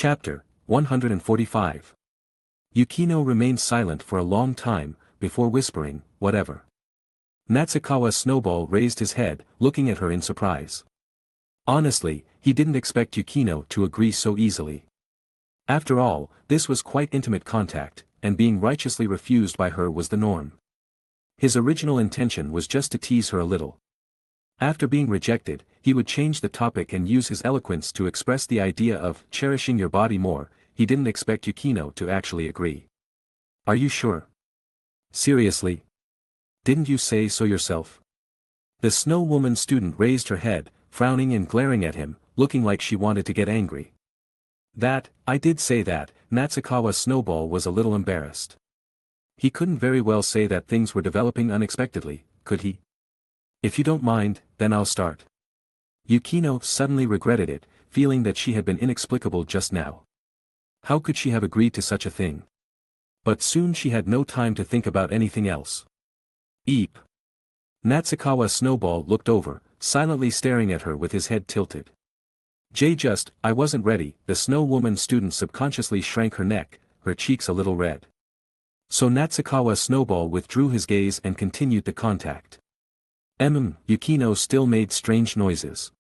Chapter 145. Yukino remained silent for a long time, before whispering, "Whatever." Natsukawa Snowball raised his head, looking at her in surprise. Honestly, he didn't expect Yukino to agree so easily. After all, this was quite intimate contact, and being righteously refused by her was the norm. His original intention was just to tease her a little. After being rejected, he would change the topic and use his eloquence to express the idea of cherishing your body more. He didn't expect Yukino to actually agree. "Are you sure? Seriously? Didn't you say so yourself?" The Snow Woman student raised her head, frowning and glaring at him, looking like she wanted to get angry. I did say that." Natsukawa Snowball was a little embarrassed. He couldn't very well say that things were developing unexpectedly, could he? "If you don't mind, then I'll start." Yukino suddenly regretted it, feeling that she had been inexplicable just now. How could she have agreed to such a thing? But soon she had no time to think about anything else. "Eep." Natsukawa Snowball looked over, silently staring at her with his head tilted. I wasn't ready." The Snow Woman student subconsciously shrank her neck, her cheeks a little red. So Natsukawa Snowball withdrew his gaze and continued the contact. Yukino still made strange noises.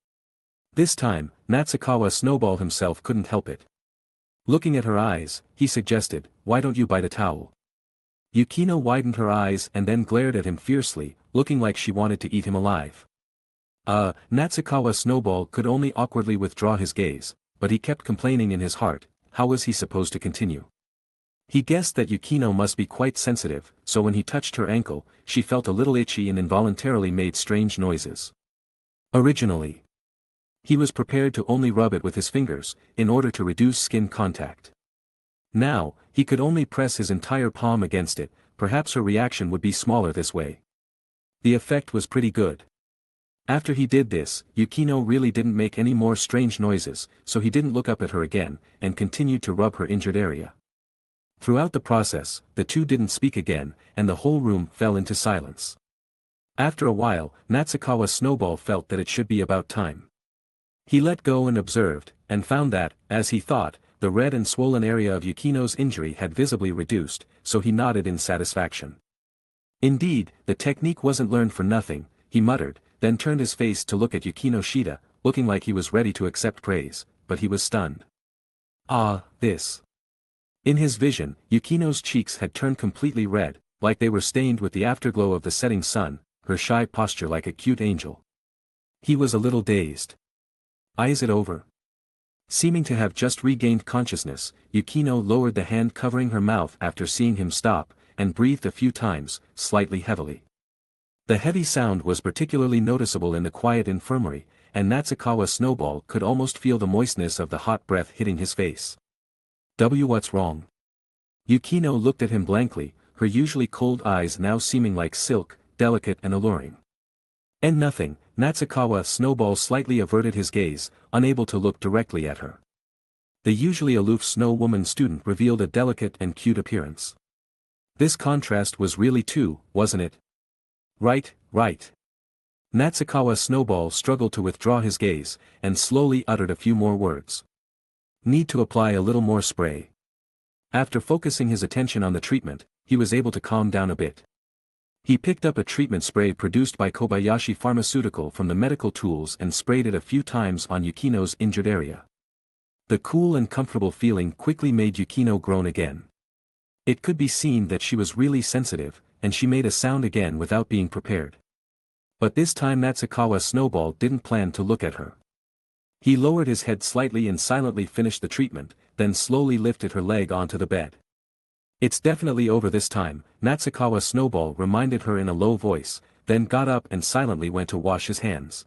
This time, Natsukawa Snowball himself couldn't help it. Looking at her eyes, he suggested, "Why don't you bite a towel?" Yukino widened her eyes and then glared at him fiercely, looking like she wanted to eat him alive. Natsukawa Snowball could only awkwardly withdraw his gaze, but he kept complaining in his heart. How was he supposed to continue? He guessed that Yukino must be quite sensitive, so when he touched her ankle, she felt a little itchy and involuntarily made strange noises. Originally, he was prepared to only rub it with his fingers, in order to reduce skin contact. Now, he could only press his entire palm against it. Perhaps her reaction would be smaller this way. The effect was pretty good. After he did this, Yukino really didn't make any more strange noises, so he didn't look up at her again, and continued to rub her injured area. Throughout the process, the two didn't speak again, and the whole room fell into silence. After a while, Natsukawa Snowball felt that it should be about time. He let go and observed, and found that, as he thought, the red and swollen area of Yukino's injury had visibly reduced, so he nodded in satisfaction. Indeed, the technique wasn't learned for nothing, he muttered, then turned his face to look at Yukino Shida, looking like he was ready to accept praise, but he was stunned. This. In his vision, Yukino's cheeks had turned completely red, like they were stained with the afterglow of the setting sun, her shy posture like a cute angel. He was a little dazed. Is it over?" Seeming to have just regained consciousness, Yukino lowered the hand covering her mouth after seeing him stop, and breathed a few times, slightly heavily. The heavy sound was particularly noticeable in the quiet infirmary, and Natsukawa Snowball could almost feel the moistness of the hot breath hitting his face. What's wrong?" Yukino looked at him blankly, her usually cold eyes now seeming like silk, delicate and alluring. "And nothing." Natsukawa Snowball slightly averted his gaze, unable to look directly at her. The usually aloof Snow Woman student revealed a delicate and cute appearance. This contrast was really too, wasn't it? Right. Natsukawa Snowball struggled to withdraw his gaze, and slowly uttered a few more words. "Need to apply a little more spray." After focusing his attention on the treatment, he was able to calm down a bit. He picked up a treatment spray produced by Kobayashi Pharmaceutical from the medical tools and sprayed it a few times on Yukino's injured area. The cool and comfortable feeling quickly made Yukino groan again. It could be seen that she was really sensitive, and she made a sound again without being prepared. But this time Natsukawa Snowball didn't plan to look at her. He lowered his head slightly and silently finished the treatment, then slowly lifted her leg onto the bed. "It's definitely over this time," Natsukawa Snowball reminded her in a low voice, then got up and silently went to wash his hands.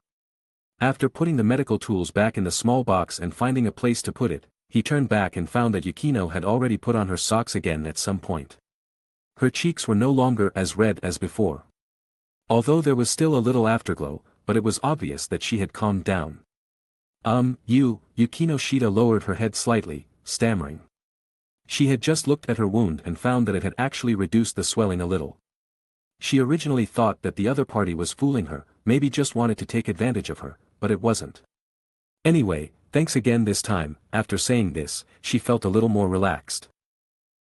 After putting the medical tools back in the small box and finding a place to put it, he turned back and found that Yukino had already put on her socks again at some point. Her cheeks were no longer as red as before. Although there was still a little afterglow, but it was obvious that she had calmed down. Yukino Shida lowered her head slightly, stammering. She had just looked at her wound and found that it had actually reduced the swelling a little. She originally thought that the other party was fooling her, maybe just wanted to take advantage of her, but it wasn't. Anyway, Thanks again this time. After saying this, she felt a little more relaxed.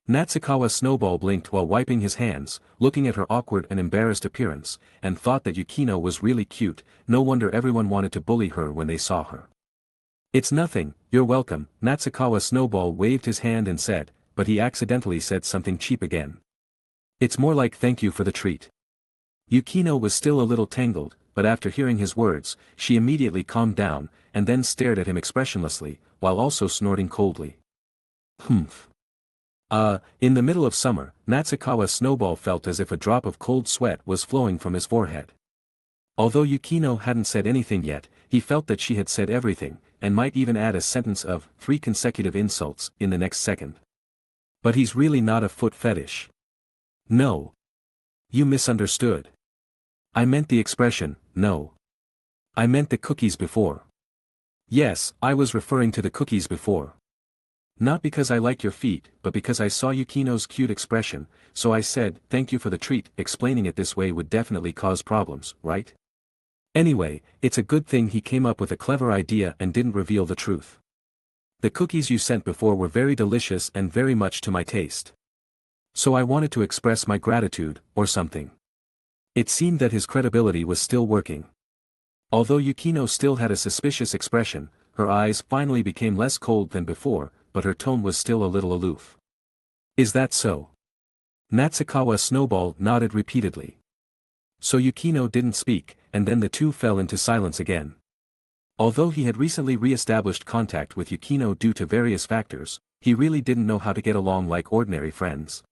Natsukawa Snowball blinked while wiping his hands, looking at her awkward and embarrassed appearance, and thought that Yukino was really cute. No wonder everyone wanted to bully her when they saw her. It's nothing, you're welcome, Natsukawa Snowball waved his hand and said, but he accidentally said something cheap again. It's more like thank you for the treat. Yukino was still a little tangled, but after hearing his words, she immediately calmed down, and then stared at him expressionlessly, while also snorting coldly. Humph. In the middle of summer, Natsukawa Snowball felt as if a drop of cold sweat was flowing from his forehead. Although Yukino hadn't said anything yet, he felt that she had said everything, and might even add a sentence of 3 consecutive insults in the next second. But he's really not a foot fetish. No. You misunderstood. I meant the expression, no. I meant the cookies before. Yes, I was referring to the cookies before. Not because I like your feet, but because I saw Yukino's cute expression, so I said, thank you for the treat. Explaining it this way would definitely cause problems, right? Anyway, it's a good thing he came up with a clever idea and didn't reveal the truth. The cookies you sent before were very delicious and very much to my taste. So I wanted to express my gratitude, or something. It seemed that his credibility was still working. Although Yukino still had a suspicious expression, her eyes finally became less cold than before, but her tone was still a little aloof. Is that so? Natsukawa Snowball nodded repeatedly. So Yukino didn't speak, and then the two fell into silence again. Although he had recently re-established contact with Yukino due to various factors, he really didn't know how to get along like ordinary friends.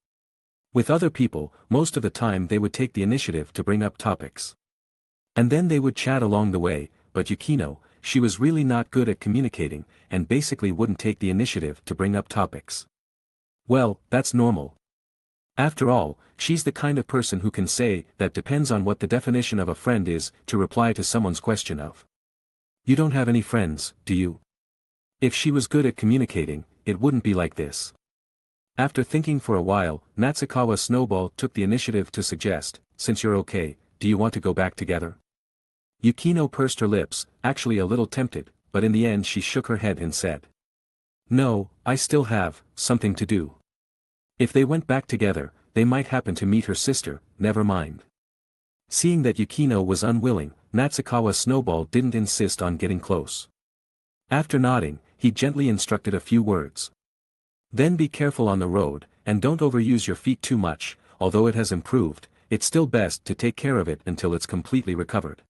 With other people, most of the time they would take the initiative to bring up topics. And then they would chat along the way, but Yukino, she was really not good at communicating, and basically wouldn't take the initiative to bring up topics. Well, that's normal. After all, she's the kind of person who can say that depends on what the definition of a friend is, to reply to someone's question of. You don't have any friends, do you? If she was good at communicating, it wouldn't be like this. After thinking for a while, Natsukawa Snowball took the initiative to suggest, since you're okay, do you want to go back together? Yukino pursed her lips, actually a little tempted, but in the end she shook her head and said. No, I still have something to do. If they went back together, they might happen to meet her sister, never mind. Seeing that Yukino was unwilling, Natsukawa Snowball didn't insist on getting close. After nodding, he gently instructed a few words. Then be careful on the road, and don't overuse your feet too much. Although it has improved, it's still best to take care of it until it's completely recovered.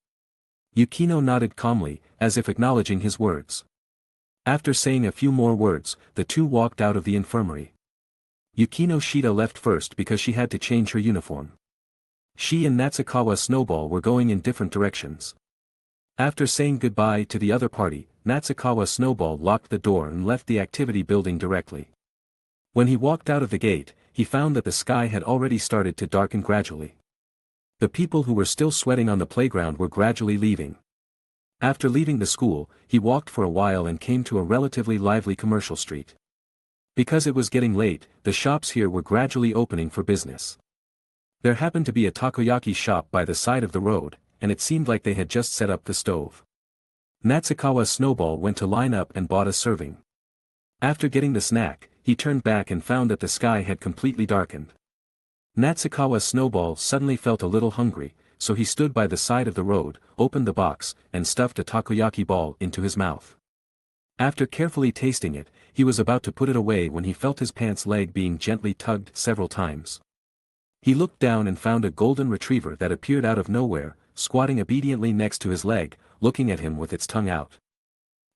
Yukino nodded calmly, as if acknowledging his words. After saying a few more words, the two walked out of the infirmary. Yukino Shida left first because she had to change her uniform. She and Natsukawa Snowball were going in different directions. After saying goodbye to the other party, Natsukawa Snowball locked the door and left the activity building directly. When he walked out of the gate, he found that the sky had already started to darken gradually. The people who were still sweating on the playground were gradually leaving. After leaving the school, he walked for a while and came to a relatively lively commercial street. Because it was getting late, the shops here were gradually opening for business. There happened to be a takoyaki shop by the side of the road, and it seemed like they had just set up the stove. Natsukawa Snowball went to line up and bought a serving. After getting the snack, he turned back and found that the sky had completely darkened. Natsukawa Snowball suddenly felt a little hungry, so he stood by the side of the road, opened the box, and stuffed a takoyaki ball into his mouth. After carefully tasting it, he was about to put it away when he felt his pants leg being gently tugged several times. He looked down and found a golden retriever that appeared out of nowhere, squatting obediently next to his leg, looking at him with its tongue out.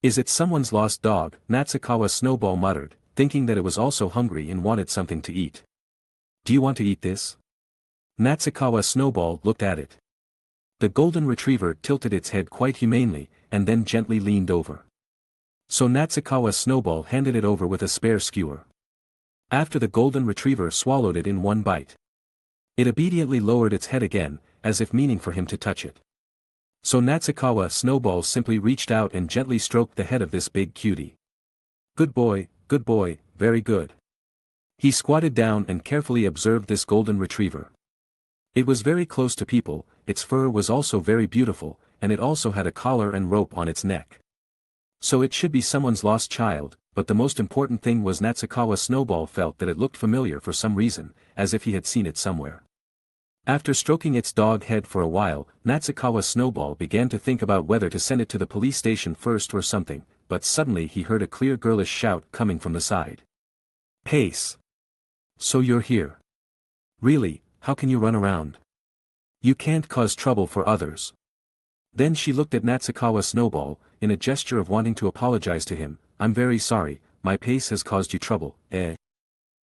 Is it someone's lost dog? Natsukawa Snowball muttered, thinking that it was also hungry and wanted something to eat. Do you want to eat this? Natsukawa Snowball looked at it. The golden retriever tilted its head quite humanely, and then gently leaned over. So Natsukawa Snowball handed it over with a spare skewer. After the golden retriever swallowed it in one bite. It obediently lowered its head again, as if meaning for him to touch it. So Natsukawa Snowball simply reached out and gently stroked the head of this big cutie. Good boy, very good. He squatted down and carefully observed this golden retriever. It was very close to people, its fur was also very beautiful, and it also had a collar and rope on its neck. So it should be someone's lost child, but the most important thing was Natsukawa Snowball felt that it looked familiar for some reason, as if he had seen it somewhere. After stroking its dog head for a while, Natsukawa Snowball began to think about whether to send it to the police station first or something, but suddenly he heard a clear girlish shout coming from the side. "Pace! So you're here. Really, how can you run around? You can't cause trouble for others." Then she looked at Natsukawa Snowball, in a gesture of wanting to apologize to him. "I'm very sorry, my pace has caused you trouble, eh?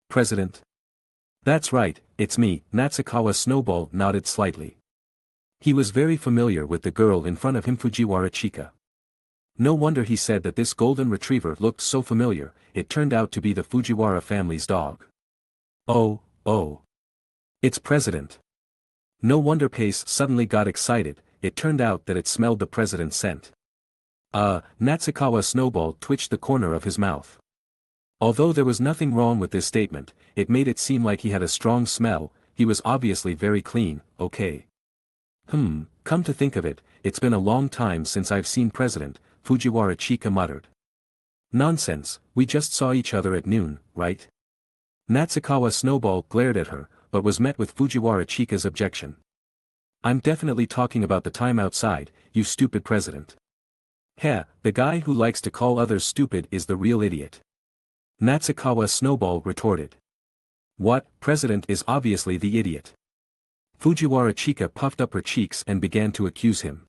President?" "That's right, it's me." Natsukawa Snowball nodded slightly. He was very familiar with the girl in front of him, Fujiwara Chika. No wonder he said that this golden retriever looked so familiar. It turned out to be the Fujiwara family's dog. Oh. It's President. No wonder Pace suddenly got excited. It turned out that it smelled the president's scent. Natsukawa Snowball twitched the corner of his mouth. Although there was nothing wrong with this statement, it made it seem like he had a strong smell. He was obviously very clean. Okay. Come to think of it, it's been a long time since I've seen President, Fujiwara Chika muttered. "Nonsense, we just saw each other at noon, right?" Natsukawa Snowball glared at her, but was met with Fujiwara Chika's objection. "I'm definitely talking about the time outside, you stupid president." "Heh, the guy who likes to call others stupid is the real idiot," Natsukawa Snowball retorted. "What, President is obviously the idiot." Fujiwara Chika puffed up her cheeks and began to accuse him.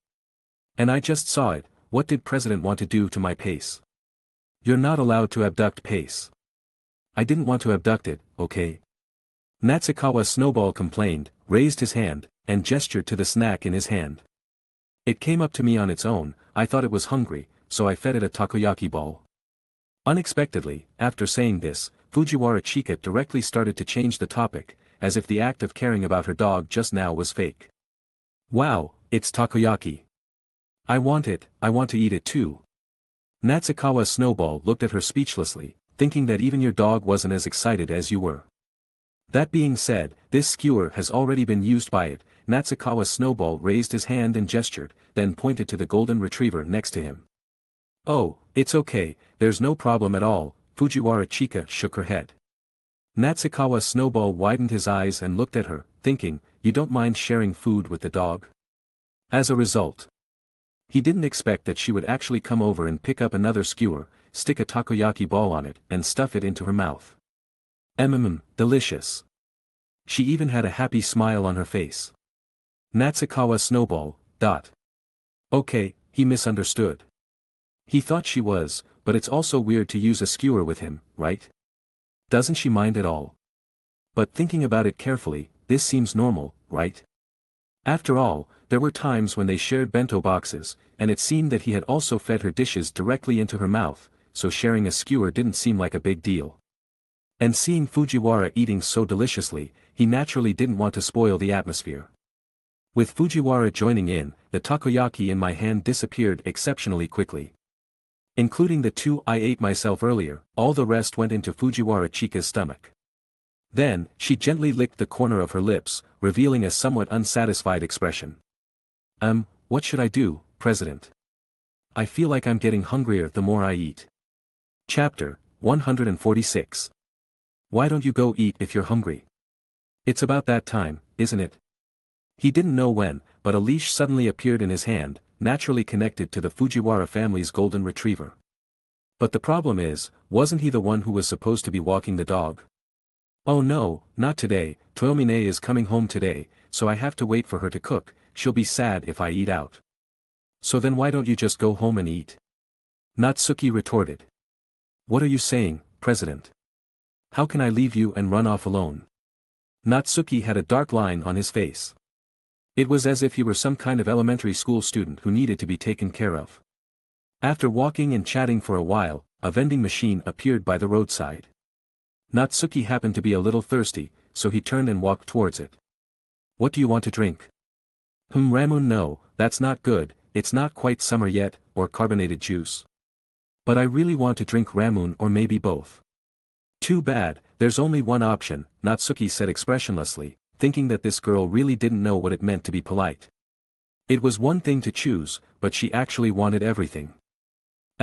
"And I just saw it, what did President want to do to my Pace?" "You're not allowed to abduct Pace." "I didn't want to abduct it, okay?" Natsukawa Snowball complained, raised his hand, and gestured to the snack in his hand. "It came up to me on its own, I thought it was hungry, so I fed it a takoyaki ball." Unexpectedly, after saying this, Fujiwara Chika directly started to change the topic, as if the act of caring about her dog just now was fake. "Wow, it's takoyaki. I want to eat it too." Natsukawa Snowball looked at her speechlessly, thinking that even your dog wasn't as excited as you were. "That being said, this skewer has already been used by it." Natsukawa Snowball raised his hand and gestured, then pointed to the golden retriever next to him. "Oh, it's okay, there's no problem at all," Fujiwara Chika shook her head. Natsukawa Snowball widened his eyes and looked at her, thinking, "You don't mind sharing food with the dog?" As a result, he didn't expect that she would actually come over and pick up another skewer, stick a takoyaki ball on it, and stuff it into her mouth. Delicious. She even had a happy smile on her face. Natsukawa Snowball. Okay, he misunderstood. He thought she was, but it's also weird to use a skewer with him, right? Doesn't she mind at all? But thinking about it carefully, this seems normal, right? After all, there were times when they shared bento boxes, and it seemed that he had also fed her dishes directly into her mouth, so sharing a skewer didn't seem like a big deal. And seeing Fujiwara eating so deliciously, he naturally didn't want to spoil the atmosphere. With Fujiwara joining in, the takoyaki in my hand disappeared exceptionally quickly. Including the two I ate myself earlier, all the rest went into Fujiwara Chika's stomach. Then, she gently licked the corner of her lips, revealing a somewhat unsatisfied expression. What should I do, President? I feel like I'm getting hungrier the more I eat." Chapter 146. Why don't you go eat if you're hungry? It's about that time, isn't it? He didn't know when, but a leash suddenly appeared in his hand, naturally connected to the Fujiwara family's golden retriever. But the problem is, wasn't he the one who was supposed to be walking the dog? "Oh no, not today, Toyomine is coming home today, so I have to wait for her to cook. She'll be sad if I eat out." "So then why don't you just go home and eat?" Natsuki retorted. "What are you saying, President? How can I leave you and run off alone?" Natsuki had a dark line on his face. It was as if he were some kind of elementary school student who needed to be taken care of. After walking and chatting for a while, a vending machine appeared by the roadside. Natsuki happened to be a little thirsty, so he turned and walked towards it. "What do you want to drink?" Ramen. No, that's not good, it's not quite summer yet, or carbonated juice. But I really want to drink ramen or maybe both." "Too bad, there's only one option," Natsuki said expressionlessly, thinking that this girl really didn't know what it meant to be polite. It was one thing to choose, but she actually wanted everything.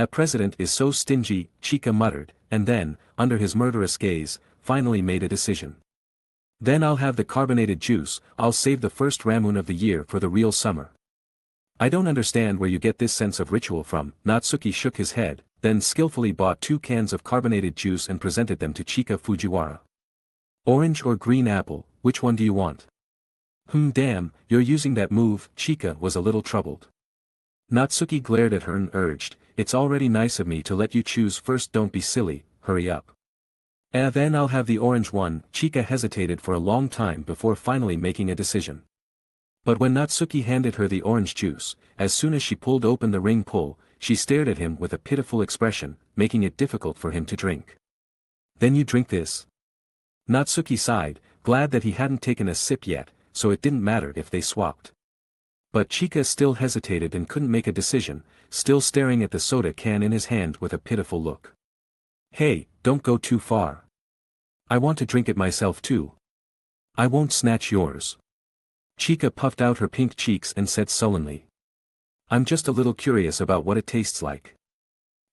A president is so stingy, Chika muttered, and then, under his murderous gaze, finally made a decision. Then I'll have the carbonated juice, I'll save the first ramen of the year for the real summer. I don't understand where you get this sense of ritual from. Natsuki shook his head, then skillfully bought 2 cans of carbonated juice and presented them to Chika Fujiwara. Orange or green apple, which one do you want? Damn, you're using that move. Chika was a little troubled. Natsuki glared at her and urged, it's already nice of me to let you choose first, don't be silly, hurry up. Then I'll have the orange one. Chika hesitated for a long time before finally making a decision. But when Natsuki handed her the orange juice, as soon as she pulled open the ring pull, she stared at him with a pitiful expression, making it difficult for him to drink. Then you drink this? Natsuki sighed, glad that he hadn't taken a sip yet, so it didn't matter if they swapped. But Chika still hesitated and couldn't make a decision, still staring at the soda can in his hand with a pitiful look. Hey, don't go too far. I want to drink it myself too. I won't snatch yours. Chika puffed out her pink cheeks and said sullenly. I'm just a little curious about what it tastes like.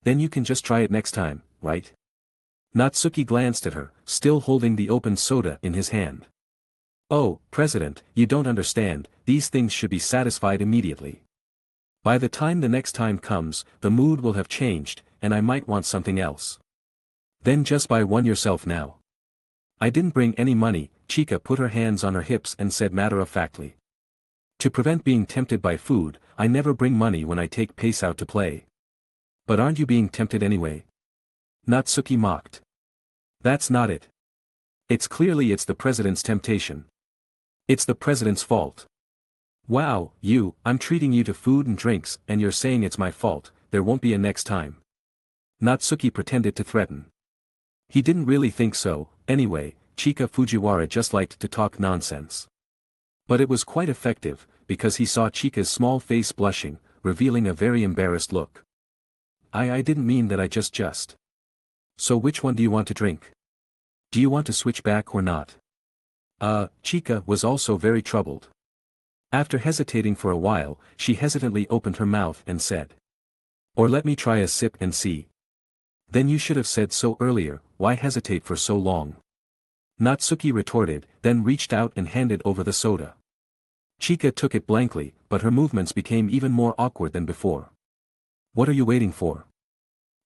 Then you can just try it next time, right? Natsuki glanced at her, still holding the open soda in his hand. Oh, President, you don't understand, these things should be satisfied immediately. By the time the next time comes, the mood will have changed, and I might want something else. Then just buy one yourself now. I didn't bring any money. Chika put her hands on her hips and said matter-of-factly. To prevent being tempted by food, I never bring money when I take Pace out to play. But aren't you being tempted anyway? Natsuki mocked. That's not it. It's the president's temptation. It's the president's fault. Wow, I'm treating you to food and drinks, and you're saying it's my fault, there won't be a next time. Natsuki pretended to threaten. He didn't really think so, anyway. Chika Fujiwara just liked to talk nonsense. But it was quite effective, because he saw Chika's small face blushing, revealing a very embarrassed look. I didn't mean that, I just. So which one do you want to drink? Do you want to switch back or not? Chika was also very troubled. After hesitating for a while, she hesitantly opened her mouth and said. Or let me try a sip and see. Then you should have said so earlier, why hesitate for so long? Natsuki retorted, then reached out and handed over the soda. Chika took it blankly, but her movements became even more awkward than before. What are you waiting for?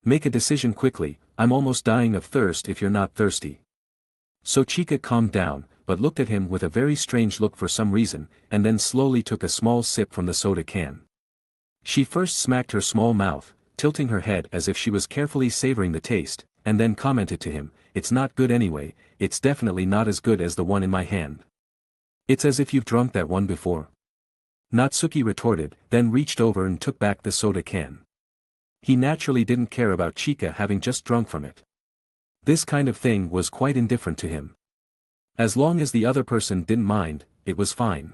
Make a decision quickly, I'm almost dying of thirst if you're not thirsty. So Chika calmed down, but looked at him with a very strange look for some reason, and then slowly took a small sip from the soda can. She first smacked her small mouth, tilting her head as if she was carefully savoring the taste, and then commented to him, it's not good anyway, it's definitely not as good as the one in my hand. It's as if you've drunk that one before. Natsuki retorted, then reached over and took back the soda can. He naturally didn't care about Chika having just drunk from it. This kind of thing was quite indifferent to him. As long as the other person didn't mind, it was fine.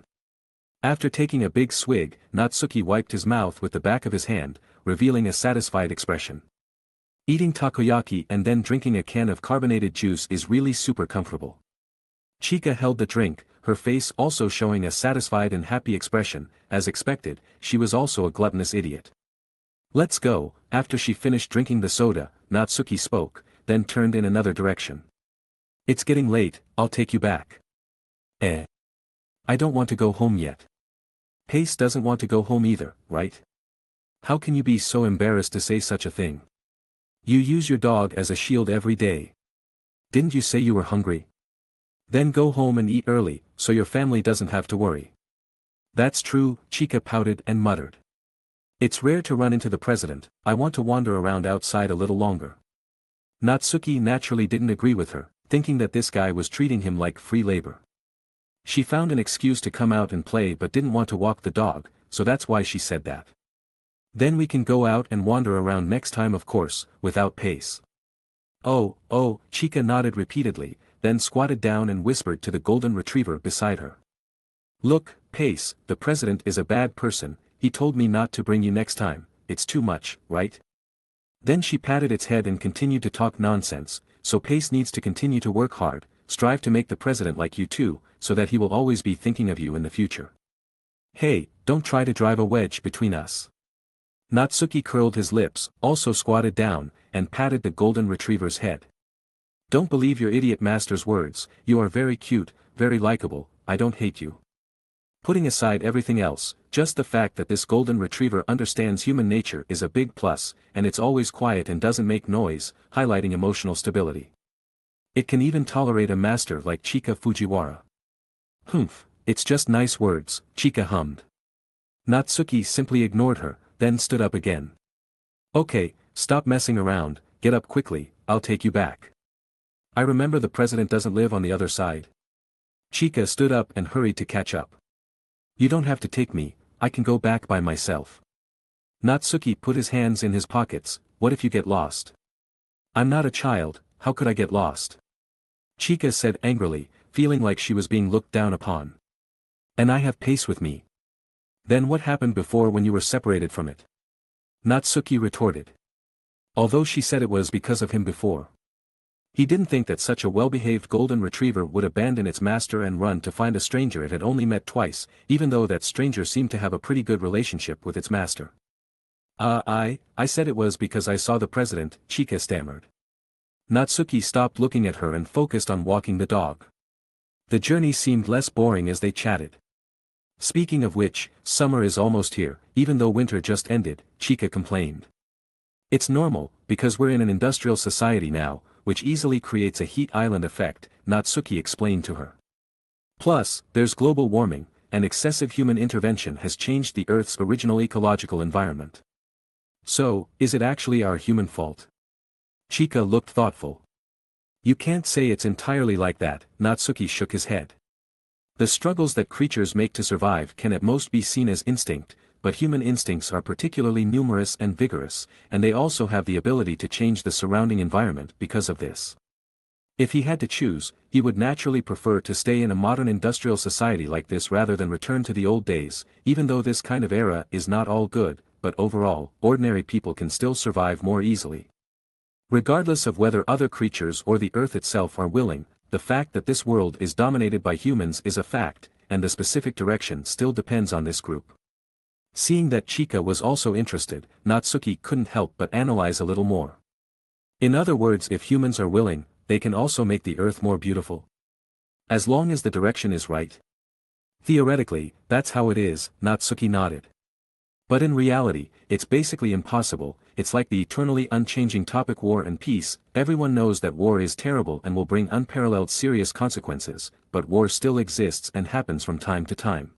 After taking a big swig, Natsuki wiped his mouth with the back of his hand, revealing a satisfied expression. Eating takoyaki and then drinking a can of carbonated juice is really super comfortable. Chika held the drink, her face also showing a satisfied and happy expression. As expected, she was also a gluttonous idiot. Let's go. After she finished drinking the soda, Natsuki spoke, then turned in another direction. It's getting late, I'll take you back. I don't want to go home yet. Pace doesn't want to go home either, right? How can you be so embarrassed to say such a thing? You use your dog as a shield every day. Didn't you say you were hungry? Then go home and eat early, so your family doesn't have to worry. That's true, Chika pouted and muttered. It's rare to run into the president, I want to wander around outside a little longer. Natsuki naturally didn't agree with her, thinking that this guy was treating him like free labor. She found an excuse to come out and play but didn't want to walk the dog, so that's why she said that. Then we can go out and wander around next time, of course, without Pace. Oh, Chika nodded repeatedly, then squatted down and whispered to the golden retriever beside her. Look, Pace, the president is a bad person, he told me not to bring you next time, it's too much, right? Then she patted its head and continued to talk nonsense, so Pace needs to continue to work hard, strive to make the president like you too, so that he will always be thinking of you in the future. Hey, don't try to drive a wedge between us. Natsuki curled his lips, also squatted down, and patted the golden retriever's head. Don't believe your idiot master's words, you are very cute, very likable, I don't hate you. Putting aside everything else, just the fact that this golden retriever understands human nature is a big plus, and it's always quiet and doesn't make noise, highlighting emotional stability. It can even tolerate a master like Chika Fujiwara. Humph, it's just nice words, Chika hummed. Natsuki simply ignored her, then stood up again. Okay, stop messing around, get up quickly, I'll take you back. I remember the president doesn't live on the other side. Chika stood up and hurried to catch up. You don't have to take me, I can go back by myself. Natsuki put his hands in his pockets, what if you get lost? I'm not a child, how could I get lost? Chika said angrily, feeling like she was being looked down upon. And I have pace with me. Then what happened before when you were separated from it? Natsuki retorted. Although she said it was because of him before. He didn't think that such a well-behaved golden retriever would abandon its master and run to find a stranger it had only met twice, even though that stranger seemed to have a pretty good relationship with its master. I said it was because I saw the president, Chika stammered. Natsuki stopped looking at her and focused on walking the dog. The journey seemed less boring as they chatted. Speaking of which, summer is almost here, even though winter just ended, Chika complained. It's normal, because we're in an industrial society now, which easily creates a heat island effect, Natsuki explained to her. Plus, there's global warming, and excessive human intervention has changed the Earth's original ecological environment. So, is it actually our human fault? Chika looked thoughtful. You can't say it's entirely like that, Natsuki shook his head. The struggles that creatures make to survive can at most be seen as instinct, but human instincts are particularly numerous and vigorous, and they also have the ability to change the surrounding environment because of this. If he had to choose, he would naturally prefer to stay in a modern industrial society like this rather than return to the old days, even though this kind of era is not all good, but overall, ordinary people can still survive more easily. Regardless of whether other creatures or the Earth itself are willing, the fact that this world is dominated by humans is a fact, and the specific direction still depends on this group. Seeing that Chika was also interested, Natsuki couldn't help but analyze a little more. In other words, if humans are willing, they can also make the Earth more beautiful. As long as the direction is right. Theoretically, that's how it is, Natsuki nodded. But in reality, it's basically impossible. It's like the eternally unchanging topic war and peace. Everyone knows that war is terrible and will bring unparalleled serious consequences, but war still exists and happens from time to time.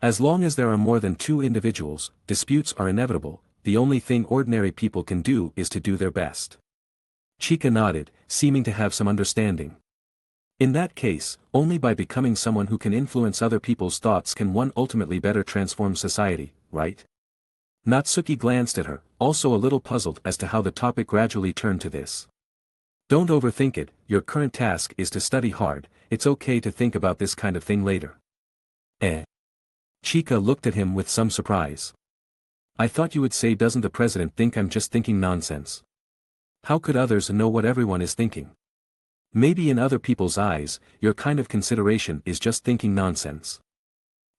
As long as there are more than two individuals, disputes are inevitable. The only thing ordinary people can do is to do their best. Chika nodded, seeming to have some understanding. In that case, only by becoming someone who can influence other people's thoughts can one ultimately better transform society, right? Natsuki glanced at her, also a little puzzled as to how the topic gradually turned to this. Don't overthink it, your current task is to study hard, it's okay to think about this kind of thing later. Chika looked at him with some surprise. I thought you would say, doesn't the president think I'm just thinking nonsense? How could others know what everyone is thinking? Maybe in other people's eyes, your kind of consideration is just thinking nonsense.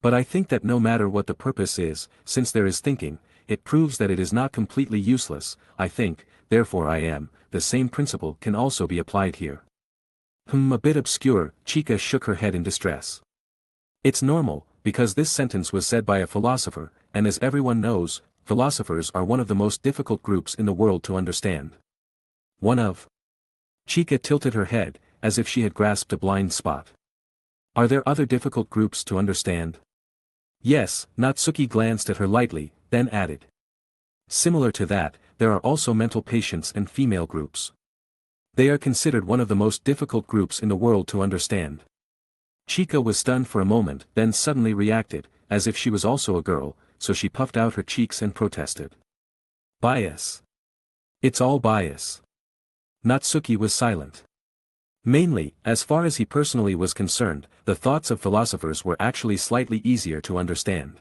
But I think that no matter what the purpose is, since there is thinking, it proves that it is not completely useless. I think, therefore I am, the same principle can also be applied here. A bit obscure, Chika shook her head in distress. It's normal, because this sentence was said by a philosopher, and as everyone knows, philosophers are one of the most difficult groups in the world to understand. One of? Chika tilted her head, as if she had grasped a blind spot. Are there other difficult groups to understand? Yes, Natsuki glanced at her lightly, then added. Similar to that, there are also mental patients and female groups. They are considered one of the most difficult groups in the world to understand. Chika was stunned for a moment, then suddenly reacted, as if she was also a girl, so she puffed out her cheeks and protested. Bias. It's all bias. Natsuki was silent. Mainly, as far as he personally was concerned, the thoughts of philosophers were actually slightly easier to understand.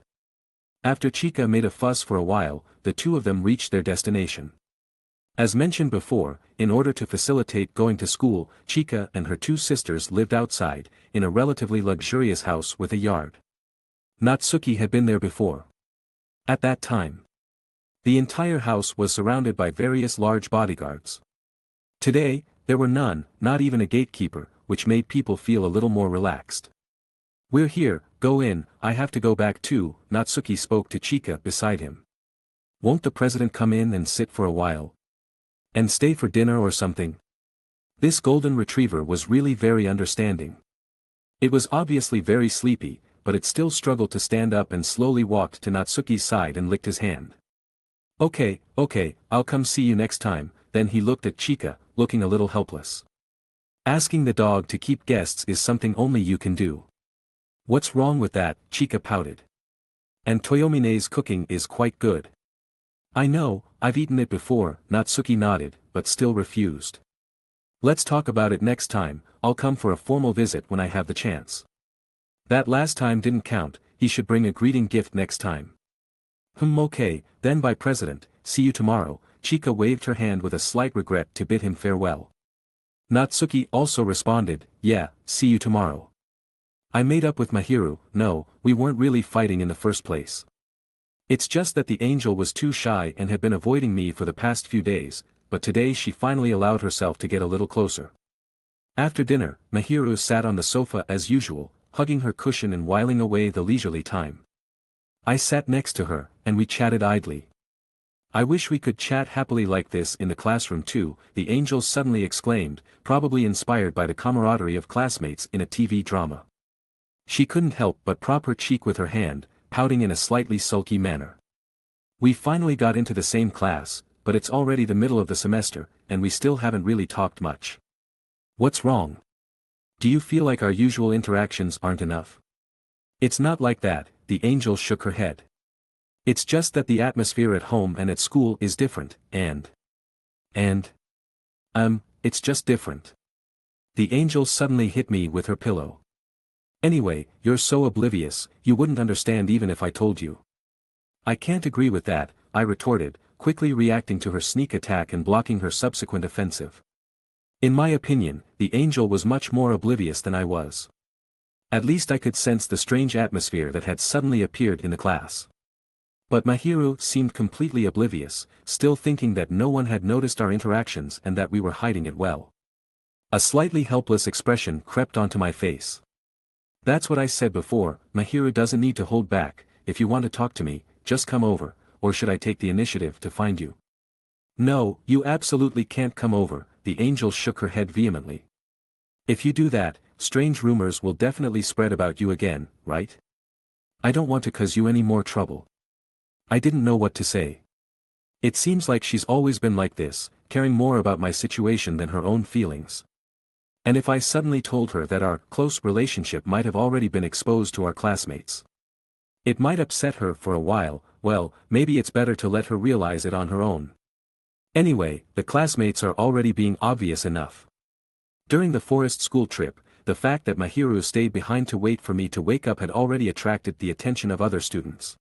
After Chika made a fuss for a while, the two of them reached their destination. As mentioned before, in order to facilitate going to school, Chika and her two sisters lived outside, in a relatively luxurious house with a yard. Natsuki had been there before. At that time, The entire house was surrounded by various large bodyguards. Today, there were none, not even a gatekeeper, which made people feel a little more relaxed. "We're here, go in, I have to go back too," Natsuki spoke to Chika beside him. "Won't the president come in and sit for a while? And stay for dinner or something?" This golden retriever was really very understanding. It was obviously very sleepy, but it still struggled to stand up and slowly walked to Natsuki's side and licked his hand. Okay, I'll come see you next time." Then he looked at Chika, looking a little helpless. "Asking the dog to keep guests is something only you can do." "What's wrong with that?" Chika pouted. "And Toyomine's cooking is quite good." "I know, I've eaten it before," Natsuki nodded, but still refused. "Let's talk about it next time, I'll come for a formal visit when I have the chance." That last time didn't count, he should bring a greeting gift next time. Okay, then bye President, see you tomorrow." Chika waved her hand with a slight regret to bid him farewell. Natsuki also responded, "Yeah, see you tomorrow. I made up with Mahiru." "No, we weren't really fighting in the first place. It's just that the angel was too shy and had been avoiding me for the past few days, but today she finally allowed herself to get a little closer." After dinner, Mahiru sat on the sofa as usual, hugging her cushion and whiling away the leisurely time. I sat next to her, and we chatted idly. "I wish we could chat happily like this in the classroom too," the angel suddenly exclaimed, probably inspired by the camaraderie of classmates in a TV drama. She couldn't help but prop her cheek with her hand, pouting in a slightly sulky manner. "We finally got into the same class, but it's already the middle of the semester, and we still haven't really talked much. What's wrong? Do you feel like our usual interactions aren't enough?" "It's not like that," the angel shook her head. "It's just that the atmosphere at home and at school is different, and it's just different." The angel suddenly hit me with her pillow. "Anyway, you're so oblivious, you wouldn't understand even if I told you." "I can't agree with that," I retorted, quickly reacting to her sneak attack and blocking her subsequent offensive. In my opinion, the angel was much more oblivious than I was. At least I could sense the strange atmosphere that had suddenly appeared in the class. But Mahiru seemed completely oblivious, still thinking that no one had noticed our interactions and that we were hiding it well. A slightly helpless expression crept onto my face. "That's what I said before, Mahiru doesn't need to hold back, if you want to talk to me, just come over, or should I take the initiative to find you?" "No, you absolutely can't come over," the angel shook her head vehemently. "If you do that, strange rumors will definitely spread about you again, right? I don't want to cause you any more trouble." I didn't know what to say. It seems like she's always been like this, caring more about my situation than her own feelings. And if I suddenly told her that our close relationship might have already been exposed to our classmates, it might upset her for a while. Well, maybe it's better to let her realize it on her own. Anyway, the classmates are already being obvious enough. During the forest school trip, the fact that Mahiru stayed behind to wait for me to wake up had already attracted the attention of other students.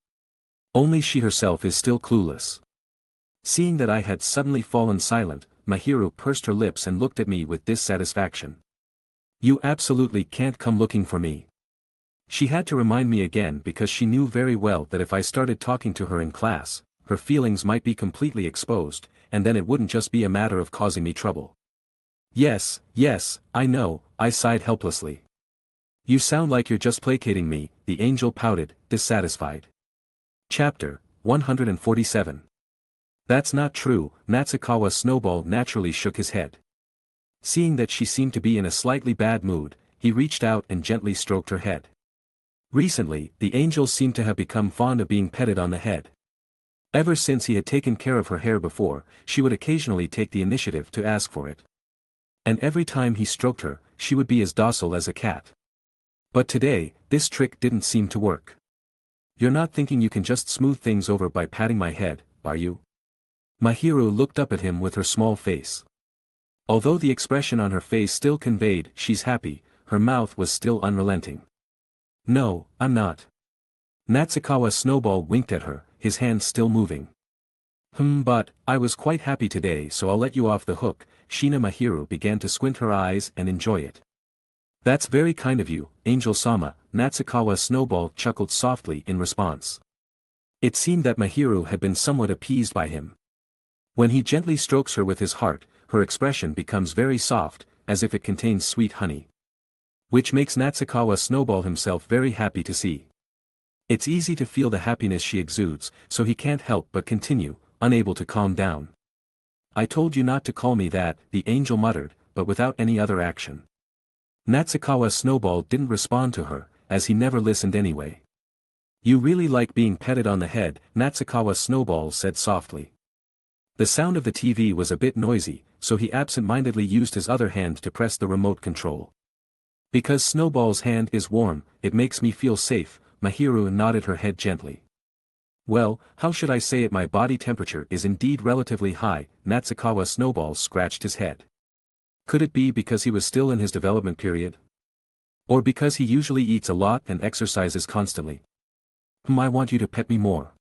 Only she herself is still clueless. Seeing that I had suddenly fallen silent, Mahiru pursed her lips and looked at me with dissatisfaction. "You absolutely can't come looking for me." She had to remind me again because she knew very well that if I started talking to her in class, her feelings might be completely exposed, and then it wouldn't just be a matter of causing me trouble. Yes, I know," I sighed helplessly. "You sound like you're just placating me," the angel pouted, dissatisfied. Chapter 147. "That's not true," Natsukawa Snowball naturally shook his head. Seeing that she seemed to be in a slightly bad mood, he reached out and gently stroked her head. Recently, the angel seemed to have become fond of being petted on the head. Ever since he had taken care of her hair before, she would occasionally take the initiative to ask for it. And every time he stroked her, she would be as docile as a cat. But today, this trick didn't seem to work. "You're not thinking you can just smooth things over by patting my head, are you?" Mahiru looked up at him with her small face. Although the expression on her face still conveyed, "she's happy," her mouth was still unrelenting. "No, I'm not." Natsukawa Snowball winked at her, his hand still moving. But, I was quite happy today, so I'll let you off the hook." Shina Mahiru began to squint her eyes and enjoy it. "That's very kind of you, Angel-sama," Natsukawa Snowball chuckled softly in response. It seemed that Mahiru had been somewhat appeased by him. When he gently strokes her with his heart, her expression becomes very soft, as if it contains sweet honey. Which makes Natsukawa Snowball himself very happy to see. It's easy to feel the happiness she exudes, so he can't help but continue, unable to calm down. I told you not to call me that, the angel muttered, but without any other action. Natsukawa Snowball didn't respond to her, as he never listened anyway. You really like being petted on the head, Natsukawa Snowball said softly. The sound of the TV was a bit noisy, so he absent-mindedly used his other hand to press the remote control. Because Snowball's hand is warm, it makes me feel safe, Mahiru nodded her head gently. Well, how should I say it, my body temperature is indeed relatively high, Natsukawa Snowball scratched his head. Could it be because he was still in his development period? Or because he usually eats a lot and exercises constantly? I want you to pet me more.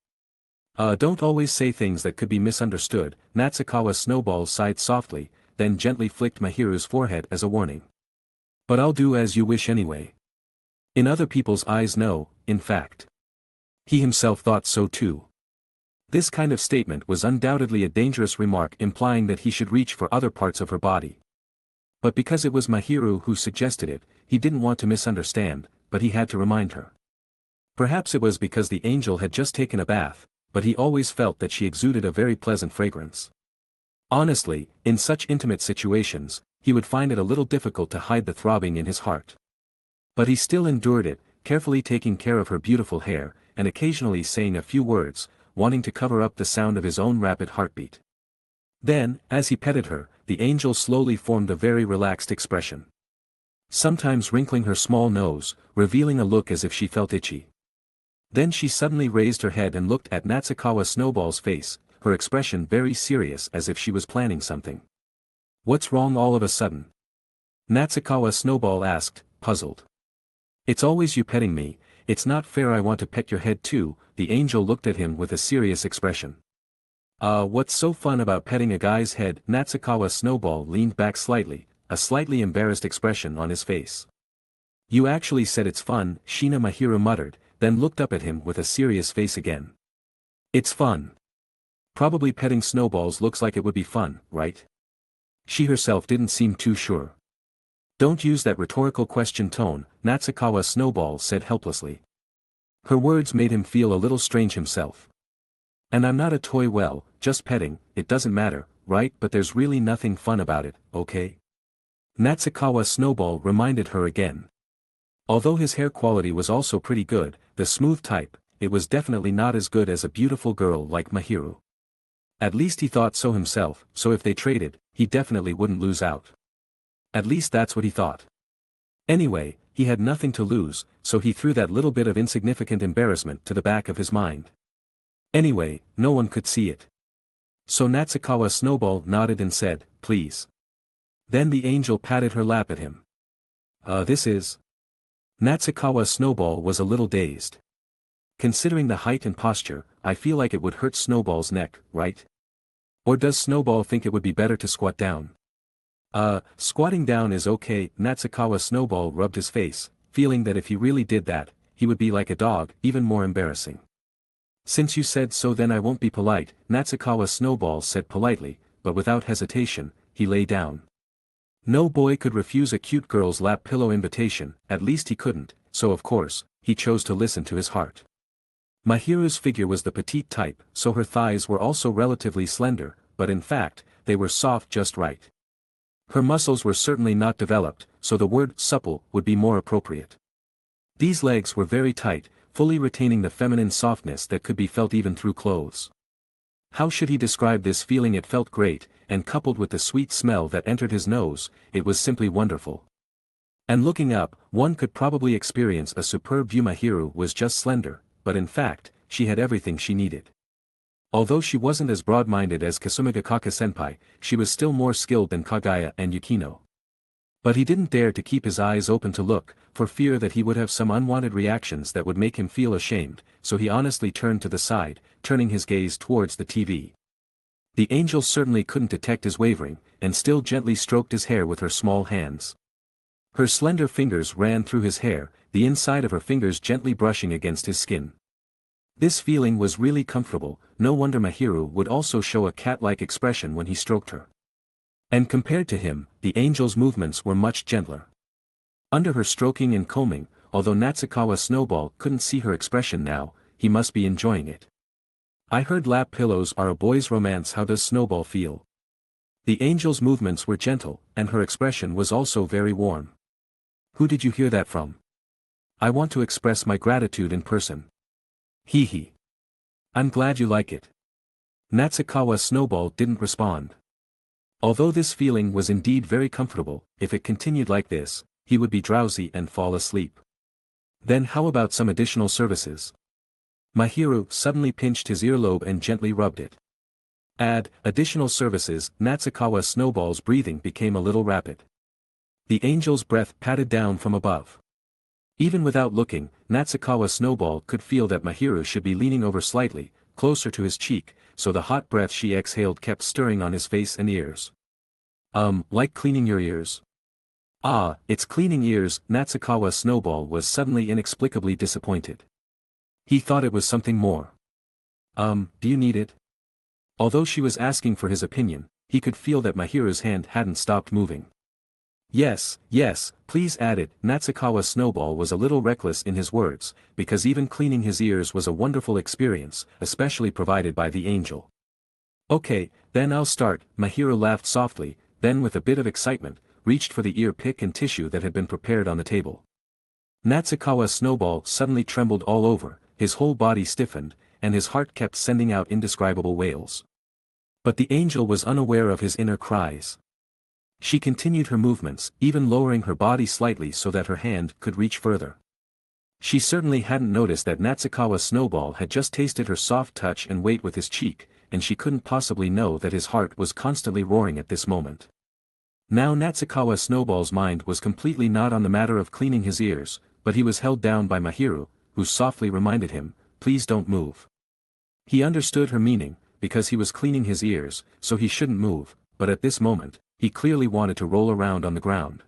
Don't always say things that could be misunderstood, Natsukawa Snowball sighed softly, then gently flicked Mahiru's forehead as a warning. But I'll do as you wish anyway. In other people's eyes no, in fact. He himself thought so too. This kind of statement was undoubtedly a dangerous remark implying that he should reach for other parts of her body. But because it was Mahiru who suggested it, he didn't want to misunderstand, but he had to remind her. Perhaps it was because the angel had just taken a bath, but he always felt that she exuded a very pleasant fragrance. Honestly, in such intimate situations, he would find it a little difficult to hide the throbbing in his heart. But he still endured it, carefully taking care of her beautiful hair, and occasionally saying a few words, wanting to cover up the sound of his own rapid heartbeat. Then, as he petted her, the angel slowly formed a very relaxed expression. Sometimes wrinkling her small nose, revealing a look as if she felt itchy. Then she suddenly raised her head and looked at Natsukawa Snowball's face, her expression very serious as if she was planning something. What's wrong all of a sudden? Natsukawa Snowball asked, puzzled. It's always you petting me, it's not fair, I want to pet your head too, the angel looked at him with a serious expression. What's so fun about petting a guy's head? Natsukawa Snowball leaned back slightly, a slightly embarrassed expression on his face. You actually said it's fun, Shina Mahiru muttered, then looked up at him with a serious face again. It's fun. Probably petting snowballs looks like it would be fun, right? She herself didn't seem too sure. Don't use that rhetorical question tone, Natsukawa Snowball said helplessly. Her words made him feel a little strange himself. And I'm not a toy, well, just petting, it doesn't matter, right? But there's really nothing fun about it, okay? Natsukawa Snowball reminded her again. Although his hair quality was also pretty good, the smooth type, it was definitely not as good as a beautiful girl like Mahiru. At least he thought so himself, so if they traded, he definitely wouldn't lose out. At least that's what he thought. Anyway, he had nothing to lose, so he threw that little bit of insignificant embarrassment to the back of his mind. Anyway, no one could see it. So Natsukawa Snowball nodded and said, please. Then the angel patted her lap at him. This is... Natsukawa Snowball was a little dazed. Considering the height and posture, I feel like it would hurt Snowball's neck, right? Or does Snowball think it would be better to squat down? Squatting down is okay, Natsukawa Snowball rubbed his face, feeling that if he really did that, he would be like a dog, even more embarrassing. Since you said so then I won't be polite, Natsukawa Snowball said politely, but without hesitation, he lay down. No boy could refuse a cute girl's lap pillow invitation, at least he couldn't, so of course, he chose to listen to his heart. Mahiru's figure was the petite type, so her thighs were also relatively slender, but in fact, they were soft just right. Her muscles were certainly not developed, so the word supple would be more appropriate. These legs were very tight, fully retaining the feminine softness that could be felt even through clothes. How should he describe this feeling? It felt great, and coupled with the sweet smell that entered his nose, it was simply wonderful. And looking up, one could probably experience a superb view. Mahiru was just slender, but in fact, she had everything she needed. Although she wasn't as broad-minded as Kasumigakaka-senpai, she was still more skilled than Kagaya and Yukino. But he didn't dare to keep his eyes open to look, for fear that he would have some unwanted reactions that would make him feel ashamed, so he honestly turned to the side, turning his gaze towards the TV. The angel certainly couldn't detect his wavering, and still gently stroked his hair with her small hands. Her slender fingers ran through his hair, the inside of her fingers gently brushing against his skin. This feeling was really comfortable, no wonder Mahiru would also show a cat-like expression when he stroked her. And compared to him, the angel's movements were much gentler. Under her stroking and combing, although Natsukawa Snowball couldn't see her expression now, he must be enjoying it. I heard lap pillows are a boy's romance. How does Snowball feel? The angel's movements were gentle, and her expression was also very warm. Who did you hear that from? I want to express my gratitude in person. Hee hee. I'm glad you like it. Natsukawa Snowball didn't respond. Although this feeling was indeed very comfortable, if it continued like this, he would be drowsy and fall asleep. Then how about some additional services? Mahiru suddenly pinched his earlobe and gently rubbed it. Add additional services. Natsukawa Snowball's breathing became a little rapid. The angel's breath patted down from above. Even without looking, Natsukawa Snowball could feel that Mahiru should be leaning over slightly, closer to his cheek, so the hot breath she exhaled kept stirring on his face and ears. Like cleaning your ears? Ah, it's cleaning ears. Natsukawa Snowball was suddenly inexplicably disappointed. He thought it was something more. Do you need it? Although she was asking for his opinion, he could feel that Mahiru's hand hadn't stopped moving. Yes, please add it. Natsukawa Snowball was a little reckless in his words, because even cleaning his ears was a wonderful experience, especially provided by the angel. Okay, then I'll start. Mahiru laughed softly, then with a bit of excitement, reached for the ear pick and tissue that had been prepared on the table. Natsukawa Snowball suddenly trembled all over, his whole body stiffened, and his heart kept sending out indescribable wails. But the angel was unaware of his inner cries. She continued her movements, even lowering her body slightly so that her hand could reach further. She certainly hadn't noticed that Natsukawa Snowball had just tasted her soft touch and weight with his cheek, and she couldn't possibly know that his heart was constantly roaring at this moment. Now Natsukawa Snowball's mind was completely not on the matter of cleaning his ears, but he was held down by Mahiru, who softly reminded him, "Please don't move." He understood her meaning, because he was cleaning his ears, so he shouldn't move, but at this moment, he clearly wanted to roll around on the ground.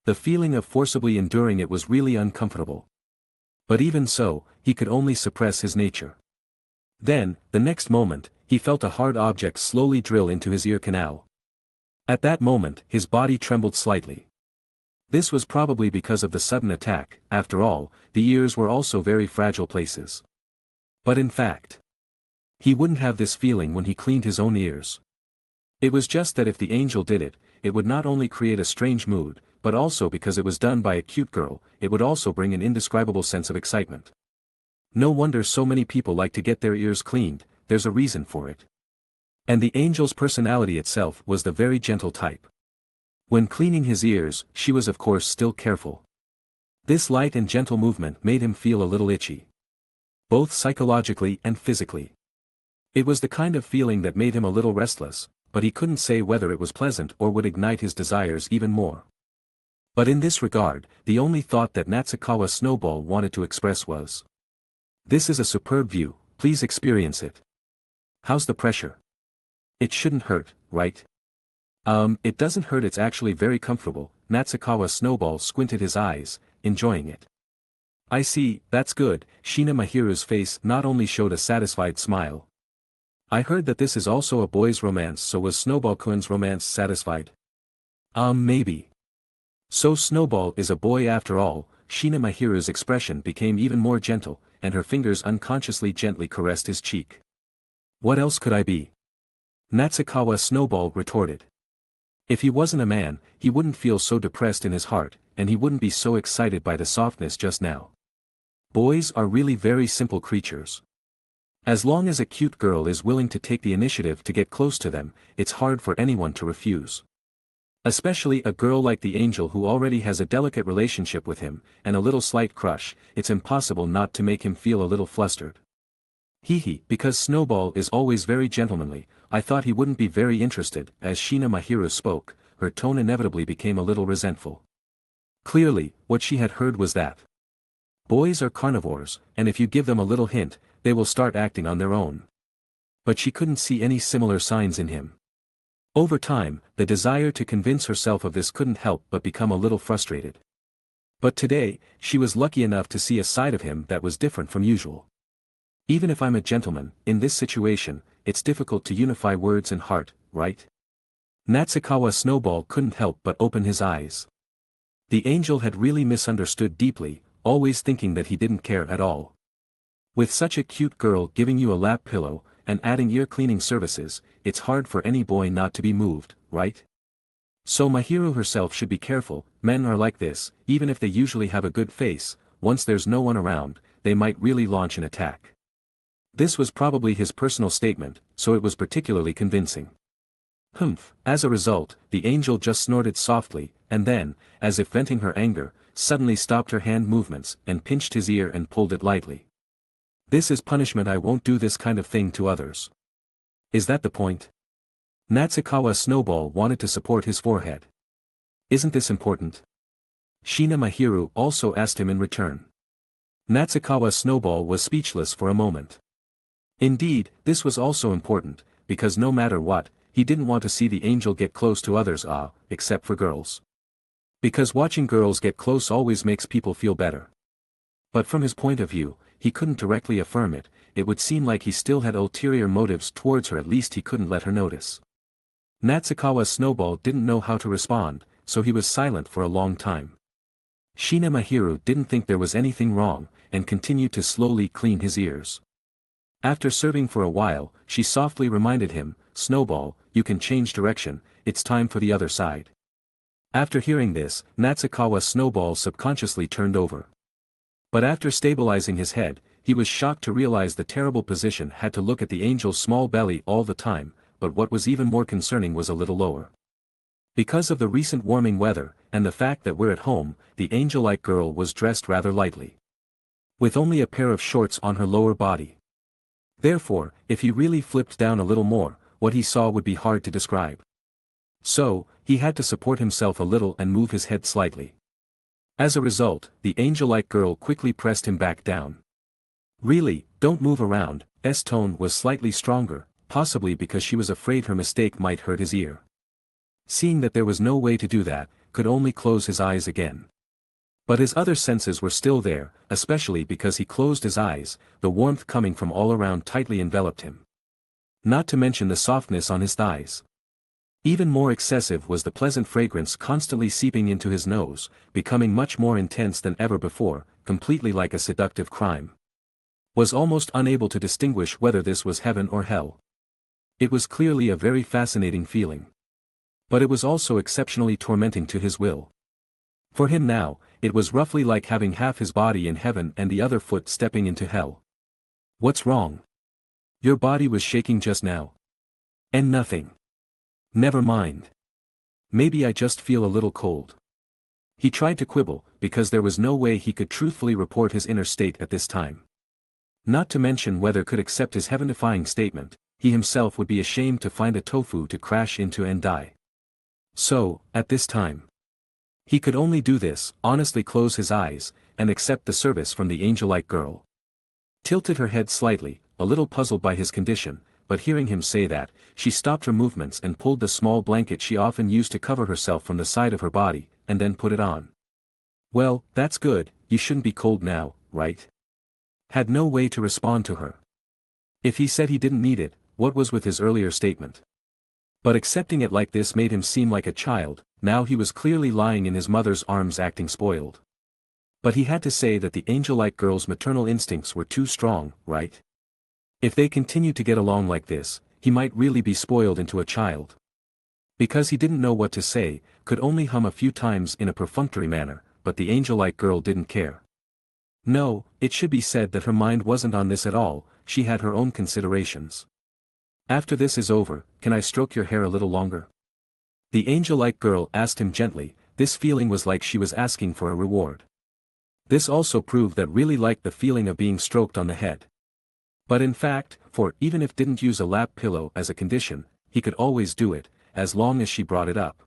The feeling of forcibly enduring it was really uncomfortable. But even so, he could only suppress his nature. Then, the next moment, he felt a hard object slowly drill into his ear canal. At that moment, his body trembled slightly. This was probably because of the sudden attack. After all, the ears were also very fragile places. But in fact, he wouldn't have this feeling when he cleaned his own ears. It was just that if the angel did it, it would not only create a strange mood, but also because it was done by a cute girl, it would also bring an indescribable sense of excitement. No wonder so many people like to get their ears cleaned, there's a reason for it. And the angel's personality itself was the very gentle type. When cleaning his ears, she was of course still careful. This light and gentle movement made him feel a little itchy. Both psychologically and physically. It was the kind of feeling that made him a little restless, but he couldn't say whether it was pleasant or would ignite his desires even more. But in this regard, the only thought that Natsukawa Snowball wanted to express was, "This is a superb view, please experience it. How's the pressure? It shouldn't hurt, right?" It doesn't hurt, it's actually very comfortable." Natsukawa Snowball squinted his eyes, enjoying it. "I see, that's good." Shina Mahiru's face not only showed a satisfied smile. "I heard that this is also a boy's romance, so was Snowball-kun's romance satisfied?" Maybe. So Snowball is a boy after all." Shina Mahiru's expression became even more gentle, and her fingers unconsciously gently caressed his cheek. "What else could I be?" Natsukawa Snowball retorted. If he wasn't a man, he wouldn't feel so depressed in his heart, and he wouldn't be so excited by the softness just now. Boys are really very simple creatures. As long as a cute girl is willing to take the initiative to get close to them, it's hard for anyone to refuse. Especially a girl like the angel who already has a delicate relationship with him, and a little slight crush, it's impossible not to make him feel a little flustered. Hee, because Snowball is always very gentlemanly, I thought he wouldn't be very interested." As Shina Mahiru spoke, her tone inevitably became a little resentful. Clearly, what she had heard was that boys are carnivores, and if you give them a little hint, they will start acting on their own. But she couldn't see any similar signs in him. Over time, the desire to convince herself of this couldn't help but become a little frustrated. But today, she was lucky enough to see a side of him that was different from usual. Even if I'm a gentleman, in this situation, it's difficult to unify words and heart, right? Natsukawa Snowball couldn't help but open his eyes. The angel had really misunderstood deeply, always thinking that he didn't care at all. With such a cute girl giving you a lap pillow, and adding ear cleaning services, it's hard for any boy not to be moved, right? So Mahiru herself should be careful. Men are like this, even if they usually have a good face, once there's no one around, they might really launch an attack. This was probably his personal statement, so it was particularly convincing. Humph. As a result, the angel just snorted softly, and then, as if venting her anger, suddenly stopped her hand movements and pinched his ear and pulled it lightly. This is punishment. I won't do this kind of thing to others. Is that the point? Natsukawa Snowball wanted to support his forehead. Isn't this important? Shina Mahiru also asked him in return. Natsukawa Snowball was speechless for a moment. Indeed, this was also important, because no matter what, he didn't want to see the angel get close to others, except for girls. Because watching girls get close always makes people feel better. But from his point of view, he couldn't directly affirm it. It would seem like he still had ulterior motives towards her. At least he couldn't let her notice. Natsukawa Snowball didn't know how to respond, so he was silent for a long time. Shina Mahiru didn't think there was anything wrong, and continued to slowly clean his ears. After serving for a while, she softly reminded him, "Snowball, you can change direction, it's time for the other side." After hearing this, Natsukawa Snowball subconsciously turned over. But after stabilizing his head, he was shocked to realize the terrible position had to look at the angel's small belly all the time, but what was even more concerning was a little lower. Because of the recent warming weather, and the fact that we're at home, the angel-like girl was dressed rather lightly. With only a pair of shorts on her lower body. Therefore, if he really flipped down a little more, what he saw would be hard to describe. So, he had to support himself a little and move his head slightly. As a result, the angel-like girl quickly pressed him back down. "Really, don't move around." S tone was slightly stronger, possibly because she was afraid her mistake might hurt his ear. Seeing that there was no way to do that, could only close his eyes again. But his other senses were still there, especially because he closed his eyes, the warmth coming from all around tightly enveloped him. Not to mention the softness on his thighs. Even more excessive was the pleasant fragrance constantly seeping into his nose, becoming much more intense than ever before, completely like a seductive crime. Was almost unable to distinguish whether this was heaven or hell. It was clearly a very fascinating feeling. But it was also exceptionally tormenting to his will. For him now, it was roughly like having half his body in heaven and the other foot stepping into hell. "What's wrong? Your body was shaking just now." "And nothing. Never mind. Maybe I just feel a little cold." He tried to quibble, because there was no way he could truthfully report his inner state at this time. Not to mention whether could accept his heaven-defying statement, he himself would be ashamed to find a tofu to crash into and die. So, at this time, he could only do this, honestly close his eyes, and accept the service from the angel-like girl. Tilted her head slightly, a little puzzled by his condition, but hearing him say that, she stopped her movements and pulled the small blanket she often used to cover herself from the side of her body, and then put it on. "Well, that's good, you shouldn't be cold now, right?" Had no way to respond to her. If he said he didn't need it, what was with his earlier statement? But accepting it like this made him seem like a child. Now he was clearly lying in his mother's arms acting spoiled. But he had to say that the angel-like girl's maternal instincts were too strong, right? If they continued to get along like this, he might really be spoiled into a child. Because he didn't know what to say, could only hum a few times in a perfunctory manner, but the angel-like girl didn't care. No, it should be said that her mind wasn't on this at all, she had her own considerations. "After this is over, can I stroke your hair a little longer?" The angel-like girl asked him gently. This feeling was like she was asking for a reward. This also proved that really liked the feeling of being stroked on the head. But in fact, for even if didn't use a lap pillow as a condition, he could always do it, as long as she brought it up.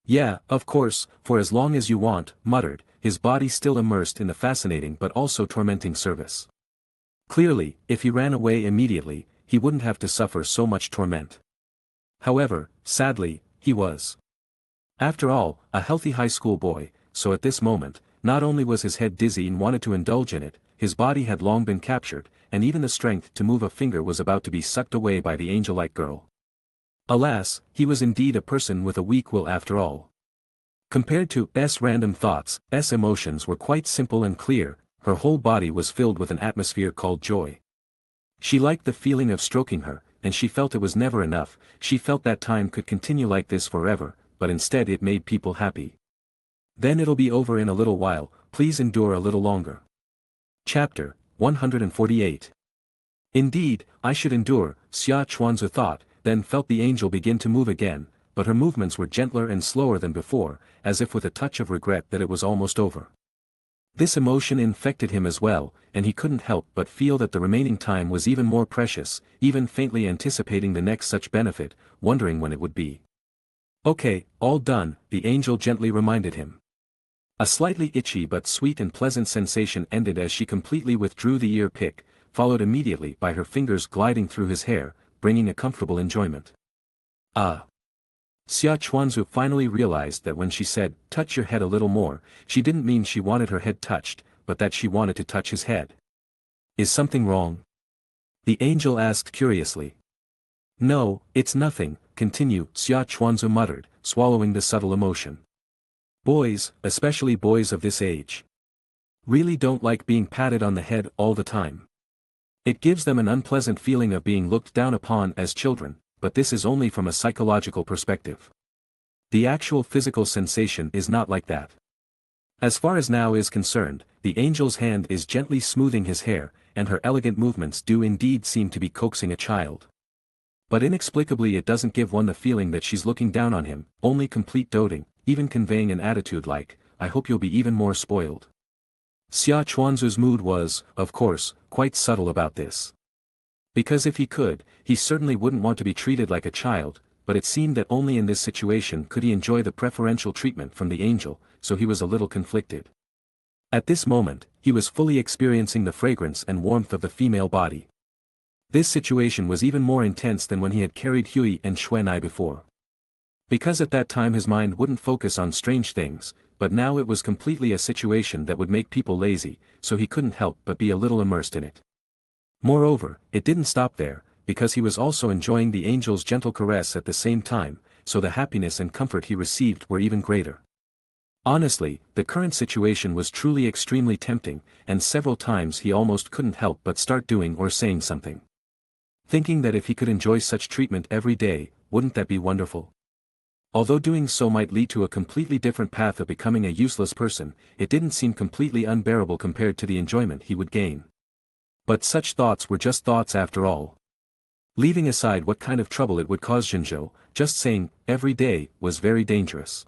"Yeah, of course, for as long as you want," muttered, his body still immersed in the fascinating but also tormenting service. Clearly, if he ran away immediately, he wouldn't have to suffer so much torment. However, sadly, he was. After all, a healthy high school boy, so at this moment, not only was his head dizzy and wanted to indulge in it, his body had long been captured, and even the strength to move a finger was about to be sucked away by the angel-like girl. Alas, he was indeed a person with a weak will after all. Compared to S. random thoughts, S. emotions were quite simple and clear. Her whole body was filled with an atmosphere called joy. She liked the feeling of stroking her, and she felt it was never enough. She felt that time could continue like this forever, but instead it made people happy. Then it'll be over in a little while, please endure a little longer. Chapter 148. Indeed, I should endure, Xia Chuanzu thought, then felt the angel begin to move again, but her movements were gentler and slower than before, as if with a touch of regret that it was almost over. This emotion infected him as well, and he couldn't help but feel that the remaining time was even more precious, even faintly anticipating the next such benefit, wondering when it would be. Okay, all done, the angel gently reminded him. A slightly itchy but sweet and pleasant sensation ended as she completely withdrew the ear pick, followed immediately by her fingers gliding through his hair, bringing a comfortable enjoyment. Ah! Xia Chuanzu finally realized that when she said, touch your head a little more, she didn't mean she wanted her head touched, but that she wanted to touch his head. Is something wrong? The angel asked curiously. No, it's nothing, Xia Chuanzu muttered, swallowing the subtle emotion. Boys, especially boys of this age, really don't like being patted on the head all the time. It gives them an unpleasant feeling of being looked down upon as children, but this is only from a psychological perspective. The actual physical sensation is not like that. As far as now is concerned, the angel's hand is gently smoothing his hair, and her elegant movements do indeed seem to be coaxing a child. But inexplicably it doesn't give one the feeling that she's looking down on him, only complete doting, even conveying an attitude like, I hope you'll be even more spoiled. Xia Chuanzu's mood was, of course, quite subtle about this. Because if he could, he certainly wouldn't want to be treated like a child, but it seemed that only in this situation could he enjoy the preferential treatment from the angel, so he was a little conflicted. At this moment, he was fully experiencing the fragrance and warmth of the female body. This situation was even more intense than when he had carried Hui and Xuanai before. Because at that time his mind wouldn't focus on strange things, but now it was completely a situation that would make people lazy, so he couldn't help but be a little immersed in it. Moreover, it didn't stop there, because he was also enjoying the angel's gentle caress at the same time, so the happiness and comfort he received were even greater. Honestly, the current situation was truly extremely tempting, and several times he almost couldn't help but start doing or saying something. Thinking that if he could enjoy such treatment every day, wouldn't that be wonderful? Although doing so might lead to a completely different path of becoming a useless person, it didn't seem completely unbearable compared to the enjoyment he would gain. But such thoughts were just thoughts after all. Leaving aside what kind of trouble it would cause Jinzhou, just saying, every day, was very dangerous.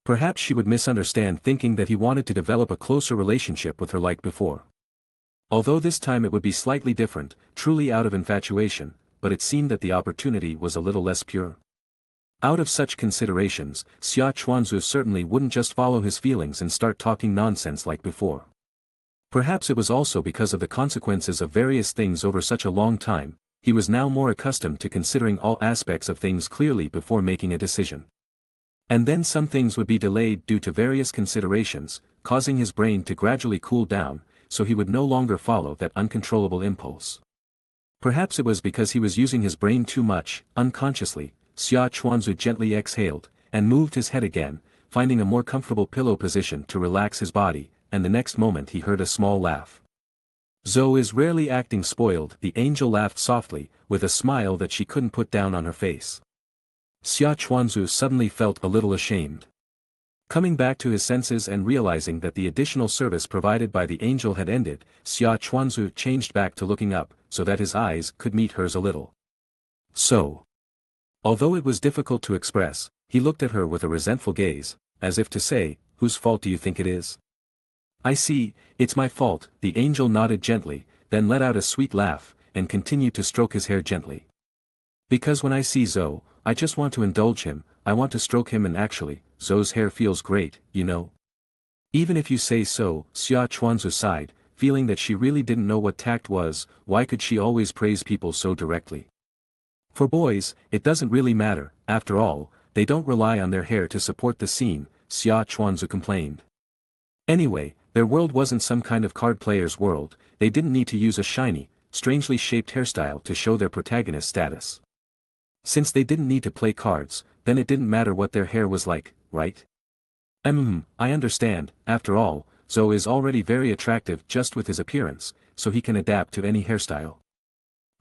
Perhaps she would misunderstand thinking that he wanted to develop a closer relationship with her like before. Although this time it would be slightly different, truly out of infatuation, but it seemed that the opportunity was a little less pure. Out of such considerations, Xia Chuanzu certainly wouldn't just follow his feelings and start talking nonsense like before. Perhaps it was also because of the consequences of various things over such a long time, he was now more accustomed to considering all aspects of things clearly before making a decision. And then some things would be delayed due to various considerations, causing his brain to gradually cool down, so he would no longer follow that uncontrollable impulse. Perhaps it was because he was using his brain too much, unconsciously. Xia Chuanzu gently exhaled, and moved his head again, finding a more comfortable pillow position to relax his body, and the next moment he heard a small laugh. Zhou is rarely acting spoiled, the angel laughed softly, with a smile that she couldn't put down on her face. Xia Chuanzu suddenly felt a little ashamed. Coming back to his senses and realizing that the additional service provided by the angel had ended, Xia Chuanzu changed back to looking up, so that his eyes could meet hers a little. So. Although it was difficult to express, he looked at her with a resentful gaze, as if to say, whose fault do you think it is? I see, it's my fault, the angel nodded gently, then let out a sweet laugh, and continued to stroke his hair gently. Because when I see Zhou, I just want to indulge him, I want to stroke him, and actually, Zhou's hair feels great, you know. Even if you say so, Xia Chuanzu sighed, feeling that she really didn't know what tact was. Why could she always praise people so directly? For boys, it doesn't really matter, after all, they don't rely on their hair to support the scene, Xia Chuanzu complained. Anyway, Their world wasn't some kind of card player's world, they didn't need to use a shiny, strangely shaped hairstyle to show their protagonist status. Since they didn't need to play cards, then it didn't matter what their hair was like, right? I understand, after all, Zoe is already very attractive just with his appearance, so he can adapt to any hairstyle.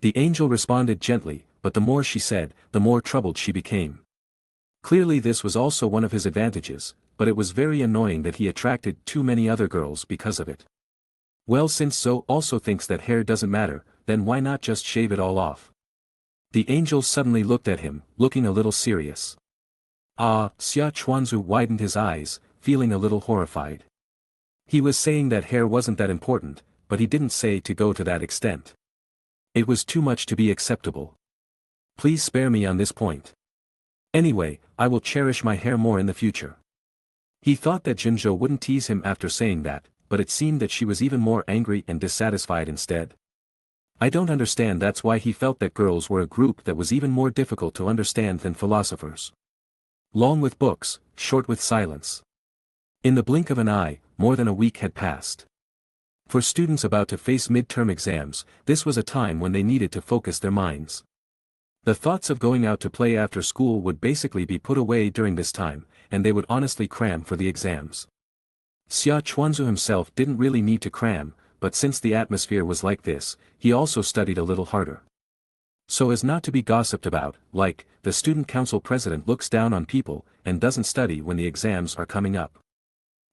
The angel responded gently, but the more she said, the more troubled she became. Clearly this was also one of his advantages, but it was very annoying that he attracted too many other girls because of it. Well, since Zoe also thinks that hair doesn't matter, then why not just shave it all off? The angel suddenly looked at him, looking a little serious. Xia Chuanzu widened his eyes, feeling a little horrified. He was saying that hair wasn't that important, but he didn't say to go to that extent. It was too much to be acceptable. Please spare me on this point. Anyway, I will cherish my hair more in the future. He thought that Junzhou wouldn't tease him after saying that, but it seemed that she was even more angry and dissatisfied instead. I don't understand. That's why he felt that girls were a group that was even more difficult to understand than philosophers. Long with books, short with silence. In the blink of an eye, more than a week had passed. For students about to face midterm exams, this was a time when they needed to focus their minds. The thoughts of going out to play after school would basically be put away during this time, and they would honestly cram for the exams. Xia Chuanzu himself didn't really need to cram, but since the atmosphere was like this, he also studied a little harder. So as not to be gossiped about, like, the student council president looks down on people, and doesn't study when the exams are coming up.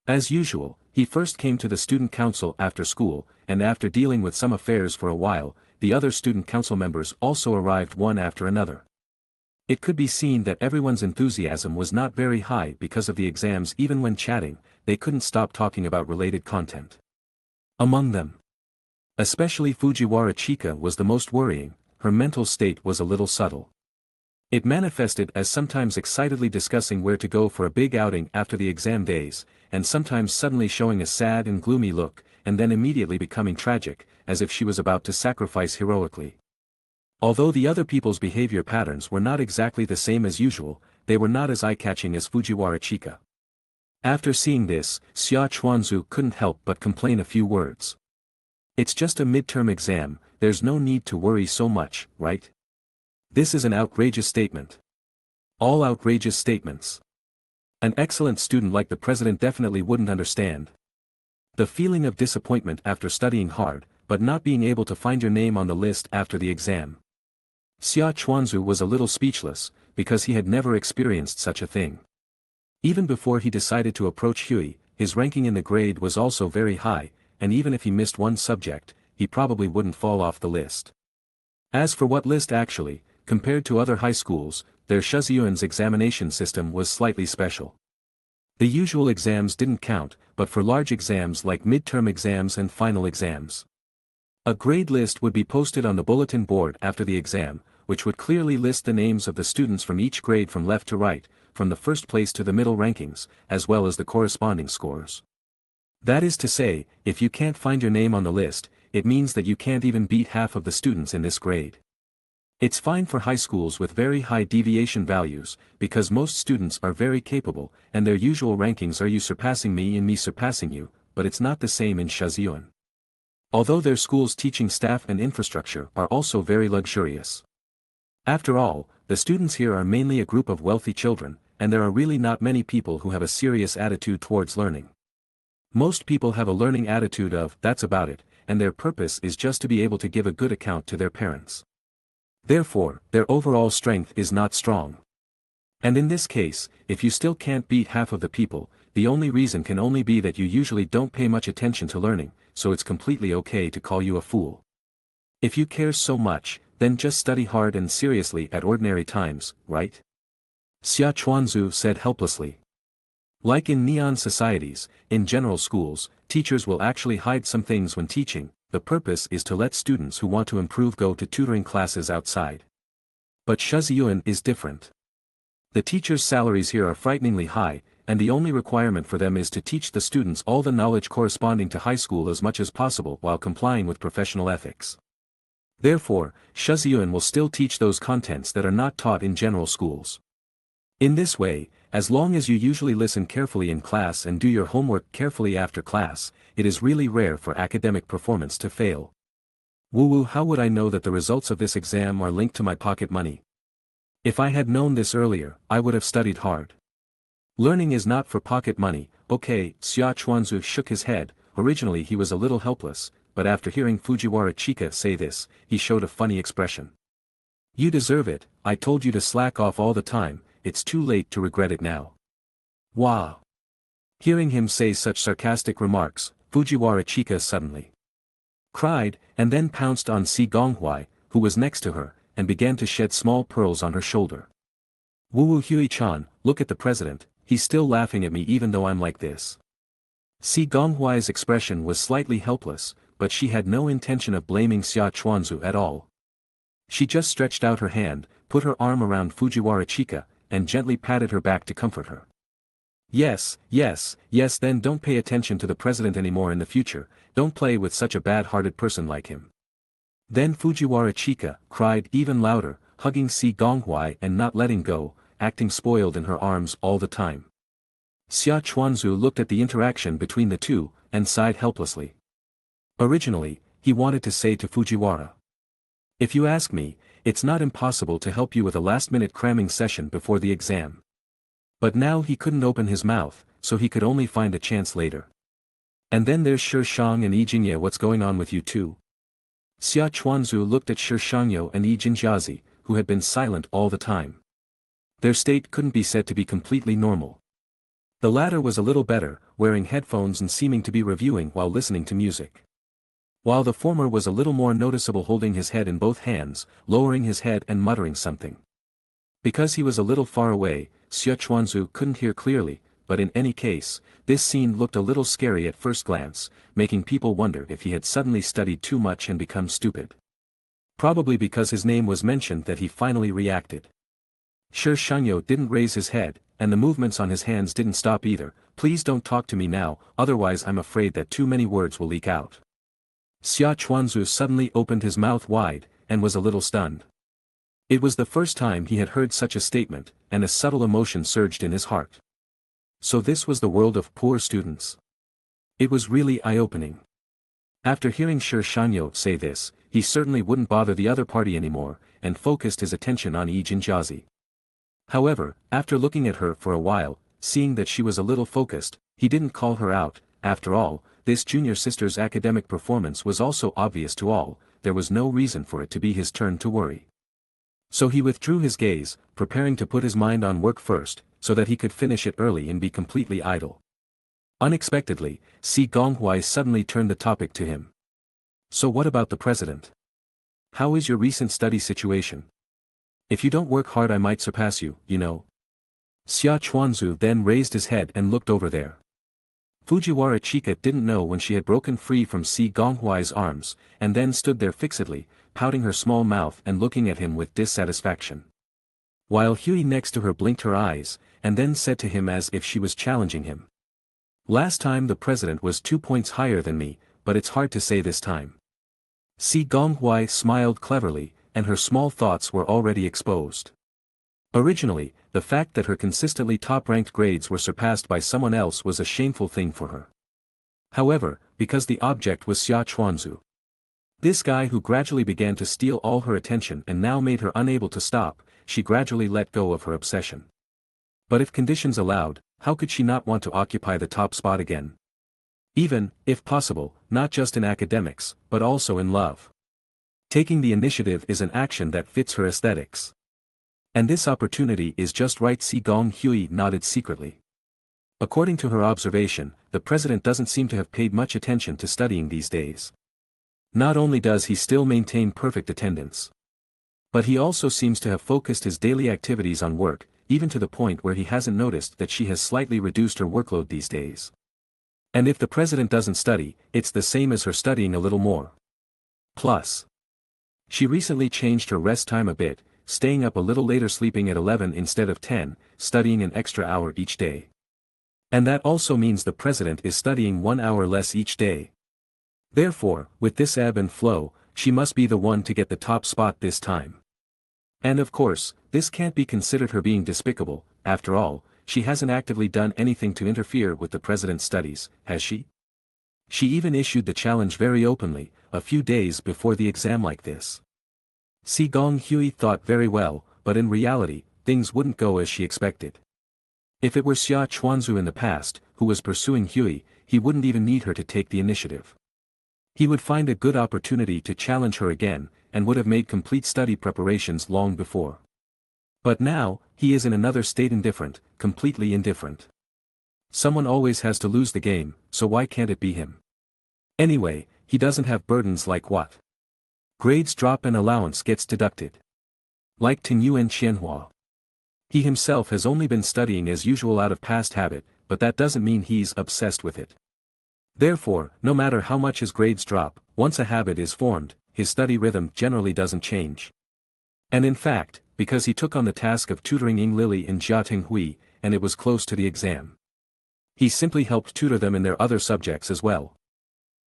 As usual, he first came to the student council after school, and after dealing with some affairs for a while, the other student council members also arrived one after another. It could be seen that everyone's enthusiasm was not very high because of the exams. Even when chatting, they couldn't stop talking about related content. Among them, especially Fujiwara Chika was the most worrying. Her mental state was a little subtle. It manifested as sometimes excitedly discussing where to go for a big outing after the exam days, and sometimes suddenly showing a sad and gloomy look, and then immediately becoming tragic, as if she was about to sacrifice heroically. Although the other people's behavior patterns were not exactly the same as usual, they were not as eye-catching as Fujiwara Chika. After seeing this, Xia Chuanzu couldn't help but complain a few words. It's just a midterm exam, there's no need to worry so much, right? This is an outrageous statement. All outrageous statements. An excellent student like the president definitely wouldn't understand. The feeling of disappointment after studying hard, but not being able to find your name on the list after the exam. Xia Chuanzu was a little speechless, because he had never experienced such a thing. Even before he decided to approach Huey, his ranking in the grade was also very high, and even if he missed one subject, he probably wouldn't fall off the list. As for what list actually, compared to other high schools, their Shizuyuan's examination system was slightly special. The usual exams didn't count, but for large exams like midterm exams and final exams. A grade list would be posted on the bulletin board after the exam, which would clearly list the names of the students from each grade from left to right, from the first place to the middle rankings, as well as the corresponding scores. That is to say, if you can't find your name on the list, it means that you can't even beat half of the students in this grade. It's fine for high schools with very high deviation values, because most students are very capable, and their usual rankings are you surpassing me and me surpassing you, but it's not the same in Shizuyuan. Although their school's teaching staff and infrastructure are also very luxurious. After all, the students here are mainly a group of wealthy children, and there are really not many people who have a serious attitude towards learning. Most people have a learning attitude of, that's about it, and their purpose is just to be able to give a good account to their parents. Therefore, their overall strength is not strong. And in this case, if you still can't beat half of the people, the only reason can only be that you usually don't pay much attention to learning, so it's completely okay to call you a fool. If you care so much, then just study hard and seriously at ordinary times, right? Xia Chuanzu said helplessly. Like in neon societies, in general schools, teachers will actually hide some things when teaching. The purpose is to let students who want to improve go to tutoring classes outside. But Shizuyuan is different. The teachers' salaries here are frighteningly high, and the only requirement for them is to teach the students all the knowledge corresponding to high school as much as possible while complying with professional ethics. Therefore, Shizuyuan will still teach those contents that are not taught in general schools. In this way, As long as you usually listen carefully in class and do your homework carefully after class, it is really rare for academic performance to fail. Woo-woo, how would I know that the results of this exam are linked to my pocket money? If I had known this earlier, I would have studied hard. Learning is not for pocket money. Okay, Xia Chuanzu shook his head. Originally he was a little helpless, but after hearing Fujiwara Chika say this, he showed a funny expression. You deserve it, I told you to slack off all the time, it's too late to regret it now. Wow! Hearing him say such sarcastic remarks, Fujiwara Chika suddenly cried, and then pounced on Si Gonghuai, who was next to her, and began to shed small pearls on her shoulder. Wu Hui-chan, look at the president, he's still laughing at me even though I'm like this. Si Gonghuai's expression was slightly helpless, but she had no intention of blaming Xia Chuanzu at all. She just stretched out her hand, put her arm around Fujiwara Chika, and gently patted her back to comfort her. Yes, then don't pay attention to the president anymore in the future, don't play with such a bad-hearted person like him. Then Fujiwara Chika cried even louder, hugging Si Gonghuai and not letting go, acting spoiled in her arms all the time. Xia Chuanzu looked at the interaction between the two, and sighed helplessly. Originally, he wanted to say to Fujiwara, if you ask me, it's not impossible to help you with a last-minute cramming session before the exam. But now he couldn't open his mouth, so he could only find a chance later. And then there's Shi Shang and Yi Jingye, what's going on with you two? Xia Chuanzu looked at Shi Shangyo and Yi Jingjiazi, who had been silent all the time. Their state couldn't be said to be completely normal. The latter was a little better, wearing headphones and seeming to be reviewing while listening to music. While the former was a little more noticeable, holding his head in both hands, lowering his head and muttering something. Because he was a little far away, Xia Chuanzu couldn't hear clearly, but in any case, this scene looked a little scary at first glance, making people wonder if he had suddenly studied too much and become stupid. Probably because his name was mentioned that he finally reacted. Shi Shangyo didn't raise his head, and the movements on his hands didn't stop either. Please don't talk to me now, otherwise I'm afraid that too many words will leak out. Xia Chuanzu suddenly opened his mouth wide, and was a little stunned. It was the first time he had heard such a statement, and a subtle emotion surged in his heart. So this was the world of poor students. It was really eye-opening. After hearing Shi Shangyo say this, he certainly wouldn't bother the other party anymore, and focused his attention on Yi Jinjiazi. However, after looking at her for a while, seeing that she was a little focused, he didn't call her out. After all, this junior sister's academic performance was also obvious to all, there was no reason for it to be his turn to worry. So he withdrew his gaze, preparing to put his mind on work first, so that he could finish it early and be completely idle. Unexpectedly, Si Gonghuai suddenly turned the topic to him. So what about the president? How is your recent study situation? If you don't work hard I might surpass you, you know. Xia Chuanzu then raised his head and looked over there. Fujiwara Chika didn't know when she had broken free from Si Gonghuai's arms, and then stood there fixedly, pouting her small mouth and looking at him with dissatisfaction. While Hui next to her blinked her eyes, and then said to him as if she was challenging him. Last time the president was 2 points higher than me, but it's hard to say this time. Si Gonghuai smiled cleverly, and her small thoughts were already exposed. Originally, the fact that her consistently top-ranked grades were surpassed by someone else was a shameful thing for her. However, because the object was Xia Chuanzu, this guy who gradually began to steal all her attention and now made her unable to stop, she gradually let go of her obsession. But if conditions allowed, how could she not want to occupy the top spot again? Even, if possible, not just in academics, but also in love. Taking the initiative is an action that fits her aesthetics. And this opportunity is just right. Si Gonghui nodded secretly. According to her observation, the president doesn't seem to have paid much attention to studying these days. Not only does he still maintain perfect attendance, but he also seems to have focused his daily activities on work, even to the point where he hasn't noticed that she has slightly reduced her workload these days. And if the president doesn't study, it's the same as her studying a little more. Plus, she recently changed her rest time a bit, staying up a little later, sleeping at 11 instead of 10, studying an extra hour each day. And that also means the president is studying 1 hour less each day. Therefore, with this ebb and flow, she must be the one to get the top spot this time. And of course, this can't be considered her being despicable. After all, she hasn't actively done anything to interfere with the president's studies, has she? She even issued the challenge very openly, a few days before the exam like this. Si Gong Hui thought very well, but in reality, things wouldn't go as she expected. If it were Xia Chuanzu in the past, who was pursuing Hui, he wouldn't even need her to take the initiative. He would find a good opportunity to challenge her again, and would have made complete study preparations long before. But now, he is in another state, indifferent, completely indifferent. Someone always has to lose the game, so why can't it be him? Anyway, he doesn't have burdens like what? Grades drop and allowance gets deducted. Like Tingyuan and Qianhua. He himself has only been studying as usual out of past habit, but that doesn't mean he's obsessed with it. Therefore, no matter how much his grades drop, once a habit is formed, his study rhythm generally doesn't change. And in fact, because he took on the task of tutoring Ying Lily and Jia Hui, and it was close to the exam, he simply helped tutor them in their other subjects as well.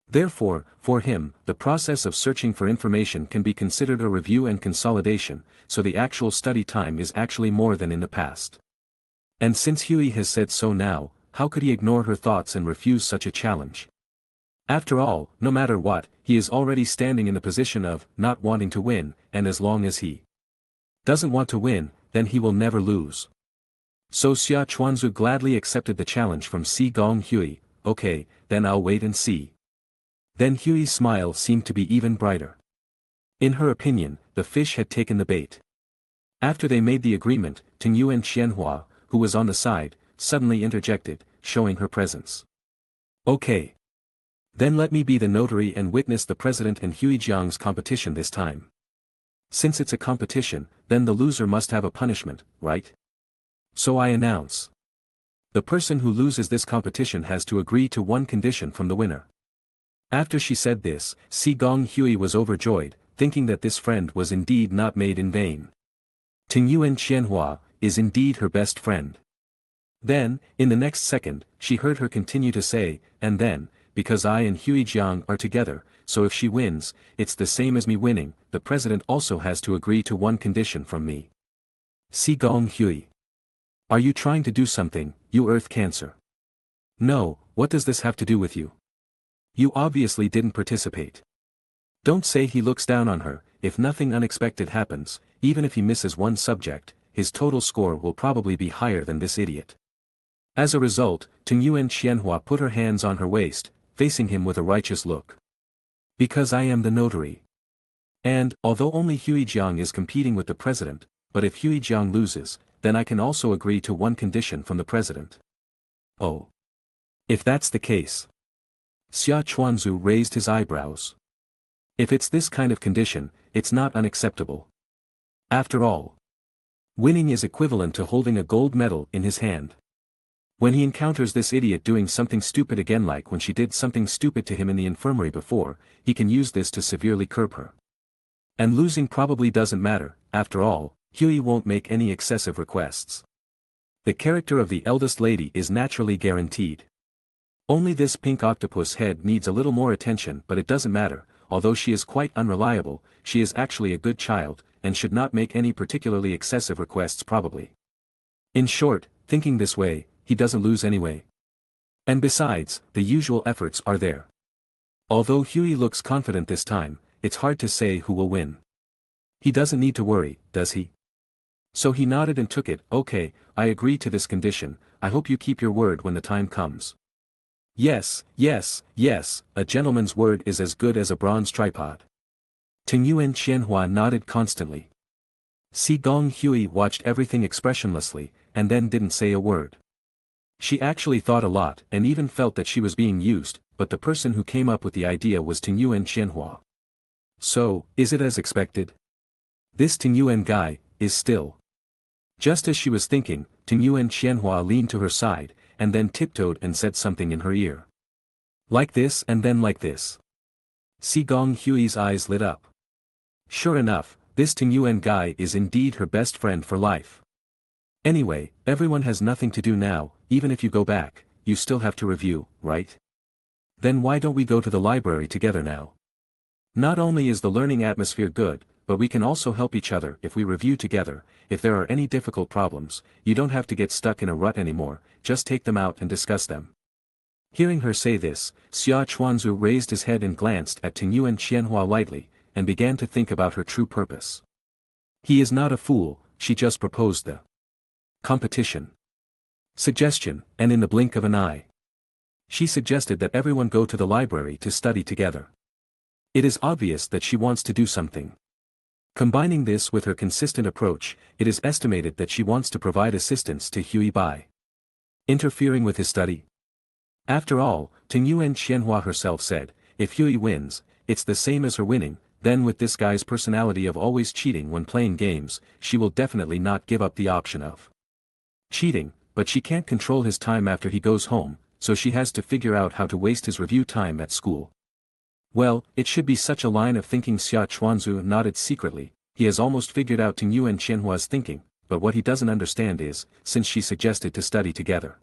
Therefore, for him, the process of searching for information can be considered a review and consolidation, so the actual study time is actually more than in the past. And since Hui has said so now, how could he ignore her thoughts and refuse such a challenge? After all, no matter what, he is already standing in the position of not wanting to win, and as long as he doesn't want to win, then he will never lose. So Xia Chuanzu gladly accepted the challenge from Si Gong Hui. Okay, then I'll wait and see. Then Hui's smile seemed to be even brighter. In her opinion, the fish had taken the bait. After they made the agreement, Tingyuan and Qianhua, who was on the side, suddenly interjected, showing her presence. Okay. Then let me be the notary and witness the president and Hui Jiang's competition this time. Since it's a competition, then the loser must have a punishment, right? So I announce. The person who loses this competition has to agree to one condition from the winner. After she said this, Si Gong Hui was overjoyed, thinking that this friend was indeed not made in vain. Tingyuan Qianhua is indeed her best friend. Then, in the next second, she heard her continue to say, and then, because I and Hui Jiang are together, so if she wins, it's the same as me winning, the president also has to agree to one condition from me. Si Gong Hui. Are you trying to do something, you Earth Cancer? No, what does this have to do with you? You obviously didn't participate. Don't say he looks down on her. If nothing unexpected happens, even if he misses one subject, his total score will probably be higher than this idiot. As a result, Tingyuan Qianhua put her hands on her waist, facing him with a righteous look. Because I am the notary. And, although only Hui Jiang is competing with the president, but if Hui Jiang loses, then I can also agree to one condition from the president. Oh. If that's the case. Xia Chuanzu raised his eyebrows. If it's this kind of condition, it's not unacceptable. After all, winning is equivalent to holding a gold medal in his hand. When he encounters this idiot doing something stupid again, like when she did something stupid to him in the infirmary before, he can use this to severely curb her. And losing probably doesn't matter, after all, Hui won't make any excessive requests. The character of the eldest lady is naturally guaranteed. Only this pink octopus head needs a little more attention, but it doesn't matter, although she is quite unreliable, she is actually a good child, and should not make any particularly excessive requests probably. In short, thinking this way, he doesn't lose anyway. And besides, the usual efforts are there. Although Hui looks confident this time, it's hard to say who will win. He doesn't need to worry, does he? So he nodded and took it. Okay, I agree to this condition, I hope you keep your word when the time comes. Yes, yes, yes, a gentleman's word is as good as a bronze tripod. Tingyuan Qianhua nodded constantly. Si Gong Hui watched everything expressionlessly, and then didn't say a word. She actually thought a lot and even felt that she was being used, but the person who came up with the idea was Tingyuan Qianhua. So, is it as expected? This Tingyuan guy is still. Just as she was thinking, Tingyuan Qianhua leaned to her side, and then tiptoed and said something in her ear. Like this and then like this. Si Gong Hui's eyes lit up. Sure enough, this Tingyuan guy is indeed her best friend for life. Anyway, everyone has nothing to do now, even if you go back, you still have to review, right? Then why don't we go to the library together now? Not only is the learning atmosphere good, but we can also help each other if we review together. If there are any difficult problems, you don't have to get stuck in a rut anymore, just take them out and discuss them. Hearing her say this, Xia Chuanzu raised his head and glanced at Tingyuan Qianhua lightly, and began to think about her true purpose. He is not a fool, she just proposed the competition suggestion, and in the blink of an eye, she suggested that everyone go to the library to study together. It is obvious that she wants to do something. Combining this with her consistent approach, it is estimated that she wants to provide assistance to Huey by interfering with his study. After all, Tingyuan Qianhua herself said, if Huey wins, it's the same as her winning. Then with this guy's personality of always cheating when playing games, she will definitely not give up the option of cheating, but she can't control his time after he goes home, so she has to figure out how to waste his review time at school. Well, it should be such a line of thinking. Xia Chuanzu nodded secretly. He has almost figured out Tingyuan Qianhua's thinking, but what he doesn't understand is, since she suggested to study together,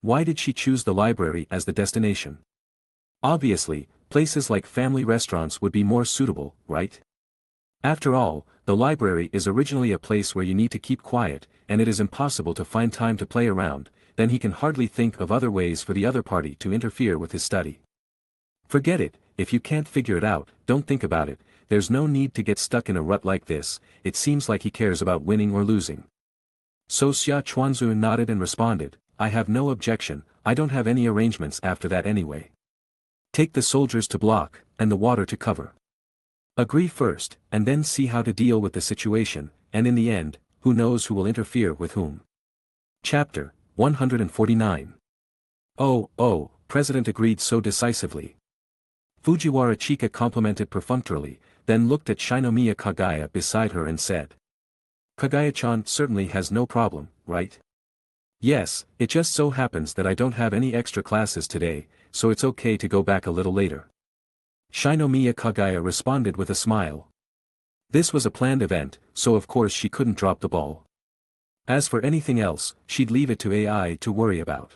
why did she choose the library as the destination? Obviously, places like family restaurants would be more suitable, right? After all, the library is originally a place where you need to keep quiet, and it is impossible to find time to play around. Then he can hardly think of other ways for the other party to interfere with his study. Forget it, if you can't figure it out, don't think about it. There's no need to get stuck in a rut like this. It seems like he cares about winning or losing. So Xia Chuanzu nodded and responded, I have no objection, I don't have any arrangements after that anyway. Take the soldiers to block, and the water to cover. Agree first, and then see how to deal with the situation, and in the end, who knows who will interfere with whom. Chapter 149. Oh, President agreed so decisively. Fujiwara Chika complimented perfunctorily, then looked at Shinomiya Kagaya beside her and said, Kagaya-chan certainly has no problem, right? Yes, it just so happens that I don't have any extra classes today, so it's okay to go back a little later. Shinomiya Kagaya responded with a smile. This was a planned event, so of course she couldn't drop the ball. As for anything else, she'd leave it to AI to worry about.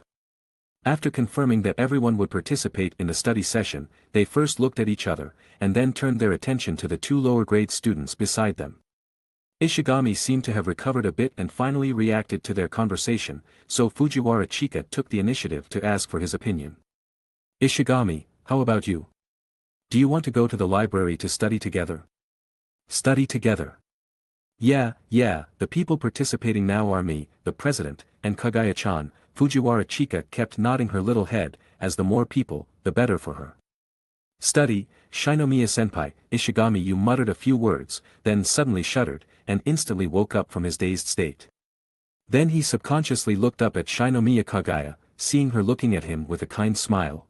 After confirming that everyone would participate in the study session, they first looked at each other, and then turned their attention to the two lower-grade students beside them. Ishigami seemed to have recovered a bit and finally reacted to their conversation, so Fujiwara Chika took the initiative to ask for his opinion. Ishigami, how about you? Do you want to go to the library to study together? Study together. Yeah, the people participating now are me, the president, and Kagaya-chan. Fujiwara Chika kept nodding her little head, as the more people, the better for her. Study, Shinomiya-senpai, Ishigami you muttered a few words, then suddenly shuddered, and instantly woke up from his dazed state. Then he subconsciously looked up at Shinomiya Kagaya, seeing her looking at him with a kind smile.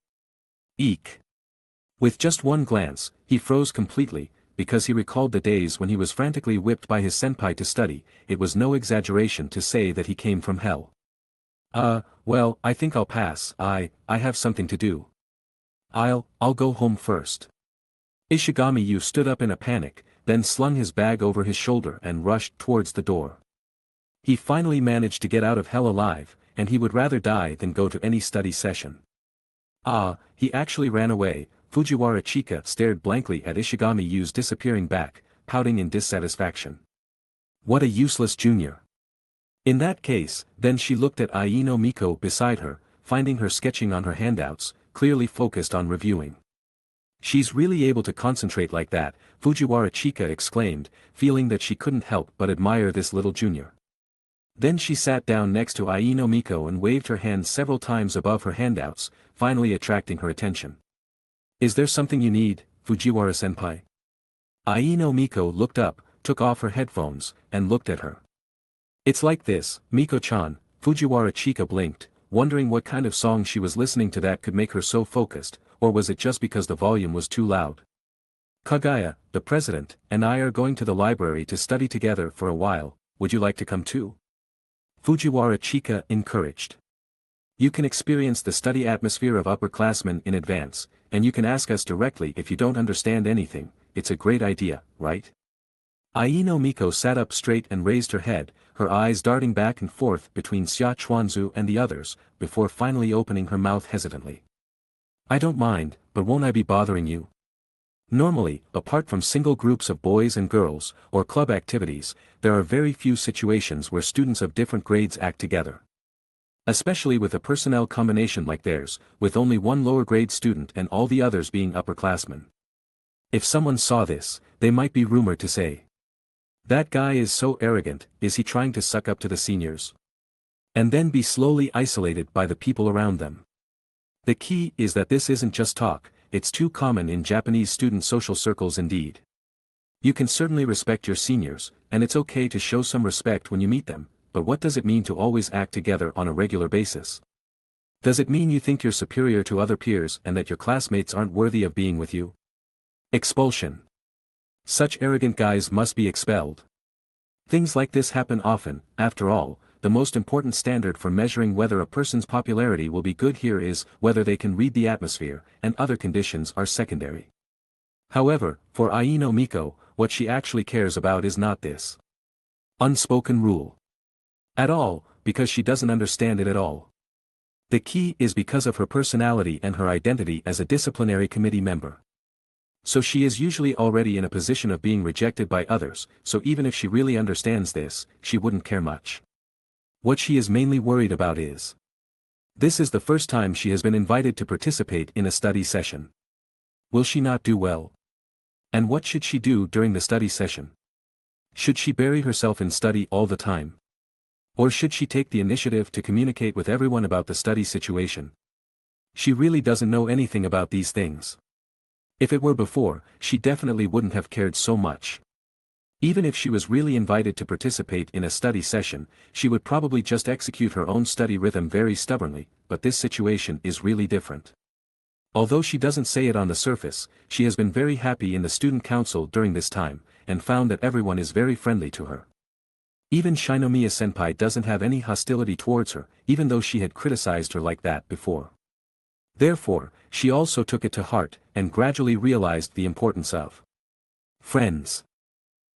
Eek! With just one glance, he froze completely, because he recalled the days when he was frantically whipped by his senpai to study. It was no exaggeration to say that he came from hell. Well, I think I'll pass. I have something to do. I'll go home first. Ishigami Yu stood up in a panic, then slung his bag over his shoulder and rushed towards the door. He finally managed to get out of hell alive, and he would rather die than go to any study session. He actually ran away. Fujiwara Chika stared blankly at Ishigami Yu's disappearing back, pouting in dissatisfaction. What a useless junior. In that case, then she looked at Aino Miko beside her, finding her sketching on her handouts, clearly focused on reviewing. She's really able to concentrate like that, Fujiwara Chika exclaimed, feeling that she couldn't help but admire this little junior. Then she sat down next to Aino Miko and waved her hand several times above her handouts, finally attracting her attention. Is there something you need, Fujiwara-senpai? Aino Miko looked up, took off her headphones, and looked at her. It's like this, Miko-chan. Fujiwara Chika blinked, wondering what kind of song she was listening to that could make her so focused, or was it just because the volume was too loud? Kagaya, the president, and I are going to the library to study together for a while. Would you like to come too? Fujiwara Chika encouraged. You can experience the study atmosphere of upperclassmen in advance, and you can ask us directly if you don't understand anything. It's a great idea, right? Aino Miko sat up straight and raised her head, her eyes darting back and forth between Xia Chuanzu and the others, before finally opening her mouth hesitantly. I don't mind, but won't I be bothering you? Normally, apart from single groups of boys and girls, or club activities, there are very few situations where students of different grades act together. Especially with a personnel combination like theirs, with only one lower grade student and all the others being upperclassmen. If someone saw this, they might be rumored to say, "That guy is so arrogant, is he trying to suck up to the seniors?" And then be slowly isolated by the people around them. The key is that this isn't just talk, it's too common in Japanese student social circles indeed. You can certainly respect your seniors, and it's okay to show some respect when you meet them, but what does it mean to always act together on a regular basis? Does it mean you think you're superior to other peers and that your classmates aren't worthy of being with you? Expulsion. Such arrogant guys must be expelled. Things like this happen often. After all, the most important standard for measuring whether a person's popularity will be good here is whether they can read the atmosphere, and other conditions are secondary. However, for Aino Miko, what she actually cares about is not this unspoken rule at all, because she doesn't understand it at all. The key is because of her personality and her identity as a disciplinary committee member. So she is usually already in a position of being rejected by others, so even if she really understands this, she wouldn't care much. What she is mainly worried about is, this is the first time she has been invited to participate in a study session. Will she not do well? And what should she do during the study session? Should she bury herself in study all the time? Or should she take the initiative to communicate with everyone about the study situation? She really doesn't know anything about these things. If it were before, she definitely wouldn't have cared so much. Even if she was really invited to participate in a study session, she would probably just execute her own study rhythm very stubbornly, but this situation is really different. Although she doesn't say it on the surface, she has been very happy in the student council during this time, and found that everyone is very friendly to her. Even Shinomiya-senpai doesn't have any hostility towards her, even though she had criticized her like that before. Therefore, she also took it to heart, and gradually realized the importance of friends.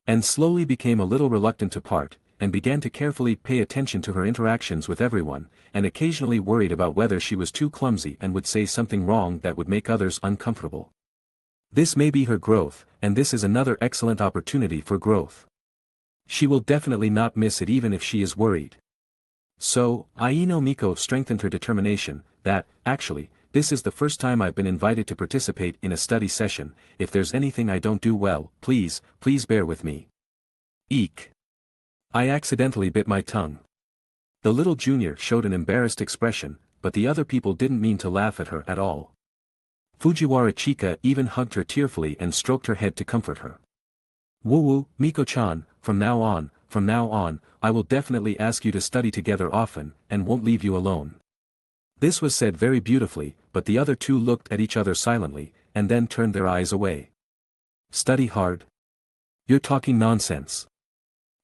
And slowly became a little reluctant to part, and began to carefully pay attention to her interactions with everyone, and occasionally worried about whether she was too clumsy and would say something wrong that would make others uncomfortable. This may be her growth, and this is another excellent opportunity for growth. She will definitely not miss it even if she is worried. So, Aino Miko strengthened her determination, that, actually, this is the first time I've been invited to participate in a study session. If there's anything I don't do well, please bear with me. Eek. I accidentally bit my tongue. The little junior showed an embarrassed expression, but the other people didn't mean to laugh at her at all. Fujiwara Chika even hugged her tearfully and stroked her head to comfort her. Woo-woo, Miko-chan, from now on, I will definitely ask you to study together often, and won't leave you alone. This was said very beautifully, but the other two looked at each other silently, and then turned their eyes away. Study hard? You're talking nonsense.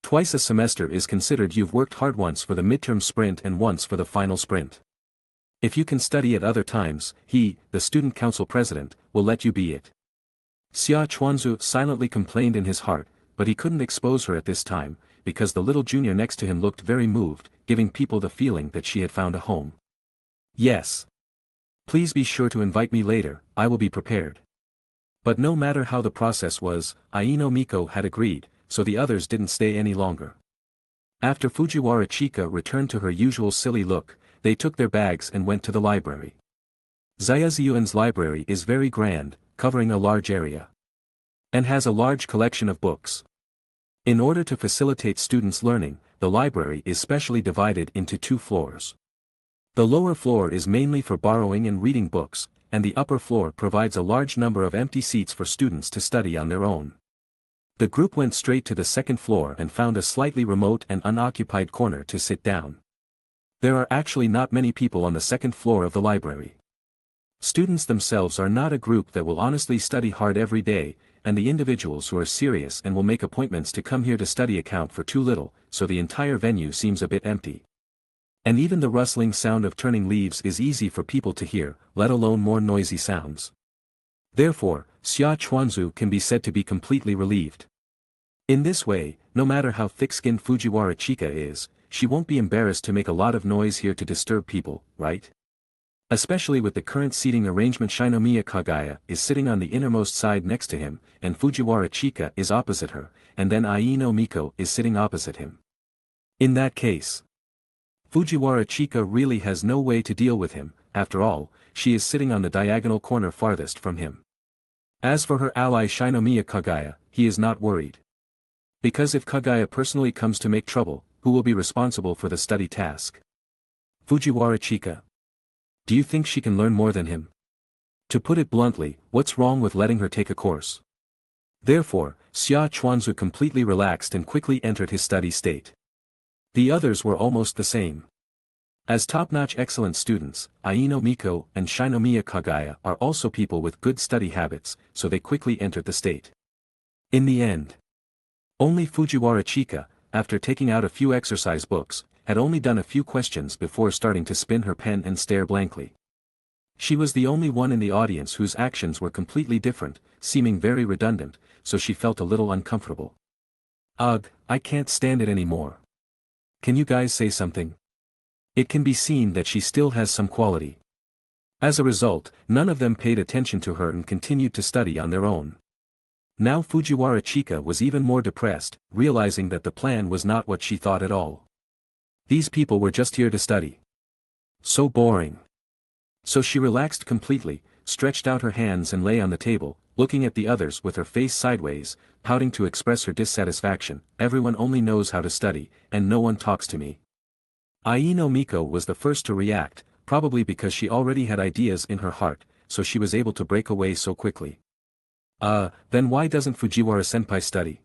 Twice a semester is considered you've worked hard, once for the midterm sprint and once for the final sprint. If you can study at other times, he, the student council president, will let you be it. Xia Chuanzu silently complained in his heart, but he couldn't expose her at this time, because the little junior next to him looked very moved, giving people the feeling that she had found a home. Yes. Please be sure to invite me later, I will be prepared. But no matter how the process was, Aino Miko had agreed, so the others didn't stay any longer. After Fujiwara Chika returned to her usual silly look, they took their bags and went to the library. Zayazuyuan's library is very grand, covering a large area, and has a large collection of books. In order to facilitate students' learning, the library is specially divided into 2 floors. The lower floor is mainly for borrowing and reading books, and the upper floor provides a large number of empty seats for students to study on their own. The group went straight to the second floor and found a slightly remote and unoccupied corner to sit down. There are actually not many people on the second floor of the library. Students themselves are not a group that will honestly study hard every day, and the individuals who are serious and will make appointments to come here to study account for too little, so the entire venue seems a bit empty. And even the rustling sound of turning leaves is easy for people to hear, let alone more noisy sounds. Therefore, Xia Chuanzu can be said to be completely relieved. In this way, no matter how thick-skinned Fujiwara Chika is, she won't be embarrassed to make a lot of noise here to disturb people, right? Especially with the current seating arrangement. Shinomiya Kagaya is sitting on the innermost side next to him, and Fujiwara Chika is opposite her, and then Aino Miko is sitting opposite him. In that case, Fujiwara Chika really has no way to deal with him. After all, she is sitting on the diagonal corner farthest from him. As for her ally Shinomiya Kagaya, he is not worried. Because if Kagaya personally comes to make trouble, who will be responsible for the study task? Fujiwara Chika. Do you think she can learn more than him? To put it bluntly, what's wrong with letting her take a course? Therefore, Xia Chuanzu completely relaxed and quickly entered his study state. The others were almost the same. As top-notch excellent students, Aino Miko and Shinomiya Kagaya are also people with good study habits, so they quickly entered the state. In the end, only Fujiwara Chika, after taking out a few exercise books, had only done a few questions before starting to spin her pen and stare blankly. She was the only one in the audience whose actions were completely different, seeming very redundant, so she felt a little uncomfortable. Ugh, I can't stand it anymore. Can you guys say something? It can be seen that she still has some quality. As a result, none of them paid attention to her and continued to study on their own. Now Fujiwara Chika was even more depressed, realizing that the plan was not what she thought at all. These people were just here to study. So boring. So she relaxed completely, stretched out her hands and lay on the table, looking at the others with her face sideways, pouting to express her dissatisfaction. Everyone only knows how to study, and no one talks to me. Aino Miko was the first to react, probably because she already had ideas in her heart, so she was able to break away so quickly. Then why doesn't Fujiwara-senpai study?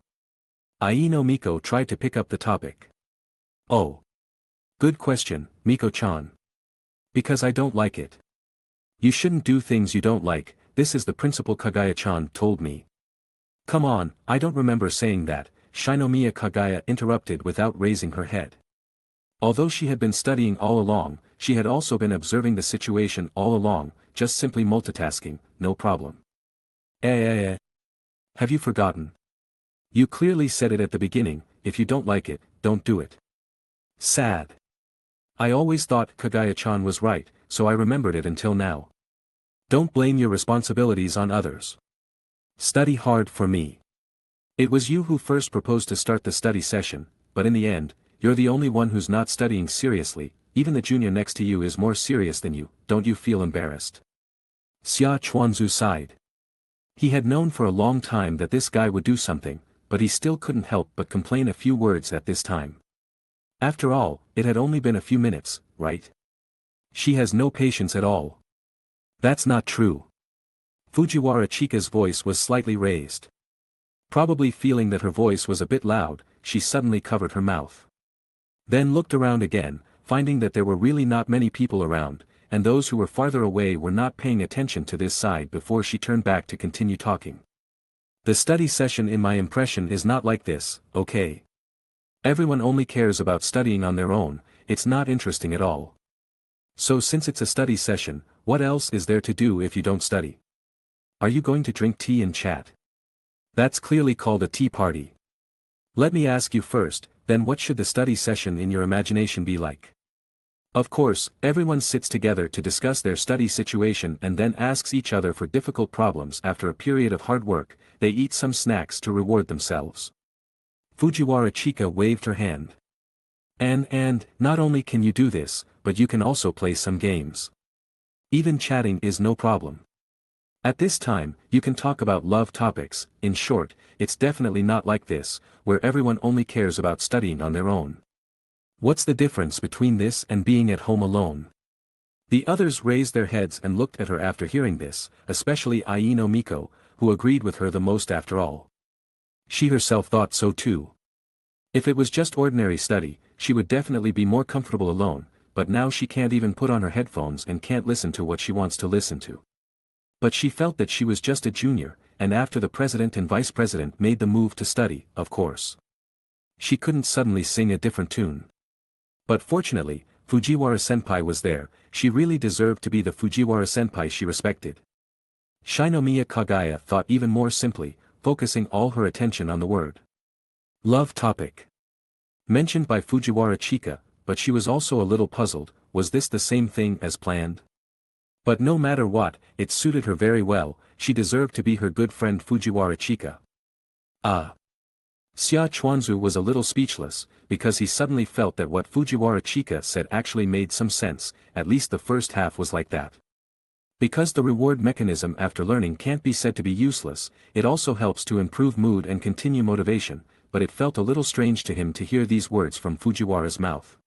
Aino Miko tried to pick up the topic. Oh. Good question, Miko-chan. Because I don't like it. You shouldn't do things you don't like, this is the principal Kagaya-chan told me. Come on, I don't remember saying that, Shinomiya Kagaya interrupted without raising her head. Although she had been studying all along, she had also been observing the situation all along, just simply multitasking, no problem. Have you forgotten? You clearly said it at the beginning, if you don't like it, don't do it. Sad. I always thought Kagaya-chan was right, so I remembered it until now. Don't blame your responsibilities on others. Study hard for me. It was you who first proposed to start the study session, but in the end, you're the only one who's not studying seriously, even the junior next to you is more serious than you, don't you feel embarrassed? Xia Chuanzu sighed. He had known for a long time that this guy would do something, but he still couldn't help but complain a few words at this time. After all, it had only been a few minutes, right? She has no patience at all. That's not true. Fujiwara Chika's voice was slightly raised. Probably feeling that her voice was a bit loud, she suddenly covered her mouth. Then looked around again, finding that there were really not many people around, and those who were farther away were not paying attention to this side before she turned back to continue talking. The study session in my impression is not like this, okay? Everyone only cares about studying on their own, it's not interesting at all. So since it's a study session, what else is there to do if you don't study? Are you going to drink tea and chat? That's clearly called a tea party. Let me ask you first, then what should the study session in your imagination be like? Of course, everyone sits together to discuss their study situation and then asks each other for difficult problems. After a period of hard work, they eat some snacks to reward themselves. Fujiwara Chika waved her hand. And, not only can you do this, but you can also play some games. Even chatting is no problem. At this time, you can talk about love topics. In short, it's definitely not like this, where everyone only cares about studying on their own. What's the difference between this and being at home alone? The others raised their heads and looked at her after hearing this, especially Aino Miko, who agreed with her the most after all. She herself thought so too. If it was just ordinary study, she would definitely be more comfortable alone, but now she can't even put on her headphones and can't listen to what she wants to listen to. But she felt that she was just a junior, and after the president and vice president made the move to study, of course, she couldn't suddenly sing a different tune. But fortunately, Fujiwara-senpai was there, she really deserved to be the Fujiwara-senpai she respected. Shinomiya Kagaya thought even more simply, focusing all her attention on the word love topic mentioned by Fujiwara Chika, but she was also a little puzzled, was this the same thing as planned? But no matter what, it suited her very well, she deserved to be her good friend Fujiwara Chika. Ah. Xia Chuanzu was a little speechless, because he suddenly felt that what Fujiwara Chika said actually made some sense, at least the first half was like that. Because the reward mechanism after learning can't be said to be useless, it also helps to improve mood and continue motivation, but it felt a little strange to him to hear these words from Fujiwara's mouth.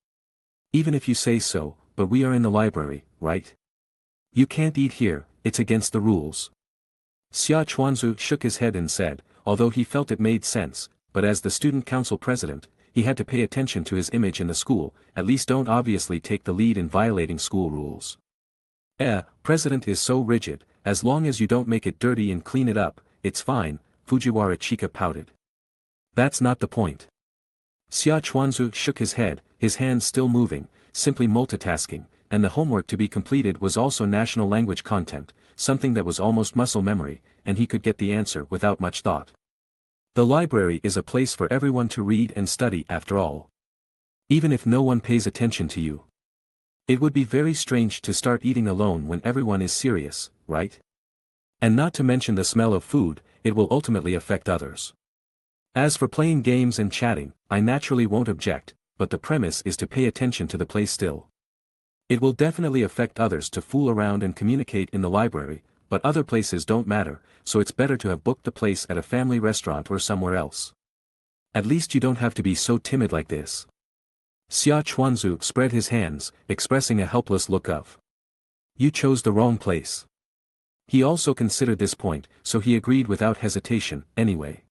Even if you say so, but we are in the library, right? You can't eat here, it's against the rules. Xia Chuanzu shook his head and said, although he felt it made sense, but as the student council president, he had to pay attention to his image in the school, at least don't obviously take the lead in violating school rules. President is so rigid, as long as you don't make it dirty and clean it up, it's fine, Fujiwara Chika pouted. That's not the point. Xia Chuanzu shook his head, his hands still moving, simply multitasking, and the homework to be completed was also national language content, something that was almost muscle memory, and he could get the answer without much thought. The library is a place for everyone to read and study after all. Even if no one pays attention to you. It would be very strange to start eating alone when everyone is serious, right? And not to mention the smell of food, it will ultimately affect others. As for playing games and chatting, I naturally won't object, but the premise is to pay attention to the place still. It will definitely affect others to fool around and communicate in the library, but other places don't matter, so it's better to have booked the place at a family restaurant or somewhere else. At least you don't have to be so timid like this. Xia Chuanzu spread his hands, expressing a helpless look of. You chose the wrong place. He also considered this point, so he agreed without hesitation, anyway.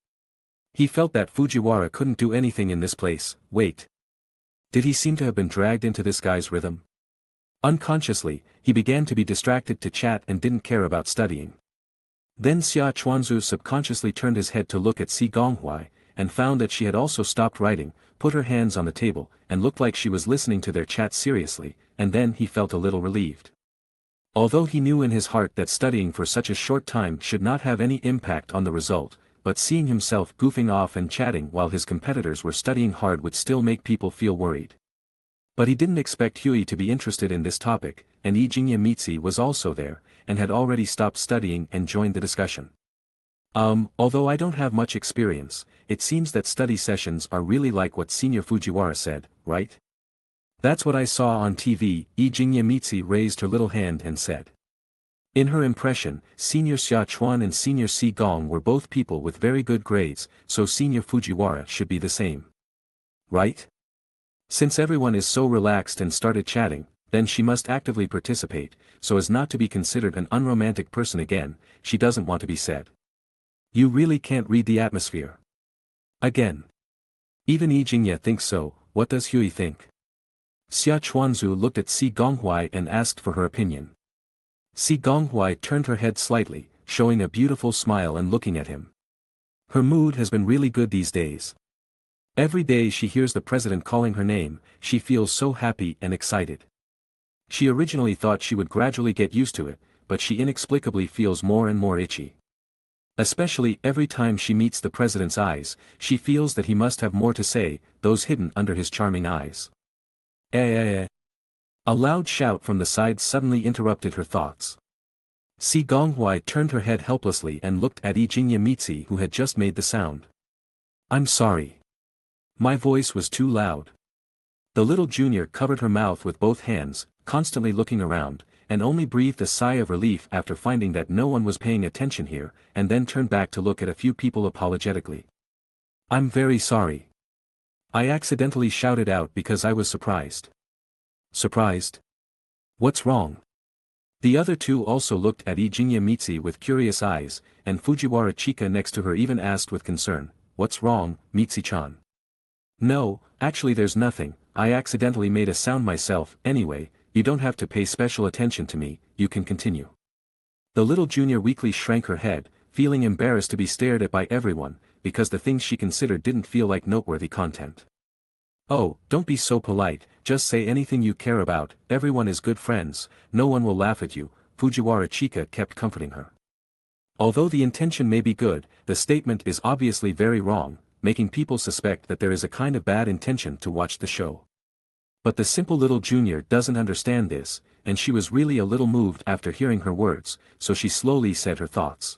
He felt that Fujiwara couldn't do anything in this place. Wait. Did he seem to have been dragged into this guy's rhythm? Unconsciously, he began to be distracted to chat and didn't care about studying. Then Xia Chuanzu subconsciously turned his head to look at Si Gonghui, and found that she had also stopped writing, put her hands on the table, and looked like she was listening to their chat seriously, and then he felt a little relieved. Although he knew in his heart that studying for such a short time should not have any impact on the result, but seeing himself goofing off and chatting while his competitors were studying hard would still make people feel worried. But he didn't expect Huey to be interested in this topic, and Ijinya Mitzi was also there, and had already stopped studying and joined the discussion. Although I don't have much experience, it seems that study sessions are really like what Senior Fujiwara said, right? That's what I saw on TV, Ijinya Mitzi raised her little hand and said. In her impression, Senior Xia Chuan and Senior Si Gong were both people with very good grades, so Senior Fujiwara should be the same. Right? Since everyone is so relaxed and started chatting, then she must actively participate, so as not to be considered an unromantic person again, she doesn't want to be said. You really can't read the atmosphere. Again. Even Ijinya thinks so, what does Huey think? Xia Chuanzu looked at Si Gonghui and asked for her opinion. Si Gonghui turned her head slightly, showing a beautiful smile and looking at him. Her mood has been really good these days. Every day she hears the president calling her name, she feels so happy and excited. She originally thought she would gradually get used to it, but she inexplicably feels more and more itchy. Especially every time she meets the president's eyes, she feels that he must have more to say, those hidden under his charming eyes. A loud shout from the side suddenly interrupted her thoughts. Si Gonghui turned her head helplessly and looked at Ijinya Mitzi who had just made the sound. I'm sorry. My voice was too loud. The little junior covered her mouth with both hands, constantly looking around, and only breathed a sigh of relief after finding that no one was paying attention here, and then turned back to look at a few people apologetically. I'm very sorry. I accidentally shouted out because I was surprised. Surprised? What's wrong? The other two also looked at Ijinya Mitzi with curious eyes, and Fujiwara Chika next to her even asked with concern, What's wrong, Mitzi-chan? No, actually there's nothing, I accidentally made a sound myself, anyway, you don't have to pay special attention to me, you can continue. The little junior weakly shrank her head, feeling embarrassed to be stared at by everyone, because the things she considered didn't feel like noteworthy content. Oh, don't be so polite, just say anything you care about, everyone is good friends, no one will laugh at you, Fujiwara Chika kept comforting her. Although the intention may be good, the statement is obviously very wrong, making people suspect that there is a kind of bad intention to watch the show. But the simple little junior doesn't understand this, and she was really a little moved after hearing her words, so she slowly said her thoughts.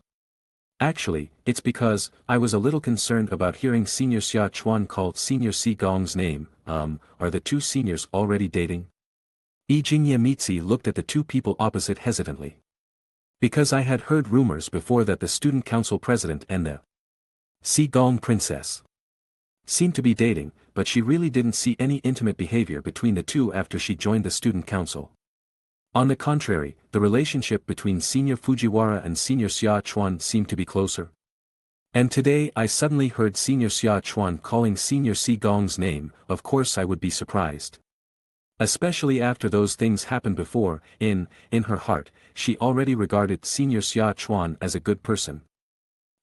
Actually, it's because, I was a little concerned about hearing Senior Xia Chuan call Senior Si Gong's name. Are the two seniors already dating? Ijingye Mitzi looked at the two people opposite hesitantly. Because I had heard rumors before that the student council president and the Si Gong princess seemed to be dating, but she really didn't see any intimate behavior between the two after she joined the student council. On the contrary, the relationship between Senior Fujiwara and Senior Xia Chuan seemed to be closer. And today I suddenly heard Senior Xia Chuan calling Senior Si Gong's name. Of course I would be surprised. Especially after those things happened before. In her heart, she already regarded Senior Xia Chuan as a good person.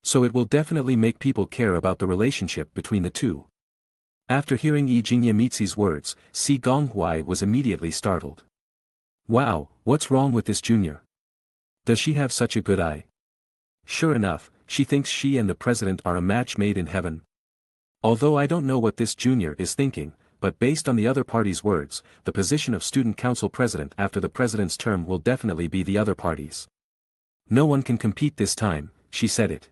So it will definitely make people care about the relationship between the two. After hearing Ijingye Mitzi's words, Si Gonghui was immediately startled. Wow, what's wrong with this junior? Does she have such a good eye? Sure enough, she thinks she and the president are a match made in heaven. Although I don't know what this junior is thinking, but based on the other party's words, the position of student council president after the president's term will definitely be the other party's. No one can compete this time, she said it.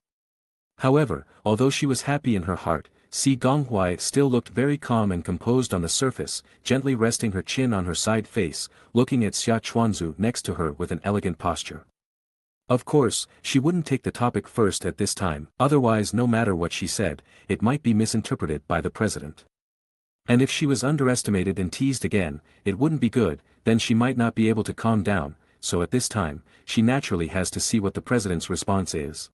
However, although she was happy in her heart, Si Gonghui still looked very calm and composed on the surface, gently resting her chin on her side face, looking at Xia Chuanzu next to her with an elegant posture. Of course, she wouldn't take the topic first at this time, otherwise no matter what she said, it might be misinterpreted by the president. And if she was underestimated and teased again, it wouldn't be good, then she might not be able to calm down, so at this time, she naturally has to see what the president's response is.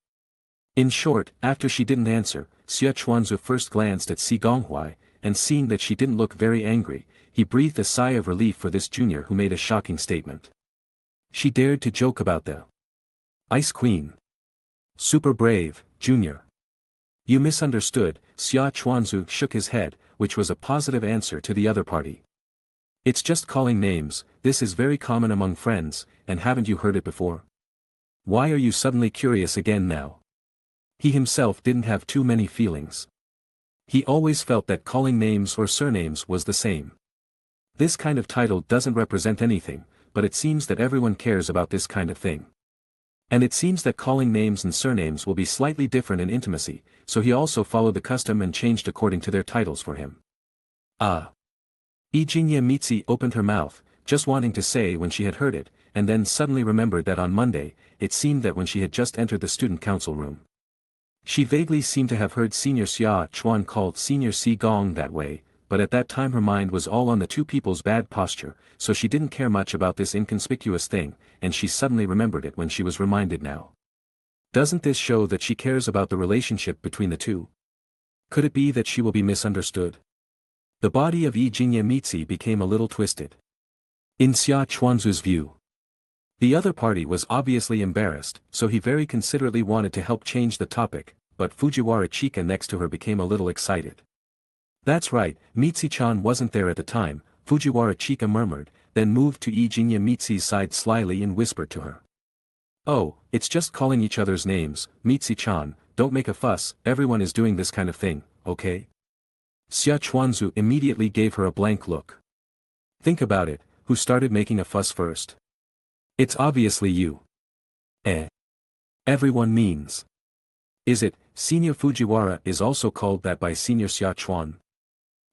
In short, after she didn't answer, Xia Chuanzu first glanced at Si Gonghui, and seeing that she didn't look very angry, he breathed a sigh of relief for this junior who made a shocking statement. She dared to joke about the Ice Queen. Super brave, junior. You misunderstood. Xia Chuanzu shook his head, which was a positive answer to the other party. It's just calling names, this is very common among friends, and haven't you heard it before? Why are you suddenly curious again now? He himself didn't have too many feelings. He always felt that calling names or surnames was the same. This kind of title doesn't represent anything, but it seems that everyone cares about this kind of thing. And it seems that calling names and surnames will be slightly different in intimacy, so he also followed the custom and changed according to their titles for him. Ijingye Mitzi opened her mouth, just wanting to say when she had heard it, and then suddenly remembered that on Monday, it seemed that when she had just entered the student council room. She vaguely seemed to have heard Senior Xia Chuan called Senior Si Gong that way, but at that time her mind was all on the two people's bad posture, so she didn't care much about this inconspicuous thing, and she suddenly remembered it when she was reminded now. Doesn't this show that she cares about the relationship between the two? Could it be that she will be misunderstood? The body of Ijingye Mitzi became a little twisted. In Xia Chuanzu's view, the other party was obviously embarrassed, so he very considerately wanted to help change the topic, but Fujiwara Chika next to her became a little excited. That's right, Mitzi-chan wasn't there at the time, Fujiwara Chika murmured, then moved to Ijingye Mitzi's side slyly and whispered to her. Oh, it's just calling each other's names, Mitzi-chan, don't make a fuss, everyone is doing this kind of thing, okay? Xia Chuanzu immediately gave her a blank look. Think about it, who started making a fuss first? It's obviously you. Everyone means. Is it, Senior Fujiwara is also called that by Senior Xia Chuan?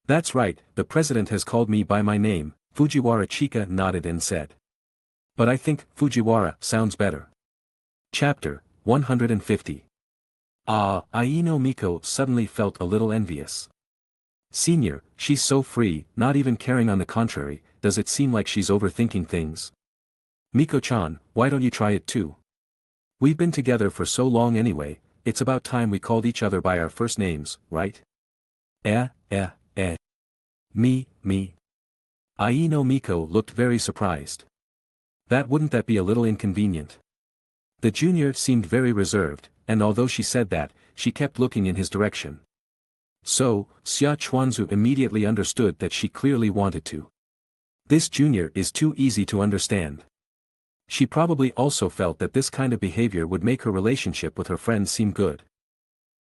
That's right, the president has called me by my name, Fujiwara Chika nodded and said. But I think, Fujiwara sounds better. Chapter 150. Aino Miko suddenly felt a little envious. Senior, she's so free, not even caring on the contrary, does it seem like she's overthinking things? Miko-chan, why don't you try it too? We've been together for so long anyway, it's about time we called each other by our first names, right? Me. Aino Miko looked very surprised. Wouldn't that be a little inconvenient? The junior seemed very reserved, and although she said that, she kept looking in his direction. So, Xia Chuanzu immediately understood that she clearly wanted to. This junior is too easy to understand. She probably also felt that this kind of behavior would make her relationship with her friends seem good.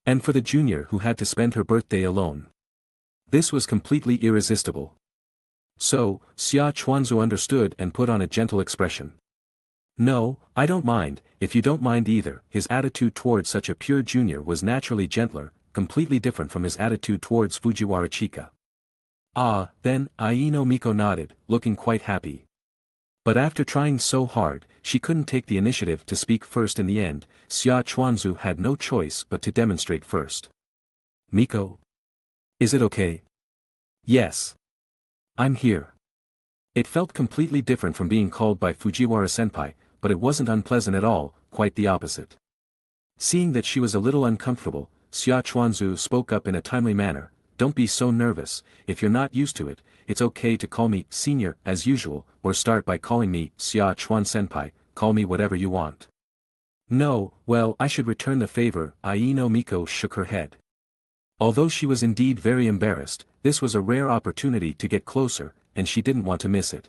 And for the junior who had to spend her birthday alone, this was completely irresistible. So, Xia Chuanzu understood and put on a gentle expression. No, I don't mind, if you don't mind either. His attitude towards such a pure junior was naturally gentler, completely different from his attitude towards Fujiwara Chika. Ah, then, Aino Miko nodded, looking quite happy. But after trying so hard, she couldn't take the initiative to speak first in the end. Xia Chuanzu had no choice but to demonstrate first. Miko? Is it okay? Yes. I'm here. It felt completely different from being called by Fujiwara-senpai, but it wasn't unpleasant at all, quite the opposite. Seeing that she was a little uncomfortable, Xia Chuanzu spoke up in a timely manner. Don't be so nervous, if you're not used to it, it's okay to call me senior as usual, or start by calling me Xia Chuan-senpai, call me whatever you want. No, well, I should return the favor. Aino Miko shook her head. Although she was indeed very embarrassed, this was a rare opportunity to get closer, and she didn't want to miss it.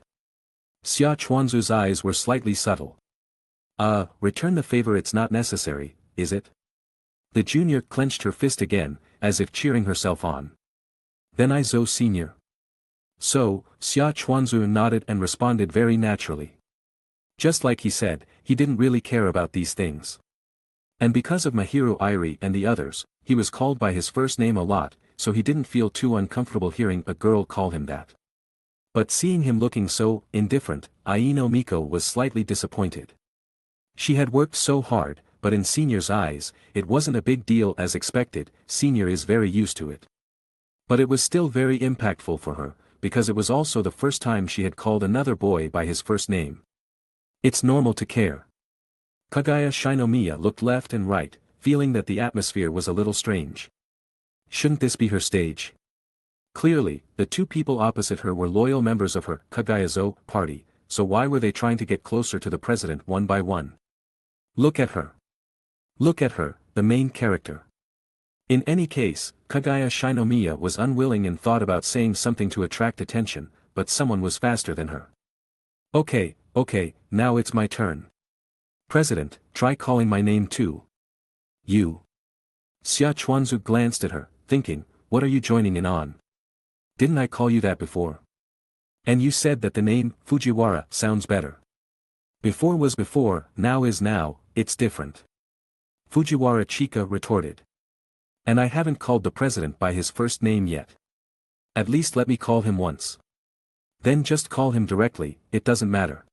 Xia Chuanzu's eyes were slightly subtle. Return the favor, it's not necessary, is it? The junior clenched her fist again, as if cheering herself on. Then I zo senior. So, Xia Chuanzu nodded and responded very naturally. Just like he said, he didn't really care about these things. And because of Mahiru Irie and the others, he was called by his first name a lot, so he didn't feel too uncomfortable hearing a girl call him that. But seeing him looking so indifferent, Aino Miko was slightly disappointed. She had worked so hard, but in Senior's eyes, it wasn't a big deal as expected. Senior is very used to it. But it was still very impactful for her, because it was also the first time she had called another boy by his first name. It's normal to care. Kagaya Shinomiya looked left and right, feeling that the atmosphere was a little strange. Shouldn't this be her stage? Clearly, the two people opposite her were loyal members of her Kagayazo party, so why were they trying to get closer to the president one by one? Look at her. Look at her, the main character. In any case, Kagaya Shinomiya was unwilling and thought about saying something to attract attention, but someone was faster than her. Okay, now it's my turn. President, try calling my name too. You. Xia Chuanzu glanced at her, thinking, what are you joining in on? Didn't I call you that before? And you said that the name, Fujiwara, sounds better. Before was before, now is now, it's different. Fujiwara Chika retorted. And I haven't called the president by his first name yet. At least let me call him once. Then just call him directly, it doesn't matter.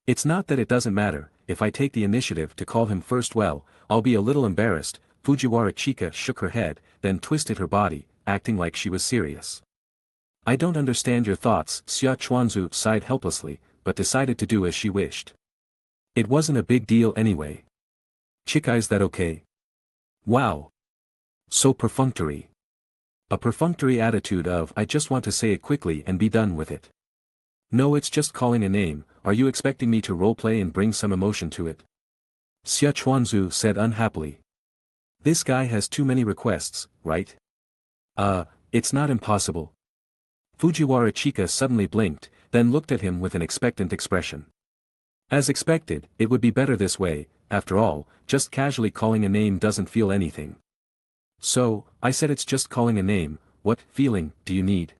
It's not that it doesn't matter, if I take the initiative to call him first, well, I'll be a little embarrassed. Fujiwara Chika shook her head, then twisted her body, acting like she was serious. I don't understand your thoughts. Xia Chuanzu sighed helplessly, but decided to do as she wished. It wasn't a big deal anyway. Chika, is that okay? Wow. So perfunctory. A perfunctory attitude of I just want to say it quickly and be done with it. No, it's just calling a name. Are you expecting me to roleplay and bring some emotion to it? Xia Chuanzu said unhappily. This guy has too many requests, right? It's not impossible. Fujiwara Chika suddenly blinked, then looked at him with an expectant expression. As expected, it would be better this way. After all, just casually calling a name doesn't feel anything. So, I said it's just calling a name. What feeling do you need?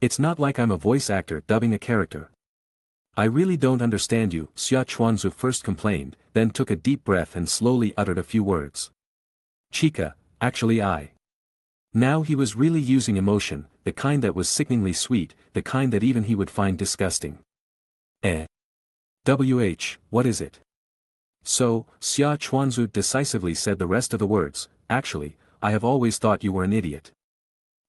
It's not like I'm a voice actor dubbing a character. I really don't understand you, Xia Chuanzu first complained, then took a deep breath and slowly uttered a few words. Chika, actually I. Now he was really using emotion, the kind that was sickeningly sweet, the kind that even he would find disgusting. What is it? So, Xia Chuanzu decisively said the rest of the words. Actually, I have always thought you were an idiot.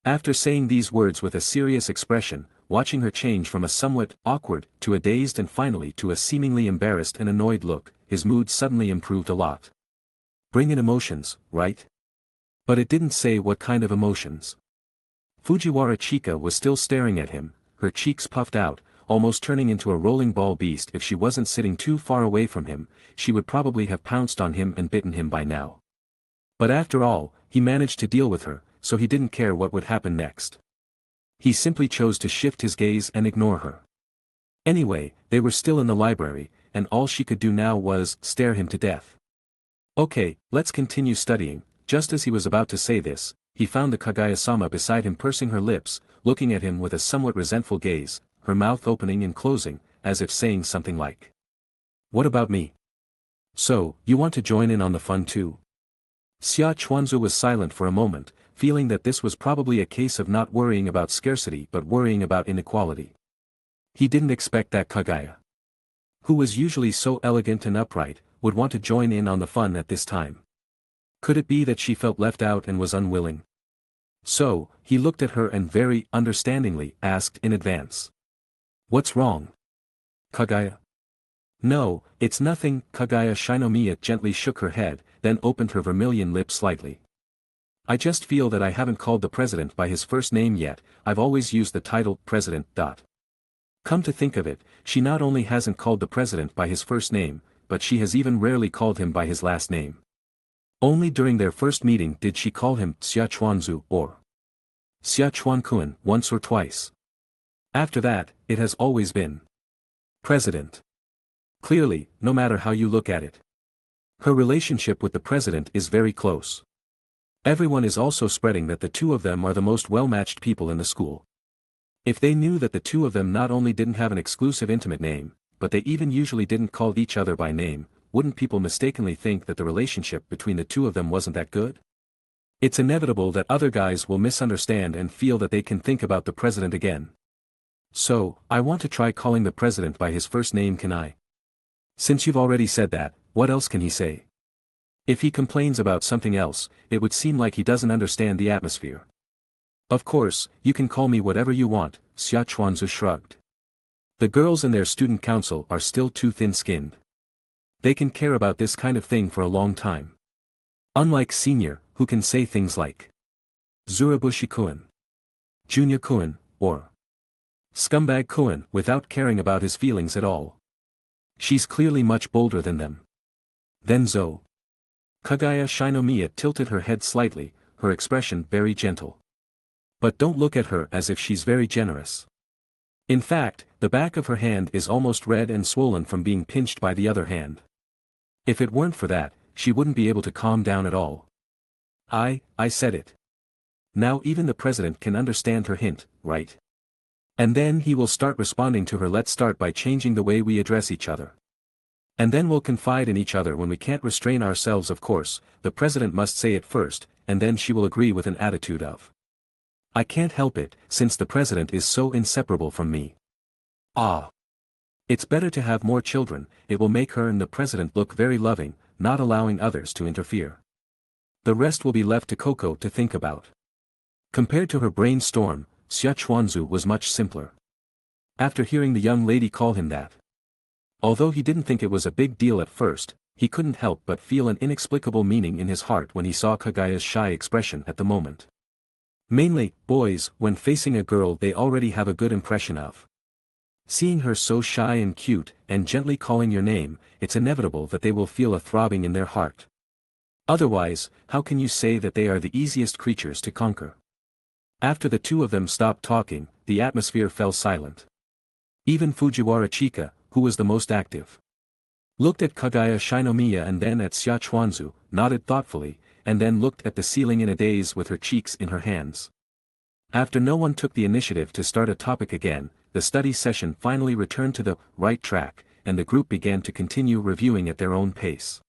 After saying these words with a serious expression, watching her change from a somewhat awkward to a dazed and finally to a seemingly embarrassed and annoyed look, his mood suddenly improved a lot. Bring in emotions, right? But it didn't say what kind of emotions. Fujiwara Chika was still staring at him, her cheeks puffed out, almost turning into a rolling ball beast. If she wasn't sitting too far away from him, she would probably have pounced on him and bitten him by now. But after all, he managed to deal with her, so he didn't care what would happen next. He simply chose to shift his gaze and ignore her. Anyway, they were still in the library, and all she could do now was stare him to death. Okay, let's continue studying. Just as he was about to say this, he found the Kaguya-sama beside him pursing her lips, looking at him with a somewhat resentful gaze, her mouth opening and closing, as if saying something like, "What about me? So, you want to join in on the fun too?" Xia Chuanzu was silent for a moment, feeling that this was probably a case of not worrying about scarcity but worrying about inequality. He didn't expect that Kaguya, who was usually so elegant and upright, would want to join in on the fun at this time. Could it be that she felt left out and was unwilling? So, he looked at her and very understandingly asked in advance, "What's wrong, Kaguya?" "No, it's nothing." Kaguya Shinomiya gently shook her head, then opened her vermilion lips slightly. "I just feel that I haven't called the president by his first name yet. I've always used the title president. Come to think of it, she not only hasn't called the president by his first name, but she has even rarely called him by his last name. Only during their first meeting did she call him Xia Chuanzu or Xia Chuankun once or twice. After that, it has always been president. Clearly, no matter how you look at it, her relationship with the president is very close. Everyone is also spreading that the two of them are the most well-matched people in the school. If they knew that the two of them not only didn't have an exclusive intimate name, but they even usually didn't call each other by name, wouldn't people mistakenly think that the relationship between the two of them wasn't that good? It's inevitable that other guys will misunderstand and feel that they can think about the president again. So, I want to try calling the president by his first name. Can I? Since you've already said that, what else can he say? If he complains about something else, it would seem like he doesn't understand the atmosphere. Of course, you can call me whatever you want, Xia Chuanzu shrugged. The girls in their student council are still too thin-skinned. They can care about this kind of thing for a long time. Unlike senior, who can say things like Zurabushi-kun, Junior-kun, or Scumbag-kun without caring about his feelings at all. She's clearly much bolder than them. Then Zo. Kaguya Shinomiya tilted her head slightly, her expression very gentle. But don't look at her as if she's very generous. In fact, the back of her hand is almost red and swollen from being pinched by the other hand. If it weren't for that, she wouldn't be able to calm down at all. I said it. Now even the president can understand her hint, right? And then he will start responding to her. Let's start by changing the way we address each other. And then we'll confide in each other when we can't restrain ourselves. Of course, the president must say it first, and then she will agree with an attitude of, I can't help it, since the president is so inseparable from me. Ah. It's better to have more children. It will make her and the president look very loving, not allowing others to interfere. The rest will be left to Coco to think about. Compared to her brainstorm, Xia Chuanzu was much simpler. After hearing the young lady call him that, although he didn't think it was a big deal at first, he couldn't help but feel an inexplicable meaning in his heart when he saw Kaguya's shy expression at the moment. Mainly, boys, when facing a girl they already have a good impression of. Seeing her so shy and cute, and gently calling your name, it's inevitable that they will feel a throbbing in their heart. Otherwise, how can you say that they are the easiest creatures to conquer? After the two of them stopped talking, the atmosphere fell silent. Even Fujiwara Chika, who was the most active, looked at Kaguya Shinomiya and then at Xia Chuanzu, nodded thoughtfully, and then looked at the ceiling in a daze with her cheeks in her hands. After no one took the initiative to start a topic again, the study session finally returned to the right track, and the group began to continue reviewing at their own pace.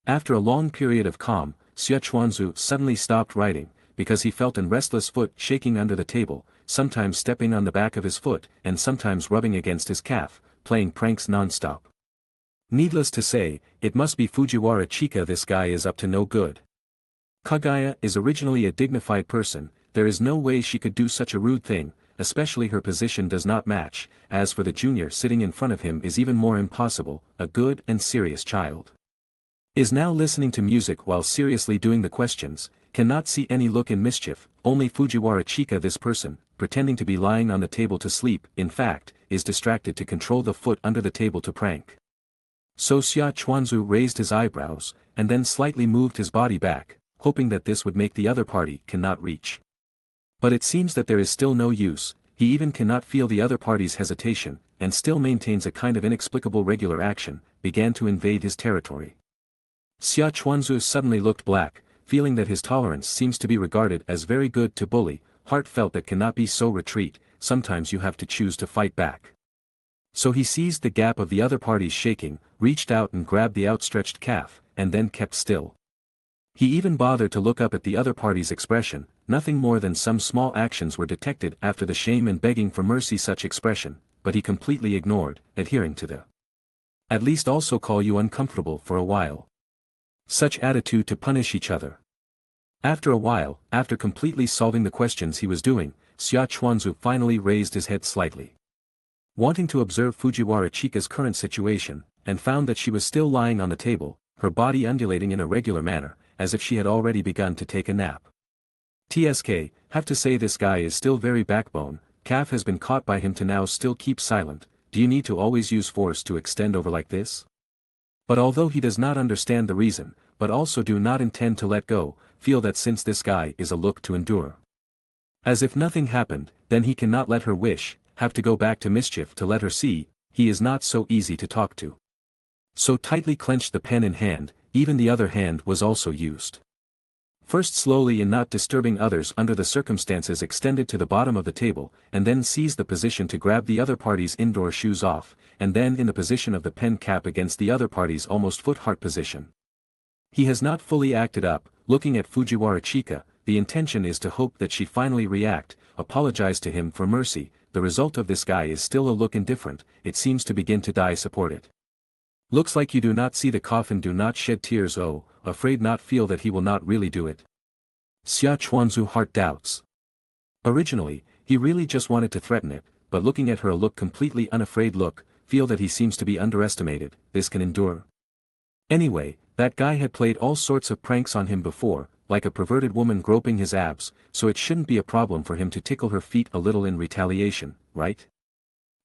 After a long period of calm, Xia Chuanzu suddenly stopped writing, because he felt an restless foot shaking under the table, sometimes stepping on the back of his foot and sometimes rubbing against his calf, playing pranks non-stop. Needless to say, it must be Fujiwara Chika. This guy is up to no good. Kaguya is originally a dignified person, there is no way she could do such a rude thing, especially her position does not match. As for the junior sitting in front of him is even more impossible, a good and serious child is now listening to music while seriously doing the questions, cannot see any look in mischief, only Fujiwara Chika. This person, pretending to be lying on the table to sleep, in fact, is distracted to control the foot under the table to prank. So Xia Chuanzu raised his eyebrows, and then slightly moved his body back, hoping that this would make the other party cannot reach. But it seems that there is still no use, he even cannot feel the other party's hesitation, and still maintains a kind of inexplicable regular action, began to invade his territory. Xia Chuanzu suddenly looked black, feeling that his tolerance seems to be regarded as very good to bully, heart felt that cannot be so retreat, sometimes you have to choose to fight back. So he seized the gap of the other party's shaking, reached out and grabbed the outstretched calf, and then kept still. He even bothered to look up at the other party's expression, nothing more than some small actions were detected after the shame and begging for mercy such expression, but he completely ignored, adhering to the at least also call you uncomfortable for a while. Such attitude to punish each other. After a while, after completely solving the questions he was doing, Xia Chuanzu finally raised his head slightly. Wanting to observe Fujiwara Chika's current situation, and found that she was still lying on the table, her body undulating in a regular manner, as if she had already begun to take a nap. TSK, have to say this guy is still very backbone, calf has been caught by him to now still keep silent, do you need to always use force to extend over like this? But although he does not understand the reason, but also do not intend to let go, feel that since this guy is a look to endure. As if nothing happened, then he cannot let her wish, have to go back to mischief to let her see, he is not so easy to talk to. So tightly clenched the pen in hand, even the other hand was also used. First slowly and not disturbing others under the circumstances extended to the bottom of the table, and then seized the position to grab the other party's indoor shoes off, and then in the position of the pen cap against the other party's almost foot-heart position. He has not fully acted up, looking at Fujiwara Chika, the intention is to hope that she finally react, apologize to him for mercy, the result of this guy is still a look indifferent, it seems to begin to die support it. Looks like you do not see the coffin do not shed tears oh, afraid not feel that he will not really do it. Xia Chuanzu heart doubts. Originally, he really just wanted to threaten it, but looking at her a look completely unafraid look, feel that he seems to be underestimated, this can endure. Anyway, that guy had played all sorts of pranks on him before, like a perverted woman groping his abs, so it shouldn't be a problem for him to tickle her feet a little in retaliation, right?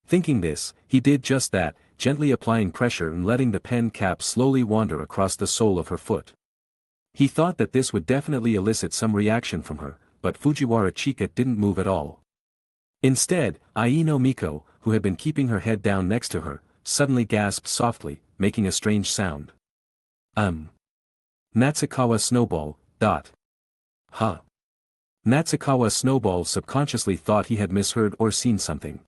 Thinking this, he did just that, gently applying pressure and letting the pen cap slowly wander across the sole of her foot. He thought that this would definitely elicit some reaction from her, but Fujiwara Chika didn't move at all. Instead, Aino Miko, who had been keeping her head down next to her, suddenly gasped softly, making a strange sound. Natsukawa Snowball, Huh. Natsukawa Snowball subconsciously thought he had misheard or seen something.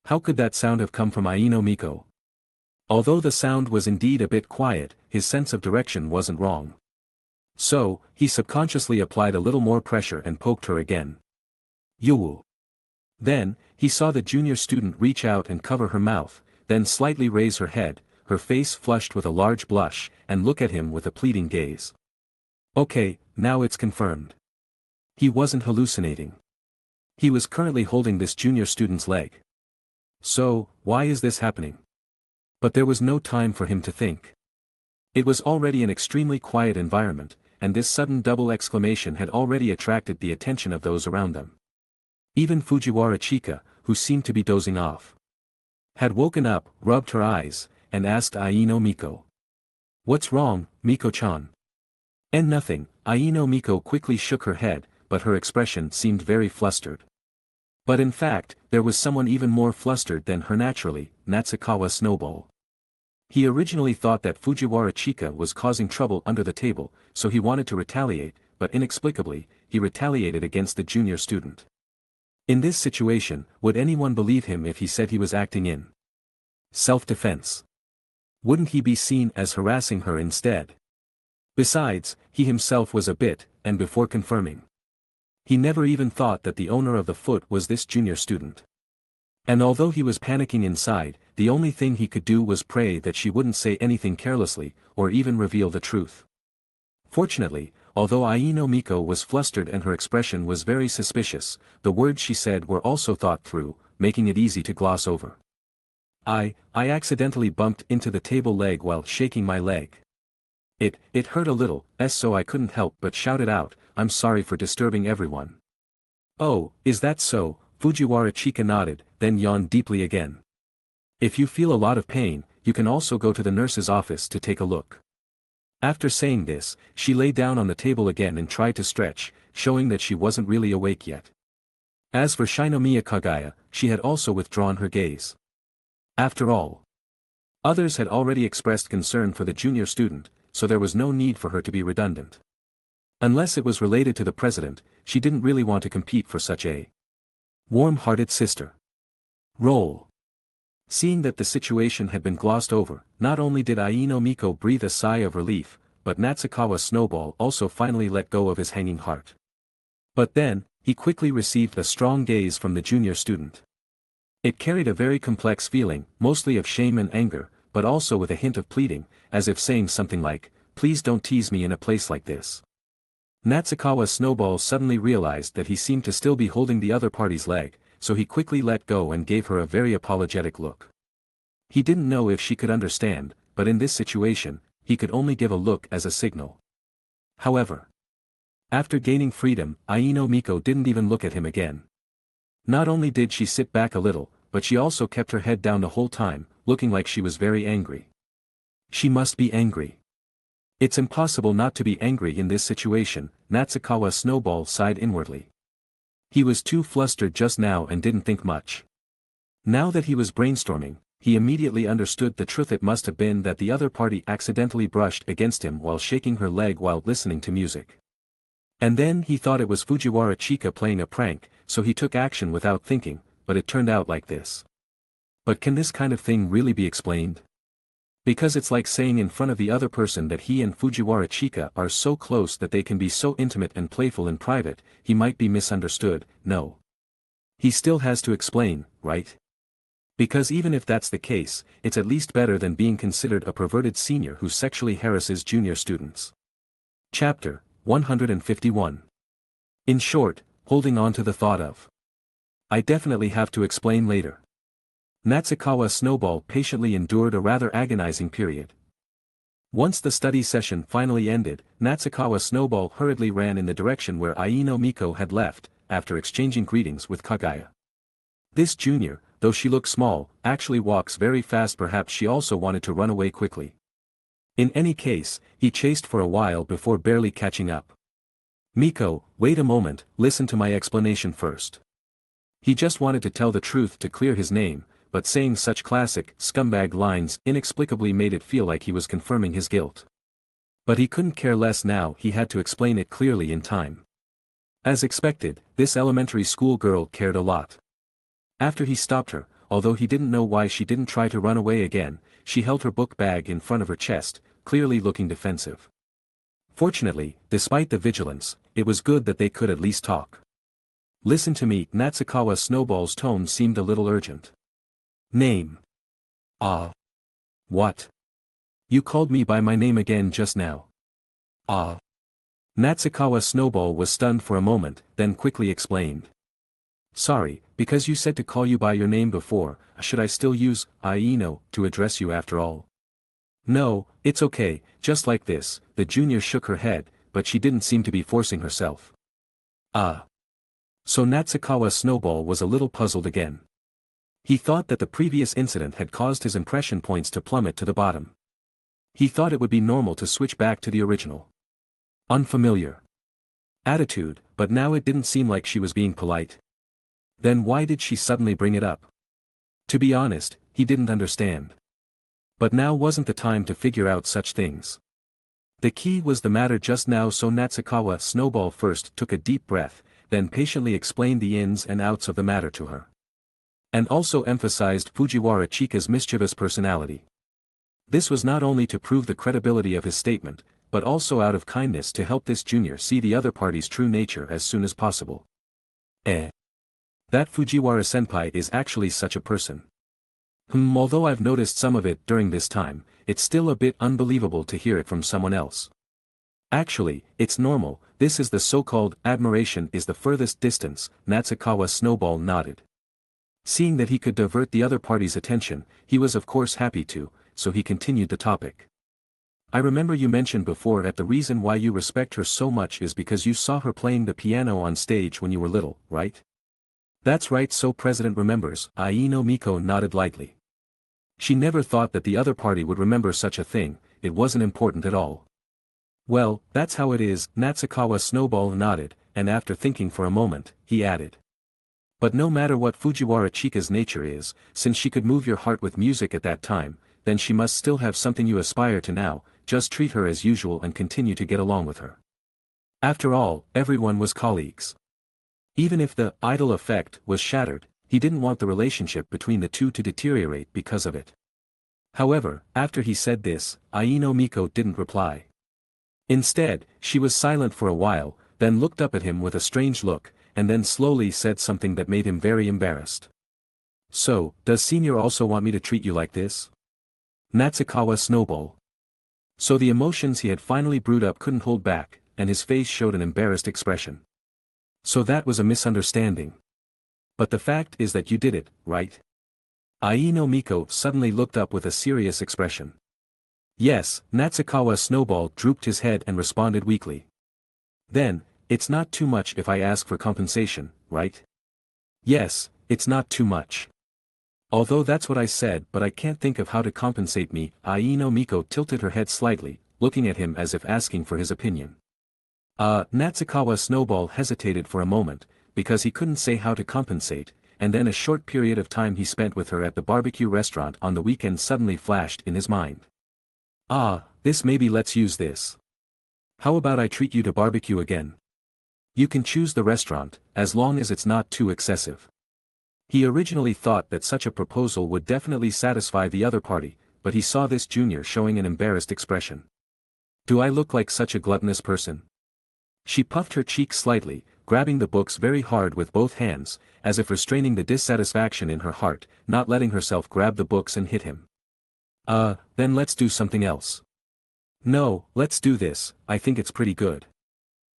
How could that sound have come from Aino Miko? Although the sound was indeed a bit quiet, his sense of direction wasn't wrong. So, he subconsciously applied a little more pressure and poked her again. Yoo. Then, he saw the junior student reach out and cover her mouth, then slightly raise her head, her face flushed with a large blush, and look at him with a pleading gaze. Okay, now it's confirmed. He wasn't hallucinating. He was currently holding this junior student's leg. So, why is this happening? But there was no time for him to think. It was already an extremely quiet environment, and this sudden double exclamation had already attracted the attention of those around them. Even Fujiwara Chika, who seemed to be dozing off, had woken up, rubbed her eyes, and asked Aino Miko. What's wrong, Miko-chan? And nothing, Aino Miko quickly shook her head, but her expression seemed very flustered. But in fact, there was someone even more flustered than her naturally, Natsukawa Snowball. He originally thought that Fujiwara Chika was causing trouble under the table, so he wanted to retaliate, but inexplicably, he retaliated against the junior student. In this situation, would anyone believe him if he said he was acting in self-defense? Wouldn't he be seen as harassing her instead? Besides, he himself was a bit, and before confirming. He never even thought that the owner of the foot was this junior student. And although he was panicking inside, the only thing he could do was pray that she wouldn't say anything carelessly, or even reveal the truth. Fortunately, although Aino Miko was flustered and her expression was very suspicious, the words she said were also thought through, making it easy to gloss over. I accidentally bumped into the table leg while shaking my leg. It hurt a little, so I couldn't help but shout it out, I'm sorry for disturbing everyone. Oh, is that so? Fujiwara Chika nodded, then yawned deeply again. If you feel a lot of pain, you can also go to the nurse's office to take a look. After saying this, she lay down on the table again and tried to stretch, showing that she wasn't really awake yet. As for Shinomiya Kagaya, she had also withdrawn her gaze. After all, others had already expressed concern for the junior student, so there was no need for her to be redundant. Unless it was related to the president, she didn't really want to compete for such a warm-hearted sister role. Seeing that the situation had been glossed over, not only did Aino Miko breathe a sigh of relief, but Natsukawa Snowball also finally let go of his hanging heart. But then, he quickly received a strong gaze from the junior student. It carried a very complex feeling, mostly of shame and anger, but also with a hint of pleading, as if saying something like, "Please don't tease me in a place like this." Natsukawa Snowball suddenly realized that he seemed to still be holding the other party's leg, so he quickly let go and gave her a very apologetic look. He didn't know if she could understand, but in this situation, he could only give a look as a signal. However, after gaining freedom, Aino Miko didn't even look at him again. Not only did she sit back a little, but she also kept her head down the whole time, looking like she was very angry. She must be angry. It's impossible not to be angry in this situation, Natsukawa Snowball sighed inwardly. He was too flustered just now and didn't think much. Now that he was brainstorming, he immediately understood the truth. It must have been that the other party accidentally brushed against him while shaking her leg while listening to music. And then he thought it was Fujiwara Chika playing a prank, so he took action without thinking, but it turned out like this. But can this kind of thing really be explained? Because it's like saying in front of the other person that he and Fujiwara Chika are so close that they can be so intimate and playful in private, he might be misunderstood. No. He still has to explain, right? Because even if that's the case, it's at least better than being considered a perverted senior who sexually harasses junior students. Chapter 151. In short, holding on to the thought of, "I definitely have to explain later." Natsukawa Snowball patiently endured a rather agonizing period. Once the study session finally ended, Natsukawa Snowball hurriedly ran in the direction where Aino Miko had left, after exchanging greetings with Kagaya. This junior, though she looks small, actually walks very fast. Perhaps she also wanted to run away quickly. In any case, he chased for a while before barely catching up. "Miko, wait a moment, listen to my explanation first." He just wanted to tell the truth to clear his name, but saying such classic, scumbag lines inexplicably made it feel like he was confirming his guilt. But he couldn't care less now. He had to explain it clearly in time. As expected, this elementary school girl cared a lot. After he stopped her, although he didn't know why she didn't try to run away again, she held her book bag in front of her chest, clearly looking defensive. Fortunately, despite the vigilance, it was good that they could at least talk. "Listen to me." Natsukawa Snowball's tone seemed a little urgent. "Name." "Ah. What? You called me by my name again just now." "Ah." Natsukawa Snowball was stunned for a moment, then quickly explained. "Sorry, because you said to call you by your name before. Should I still use Aino to address you after all?" "No, it's okay, just like this." The junior shook her head, but she didn't seem to be forcing herself. "Ah." So Natsukawa Snowball was a little puzzled again. He thought that the previous incident had caused his impression points to plummet to the bottom. He thought it would be normal to switch back to the original unfamiliar attitude, but now it didn't seem like she was being polite. Then why did she suddenly bring it up? To be honest, he didn't understand. But now wasn't the time to figure out such things. The key was the matter just now, so Natsukawa Snowball first took a deep breath, then patiently explained the ins and outs of the matter to her. And also emphasized Fujiwara Chika's mischievous personality. This was not only to prove the credibility of his statement, but also out of kindness to help this junior see the other party's true nature as soon as possible. That Fujiwara-senpai is actually such a person. Although I've noticed some of it during this time, it's still a bit unbelievable to hear it from someone else. Actually, it's normal. This is the so-called admiration is the furthest distance. Natsukawa Snowball nodded. Seeing that he could divert the other party's attention, he was of course happy to, so he continued the topic. "I remember you mentioned before that the reason why you respect her so much is because you saw her playing the piano on stage when you were little, right?" "That's right." So President remembers. Aino Miko nodded lightly. She never thought that the other party would remember such a thing. It wasn't important at all. "Well, that's how it is." Natsukawa Snowball nodded, and after thinking for a moment, he added. "But no matter what Fujiwara Chika's nature is, since she could move your heart with music at that time, then she must still have something you aspire to now. Just treat her as usual and continue to get along with her." After all, everyone was colleagues. Even if the idol effect was shattered, he didn't want the relationship between the two to deteriorate because of it. However, after he said this, Ai no Miko didn't reply. Instead, she was silent for a while, then looked up at him with a strange look, and then slowly said something that made him very embarrassed. So, does Senior also want me to treat you like this? Natsukawa snowball. So the emotions he had finally brewed up couldn't hold back, and his face showed an embarrassed expression. So that was a misunderstanding. But the fact is that you did it, right? Ai no Miko suddenly looked up with a serious expression. Yes, Natsukawa snowball drooped his head and responded weakly. Then, it's not too much if I ask for compensation, right? Yes, it's not too much. Although that's what I said, but I can't think of how to compensate me. Ai no Miko tilted her head slightly, looking at him as if asking for his opinion. Natsukawa snowball hesitated for a moment, because he couldn't say how to compensate, and then a short period of time he spent with her at the barbecue restaurant on the weekend suddenly flashed in his mind. This maybe let's use this. How about I treat you to barbecue again? You can choose the restaurant, as long as it's not too excessive. He originally thought that such a proposal would definitely satisfy the other party, but he saw this junior showing an embarrassed expression. Do I look like such a gluttonous person? She puffed her cheeks slightly, grabbing the books very hard with both hands, as if restraining the dissatisfaction in her heart, not letting herself grab the books and hit him. Then let's do something else. No, let's do this, I think it's pretty good.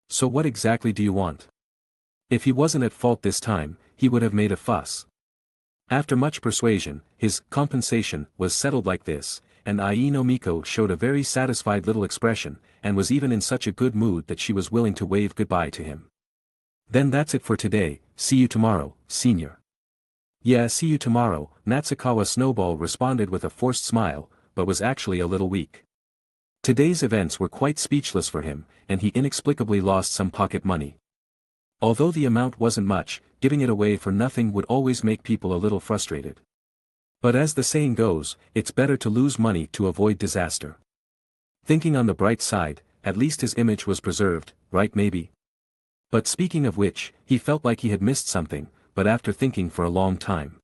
So what exactly do you want? If he wasn't at fault this time, he would have made a fuss. After much persuasion, his compensation was settled like this, and Ai no Miko showed a very satisfied little expression, and was even in such a good mood that she was willing to wave goodbye to him. Then that's it for today, see you tomorrow, Senior. Yeah, see you tomorrow, Natsukawa snowball responded with a forced smile, but was actually a little weak. Today's events were quite speechless for him, and he inexplicably lost some pocket money. Although the amount wasn't much, giving it away for nothing would always make people a little frustrated. But as the saying goes, it's better to lose money to avoid disaster. Thinking on the bright side, at least his image was preserved, right maybe? But speaking of which, he felt like he had missed something, but after thinking for a long time,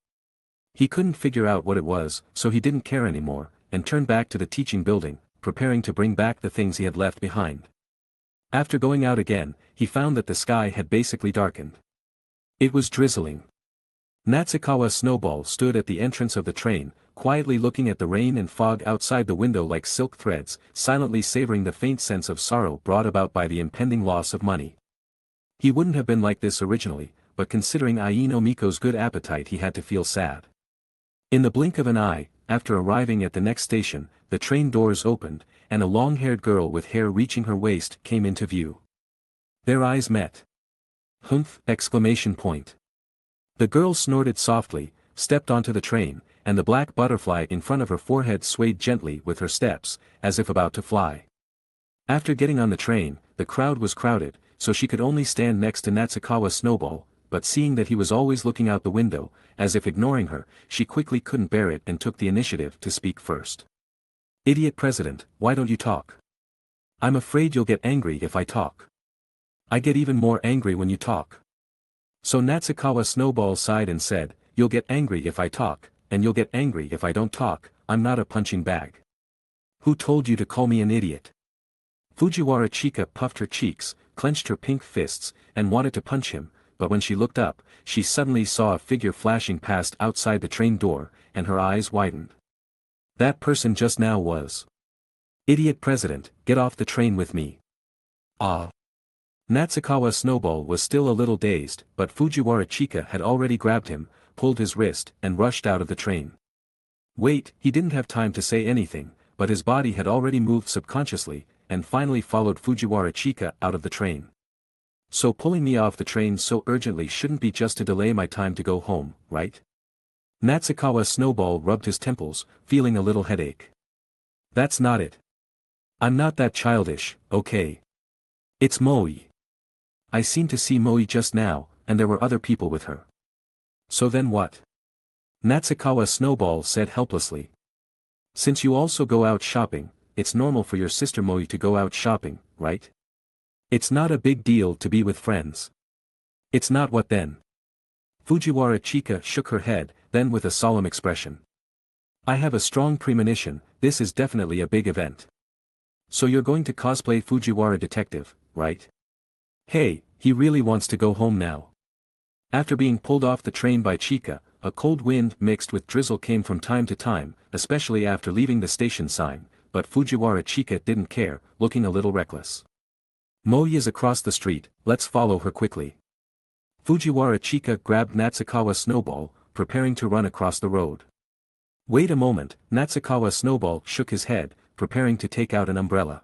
he couldn't figure out what it was, so he didn't care anymore, and turned back to the teaching building, preparing to bring back the things he had left behind. After going out again, he found that the sky had basically darkened. It was drizzling. Natsukawa snowball stood at the entrance of the train, quietly looking at the rain and fog outside the window like silk threads, silently savoring the faint sense of sorrow brought about by the impending loss of money. He wouldn't have been like this originally, but considering Ai no Miko's good appetite he had to feel sad. In the blink of an eye, after arriving at the next station, the train doors opened, and a long-haired girl with hair reaching her waist came into view. Their eyes met. Humph! Exclamation point. The girl snorted softly, stepped onto the train, and the black butterfly in front of her forehead swayed gently with her steps, as if about to fly. After getting on the train, the crowd was crowded, so she could only stand next to Natsukawa snowball, but seeing that he was always looking out the window, as if ignoring her, she quickly couldn't bear it and took the initiative to speak first. Idiot President, why don't you talk? I'm afraid you'll get angry if I talk. I get even more angry when you talk. So Natsukawa snowball sighed and said, you'll get angry if I talk, and you'll get angry if I don't talk, I'm not a punching bag. Who told you to call me an idiot? Fujiwara Chika puffed her cheeks, clenched her pink fists, and wanted to punch him, but when she looked up, she suddenly saw a figure flashing past outside the train door, and her eyes widened. That person just now was. Idiot President, get off the train with me. Natsukawa snowball was still a little dazed, but Fujiwara Chika had already grabbed him, pulled his wrist, and rushed out of the train. Wait, he didn't have time to say anything, but his body had already moved subconsciously, and finally followed Fujiwara Chika out of the train. So pulling me off the train so urgently shouldn't be just to delay my time to go home, right? Natsukawa snowball rubbed his temples, feeling a little headache. That's not it. I'm not that childish, okay? It's Moe. I seemed to see Moe just now, and there were other people with her. So then what? Natsukawa snowball said helplessly. Since you also go out shopping, it's normal for your sister Moe to go out shopping, right? It's not a big deal to be with friends. It's not what then? Fujiwara Chika shook her head, then with a solemn expression. I have a strong premonition, this is definitely a big event. So you're going to cosplay Fujiwara detective, right? Hey, he really wants to go home now. After being pulled off the train by Chika, a cold wind mixed with drizzle came from time to time, especially after leaving the station sign, but Fujiwara Chika didn't care, looking a little reckless. Moi is across the street, let's follow her quickly. Fujiwara Chika grabbed Natsukawa Snowball, preparing to run across the road. Wait a moment, Natsukawa Snowball shook his head, preparing to take out an umbrella.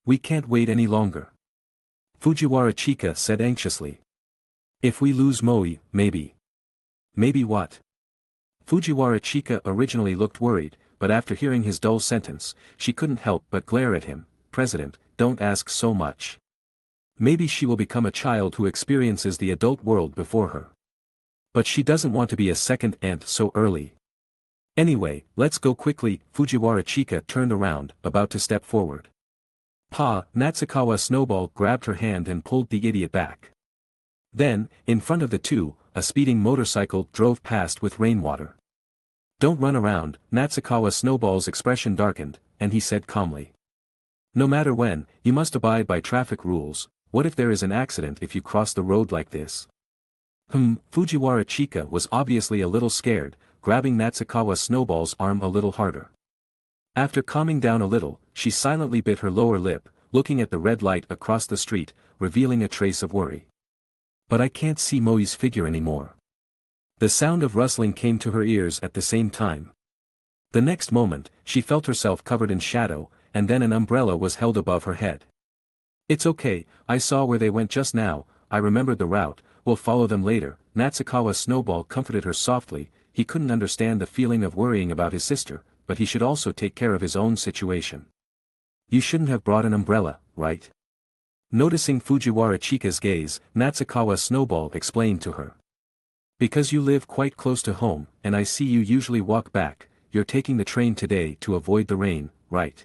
We can't wait any longer. Fujiwara Chika said anxiously. If we lose Moi, maybe. Maybe what? Fujiwara Chika originally looked worried, but after hearing his dull sentence, she couldn't help but glare at him. President, don't ask so much. Maybe she will become a child who experiences the adult world before her. But she doesn't want to be a second aunt so early. Anyway, let's go quickly. Fujiwara Chika turned around, about to step forward. Pa, Natsukawa Snowball grabbed her hand and pulled the idiot back. Then, in front of the two, a speeding motorcycle drove past with rainwater. Don't run around, Natsukawa Snowball's expression darkened, and he said calmly. No matter when, you must abide by traffic rules. What if there is an accident if you cross the road like this? Fujiwara Chika was obviously a little scared, grabbing Natsukawa Snowball's arm a little harder. After calming down a little, she silently bit her lower lip, looking at the red light across the street, revealing a trace of worry. But I can't see Moi's figure anymore. The sound of rustling came to her ears at the same time. The next moment, she felt herself covered in shadow, and then an umbrella was held above her head. It's okay, I saw where they went just now, I remembered the route, we'll follow them later. Natsukawa Snowball comforted her softly. He couldn't understand the feeling of worrying about his sister, but he should also take care of his own situation. You shouldn't have brought an umbrella, right? Noticing Fujiwara Chika's gaze, Natsukawa Snowball explained to her. Because you live quite close to home, and I see you usually walk back, you're taking the train today to avoid the rain, right?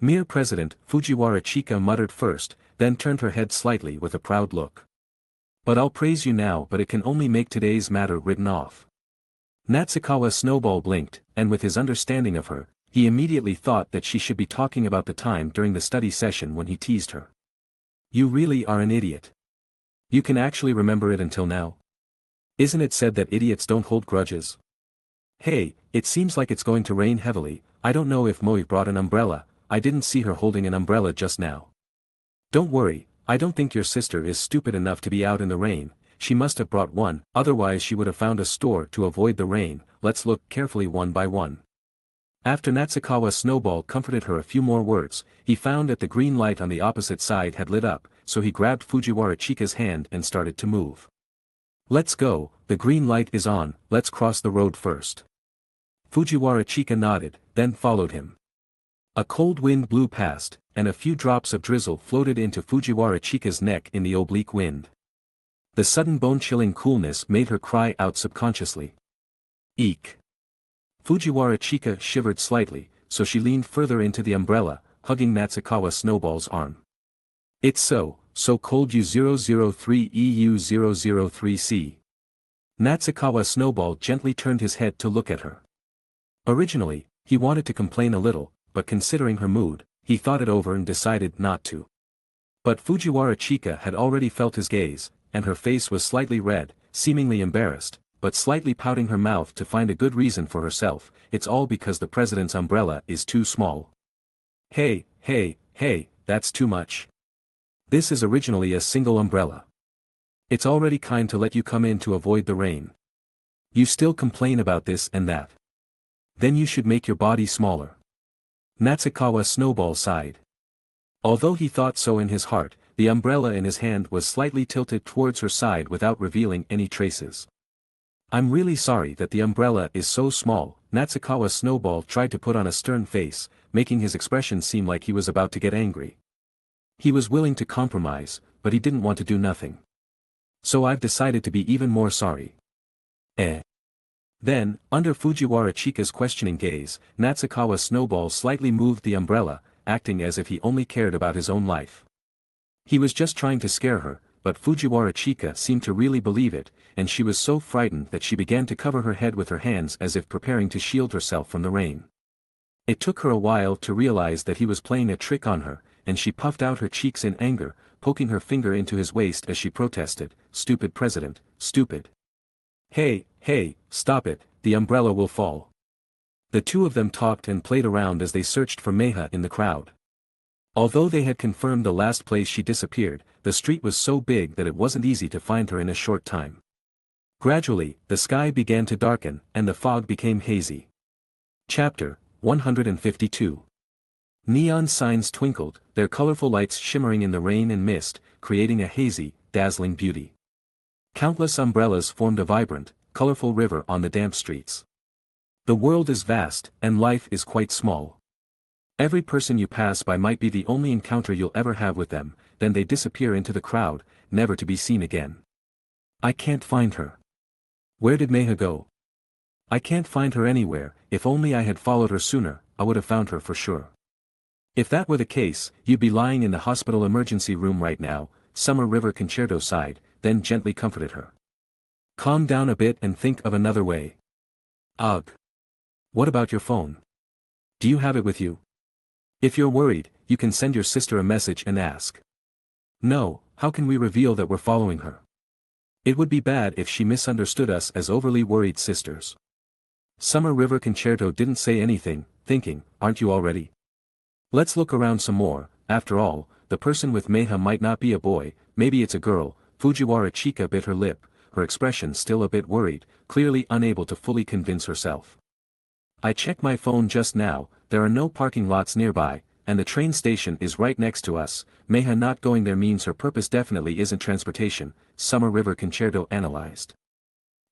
Mere President, Fujiwara Chika muttered first, then turned her head slightly with a proud look. But I'll praise you now, but it can only make today's matter written off. Natsukawa Snowball blinked, and with his understanding of her, he immediately thought that she should be talking about the time during the study session when he teased her. You really are an idiot. You can actually remember it until now? Isn't it said that idiots don't hold grudges? Hey, it seems like it's going to rain heavily. I don't know if Moi brought an umbrella. I didn't see her holding an umbrella just now. Don't worry, I don't think your sister is stupid enough to be out in the rain. She must have brought one, otherwise she would have found a store to avoid the rain. Let's look carefully one by one. After Natsukawa Snowball comforted her a few more words, he found that the green light on the opposite side had lit up, so he grabbed Fujiwara Chika's hand and started to move. Let's go, the green light is on, let's cross the road first. Fujiwara Chika nodded, then followed him. A cold wind blew past, and a few drops of drizzle floated into Fujiwara Chika's neck in the oblique wind. The sudden bone-chilling coolness made her cry out subconsciously. Eek! Fujiwara Chika shivered slightly, so she leaned further into the umbrella, hugging Natsukawa Snowball's arm. It's so cold U003 EU003C. Natsukawa Snowball gently turned his head to look at her. Originally, he wanted to complain a little, but considering her mood, he thought it over and decided not to. But Fujiwara Chika had already felt his gaze, and her face was slightly red, seemingly embarrassed, but slightly pouting her mouth to find a good reason for herself. It's all because the president's umbrella is too small. Hey, that's too much. This is originally a single umbrella. It's already kind to let you come in to avoid the rain. You still complain about this and that. Then you should make your body smaller. Natsukawa Snowball sighed. Although he thought so in his heart, the umbrella in his hand was slightly tilted towards her side without revealing any traces. I'm really sorry that the umbrella is so small. Natsukawa Snowball tried to put on a stern face, making his expression seem like he was about to get angry. He was willing to compromise, but he didn't want to do nothing. So I've decided to be even more sorry. Then, under Fujiwara Chika's questioning gaze, Natsukawa Snowball slightly moved the umbrella, acting as if he only cared about his own life. He was just trying to scare her, but Fujiwara Chika seemed to really believe it, and she was so frightened that she began to cover her head with her hands as if preparing to shield herself from the rain. It took her a while to realize that he was playing a trick on her, and she puffed out her cheeks in anger, poking her finger into his waist as she protested, "Stupid president, stupid. Hey, stop it, the umbrella will fall." The two of them talked and played around as they searched for Meha in the crowd. Although they had confirmed the last place she disappeared, the street was so big that it wasn't easy to find her in a short time. Gradually, the sky began to darken, and the fog became hazy. Chapter 152. Neon signs twinkled, their colorful lights shimmering in the rain and mist, creating a hazy, dazzling beauty. Countless umbrellas formed a vibrant, colorful river on the damp streets. The world is vast, and life is quite small. Every person you pass by might be the only encounter you'll ever have with them, then they disappear into the crowd, never to be seen again. I can't find her. Where did Meha go? I can't find her anywhere. If only I had followed her sooner, I would have found her for sure. If that were the case, you'd be lying in the hospital emergency room right now, Summer River Concerto sighed, then gently comforted her. Calm down a bit and think of another way. Ugh. What about your phone? Do you have it with you? If you're worried, you can send your sister a message and ask. No, how can we reveal that we're following her? It would be bad if she misunderstood us as overly worried sisters. Summer River Concerto didn't say anything, thinking, aren't you already? Let's look around some more. After all, the person with Meha might not be a boy, maybe it's a girl. Fujiwara Chika bit her lip, her expression still a bit worried, clearly unable to fully convince herself. I checked my phone just now, there are no parking lots nearby, and the train station is right next to us. Meha not going there means her purpose definitely isn't transportation, Summer River Concerto analyzed.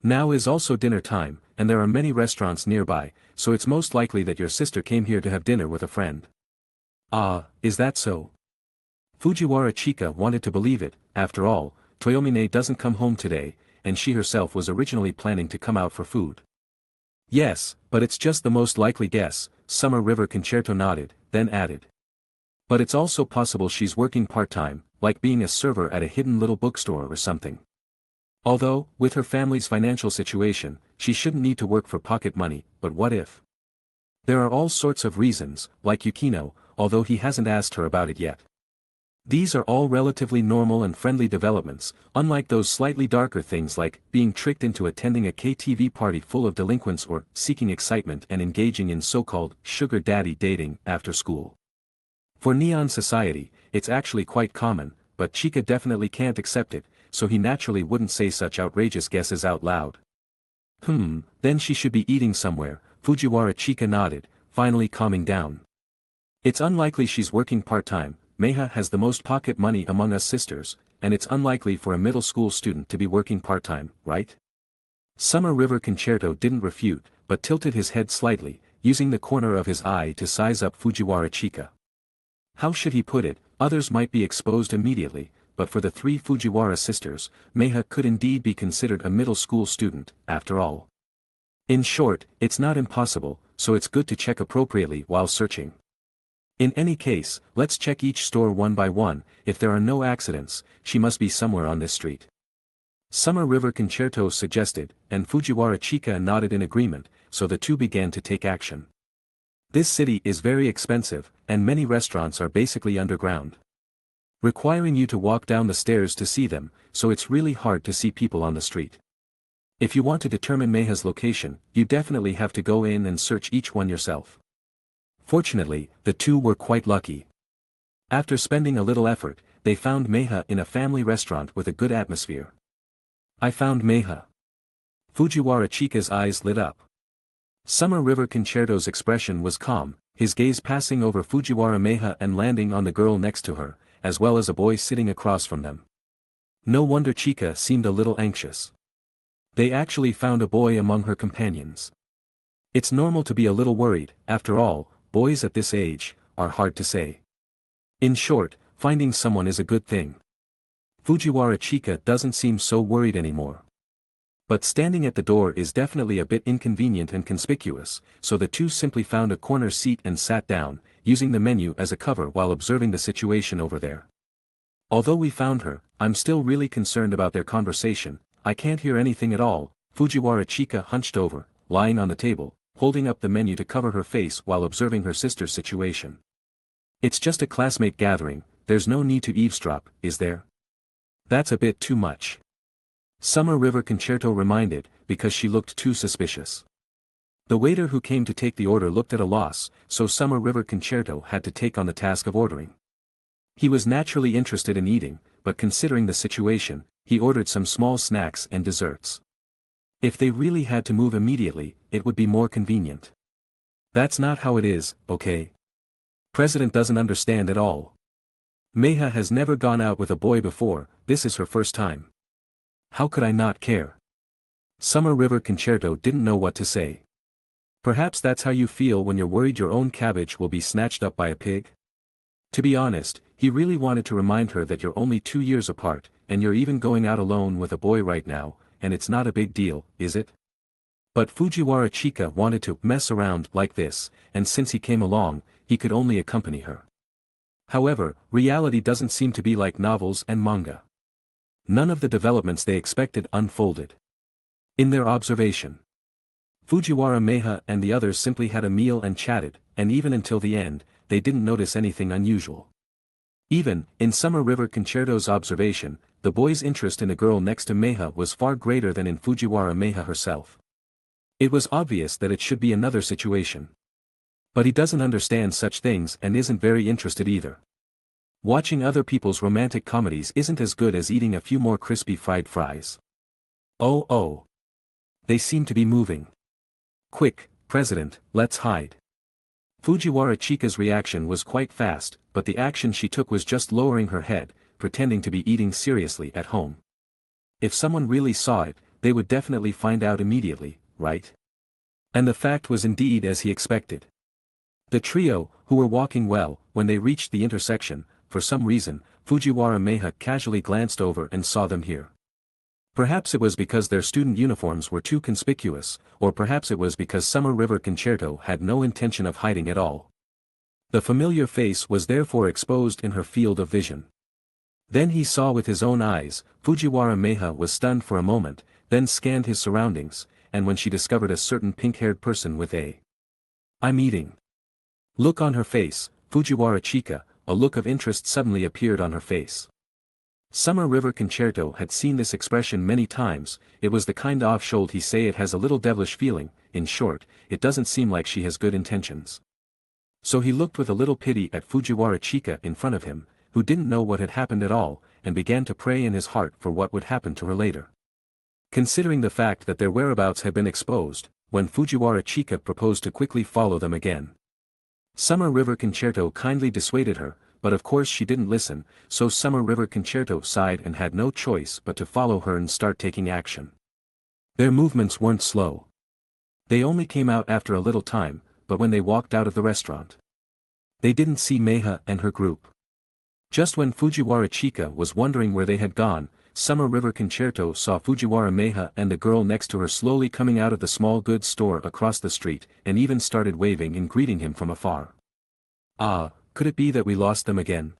Now is also dinner time, and there are many restaurants nearby, so it's most likely that your sister came here to have dinner with a friend. Ah, is that so? Fujiwara Chika wanted to believe it. After all, Toyomine doesn't come home today, and she herself was originally planning to come out for food. Yes, but it's just the most likely guess, Summer River Concerto nodded, then added. But it's also possible she's working part-time, like being a server at a hidden little bookstore or something. Although, with her family's financial situation, she shouldn't need to work for pocket money, but what if? There are all sorts of reasons, like Yukino, although he hasn't asked her about it yet. These are all relatively normal and friendly developments, unlike those slightly darker things like being tricked into attending a KTV party full of delinquents or seeking excitement and engaging in so-called sugar daddy dating after school. For Neon society, it's actually quite common, but Chika definitely can't accept it, so he naturally wouldn't say such outrageous guesses out loud. Then she should be eating somewhere, Fujiwara Chika nodded, finally calming down. It's unlikely she's working part-time. Meha has the most pocket money among us sisters, and it's unlikely for a middle school student to be working part-time, right? Summer River Concerto didn't refute, but tilted his head slightly, using the corner of his eye to size up Fujiwara Chika. How should he put it? Others might be exposed immediately, but for the three Fujiwara sisters, Meha could indeed be considered a middle school student, after all. In short, it's not impossible, so it's good to check appropriately while searching. In any case, let's check each store one by one. If there are no accidents, she must be somewhere on this street. Summer River Concerto suggested, and Fujiwara Chika nodded in agreement, so the two began to take action. This city is very expensive, and many restaurants are basically underground, requiring you to walk down the stairs to see them, so it's really hard to see people on the street. If you want to determine Meha's location, you definitely have to go in and search each one yourself. Fortunately, the two were quite lucky. After spending a little effort, they found Meha in a family restaurant with a good atmosphere. I found Meha. Fujiwara Chika's eyes lit up. Summer River Concerto's expression was calm, his gaze passing over Fujiwara Meha and landing on the girl next to her, as well as a boy sitting across from them. No wonder Chika seemed a little anxious. They actually found a boy among her companions. It's normal to be a little worried. After all, boys at this age are hard to say. In short, finding someone is a good thing. Fujiwara Chika doesn't seem so worried anymore. But standing at the door is definitely a bit inconvenient and conspicuous, so the two simply found a corner seat and sat down, using the menu as a cover while observing the situation over there. Although we found her, I'm still really concerned about their conversation. I can't hear anything at all. Fujiwara Chika hunched over, lying on the table, holding up the menu to cover her face while observing her sister's situation. It's just a classmate gathering, there's no need to eavesdrop, is there? That's a bit too much. Summer River Concerto reminded, because she looked too suspicious. The waiter who came to take the order looked at a loss, so Summer River Concerto had to take on the task of ordering. He was naturally interested in eating, but considering the situation, he ordered some small snacks and desserts. If they really had to move immediately, it would be more convenient. That's not how it is, okay? President doesn't understand at all. Meiha has never gone out with a boy before, this is her first time. How could I not care? Summer River Concerto didn't know what to say. Perhaps that's how you feel when you're worried your own cabbage will be snatched up by a pig? To be honest, he really wanted to remind her that you're only 2 years apart, and you're even going out alone with a boy right now, and it's not a big deal, is it? But Fujiwara Chika wanted to mess around like this, and since he came along, he could only accompany her. However, reality doesn't seem to be like novels and manga. None of the developments they expected unfolded. In their observation, Fujiwara Meiha and the others simply had a meal and chatted, and even until the end, they didn't notice anything unusual. Even, in Summer River Concerto's observation, the boy's interest in the girl next to Meiha was far greater than in Fujiwara Meiha herself. It was obvious that it should be another situation. But he doesn't understand such things and isn't very interested either. Watching other people's romantic comedies isn't as good as eating a few more crispy fried fries. Oh. They seem to be moving. Quick, President, let's hide. Fujiwara Chika's reaction was quite fast, but the action she took was just lowering her head, pretending to be eating seriously at home. If someone really saw it, they would definitely find out immediately, right? And the fact was indeed as he expected. The trio, who were walking well, when they reached the intersection, for some reason, Fujiwara Meiha casually glanced over and saw them here. Perhaps it was because their student uniforms were too conspicuous, or perhaps it was because Summer River Concerto had no intention of hiding at all. The familiar face was therefore exposed in her field of vision. Then he saw with his own eyes. Fujiwara Meiha was stunned for a moment, then scanned his surroundings, and when she discovered a certain pink-haired person with "I'm eating" look on her face, Fujiwara Chika, a look of interest suddenly appeared on her face. Summer River Concerto had seen this expression many times. It was the kind of should he say it has a little devilish feeling, in short, it doesn't seem like she has good intentions. So he looked with a little pity at Fujiwara Chika in front of him, who didn't know what had happened at all, and began to pray in his heart for what would happen to her later. Considering the fact that their whereabouts had been exposed, when Fujiwara Chika proposed to quickly follow them again. Summer River Concerto kindly dissuaded her, but of course she didn't listen, so Summer River Concerto sighed and had no choice but to follow her and start taking action. Their movements weren't slow. They only came out after a little time, but when they walked out of the restaurant, they didn't see Meiha and her group. Just when Fujiwara Chika was wondering where they had gone, Summer River Concerto saw Fujiwara Meiha and the girl next to her slowly coming out of the small goods store across the street, and even started waving and greeting him from afar. Ah, could it be that we lost them again?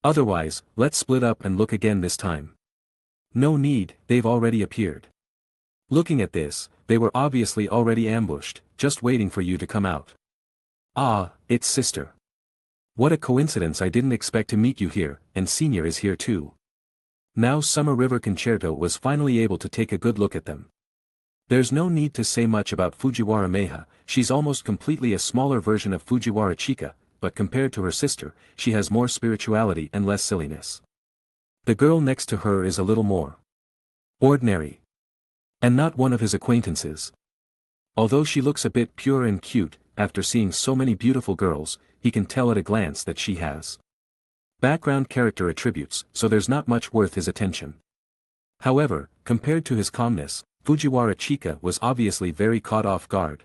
Otherwise, let's split up and look again this time. No need, they've already appeared. Looking at this, they were obviously already ambushed, just waiting for you to come out. Ah, it's sister. What a coincidence, I didn't expect to meet you here, and Senior is here too. Now Summer River Concerto was finally able to take a good look at them. There's no need to say much about Fujiwara Meiha, she's almost completely a smaller version of Fujiwara Chika, but compared to her sister, she has more spirituality and less silliness. The girl next to her is a little more ordinary. And not one of his acquaintances. Although she looks a bit pure and cute, after seeing so many beautiful girls, he can tell at a glance that she has background character attributes, so there's not much worth his attention. However, compared to his calmness, Fujiwara Chika was obviously very caught off guard.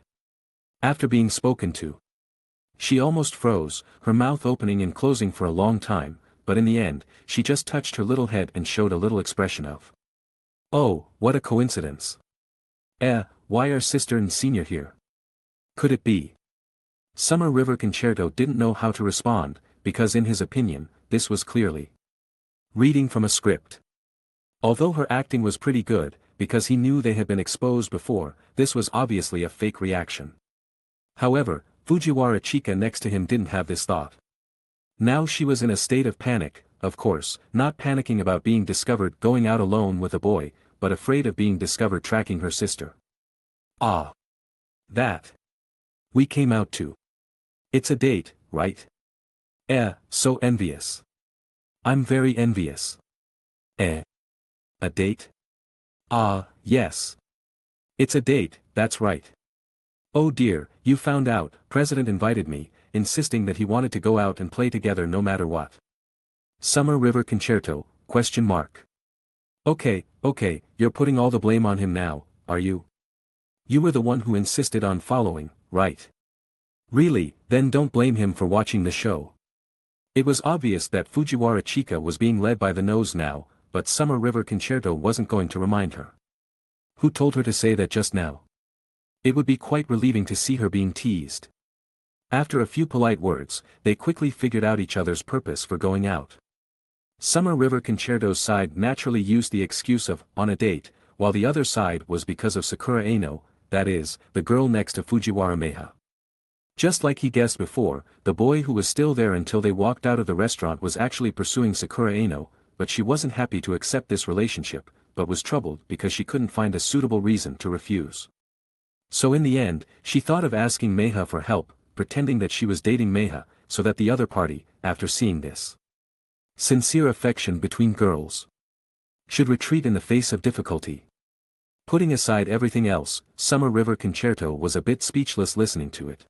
After being spoken to, she almost froze, her mouth opening and closing for a long time, but in the end, she just touched her little head and showed a little expression of, "Oh, what a coincidence. Why are Sister and Senior here? Could it be?" Summer River Concerto didn't know how to respond, because in his opinion, this was clearly Reading from a script. Although her acting was pretty good, because he knew they had been exposed before, this was obviously a fake reaction. However, Fujiwara Chika next to him didn't have this thought. Now she was in a state of panic, of course, not panicking about being discovered going out alone with a boy, but afraid of being discovered tracking her sister. Ah. That. We came out to. It's a date, right? So envious. I'm very envious. A date? Ah, yes. It's a date, that's right. Oh dear, you found out, President invited me, insisting that he wanted to go out and play together no matter what. Summer River Concerto, ? Okay, you're putting all the blame on him now, are you? You were the one who insisted on following, right? Really, then don't blame him for watching the show. It was obvious that Fujiwara Chika was being led by the nose now, but Summer River Concerto wasn't going to remind her. Who told her to say that just now? It would be quite relieving to see her being teased. After a few polite words, they quickly figured out each other's purpose for going out. Summer River Concerto's side naturally used the excuse of, on a date, while the other side was because of Sakura Aino, that is, the girl next to Fujiwara Meha. Just like he guessed before, the boy who was still there until they walked out of the restaurant was actually pursuing Sakura Aino, but she wasn't happy to accept this relationship, but was troubled because she couldn't find a suitable reason to refuse. So in the end, she thought of asking Meha for help, pretending that she was dating Meha, so that the other party, after seeing this sincere affection between girls, should retreat in the face of difficulty. Putting aside everything else, Summer River Concerto was a bit speechless listening to it.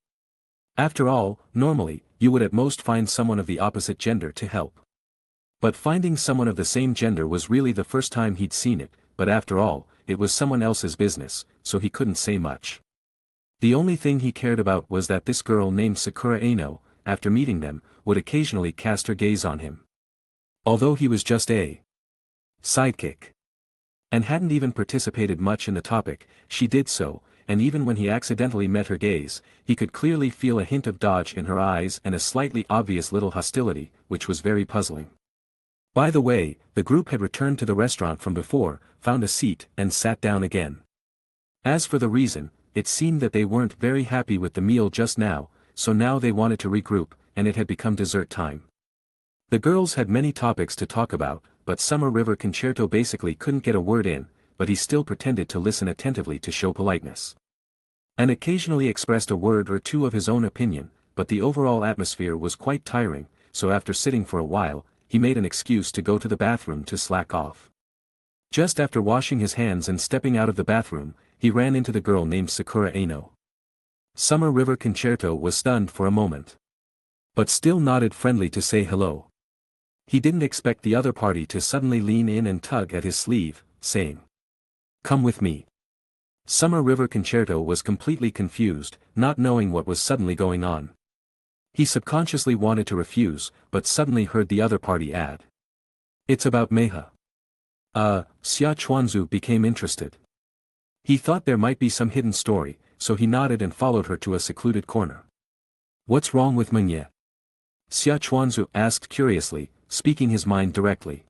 After all, normally, you would at most find someone of the opposite gender to help. But finding someone of the same gender was really the first time he'd seen it, but after all, it was someone else's business, so he couldn't say much. The only thing he cared about was that this girl named Sakura Aino, after meeting them, would occasionally cast her gaze on him. Although he was just a sidekick and hadn't even participated much in the topic, she did so, and even when he accidentally met her gaze, he could clearly feel a hint of dodge in her eyes and a slightly obvious little hostility, which was very puzzling. By the way, the group had returned to the restaurant from before, found a seat and sat down again. As for the reason, it seemed that they weren't very happy with the meal just now, so now they wanted to regroup, and it had become dessert time. The girls had many topics to talk about, but Summer River Concerto basically couldn't get a word in, but he still pretended to listen attentively to show politeness. And occasionally expressed a word or two of his own opinion, but the overall atmosphere was quite tiring, so after sitting for a while, he made an excuse to go to the bathroom to slack off. Just after washing his hands and stepping out of the bathroom, he ran into the girl named Sakura Aino. Summer River Concerto was stunned for a moment, but still nodded friendly to say hello. He didn't expect the other party to suddenly lean in and tug at his sleeve, saying, "Come with me." Summer River Concerto was completely confused, not knowing what was suddenly going on. He subconsciously wanted to refuse, but suddenly heard the other party add, "It's about Meha." Xia Chuanzu became interested. He thought there might be some hidden story, so he nodded and followed her to a secluded corner. "What's wrong with Mengye?" Xia Chuanzu asked curiously, speaking his mind directly.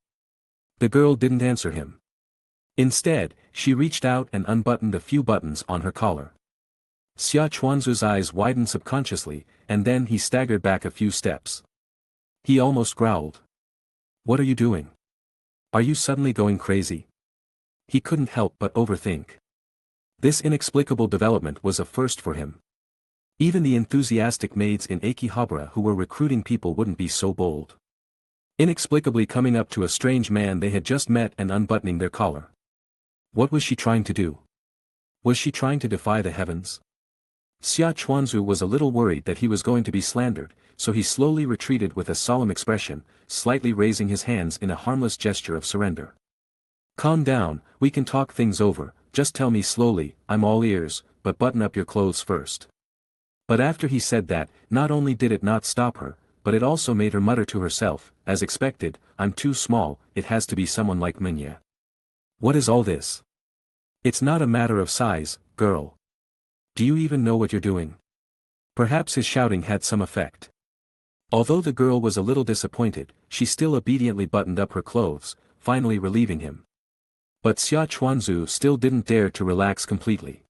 The girl didn't answer him. Instead, she reached out and unbuttoned a few buttons on her collar. Xia Chuanzu's eyes widened subconsciously, and then he staggered back a few steps. He almost growled. "What are you doing? Are you suddenly going crazy?" He couldn't help but overthink. This inexplicable development was a first for him. Even the enthusiastic maids in Akihabara who were recruiting people wouldn't be so bold. Inexplicably coming up to a strange man they had just met and unbuttoning their collar. What was she trying to do? Was she trying to defy the heavens? Xia Chuanzu was a little worried that he was going to be slandered, so he slowly retreated with a solemn expression, slightly raising his hands in a harmless gesture of surrender. "Calm down, we can talk things over, just tell me slowly, I'm all ears, but button up your clothes first." But after he said that, not only did it not stop her, but it also made her mutter to herself, as expected, "I'm too small, it has to be someone like Mengye." What is all this? It's not a matter of size, girl. Do you even know what you're doing? Perhaps his shouting had some effect. Although the girl was a little disappointed, she still obediently buttoned up her clothes, finally relieving him. But Xia Chuanzu still didn't dare to relax completely.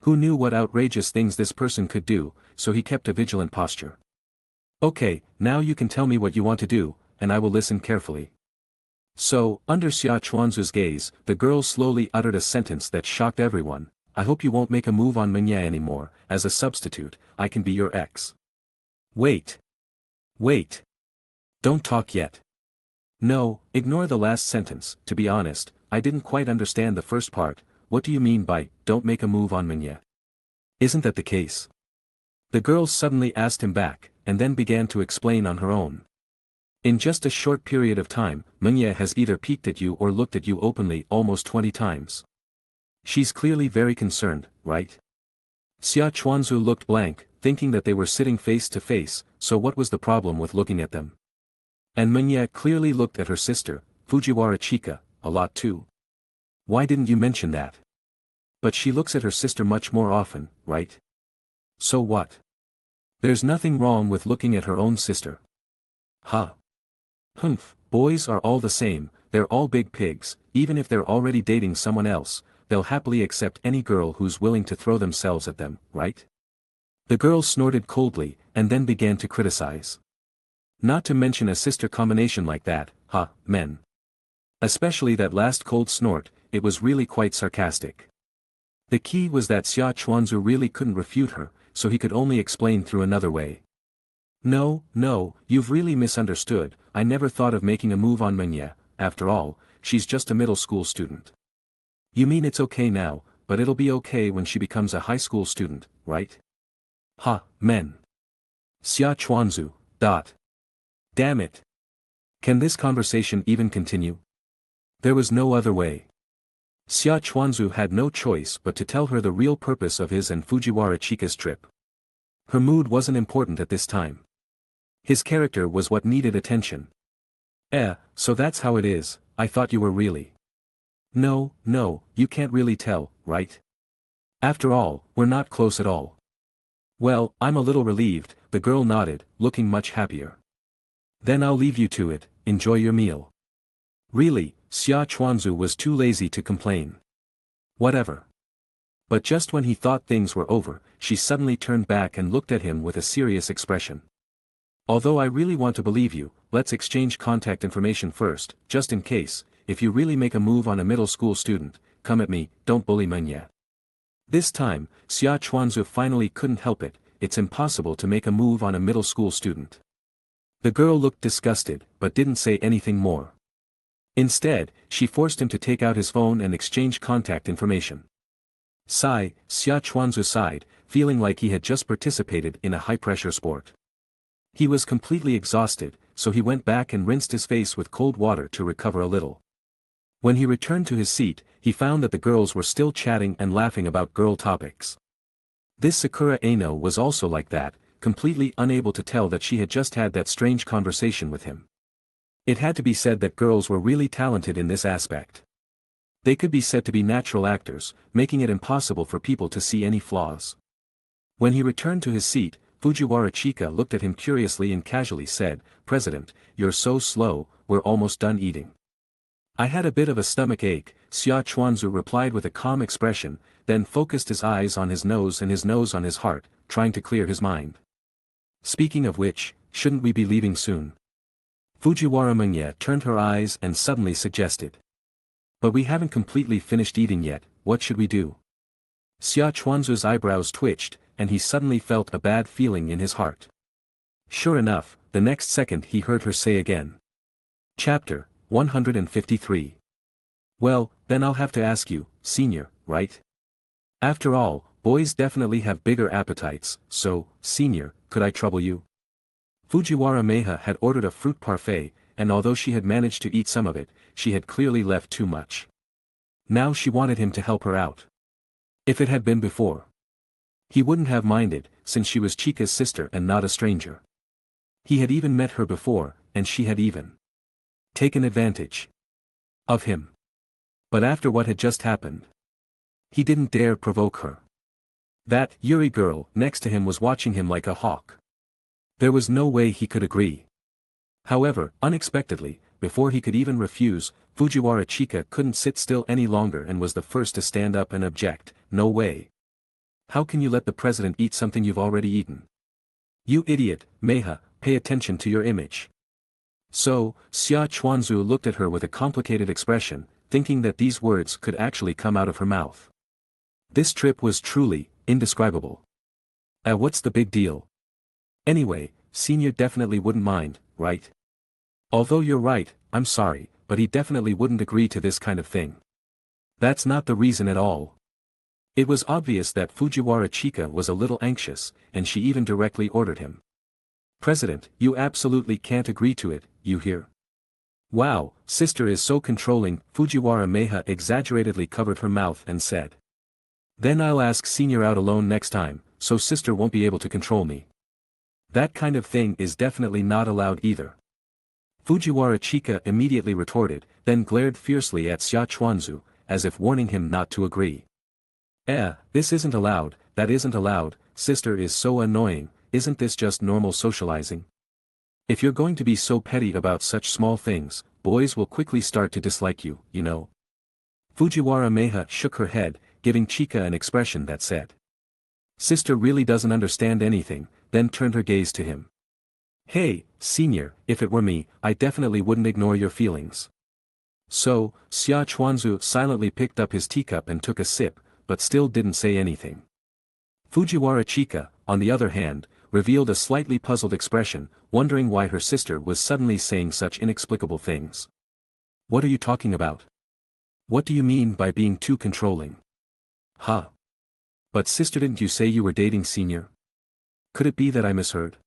Who knew what outrageous things this person could do, so he kept a vigilant posture. Okay, now you can tell me what you want to do, and I will listen carefully. So, under Xia Chuanzu's gaze, the girl slowly uttered a sentence that shocked everyone. I hope you won't make a move on Menya anymore. As a substitute, I can be your ex. Wait. Wait. Don't talk yet. No, ignore the last sentence. To be honest, I didn't quite understand the first part. What do you mean by, don't make a move on Menya? Isn't that the case? The girl suddenly asked him back, and then began to explain on her own. In just a short period of time, Menya has either peeked at you or looked at you openly almost 20 times. She's clearly very concerned, right? Xia Chuanzu looked blank, thinking that they were sitting face to face, so what was the problem with looking at them? And Menya clearly looked at her sister, Fujiwara Chika, a lot too. Why didn't you mention that? But she looks at her sister much more often, right? So what? There's nothing wrong with looking at her own sister. Huh. Humph, boys are all the same, they're all big pigs, even if they're already dating someone else, they'll happily accept any girl who's willing to throw themselves at them, right? The girl snorted coldly, and then began to criticize. Not to mention a sister combination like that, men. Especially that last cold snort, it was really quite sarcastic. The key was that Xia Chuanzu really couldn't refute her, so he could only explain through another way. No, you've really misunderstood, I never thought of making a move on Menya, after all, she's just a middle school student. You mean it's okay now, but it'll be okay when she becomes a high school student, right? Men. Xia Chuanzu, . Damn it. Can this conversation even continue? There was no other way. Xia Chuanzu had no choice but to tell her the real purpose of his and Fujiwara Chika's trip. Her mood wasn't important at this time. His character was what needed attention. So that's how it is, I thought you were really. No, you can't really tell, right? After all, we're not close at all. Well, I'm a little relieved, the girl nodded, looking much happier. Then I'll leave you to it, enjoy your meal. Really, Xia Chuanzu was too lazy to complain. Whatever. But just when he thought things were over, she suddenly turned back and looked at him with a serious expression. Although I really want to believe you, let's exchange contact information first, just in case, if you really make a move on a middle school student, come at me, don't bully Menya. This time, Xia Chuanzu finally couldn't help it, it's impossible to make a move on a middle school student. The girl looked disgusted, but didn't say anything more. Instead, she forced him to take out his phone and exchange contact information. Sigh, Xia Chuanzu sighed, feeling like he had just participated in a high-pressure sport. He was completely exhausted, so he went back and rinsed his face with cold water to recover a little. When he returned to his seat, he found that the girls were still chatting and laughing about girl topics. This Sakura Aino was also like that, completely unable to tell that she had just had that strange conversation with him. It had to be said that girls were really talented in this aspect. They could be said to be natural actors, making it impossible for people to see any flaws. When he returned to his seat, Fujiwara Chika looked at him curiously and casually said, "President, you're so slow, we're almost done eating." "I had a bit of a stomach ache," Xia Chuanzu replied with a calm expression, then focused his eyes on his nose and his nose on his heart, trying to clear his mind. "Speaking of which, shouldn't we be leaving soon?" Fujiwara Menya turned her eyes and suddenly suggested. "But we haven't completely finished eating yet, what should we do?" Xia Chuanzu's eyebrows twitched, and he suddenly felt a bad feeling in his heart. Sure enough, the next second he heard her say again. Chapter 153. "Well, then I'll have to ask you, senior, right? After all, boys definitely have bigger appetites, so, senior, could I trouble you?" Fujiwara Meha had ordered a fruit parfait, and although she had managed to eat some of it, she had clearly left too much. Now she wanted him to help her out. If it had been before, he wouldn't have minded, since she was Chika's sister and not a stranger. He had even met her before, and she had even taken advantage of him. But after what had just happened, he didn't dare provoke her. That Yuri girl next to him was watching him like a hawk. There was no way he could agree. However, unexpectedly, before he could even refuse, Fujiwara Chika couldn't sit still any longer and was the first to stand up and object. No way. How can you let the president eat something you've already eaten? You idiot, Meiha, pay attention to your image. So, Xia Chuanzu looked at her with a complicated expression, thinking that these words could actually come out of her mouth. This trip was truly indescribable. What's the big deal? Anyway, Senior definitely wouldn't mind, right? Although you're right, I'm sorry, but he definitely wouldn't agree to this kind of thing. That's not the reason at all. It was obvious that Fujiwara Chika was a little anxious, and she even directly ordered him. President, you absolutely can't agree to it, you hear? Wow, sister is so controlling, Fujiwara Meiha exaggeratedly covered her mouth and said. Then I'll ask Senior out alone next time, so sister won't be able to control me. That kind of thing is definitely not allowed either. Fujiwara Chika immediately retorted, then glared fiercely at Xia Chuanzu, as if warning him not to agree. This isn't allowed, that isn't allowed, sister is so annoying, isn't this just normal socializing? If you're going to be so petty about such small things, boys will quickly start to dislike you, you know. Fujiwara Meiha shook her head, giving Chika an expression that said. Sister really doesn't understand anything, then turned her gaze to him. Hey, Senior, if it were me, I definitely wouldn't ignore your feelings. So, Xia Chuanzu silently picked up his teacup and took a sip, but still didn't say anything. Fujiwara Chika, on the other hand, revealed a slightly puzzled expression, wondering why her sister was suddenly saying such inexplicable things. What are you talking about? What do you mean by being too controlling? Huh? But sister, didn't you say you were dating Senior? Could it be that I misheard?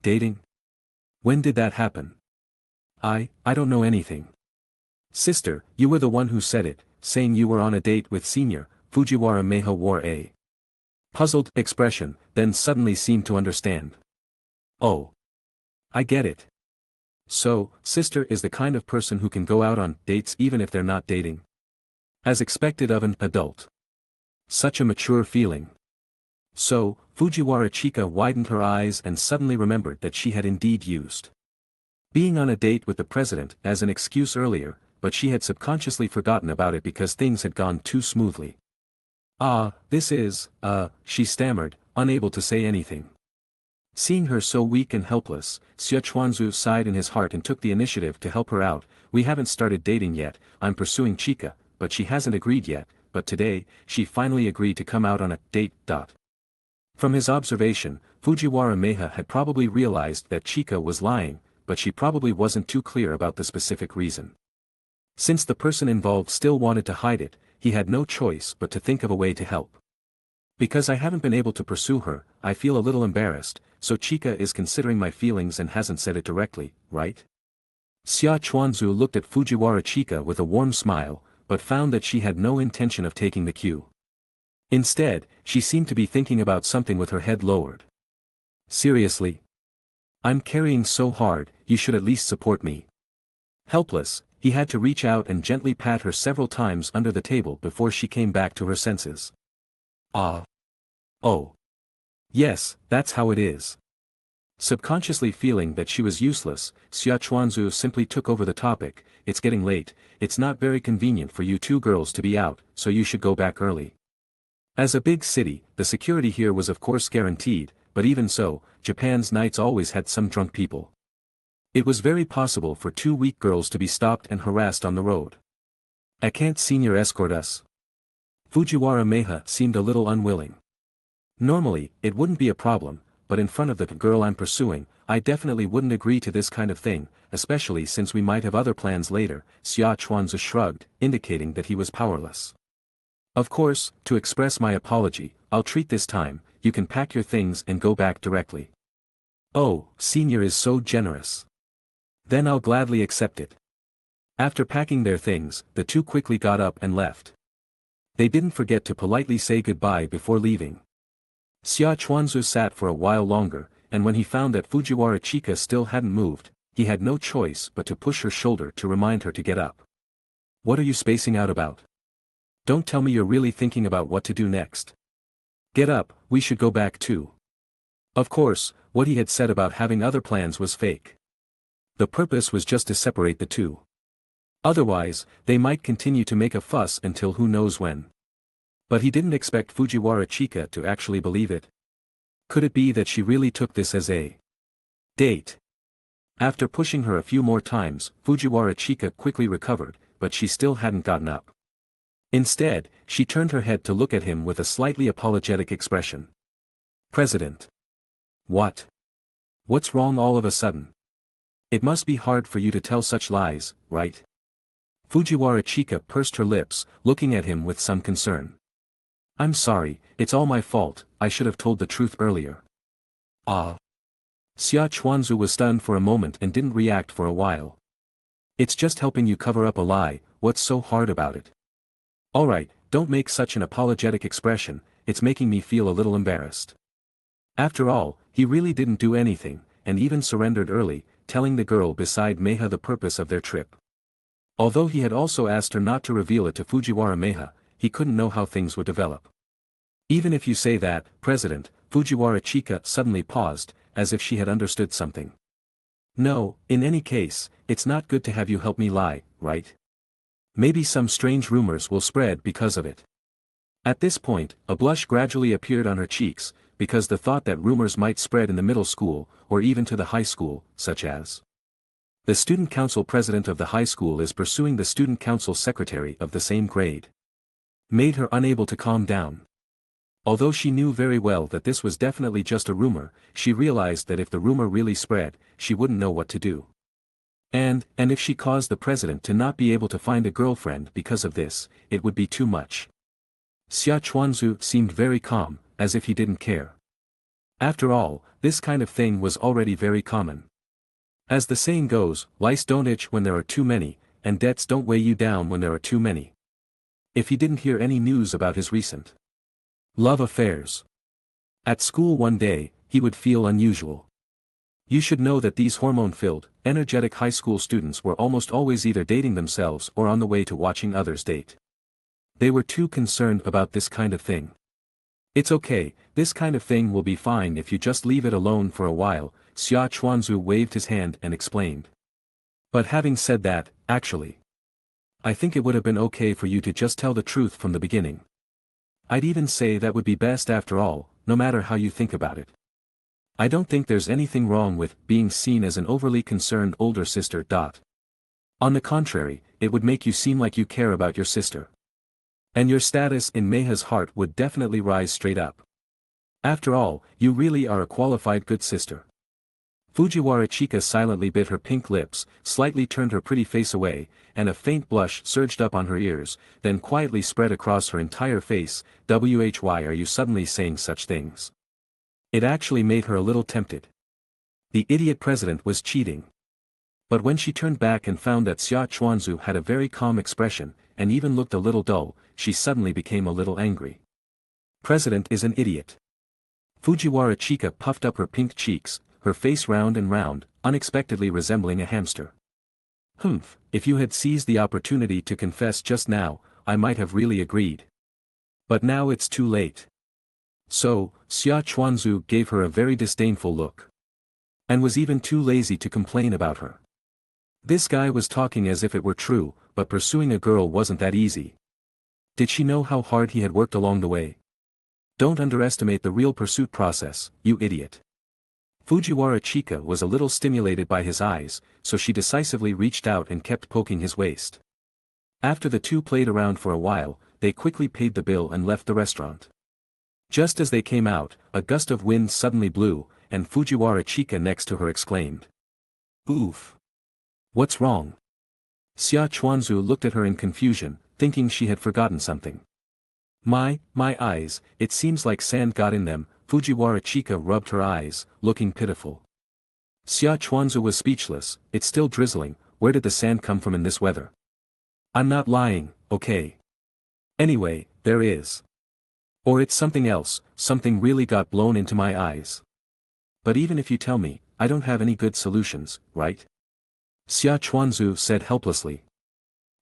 Dating? When did that happen? I don't know anything. Sister, you were the one who said it, saying you were on a date with Senior. Fujiwara Meiha wore a puzzled expression, then suddenly seemed to understand. Oh. I get it. So, sister is the kind of person who can go out on dates even if they're not dating. As expected of an adult. Such a mature feeling. So, Fujiwara Chika widened her eyes and suddenly remembered that she had indeed used being on a date with the president as an excuse earlier, but she had subconsciously forgotten about it because things had gone too smoothly. This is, she stammered, unable to say anything. Seeing her so weak and helpless, Xia Chuanzu sighed in his heart and took the initiative to help her out. We haven't started dating yet, I'm pursuing Chika, but she hasn't agreed yet, but today, she finally agreed to come out on a date. From his observation, Fujiwara Meiha had probably realized that Chika was lying, but she probably wasn't too clear about the specific reason. Since the person involved still wanted to hide it, he had no choice but to think of a way to help. Because I haven't been able to pursue her, I feel a little embarrassed, so Chika is considering my feelings and hasn't said it directly, right? Xia Chuanzu looked at Fujiwara Chika with a warm smile, but found that she had no intention of taking the cue. Instead, she seemed to be thinking about something with her head lowered. Seriously? I'm carrying so hard, you should at least support me. Helpless, he had to reach out and gently pat her several times under the table before she came back to her senses. Oh. Yes, that's how it is. Subconsciously feeling that she was useless, Xia Chuanzu simply took over the topic. It's getting late, it's not very convenient for you two girls to be out, so you should go back early. As a big city, the security here was of course guaranteed, but even so, Japan's nights always had some drunk people. It was very possible for two weak girls to be stopped and harassed on the road. Can't Senior escort us? Fujiwara Meiha seemed a little unwilling. Normally, it wouldn't be a problem, but in front of the girl I'm pursuing, I definitely wouldn't agree to this kind of thing, especially since we might have other plans later. Xia Chuanzu shrugged, indicating that he was powerless. Of course, to express my apology, I'll treat this time. You can pack your things and go back directly. Oh, Senior is so generous. Then I'll gladly accept it. After packing their things, the two quickly got up and left. They didn't forget to politely say goodbye before leaving. Xia Chuanzu sat for a while longer, and when he found that Fujiwara Chika still hadn't moved, he had no choice but to push her shoulder to remind her to get up. What are you spacing out about? Don't tell me you're really thinking about what to do next. Get up, we should go back too. Of course, what he had said about having other plans was fake. The purpose was just to separate the two. Otherwise, they might continue to make a fuss until who knows when. But he didn't expect Fujiwara Chika to actually believe it. Could it be that she really took this as a date? After pushing her a few more times, Fujiwara Chika quickly recovered, but she still hadn't gotten up. Instead, she turned her head to look at him with a slightly apologetic expression. President. What? What's wrong all of a sudden? It must be hard for you to tell such lies, right? Fujiwara Chika pursed her lips, looking at him with some concern. I'm sorry, it's all my fault, I should have told the truth earlier. Ah. Xia Chuanzu was stunned for a moment and didn't react for a while. It's just helping you cover up a lie, what's so hard about it? Alright, don't make such an apologetic expression, it's making me feel a little embarrassed. After all, he really didn't do anything, and even surrendered early, telling the girl beside Meha the purpose of their trip. Although he had also asked her not to reveal it to Fujiwara Meha, he couldn't know how things would develop. Even if you say that, President, Fujiwara Chika suddenly paused, as if she had understood something. No, in any case, it's not good to have you help me lie, right? Maybe some strange rumors will spread because of it. At this point, a blush gradually appeared on her cheeks, because the thought that rumors might spread in the middle school, or even to the high school, such as the student council president of the high school is pursuing the student council secretary of the same grade, made her unable to calm down. Although she knew very well that this was definitely just a rumor, she realized that if the rumor really spread, she wouldn't know what to do. And if she caused the president to not be able to find a girlfriend because of this, it would be too much. Xia Chuanzu seemed very calm, as if he didn't care. After all, this kind of thing was already very common. As the saying goes, lice don't itch when there are too many, and debts don't weigh you down when there are too many. If he didn't hear any news about his recent love affairs at school one day, he would feel unusual. You should know that these hormone-filled, energetic high school students were almost always either dating themselves or on the way to watching others date. They were too concerned about this kind of thing. It's okay, this kind of thing will be fine if you just leave it alone for a while, Xia Chuanzu waved his hand and explained. But having said that, actually, I think it would have been okay for you to just tell the truth from the beginning. I'd even say that would be best after all, no matter how you think about it. I don't think there's anything wrong with being seen as an overly concerned older sister. On the contrary, it would make you seem like you care about your sister. And your status in Meha's heart would definitely rise straight up. After all, you really are a qualified good sister. Fujiwara Chika silently bit her pink lips, slightly turned her pretty face away, and a faint blush surged up on her ears, then quietly spread across her entire face. Why are you suddenly saying such things? It actually made her a little tempted. The idiot president was cheating. But when she turned back and found that Xia Chuanzu had a very calm expression, and even looked a little dull, she suddenly became a little angry. President is an idiot. Fujiwara Chika puffed up her pink cheeks, her face round and round, unexpectedly resembling a hamster. Humph, if you had seized the opportunity to confess just now, I might have really agreed. But now it's too late. So, Xia Chuanzu gave her a very disdainful look. And was even too lazy to complain about her. This guy was talking as if it were true, but pursuing a girl wasn't that easy. Did she know how hard he had worked along the way? Don't underestimate the real pursuit process, you idiot. Fujiwara Chika was a little stimulated by his eyes, so she decisively reached out and kept poking his waist. After the two played around for a while, they quickly paid the bill and left the restaurant. Just as they came out, a gust of wind suddenly blew, and Fujiwara Chika next to her exclaimed. Oof! What's wrong? Xia Chuanzu looked at her in confusion, thinking she had forgotten something. My eyes, it seems like sand got in them. Fujiwara Chika rubbed her eyes, looking pitiful. Xia Chuanzu was speechless. It's still drizzling, where did the sand come from in this weather? I'm not lying, okay? Anyway, there is. Or it's something else, something really got blown into my eyes. But even if you tell me, I don't have any good solutions, right? Xia Chuanzu said helplessly.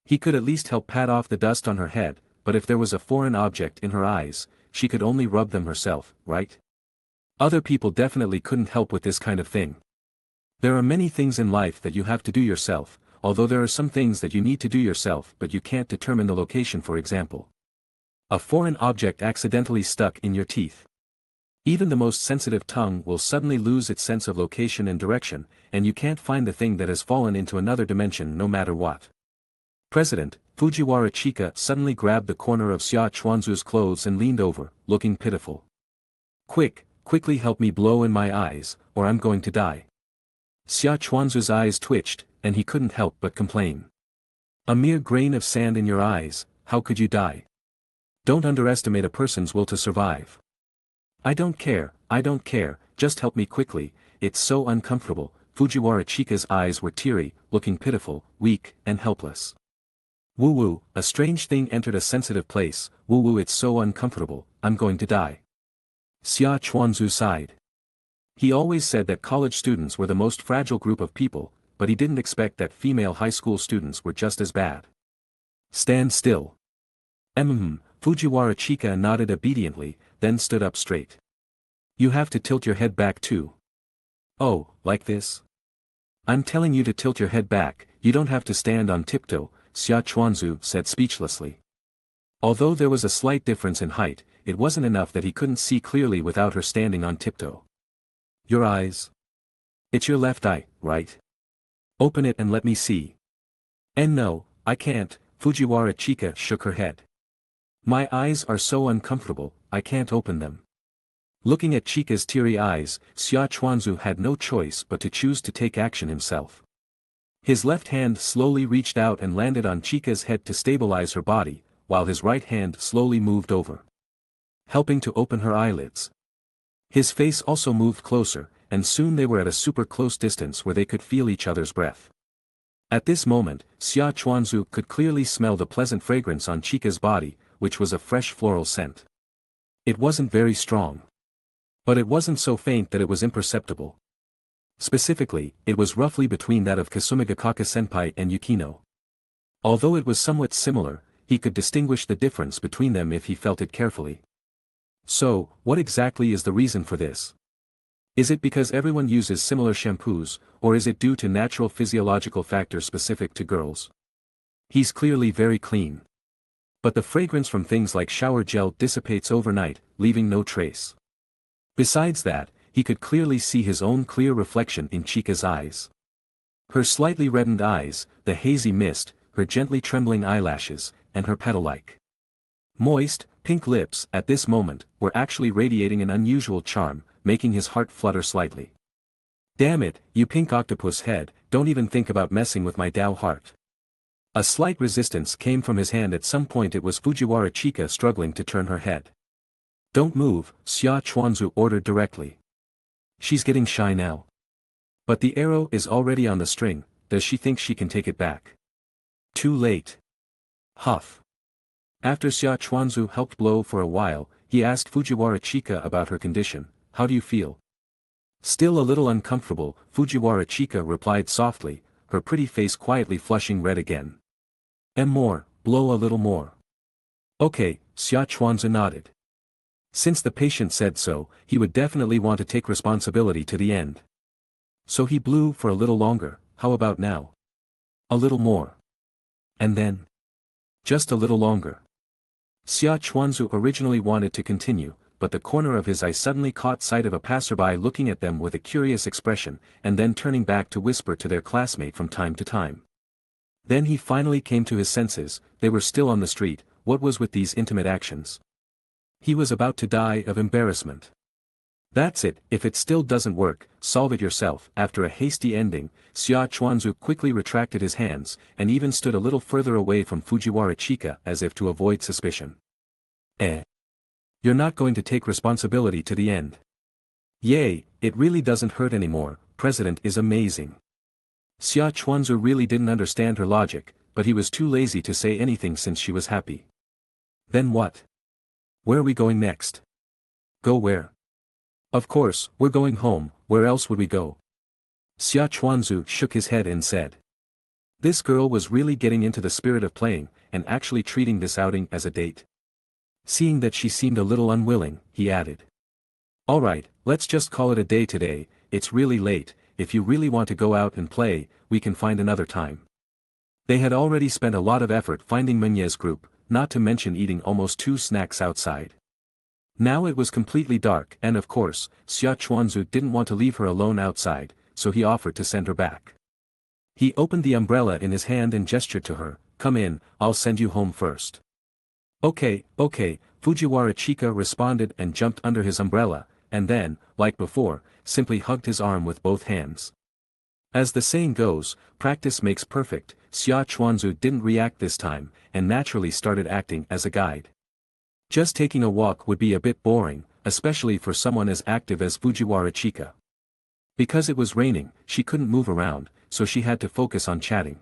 He could at least help pat off the dust on her head, but if there was a foreign object in her eyes, she could only rub them herself, right? Other people definitely couldn't help with this kind of thing. There are many things in life that you have to do yourself, although there are some things that you need to do yourself but you can't determine the location, for example. A foreign object accidentally stuck in your teeth. Even the most sensitive tongue will suddenly lose its sense of location and direction, and you can't find the thing that has fallen into another dimension no matter what. President Fujiwara Chika suddenly grabbed the corner of Xia Chuanzu's clothes and leaned over, looking pitiful. Quickly help me blow in my eyes, or I'm going to die. Xia Chuanzu's eyes twitched, and he couldn't help but complain. A mere grain of sand in your eyes, how could you die? Don't underestimate a person's will to survive. I don't care, just help me quickly, it's so uncomfortable. Fujiwara Chika's eyes were teary, looking pitiful, weak, and helpless. Woo-woo, a strange thing entered a sensitive place, woo-woo, it's so uncomfortable, I'm going to die. Xia Chuanzu sighed. He always said that college students were the most fragile group of people, but he didn't expect that female high school students were just as bad. Stand still. Fujiwara Chika nodded obediently, then stood up straight. You have to tilt your head back too. Oh, like this? I'm telling you to tilt your head back, you don't have to stand on tiptoe, Xia Chuanzu said speechlessly. Although there was a slight difference in height, it wasn't enough that he couldn't see clearly without her standing on tiptoe. Your eyes? It's your left eye, right? Open it and let me see. And no, I can't, Fujiwara Chika shook her head. My eyes are so uncomfortable, I can't open them. Looking at Chika's teary eyes, Xia Chuanzu had no choice but to choose to take action himself. His left hand slowly reached out and landed on Chika's head to stabilize her body, while his right hand slowly moved over, helping to open her eyelids. His face also moved closer, and soon they were at a super close distance where they could feel each other's breath. At this moment, Xia Chuanzu could clearly smell the pleasant fragrance on Chika's body, which was a fresh floral scent. It wasn't very strong. But it wasn't so faint that it was imperceptible. Specifically, it was roughly between that of Kasumigakaka-senpai and Yukino. Although it was somewhat similar, he could distinguish the difference between them if he felt it carefully. So, what exactly is the reason for this? Is it because everyone uses similar shampoos, or is it due to natural physiological factors specific to girls? He's clearly very clean. But the fragrance from things like shower gel dissipates overnight, leaving no trace. Besides that, he could clearly see his own clear reflection in Chika's eyes. Her slightly reddened eyes, the hazy mist, her gently trembling eyelashes, and her petal-like moist, pink lips at this moment were actually radiating an unusual charm, making his heart flutter slightly. Damn it, you pink octopus head, don't even think about messing with my Tao heart. A slight resistance came from his hand. At some point it was Fujiwara Chika struggling to turn her head. Don't move, Xia Chuanzu ordered directly. She's getting shy now. But the arrow is already on the string, does she think she can take it back? Too late. Huff. After Xia Chuanzu helped blow for a while, he asked Fujiwara Chika about her condition. How do you feel? Still a little uncomfortable, Fujiwara Chika replied softly, her pretty face quietly flushing red again. And more, blow a little more. Okay, Xia Chuanzu nodded. Since the patient said so, he would definitely want to take responsibility to the end. So he blew for a little longer. How about now? A little more. And then? Just a little longer. Xia Chuanzu originally wanted to continue, but the corner of his eye suddenly caught sight of a passerby looking at them with a curious expression, and then turning back to whisper to their classmate from time to time. Then he finally came to his senses. They were still on the street. What was with these intimate actions? He was about to die of embarrassment. That's it, if it still doesn't work, solve it yourself. After a hasty ending, Xia Chuanzu quickly retracted his hands, and even stood a little further away from Fujiwara Chika as if to avoid suspicion. You're not going to take responsibility to the end. Yay, it really doesn't hurt anymore, President is amazing. Xia Chuanzu really didn't understand her logic, but he was too lazy to say anything since she was happy. Then what? Where are we going next? Go where? Of course, we're going home, where else would we go? Xia Chuanzu shook his head and said. This girl was really getting into the spirit of playing, and actually treating this outing as a date. Seeing that she seemed a little unwilling, he added. Alright, let's just call it a day today, it's really late, if you really want to go out and play, we can find another time. They had already spent a lot of effort finding Menyu's group, not to mention eating almost 2 snacks outside. Now it was completely dark and of course, Xia Chuanzu didn't want to leave her alone outside, so he offered to send her back. He opened the umbrella in his hand and gestured to her, "Come in, I'll send you home first." Okay, Fujiwara Chika responded and jumped under his umbrella, and then, like before, simply hugged his arm with both hands. As the saying goes, practice makes perfect, Xia Chuanzu didn't react this time, and naturally started acting as a guide. Just taking a walk would be a bit boring, especially for someone as active as Fujiwara Chika. Because it was raining, she couldn't move around, so she had to focus on chatting.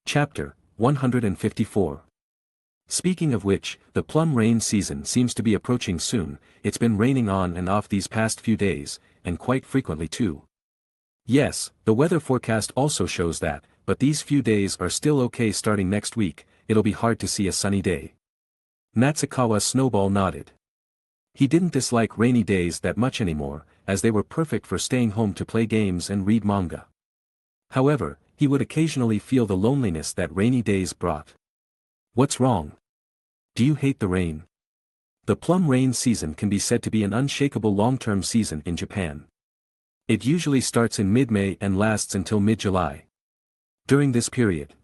Chapter 154. Speaking of which, the plum rain season seems to be approaching soon. It's been raining on and off these past few days, and quite frequently too. Yes, the weather forecast also shows that, but these few days are still okay. Starting next week, it'll be hard to see a sunny day. Natsukawa Snowball nodded. He didn't dislike rainy days that much anymore, as they were perfect for staying home to play games and read manga. However, he would occasionally feel the loneliness that rainy days brought. What's wrong? Do you hate the rain? The plum rain season can be said to be an unshakable long-term season in Japan. It usually starts in mid-May and lasts until mid-July. During this period,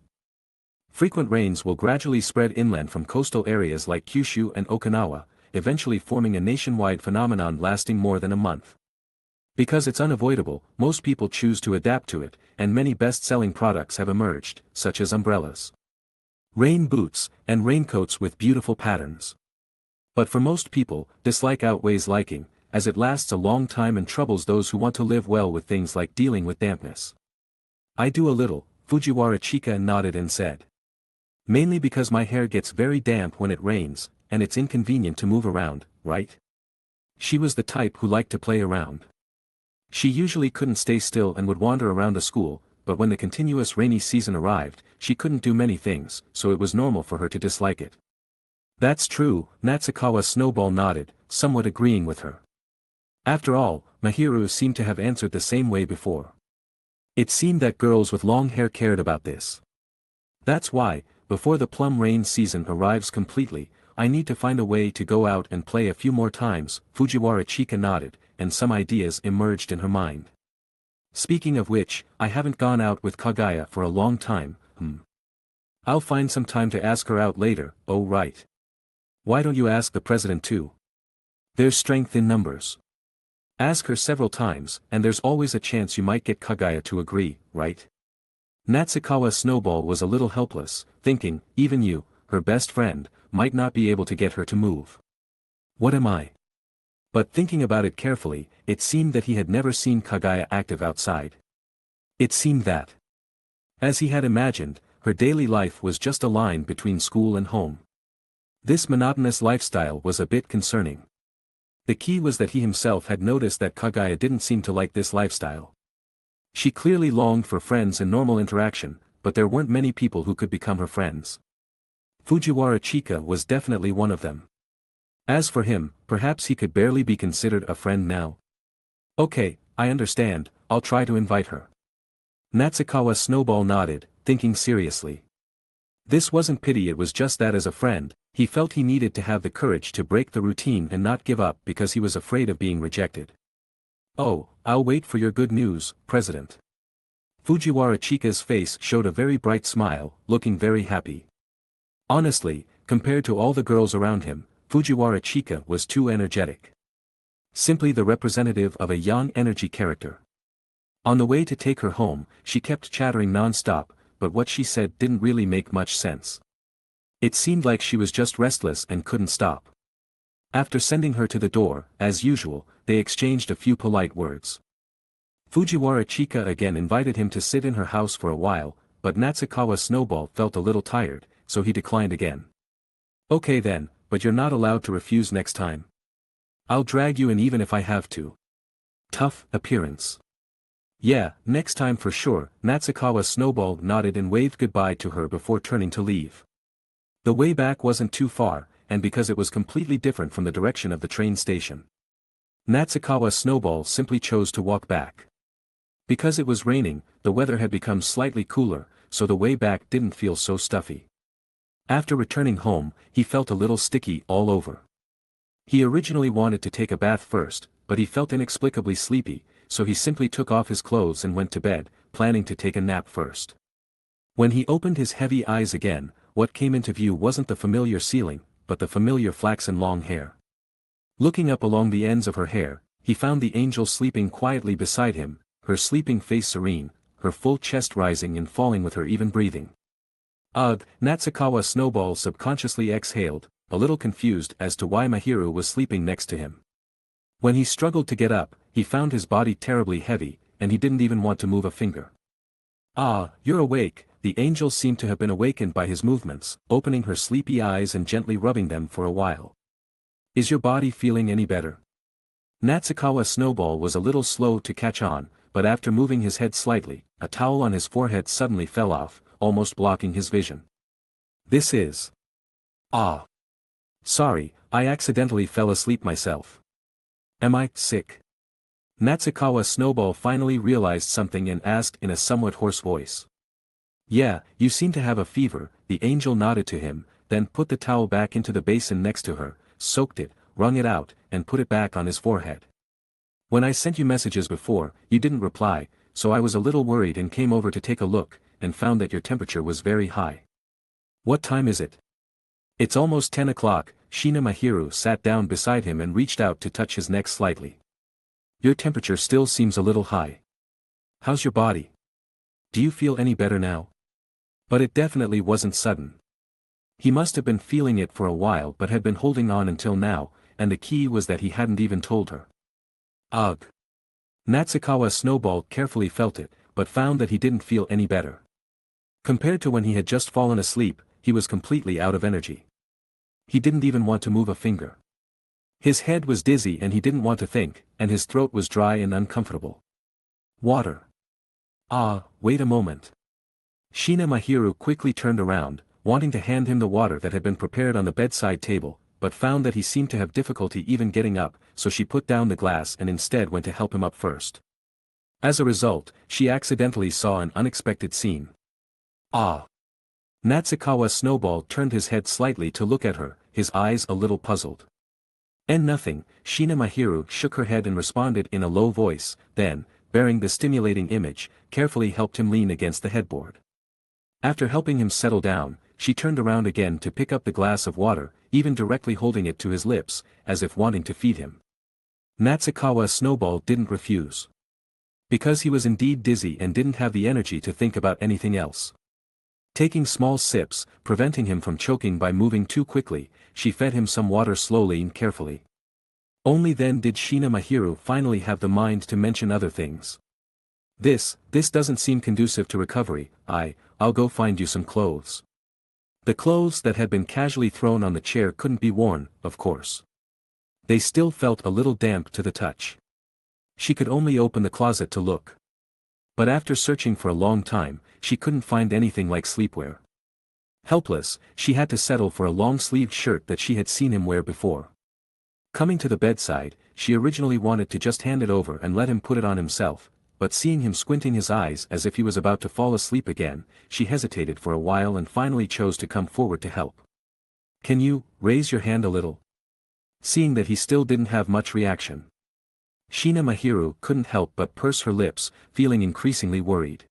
frequent rains will gradually spread inland from coastal areas like Kyushu and Okinawa, eventually forming a nationwide phenomenon lasting more than a month. Because it's unavoidable, most people choose to adapt to it, and many best-selling products have emerged, such as umbrellas, rain boots, and raincoats with beautiful patterns. But for most people, dislike outweighs liking, as it lasts a long time and troubles those who want to live well with things like dealing with dampness. I do a little, Fujiwara Chika nodded and said. Mainly because my hair gets very damp when it rains, and it's inconvenient to move around, right? She was the type who liked to play around. She usually couldn't stay still and would wander around the school, but when the continuous rainy season arrived, she couldn't do many things, so it was normal for her to dislike it. That's true, Natsukawa Snowball nodded, somewhat agreeing with her. After all, Mahiru seemed to have answered the same way before. It seemed that girls with long hair cared about this. That's why, before the plum rain season arrives completely, I need to find a way to go out and play a few more times. Fujiwara Chika nodded, and some ideas emerged in her mind. Speaking of which, I haven't gone out with Kagaya for a long time. I'll find some time to ask her out later. Oh right. Why don't you ask the president too? There's strength in numbers. Ask her several times, and there's always a chance you might get Kagaya to agree, right? Natsukawa Snowball was a little helpless, thinking, even you, her best friend, might not be able to get her to move. What am I? But thinking about it carefully, it seemed that he had never seen Kagaya active outside. It seemed that, as he had imagined, her daily life was just a line between school and home. This monotonous lifestyle was a bit concerning. The key was that he himself had noticed that Kagaya didn't seem to like this lifestyle. She clearly longed for friends and normal interaction, but there weren't many people who could become her friends. Fujiwara Chika was definitely one of them. As for him, perhaps he could barely be considered a friend now. Okay, I understand, I'll try to invite her. Natsukawa Snowball nodded, thinking seriously. This wasn't pity, it was just that as a friend, he felt he needed to have the courage to break the routine and not give up because he was afraid of being rejected. Oh, I'll wait for your good news, President. Fujiwara Chika's face showed a very bright smile, looking very happy. Honestly, compared to all the girls around him, Fujiwara Chika was too energetic. Simply the representative of a young energy character. On the way to take her home, she kept chattering non-stop, but what she said didn't really make much sense. It seemed like she was just restless and couldn't stop. After sending her to the door, as usual, they exchanged a few polite words. Fujiwara Chika again invited him to sit in her house for a while, but Natsukawa Snowball felt a little tired, so he declined again. Okay then, but you're not allowed to refuse next time. I'll drag you in even if I have to. Tough appearance. Yeah, next time for sure, Natsukawa Snowball nodded and waved goodbye to her before turning to leave. The way back wasn't too far, and because it was completely different from the direction of the train station. Natsukawa Snowball simply chose to walk back. Because it was raining, the weather had become slightly cooler, so the way back didn't feel so stuffy. After returning home, he felt a little sticky all over. He originally wanted to take a bath first, but he felt inexplicably sleepy, so he simply took off his clothes and went to bed, planning to take a nap first. When he opened his heavy eyes again, what came into view wasn't the familiar ceiling, but the familiar flaxen long hair. Looking up along the ends of her hair, he found the angel sleeping quietly beside him, her sleeping face serene, her full chest rising and falling with her even breathing. Ugh, Natsukawa Snowball subconsciously exhaled, a little confused as to why Mahiru was sleeping next to him. When he struggled to get up, he found his body terribly heavy, and he didn't even want to move a finger. "Ah, you're awake," the angel seemed to have been awakened by his movements, opening her sleepy eyes and gently rubbing them for a while. "Is your body feeling any better?" Natsukawa Snowball was a little slow to catch on, but after moving his head slightly, a towel on his forehead suddenly fell off, almost blocking his vision. "This is... Ah. Sorry, I accidentally fell asleep myself. Am I sick?" Natsukawa Snowball finally realized something and asked in a somewhat hoarse voice. "Yeah, you seem to have a fever," the angel nodded to him, then put the towel back into the basin next to her, soaked it, wrung it out, and put it back on his forehead. "When I sent you messages before, you didn't reply, so I was a little worried and came over to take a look, and found that your temperature was very high." "What time is it?" "It's almost 10 o'clock, Shina." Mahiru sat down beside him and reached out to touch his neck slightly. "Your temperature still seems a little high. How's your body? Do you feel any better now?" But it definitely wasn't sudden. He must have been feeling it for a while but had been holding on until now, and the key was that he hadn't even told her. Ugh. Natsukawa Snowball carefully felt it, but found that he didn't feel any better. Compared to when he had just fallen asleep, he was completely out of energy. He didn't even want to move a finger. His head was dizzy and he didn't want to think, and his throat was dry and uncomfortable. "Water." "Ah, wait a moment." Shina Mahiru quickly turned around, wanting to hand him the water that had been prepared on the bedside table, but found that he seemed to have difficulty even getting up, so she put down the glass and instead went to help him up first. As a result, she accidentally saw an unexpected scene. "Ah." Natsukawa Snowball turned his head slightly to look at her, his eyes a little puzzled. "And nothing," Shina Mahiru shook her head and responded in a low voice, then, bearing the stimulating image, carefully helped him lean against the headboard. After helping him settle down, she turned around again to pick up the glass of water, even directly holding it to his lips, as if wanting to feed him. Natsukawa Snowball didn't refuse. Because he was indeed dizzy and didn't have the energy to think about anything else. Taking small sips, preventing him from choking by moving too quickly, she fed him some water slowly and carefully. Only then did Shina Mahiru finally have the mind to mention other things. This doesn't seem conducive to recovery. I'll go find you some clothes." The clothes that had been casually thrown on the chair couldn't be worn, of course. They still felt a little damp to the touch. She could only open the closet to look. But after searching for a long time, she couldn't find anything like sleepwear. Helpless, she had to settle for a long-sleeved shirt that she had seen him wear before. Coming to the bedside, she originally wanted to just hand it over and let him put it on himself, but seeing him squinting his eyes as if he was about to fall asleep again, she hesitated for a while and finally chose to come forward to help. "Can you raise your hand a little?" Seeing that he still didn't have much reaction, Shina Mahiru couldn't help but purse her lips, feeling increasingly worried.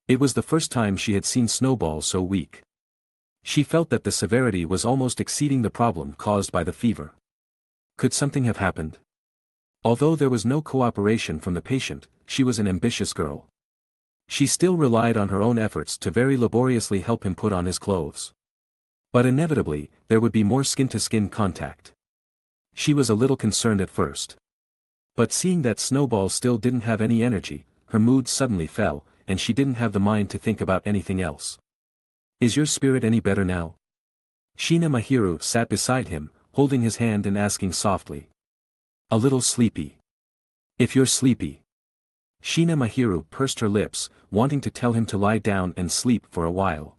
It was the first time she had seen Snowball so weak. She felt that the severity was almost exceeding the problem caused by the fever. Could something have happened? Although there was no cooperation from the patient, she was an ambitious girl. She still relied on her own efforts to very laboriously help him put on his clothes. But inevitably, there would be more skin-to-skin contact. She was a little concerned at first. But seeing that Snowball still didn't have any energy, her mood suddenly fell, and she didn't have the mind to think about anything else. "Is your spirit any better now?" Shina Mahiru sat beside him, holding his hand and asking softly. "A little sleepy." "If you're sleepy." Shina Mahiru pursed her lips, wanting to tell him to lie down and sleep for a while.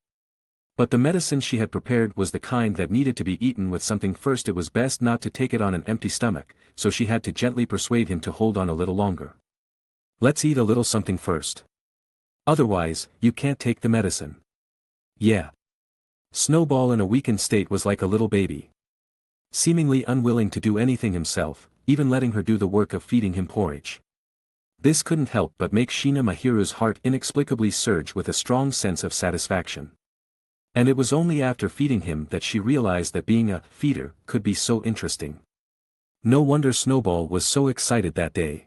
But the medicine she had prepared was the kind that needed to be eaten with something first. It was best not to take it on an empty stomach, so she had to gently persuade him to hold on a little longer. Let's eat a little something first. Otherwise, you can't take the medicine. Yeah. Snowball in a weakened state was like a little baby. Seemingly unwilling to do anything himself, even letting her do the work of feeding him porridge. This couldn't help but make Shina Mahiru's heart inexplicably surge with a strong sense of satisfaction. And it was only after feeding him that she realized that being a feeder could be so interesting. No wonder Snowball was so excited that day.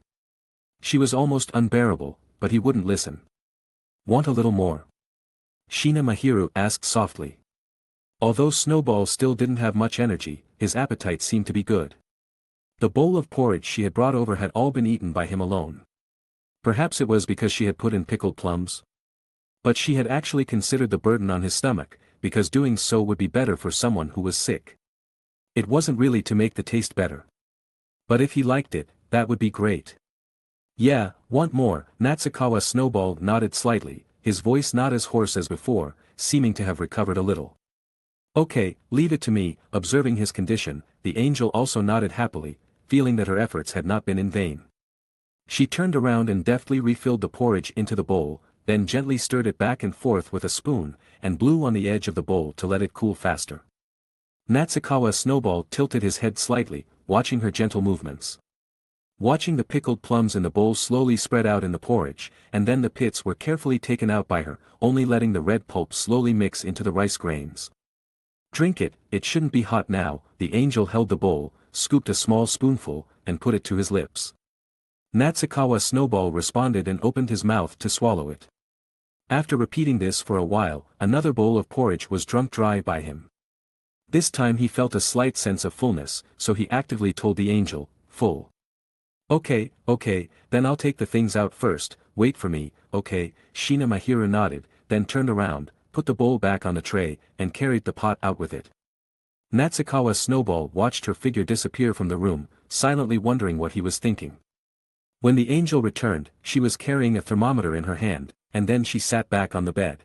She was almost unbearable, but he wouldn't listen. Want a little more? Shina Mahiru asked softly. Although Snowball still didn't have much energy, his appetite seemed to be good. The bowl of porridge she had brought over had all been eaten by him alone. Perhaps it was because she had put in pickled plums. But she had actually considered the burden on his stomach, because doing so would be better for someone who was sick. It wasn't really to make the taste better. But if he liked it, that would be great. Yeah, want more? Natsukawa Snowball nodded slightly, his voice not as hoarse as before, seeming to have recovered a little. Okay, leave it to me. Observing his condition, the angel also nodded happily, feeling that her efforts had not been in vain. She turned around and deftly refilled the porridge into the bowl, then gently stirred it back and forth with a spoon, and blew on the edge of the bowl to let it cool faster. Natsukawa Snowball tilted his head slightly, watching her gentle movements. Watching the pickled plums in the bowl slowly spread out in the porridge, and then the pits were carefully taken out by her, only letting the red pulp slowly mix into the rice grains. Drink it, it shouldn't be hot now. The angel held the bowl, scooped a small spoonful, and put it to his lips. Natsukawa Snowball responded and opened his mouth to swallow it. After repeating this for a while, another bowl of porridge was drunk dry by him. This time he felt a slight sense of fullness, so he actively told the angel, full. Okay, then I'll take the things out first. Wait for me, okay? Shina Mahiru nodded, then turned around, put the bowl back on the tray, and carried the pot out with it. Natsukawa Snowball watched her figure disappear from the room, silently wondering what he was thinking. When the angel returned, she was carrying a thermometer in her hand, and then she sat back on the bed.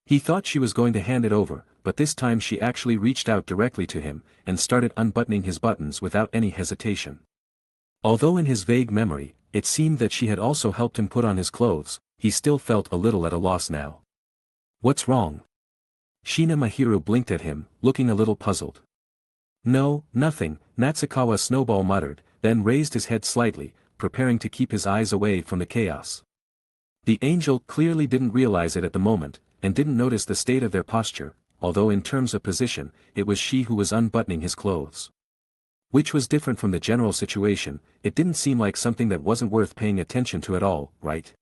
He thought she was going to hand it over, but this time she actually reached out directly to him, and started unbuttoning his buttons without any hesitation. Although in his vague memory, it seemed that she had also helped him put on his clothes, he still felt a little at a loss now. What's wrong? Shina Mahiru blinked at him, looking a little puzzled. No, nothing, Natsukawa Snowball muttered, then raised his head slightly, preparing to keep his eyes away from the chaos. The angel clearly didn't realize it at the moment, and didn't notice the state of their posture, although in terms of position, it was she who was unbuttoning his clothes. Which was different from the general situation. It didn't seem like something that wasn't worth paying attention to at all, right?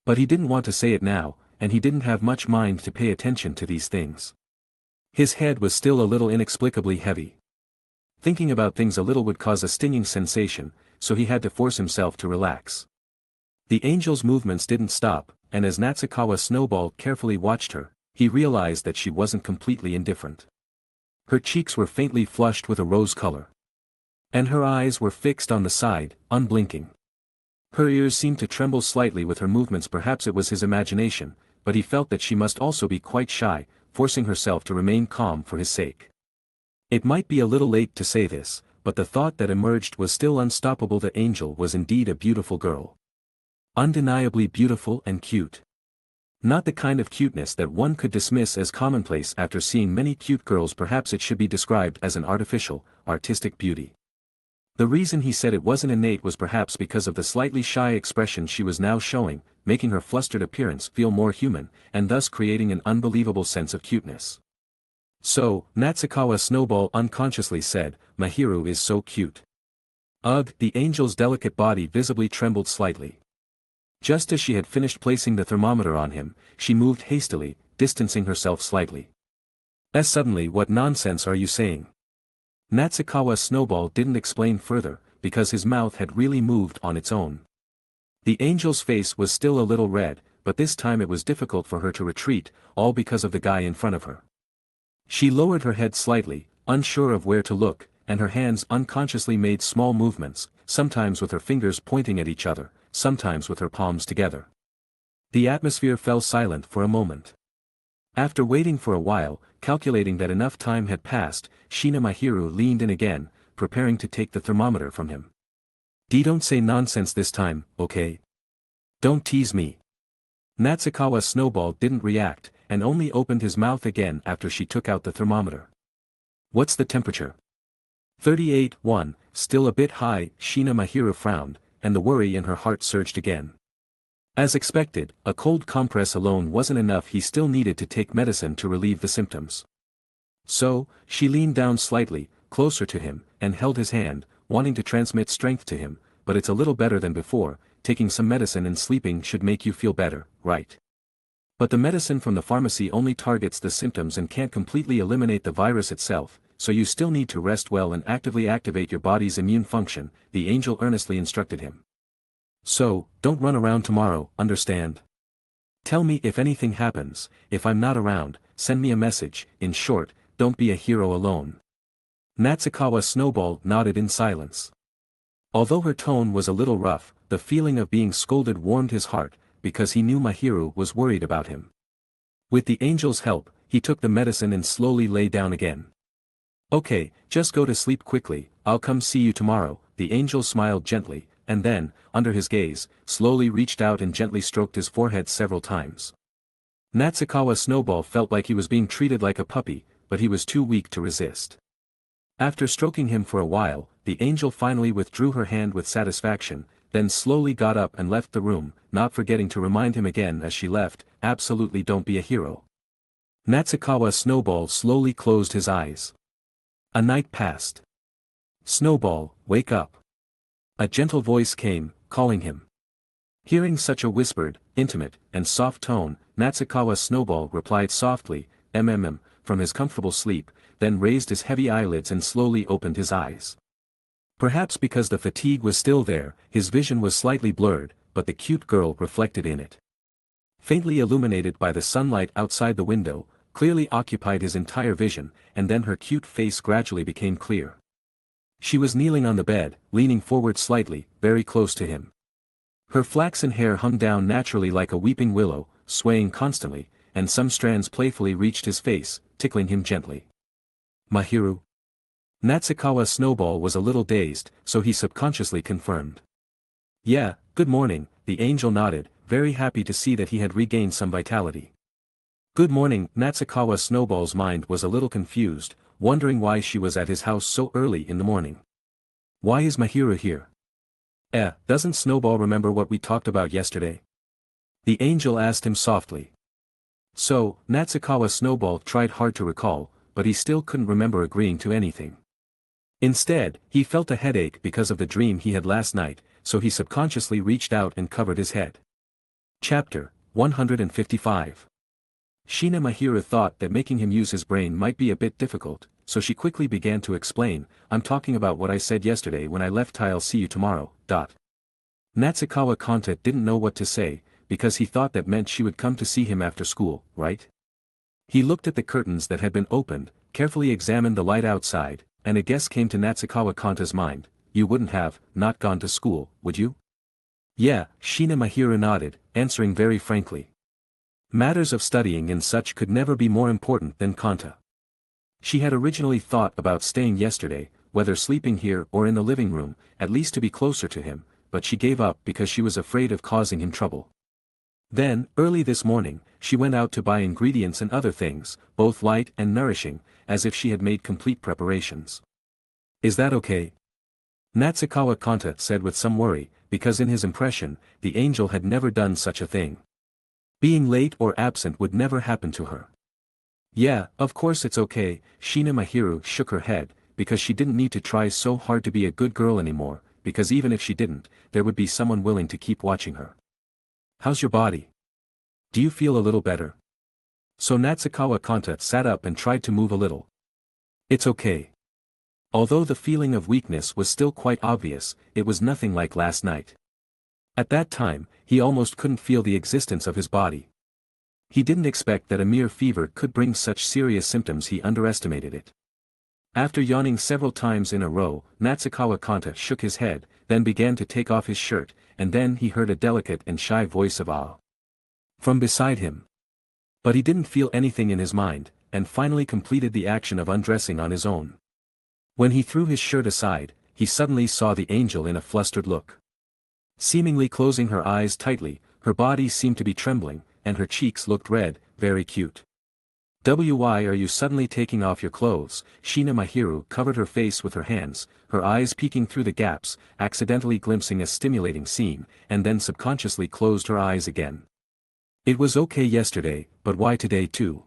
But he didn't want to say it now, and he didn't have much mind to pay attention to these things. His head was still a little inexplicably heavy. Thinking about things a little would cause a stinging sensation, so he had to force himself to relax. The angel's movements didn't stop, and as Natsukawa Snowball carefully watched her, he realized that she wasn't completely indifferent. Her cheeks were faintly flushed with a rose color. And her eyes were fixed on the side, unblinking. Her ears seemed to tremble slightly with her movements. Perhaps it was his imagination, but he felt that she must also be quite shy, forcing herself to remain calm for his sake. It might be a little late to say this, but the thought that emerged was still unstoppable. The angel was indeed a beautiful girl. Undeniably beautiful and cute. Not the kind of cuteness that one could dismiss as commonplace after seeing many cute girls. Perhaps it should be described as an artificial, artistic beauty. The reason he said it wasn't innate was perhaps because of the slightly shy expression she was now showing, making her flustered appearance feel more human, and thus creating an unbelievable sense of cuteness. So, Natsukawa Snowball unconsciously said, Mahiru is so cute. Ugh, the angel's delicate body visibly trembled slightly. Just as she had finished placing the thermometer on him, she moved hastily, distancing herself slightly. Suddenly, what nonsense are you saying? Natsukawa Snowball didn't explain further, because his mouth had really moved on its own. The angel's face was still a little red, but this time it was difficult for her to retreat, all because of the guy in front of her. She lowered her head slightly, unsure of where to look, and her hands unconsciously made small movements, sometimes with her fingers pointing at each other, sometimes with her palms together. The atmosphere fell silent for a moment. After waiting for a while, calculating that enough time had passed, Shina Mahiru leaned in again, preparing to take the thermometer from him. Don't say nonsense this time, okay? Don't tease me." Natsukawa Snowball didn't react, and only opened his mouth again after she took out the thermometer. "What's the temperature?" 38.1, still a bit high. Shina Mahiru frowned, and the worry in her heart surged again. As expected, a cold compress alone wasn't enough. He still needed to take medicine to relieve the symptoms. So, she leaned down slightly, closer to him, and held his hand, wanting to transmit strength to him. "But it's a little better than before. Taking some medicine and sleeping should make you feel better, right? But the medicine from the pharmacy only targets the symptoms and can't completely eliminate the virus itself, so you still need to rest well and actively activate your body's immune function," the angel earnestly instructed him. "So, don't run around tomorrow, understand? Tell me if anything happens. If I'm not around, send me a message. In short, don't be a hero alone." Natsukawa Snowball nodded in silence. Although her tone was a little rough, the feeling of being scolded warmed his heart, because he knew Mahiru was worried about him. With the angel's help, he took the medicine and slowly lay down again. "Okay, just go to sleep quickly, I'll come see you tomorrow," the angel smiled gently, and then, under his gaze, slowly reached out and gently stroked his forehead several times. Natsukawa Snowball felt like he was being treated like a puppy, but he was too weak to resist. After stroking him for a while, the angel finally withdrew her hand with satisfaction, then slowly got up and left the room, not forgetting to remind him again as she left, "Absolutely don't be a hero." Natsukawa Snowball slowly closed his eyes. A night passed. "Snowball, wake up." A gentle voice came, calling him. Hearing such a whispered, intimate, and soft tone, Natsukawa Snowball replied softly, from his comfortable sleep, then raised his heavy eyelids and slowly opened his eyes. Perhaps because the fatigue was still there, his vision was slightly blurred, but the cute girl reflected in it. Faintly illuminated by the sunlight outside the window, clearly occupied his entire vision, and then her cute face gradually became clear. She was kneeling on the bed, leaning forward slightly, very close to him. Her flaxen hair hung down naturally like a weeping willow, swaying constantly, and some strands playfully reached his face, tickling him gently. "Mahiru?" Natsukawa Snowball was a little dazed, so he subconsciously confirmed. "Yeah, good morning," the angel nodded, very happy to see that he had regained some vitality. "Good morning." Natsukawa Snowball's mind was a little confused, wondering why she was at his house so early in the morning. "Why is Mahiru here?" Doesn't Snowball remember what we talked about yesterday?" the angel asked him softly. So, Natsukawa Snowball tried hard to recall, but he still couldn't remember agreeing to anything. Instead, he felt a headache because of the dream he had last night, so he subconsciously reached out and covered his head. Chapter 155. Shina Mahiru thought that making him use his brain might be a bit difficult, so she quickly began to explain, "I'm talking about what I said yesterday when I left. I'll see you tomorrow." Natsukawa Kanade didn't know what to say, because he thought that meant she would come to see him after school, right? He looked at the curtains that had been opened, carefully examined the light outside, and a guess came to Natsukawa Kanta's mind. "You wouldn't have, not gone to school, would you?" "Yeah," Shina Mahiru nodded, answering very frankly. Matters of studying and such could never be more important than Kanta. She had originally thought about staying yesterday, whether sleeping here or in the living room, at least to be closer to him, but she gave up because she was afraid of causing him trouble. Then, early this morning, she went out to buy ingredients and other things, both light and nourishing, as if she had made complete preparations. "Is that okay?" Natsukawa Kanade said with some worry, because in his impression, the angel had never done such a thing. Being late or absent would never happen to her. "Yeah, of course it's okay," Shina Mahiru shook her head, because she didn't need to try so hard to be a good girl anymore, because even if she didn't, there would be someone willing to keep watching her. "How's your body? Do you feel a little better?" So Natsukawa Kanade sat up and tried to move a little. "It's okay." Although the feeling of weakness was still quite obvious, it was nothing like last night. At that time, he almost couldn't feel the existence of his body. He didn't expect that a mere fever could bring such serious symptoms. He underestimated it. After yawning several times in a row, Natsukawa Kanade shook his head, then began to take off his shirt, and then he heard a delicate and shy voice of "Ah" from beside him. But he didn't feel anything in his mind, and finally completed the action of undressing on his own. When he threw his shirt aside, he suddenly saw the angel in a flustered look. Seemingly closing her eyes tightly, her body seemed to be trembling, and her cheeks looked red, very cute. Why are you suddenly taking off your clothes? Shina Mahiru covered her face with her hands, her eyes peeking through the gaps, accidentally glimpsing a stimulating scene, and then subconsciously closed her eyes again. It was okay yesterday, but why today too?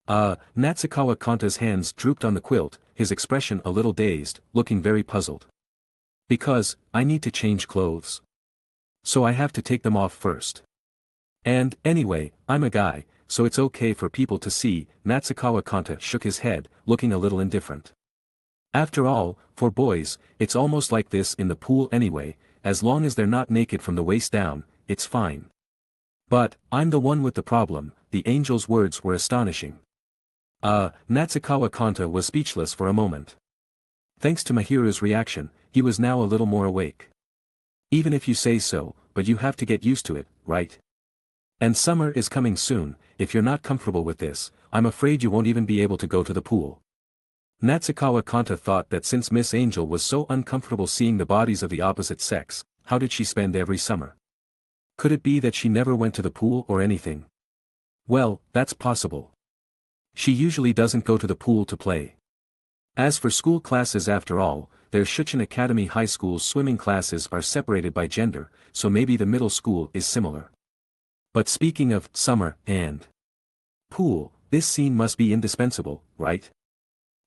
Natsukawa Kanta's hands drooped on the quilt, his expression a little dazed, looking very puzzled. Because, I need to change clothes. So I have to take them off first. And, anyway, I'm a guy, so it's okay for people to see. Natsukawa Kanta shook his head, looking a little indifferent. After all, for boys, it's almost like this in the pool anyway, as long as they're not naked from the waist down, it's fine. But, I'm the one with the problem. The angel's words were astonishing. Natsukawa Kanta was speechless for a moment. Thanks to Mahiru's reaction, he was now a little more awake. Even if you say so, but you have to get used to it, right? And summer is coming soon. If you're not comfortable with this, I'm afraid you won't even be able to go to the pool. Natsukawa Kanta thought that since Miss Angel was so uncomfortable seeing the bodies of the opposite sex, how did she spend every summer? Could it be that she never went to the pool or anything? Well, that's possible. She usually doesn't go to the pool to play. As for school classes, after all, their Shuchen Academy High School's swimming classes are separated by gender, so maybe the middle school is similar. But speaking of summer and pool, this scene must be indispensable, right?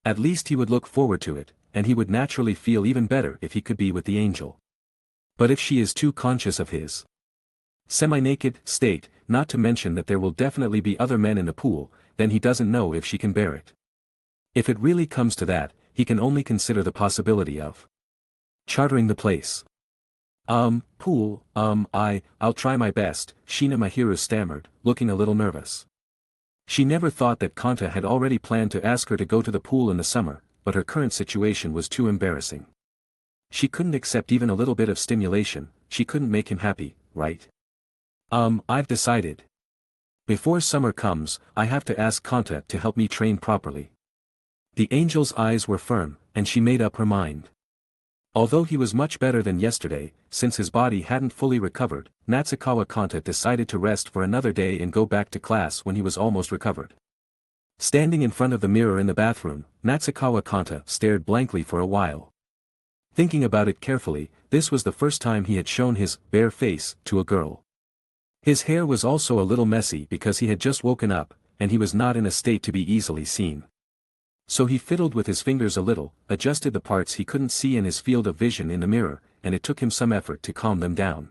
At least he would look forward to it, and he would naturally feel even better if he could be with the angel. But if she is too conscious of his semi-naked state, not to mention that there will definitely be other men in the pool, then he doesn't know if she can bear it. If it really comes to that, he can only consider the possibility of chartering the place. Pool, I'll try my best, Shina Mahiru stammered, looking a little nervous. She never thought that Kanta had already planned to ask her to go to the pool in the summer, but her current situation was too embarrassing. She couldn't accept even a little bit of stimulation, she couldn't make him happy, right? I've decided. Before summer comes, I have to ask Kanta to help me train properly. The angel's eyes were firm, and she made up her mind. Although he was much better than yesterday, since his body hadn't fully recovered, Natsukawa Kanta decided to rest for another day and go back to class when he was almost recovered. Standing in front of the mirror in the bathroom, Natsukawa Kanta stared blankly for a while. Thinking about it carefully, this was the first time he had shown his bare face to a girl. His hair was also a little messy because he had just woken up, and he was not in a state to be easily seen. So he fiddled with his fingers a little, adjusted the parts he couldn't see in his field of vision in the mirror, and it took him some effort to calm them down.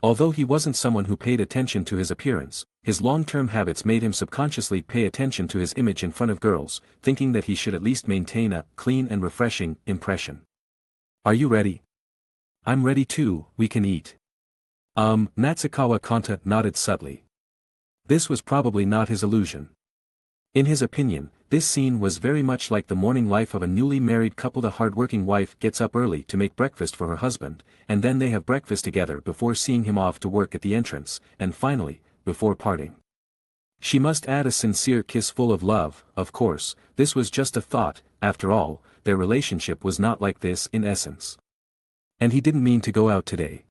Although he wasn't someone who paid attention to his appearance, his long-term habits made him subconsciously pay attention to his image in front of girls, thinking that he should at least maintain a clean and refreshing impression. Are you ready? I'm ready too, we can eat. Natsukawa Kanta nodded subtly. This was probably not his illusion. In his opinion, this scene was very much like the morning life of a newly married couple. The hard-working wife gets up early to make breakfast for her husband, and then they have breakfast together before seeing him off to work at the entrance, and finally, before parting. She must add a sincere kiss full of love. Of course, this was just a thought, after all, their relationship was not like this in essence. And he didn't mean to go out today.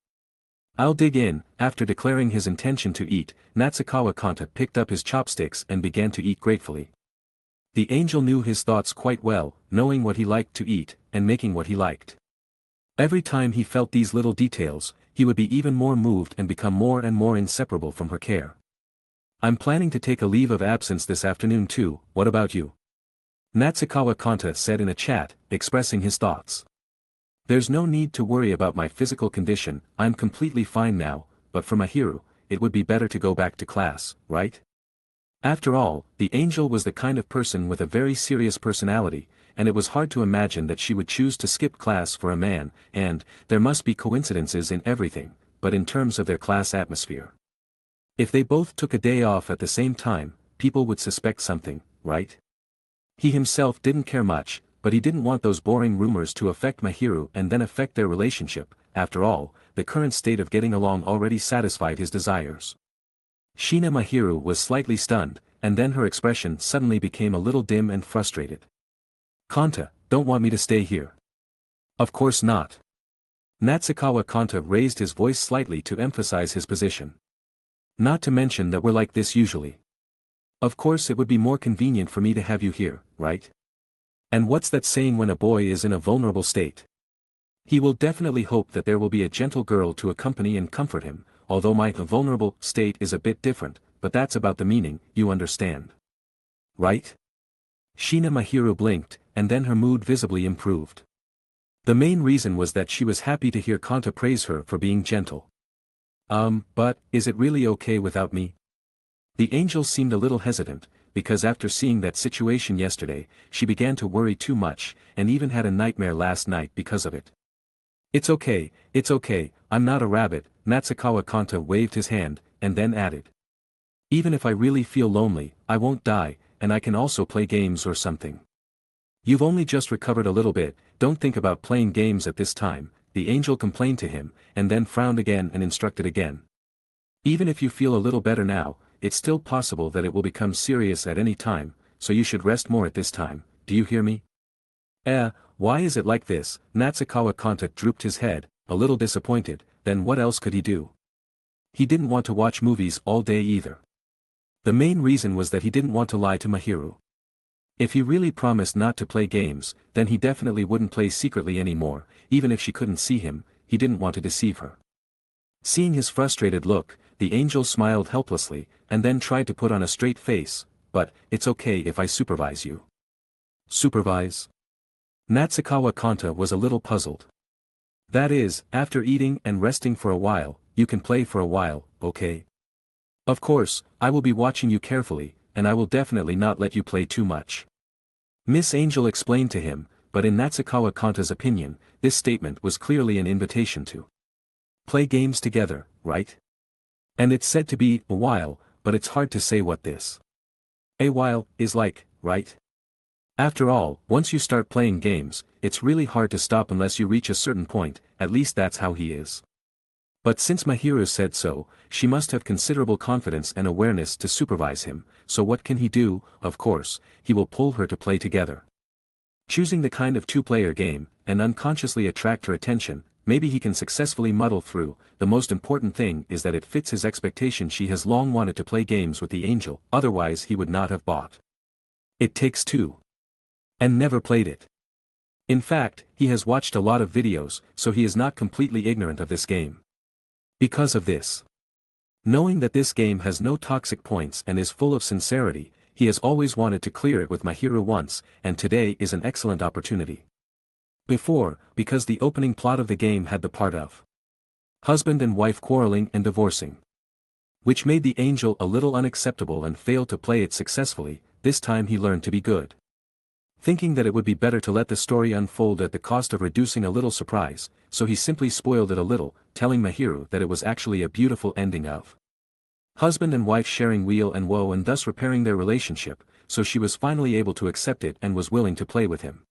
I'll dig in. After declaring his intention to eat, Natsukawa Kanta picked up his chopsticks and began to eat gratefully. The angel knew his thoughts quite well, knowing what he liked to eat, and making what he liked. Every time he felt these little details, he would be even more moved and become more and more inseparable from her care. I'm planning to take a leave of absence this afternoon too, what about you? Natsukawa Kanta said in a chat, expressing his thoughts. There's no need to worry about my physical condition, I'm completely fine now, but for Mahiru, it would be better to go back to class, right? After all, the angel was the kind of person with a very serious personality, and it was hard to imagine that she would choose to skip class for a man, and, there must be coincidences in everything, but in terms of their class atmosphere. If they both took a day off at the same time, people would suspect something, right? He himself didn't care much, but he didn't want those boring rumors to affect Mahiru and then affect their relationship. After all, the current state of getting along already satisfied his desires. Shina Mahiru was slightly stunned, and then her expression suddenly became a little dim and frustrated. Kanta, don't want me to stay here? Of course not. Natsukawa Kanade raised his voice slightly to emphasize his position. Not to mention that we're like this usually. Of course it would be more convenient for me to have you here, right? And what's that saying when a boy is in a vulnerable state? He will definitely hope that there will be a gentle girl to accompany and comfort him, although my vulnerable state is a bit different, but that's about the meaning, you understand. Right? Shina Mahiru blinked, and then her mood visibly improved. The main reason was that she was happy to hear Kanta praise her for being gentle. But, is it really okay without me? The angel seemed a little hesitant, because after seeing that situation yesterday, she began to worry too much, and even had a nightmare last night because of it. It's okay, I'm not a rabbit, Natsukawa Kanade waved his hand, and then added. Even if I really feel lonely, I won't die, and I can also play games or something. You've only just recovered a little bit, don't think about playing games at this time, the angel complained to him, and then frowned again and instructed again. Even if you feel a little better now, it's still possible that it will become serious at any time, so you should rest more at this time, do you hear me? Why is it like this? Natsukawa Kanade drooped his head, a little disappointed, then what else could he do? He didn't want to watch movies all day either. The main reason was that he didn't want to lie to Mahiru. If he really promised not to play games, then he definitely wouldn't play secretly anymore, even if she couldn't see him, he didn't want to deceive her. Seeing his frustrated look, the angel smiled helplessly, and then tried to put on a straight face, but, it's okay if I supervise you. Supervise? Natsukawa Kanade was a little puzzled. That is, after eating and resting for a while, you can play for a while, okay? Of course, I will be watching you carefully, and I will definitely not let you play too much. Miss Angel explained to him, but in Natsukawa Kanta's opinion, this statement was clearly an invitation to play games together, right? And it's said to be a while, but it's hard to say what this a while is like, right? After all, once you start playing games, it's really hard to stop unless you reach a certain point, at least that's how he is. But since Mahiru said so, she must have considerable confidence and awareness to supervise him, so what can he do? Of course, he will pull her to play together. Choosing the kind of two-player game, and unconsciously attract her attention, maybe he can successfully muddle through. The most important thing is that it fits his expectation. She has long wanted to play games with the angel, otherwise he would not have bought It Takes Two and never played it. In fact, he has watched a lot of videos, so he is not completely ignorant of this game. Because of this, knowing that this game has no toxic points and is full of sincerity, he has always wanted to clear it with Mahiru once, and today is an excellent opportunity. Because the opening plot of the game had the part of husband and wife quarreling and divorcing, which made the angel a little unacceptable and failed to play it successfully. This time he learned to be good. Thinking that it would be better to let the story unfold at the cost of reducing a little surprise, so he simply spoiled it a little, telling Mahiru that it was actually a beautiful ending of husband and wife sharing weal and woe and thus repairing their relationship, so she was finally able to accept it and was willing to play with him.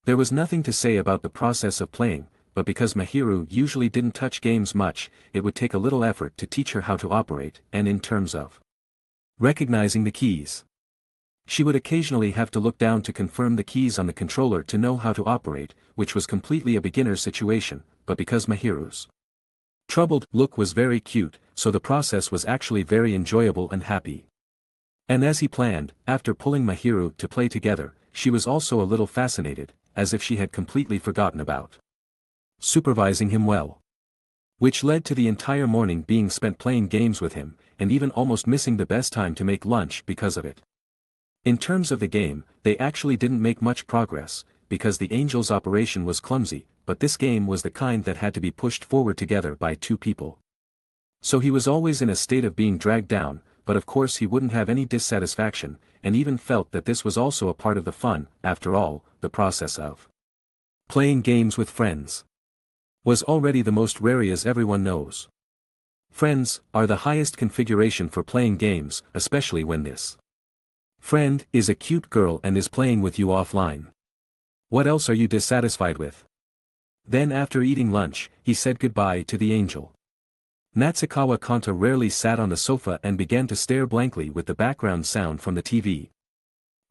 There was nothing to say about the process of playing, but because Mahiru usually didn't touch games much, it would take a little effort to teach her how to operate, and in terms of recognizing the keys. She would occasionally have to look down to confirm the keys on the controller to know how to operate, which was completely a beginner situation, but because Mahiru's troubled look was very cute, so the process was actually very enjoyable and happy. And as he planned, after pulling Mahiru to play together, she was also a little fascinated, as if she had completely forgotten about supervising him well. Which led to the entire morning being spent playing games with him, and even almost missing the best time to make lunch because of it. In terms of the game, they actually didn't make much progress, because the angel's operation was clumsy, but this game was the kind that had to be pushed forward together by two people. So he was always in a state of being dragged down, but of course he wouldn't have any dissatisfaction, and even felt that this was also a part of the fun. After all, the process of playing games with friends was already the most rare, as everyone knows. Friends are the highest configuration for playing games, especially when this friend is a cute girl and is playing with you offline. What else are you dissatisfied with? Then after eating lunch, he said goodbye to the angel. Natsukawa Kanade rarely sat on the sofa and began to stare blankly with the background sound from the TV.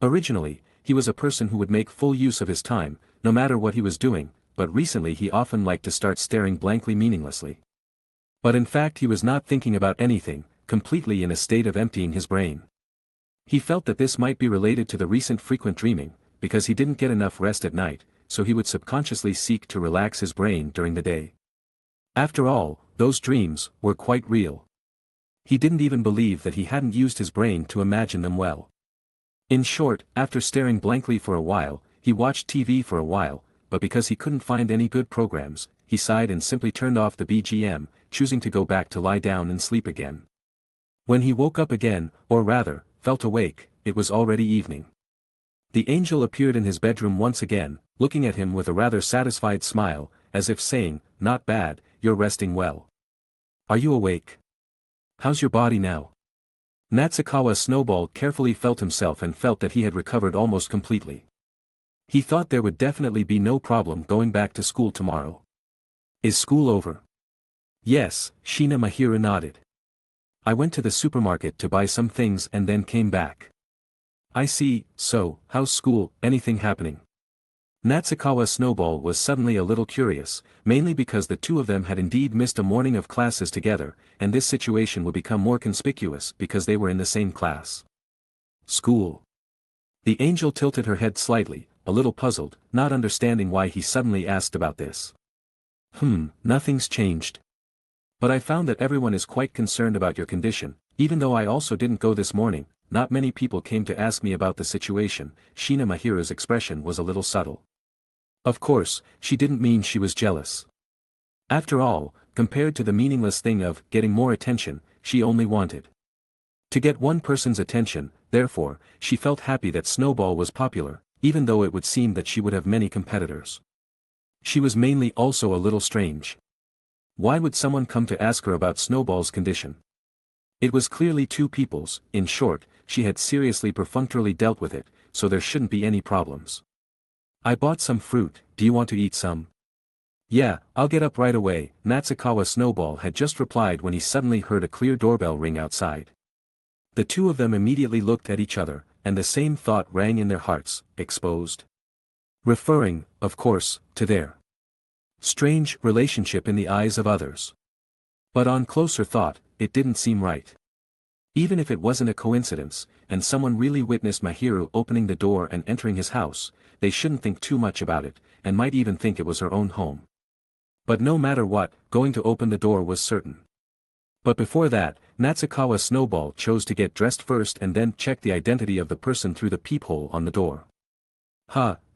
Originally, he was a person who would make full use of his time, no matter what he was doing, but recently he often liked to start staring blankly meaninglessly. But in fact he was not thinking about anything, completely in a state of emptying his brain. He felt that this might be related to the recent frequent dreaming, because he didn't get enough rest at night, so he would subconsciously seek to relax his brain during the day. After all, those dreams were quite real. He didn't even believe that he hadn't used his brain to imagine them well. In short, after staring blankly for a while, he watched TV for a while, but because he couldn't find any good programs, he sighed and simply turned off the BGM, choosing to go back to lie down and sleep again. When he woke up again, or rather, felt awake, it was already evening. The angel appeared in his bedroom once again, looking at him with a rather satisfied smile, as if saying, "Not bad, you're resting well. Are you awake? How's your body now?" Natsukawa Snowball carefully felt himself and felt that he had recovered almost completely. He thought there would definitely be no problem going back to school tomorrow. "Is school over?" "Yes," Shina Mahira nodded. "I went to the supermarket to buy some things and then came back." "I see, so, how's school, anything happening?" Natsukawa Snowball was suddenly a little curious, mainly because the two of them had indeed missed a morning of classes together, and this situation would become more conspicuous because they were in the same class. "School?" The angel tilted her head slightly, a little puzzled, not understanding why he suddenly asked about this. Nothing's changed. But I found that everyone is quite concerned about your condition, even though I also didn't go this morning. Not many people came to ask me about the situation." Shina Mahira's expression was a little subtle. Of course, she didn't mean she was jealous. After all, compared to the meaningless thing of getting more attention, she only wanted to get one person's attention. Therefore, she felt happy that Snowball was popular, even though it would seem that she would have many competitors. She was mainly also a little strange. Why would someone come to ask her about Snowball's condition? It was clearly two people's. In short, she had seriously perfunctorily dealt with it, so there shouldn't be any problems. "I bought some fruit, do you want to eat some?" "Yeah, I'll get up right away," Natsukawa Snowball had just replied when he suddenly heard a clear doorbell ring outside. The two of them immediately looked at each other, and the same thought rang in their hearts, exposed. Referring, of course, to their strange relationship in the eyes of others. But on closer thought, it didn't seem right. Even if it wasn't a coincidence, and someone really witnessed Mahiru opening the door and entering his house, they shouldn't think too much about it, and might even think it was her own home. But no matter what, going to open the door was certain. But before that, Natsukawa Snowball chose to get dressed first and then check the identity of the person through the peephole on the door.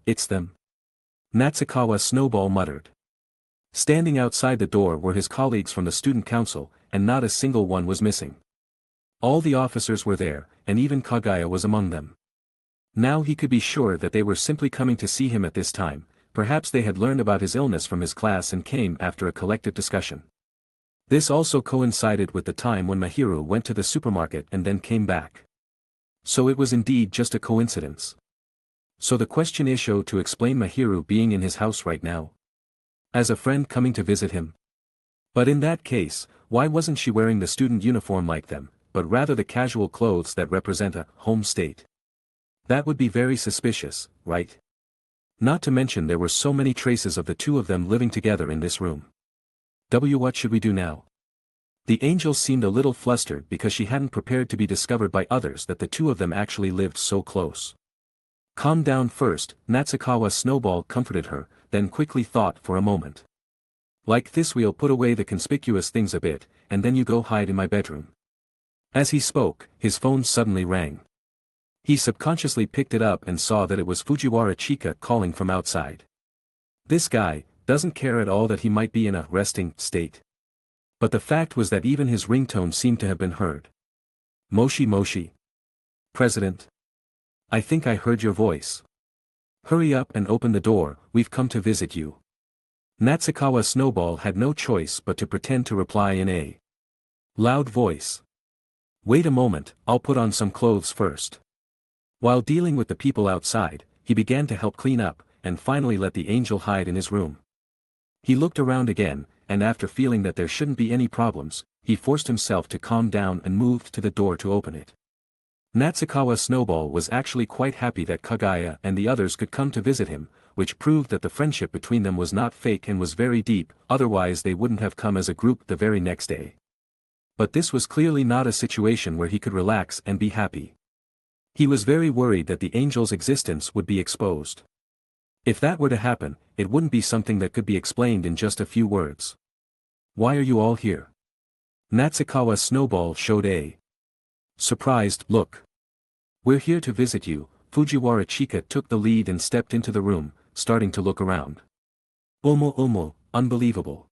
It's them," Natsukawa Snowball muttered. Standing outside the door were his colleagues from the student council, and not a single one was missing. All the officers were there, and even Kagaya was among them. Now he could be sure that they were simply coming to see him at this time. Perhaps they had learned about his illness from his class and came after a collective discussion. This also coincided with the time when Mahiru went to the supermarket and then came back. So it was indeed just a coincidence. So the question is to explain Mahiru being in his house right now? As a friend coming to visit him? But in that case, why wasn't she wearing the student uniform like them, but rather the casual clothes that represent a home state? That would be very suspicious, right? Not to mention there were so many traces of the two of them living together in this room. What should we do now? The angel seemed a little flustered because she hadn't prepared to be discovered by others that the two of them actually lived so close. Calm down first, Natsukawa Snowball comforted her, then quickly thought for a moment. Like this, we'll put away the conspicuous things a bit, and then you go hide in my bedroom. As he spoke, his phone suddenly rang. He subconsciously picked it up and saw that it was Fujiwara Chika calling from outside. This guy doesn't care at all that he might be in a resting state. But the fact was that even his ringtone seemed to have been heard. Moshi Moshi. President. I think I heard your voice. Hurry up and open the door, we've come to visit you. Natsukawa Snowball had no choice but to pretend to reply in a loud voice. Wait a moment, I'll put on some clothes first. While dealing with the people outside, he began to help clean up, and finally let the angel hide in his room. He looked around again, and after feeling that there shouldn't be any problems, he forced himself to calm down and moved to the door to open it. Natsukawa Snowball was actually quite happy that Kagaya and the others could come to visit him, which proved that the friendship between them was not fake and was very deep, otherwise they wouldn't have come as a group the very next day. But this was clearly not a situation where he could relax and be happy. He was very worried that the angel's existence would be exposed. If that were to happen, it wouldn't be something that could be explained in just a few words. "Why are you all here?" Natsukawa Snowball showed a surprised look. "We're here to visit you." Fujiwara Chika took the lead and stepped into the room, starting to look around. Unbelievable.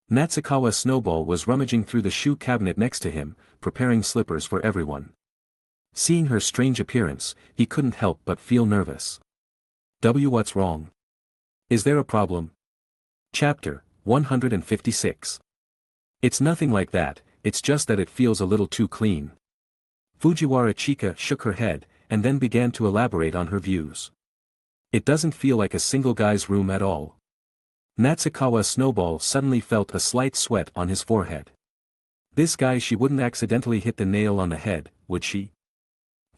Natsukawa Snowball was rummaging through the shoe cabinet next to him, preparing slippers for everyone. Seeing her strange appearance, he couldn't help but feel nervous. What's wrong? Is there a problem? Chapter 156. It's nothing like that, it's just that it feels a little too clean. Fujiwara Chika shook her head, and then began to elaborate on her views. It doesn't feel like a single guy's room at all. Natsukawa Snowball suddenly felt a slight sweat on his forehead. This guy, she wouldn't accidentally hit the nail on the head, would she?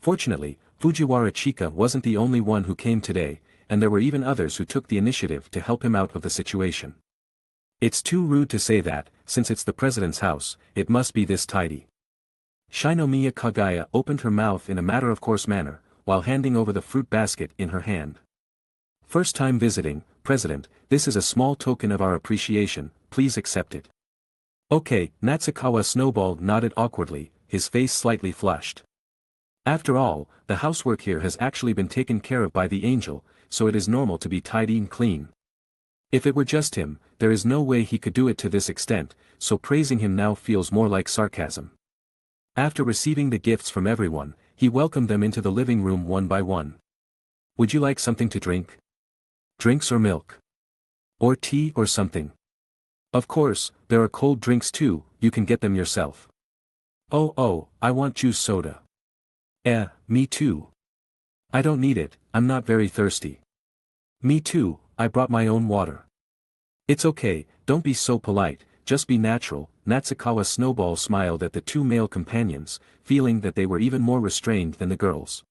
Fortunately, Fujiwara Chika wasn't the only one who came today, and there were even others who took the initiative to help him out of the situation. It's too rude to say that, since it's the president's house, it must be this tidy. Shinomiya Kagaya opened her mouth in a matter-of-course manner, while handing over the fruit basket in her hand. "First time visiting, President, this is a small token of our appreciation, please accept it." "Okay," Natsukawa Snowball nodded awkwardly, his face slightly flushed. After all, the housework here has actually been taken care of by the angel, so it is normal to be tidy and clean. If it were just him, there is no way he could do it to this extent, so praising him now feels more like sarcasm. After receiving the gifts from everyone, he welcomed them into the living room one by one. "Would you like something to drink? Drinks or milk? Or tea or something? Of course, there are cold drinks too, you can get them yourself." Oh, I want juice soda." Me too." "I don't need it, I'm not very thirsty." "Me too, I brought my own water." "It's okay, don't be so polite, just be natural." Natsukawa Snowball smiled at the two male companions, feeling that they were even more restrained than the girls.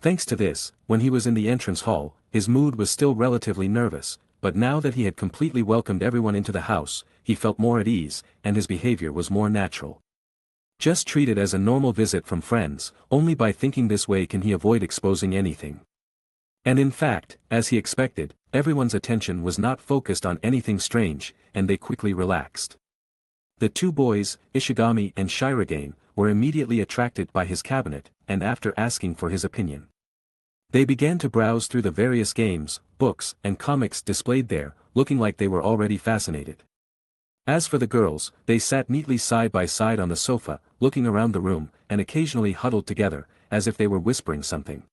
Thanks to this, when he was in the entrance hall, his mood was still relatively nervous, but now that he had completely welcomed everyone into the house, he felt more at ease, and his behavior was more natural. Just treat it as a normal visit from friends, only by thinking this way can he avoid exposing anything. And in fact, as he expected, everyone's attention was not focused on anything strange, and they quickly relaxed. The two boys, Ishigami and Shirogane, were immediately attracted by his cabinet, and after asking for his opinion, they began to browse through the various games, books, and comics displayed there, looking like they were already fascinated. As for the girls, they sat neatly side by side on the sofa, looking around the room, and occasionally huddled together, as if they were whispering something.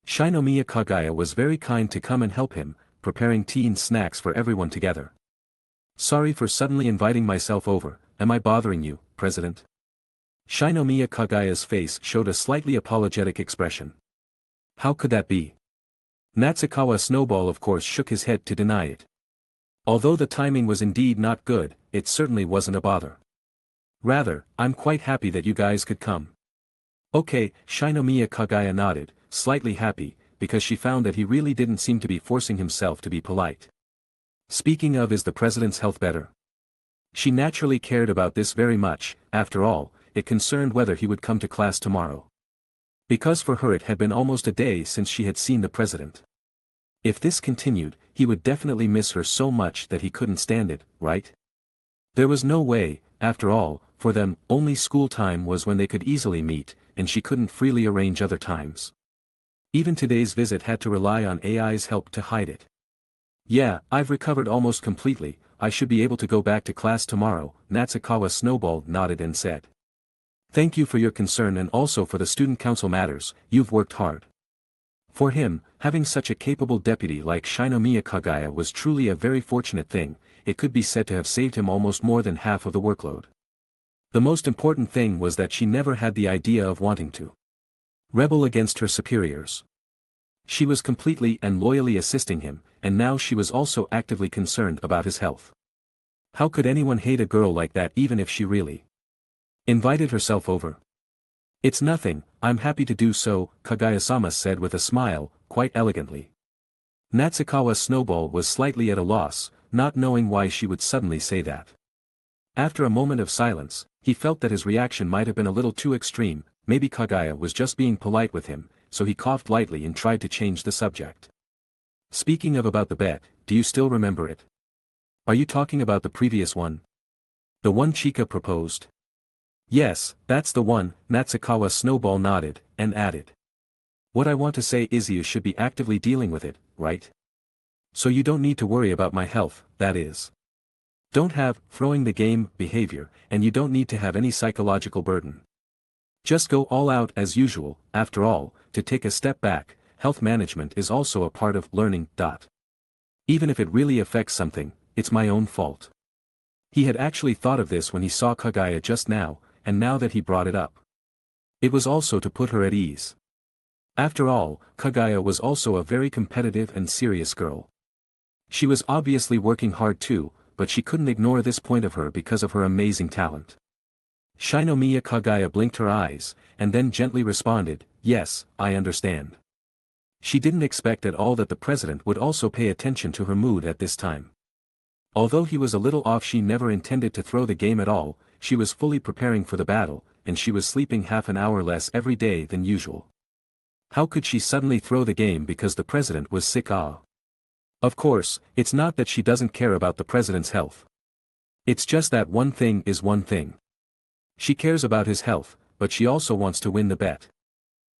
Shinomiya Kagaya was very kind to come and help him, preparing tea and snacks for everyone together. "Sorry for suddenly inviting myself over, am I bothering you, President?" Shinomiya Kagaya's face showed a slightly apologetic expression. "How could that be?" Natsukawa Snowball of course shook his head to deny it. Although the timing was indeed not good, it certainly wasn't a bother. "Rather, I'm quite happy that you guys could come." "Okay," Shinomiya Kagaya nodded, slightly happy, because she found that he really didn't seem to be forcing himself to be polite. Speaking of, is the president's health better? She naturally cared about this very much, after all, it concerned whether he would come to class tomorrow. Because for her it had been almost a day since she had seen the president. If this continued, he would definitely miss her so much that he couldn't stand it, right? There was no way, after all, for them, only school time was when they could easily meet, and she couldn't freely arrange other times. Even today's visit had to rely on AI's help to hide it. "Yeah, I've recovered almost completely, I should be able to go back to class tomorrow," Natsukawa Snowball nodded and said. "Thank you for your concern and also for the student council matters, you've worked hard." For him, having such a capable deputy like Shinomiya Kagaya was truly a very fortunate thing, it could be said to have saved him almost more than half of the workload. The most important thing was that she never had the idea of wanting to rebel against her superiors. She was completely and loyally assisting him, and now she was also actively concerned about his health. How could anyone hate a girl like that even if she really invited herself over? It's nothing, I'm happy to do so, Kaguya-sama said with a smile, quite elegantly. Natsukawa Snowball was slightly at a loss, not knowing why she would suddenly say that. After a moment of silence, he felt that his reaction might have been a little too extreme, maybe Kaguya was just being polite with him, so he coughed lightly and tried to change the subject. Speaking of about the bet, do you still remember it? Are you talking about the previous one? The one Chika proposed? Yes, that's the one, Natsukawa Snowball nodded, and added. What I want to say is you should be actively dealing with it, right? So you don't need to worry about my health, that is. Don't have throwing the game behavior, and you don't need to have any psychological burden. Just go all out as usual. After all, to take a step back, health management is also a part of learning. Even if it really affects something, it's my own fault. He had actually thought of this when he saw Kaguya just now, and now that he brought it up. It was also to put her at ease. After all, Kaguya was also a very competitive and serious girl. She was obviously working hard too, but she couldn't ignore this point of her because of her amazing talent. Shinomiya Kaguya blinked her eyes, and then gently responded, yes, I understand. She didn't expect at all that the president would also pay attention to her mood at this time. Although he was a little off, she never intended to throw the game at all, she was fully preparing for the battle, and she was sleeping half an hour less every day than usual. How could she suddenly throw the game because the president was sick? Of course, it's not that she doesn't care about the president's health. It's just that one thing is one thing. She cares about his health, but she also wants to win the bet.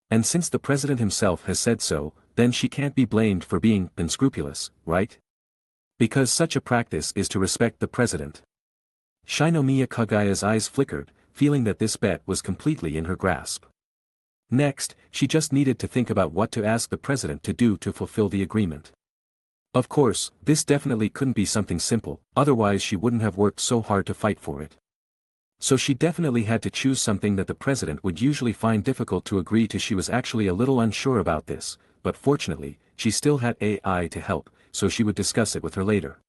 And since the president himself has said so, then she can't be blamed for being unscrupulous, right? Because such a practice is to respect the president. Shinomiya Kaguya's eyes flickered, feeling that this bet was completely in her grasp. Next, she just needed to think about what to ask the president to do to fulfill the agreement. Of course, this definitely couldn't be something simple, otherwise she wouldn't have worked so hard to fight for it. So she definitely had to choose something that the president would usually find difficult to agree to. She was actually a little unsure about this, but fortunately, she still had AI to help, so she would discuss it with her later.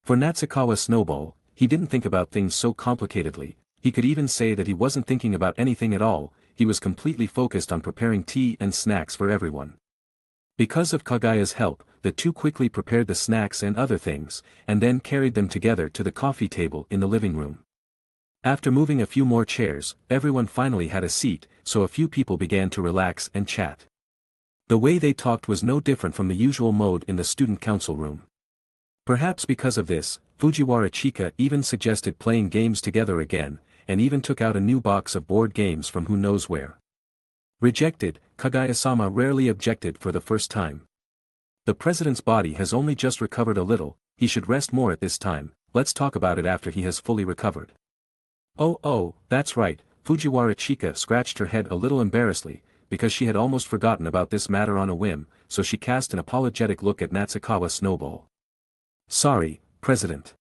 For Natsukawa Snowball, he didn't think about things so complicatedly, he could even say that he wasn't thinking about anything at all, he was completely focused on preparing tea and snacks for everyone. Because of Kaguya's help, the two quickly prepared the snacks and other things, and then carried them together to the coffee table in the living room. After moving a few more chairs, everyone finally had a seat, so a few people began to relax and chat. The way they talked was no different from the usual mode in the student council room. Perhaps because of this, Fujiwara Chika even suggested playing games together again, and even took out a new box of board games from who knows where. Rejected, Kaguya-sama rarely objected for the first time. The president's body has only just recovered a little, he should rest more at this time, let's talk about it after he has fully recovered. Oh, that's right, Fujiwara Chika scratched her head a little embarrassedly, because she had almost forgotten about this matter on a whim, so she cast an apologetic look at Natsukawa Snowball. Sorry, President.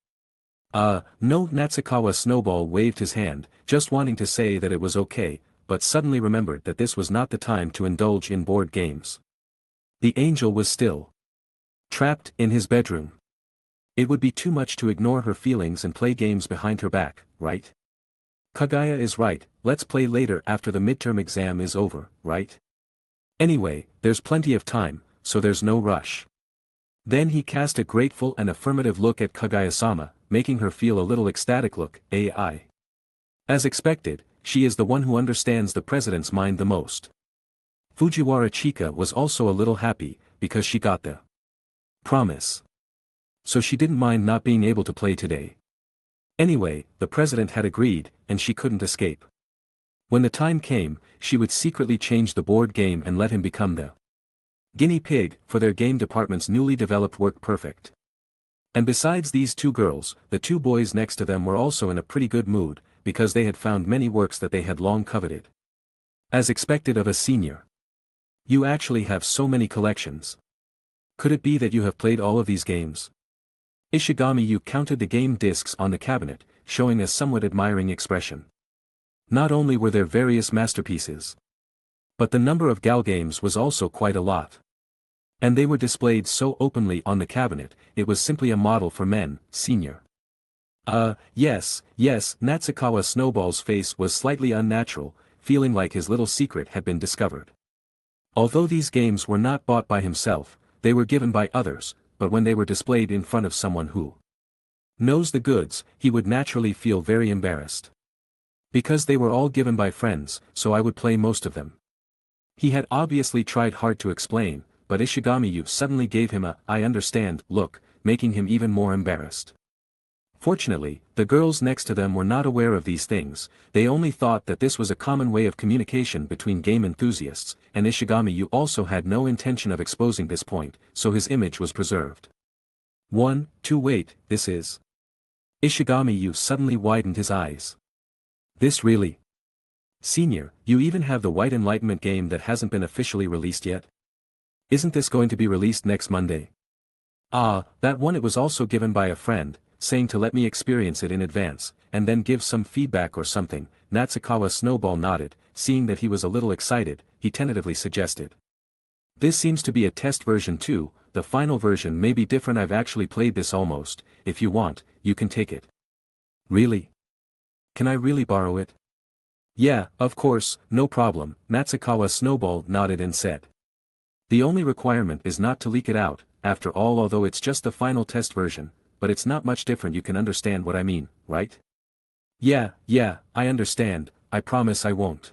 No, Natsukawa Snowball waved his hand, just wanting to say that it was okay, but suddenly remembered that this was not the time to indulge in board games. The angel was still trapped in his bedroom. It would be too much to ignore her feelings and play games behind her back, right? Kaguya is right, let's play later after the midterm exam is over, right? Anyway, there's plenty of time, so there's no rush. Then he cast a grateful and affirmative look at Kaguya-sama, making her feel a little ecstatic. Look, AI. As expected, she is the one who understands the president's mind the most. Fujiwara Chika was also a little happy, because she got the promise. So she didn't mind not being able to play today. Anyway, the president had agreed, and she couldn't escape. When the time came, she would secretly change the board game and let him become the guinea pig for their game department's newly developed work perfect. And besides these two girls, the two boys next to them were also in a pretty good mood, because they had found many works that they had long coveted. As expected of a senior. You actually have so many collections. Could it be that you have played all of these games? Ishigami Yu counted the game discs on the cabinet, showing a somewhat admiring expression. Not only were there various masterpieces, but the number of gal games was also quite a lot. And they were displayed so openly on the cabinet, it was simply a model for men, senior. Yes, Natsukawa Snowball's face was slightly unnatural, feeling like his little secret had been discovered. Although these games were not bought by himself, they were given by others, but when they were displayed in front of someone who knows the goods, he would naturally feel very embarrassed. Because they were all given by friends, so I would play most of them. He had obviously tried hard to explain, but Ishigami suddenly gave him a "I understand" look, making him even more embarrassed. Fortunately, the girls next to them were not aware of these things, they only thought that this was a common way of communication between game enthusiasts, and Ishigami also had no intention of exposing this point, so his image was preserved. 1, 2 wait, this is... Ishigami suddenly widened his eyes. This really? Senior, you even have the White Enlightenment game that hasn't been officially released yet? Isn't this going to be released next Monday? Ah, that one. It was also given by a friend, saying to let me experience it in advance, and then give some feedback or something. Natsukawa Snowball nodded, seeing that he was a little excited, he tentatively suggested. This seems to be a test version too, the final version may be different. I've actually played this almost, if you want, you can take it. Really? Can I really borrow it? Yeah, of course, no problem, Natsukawa Snowball nodded and said. The only requirement is not to leak it out, after all, although it's just the final test version, but it's not much different. You can understand what I mean, right? Yeah, I understand, I promise I won't.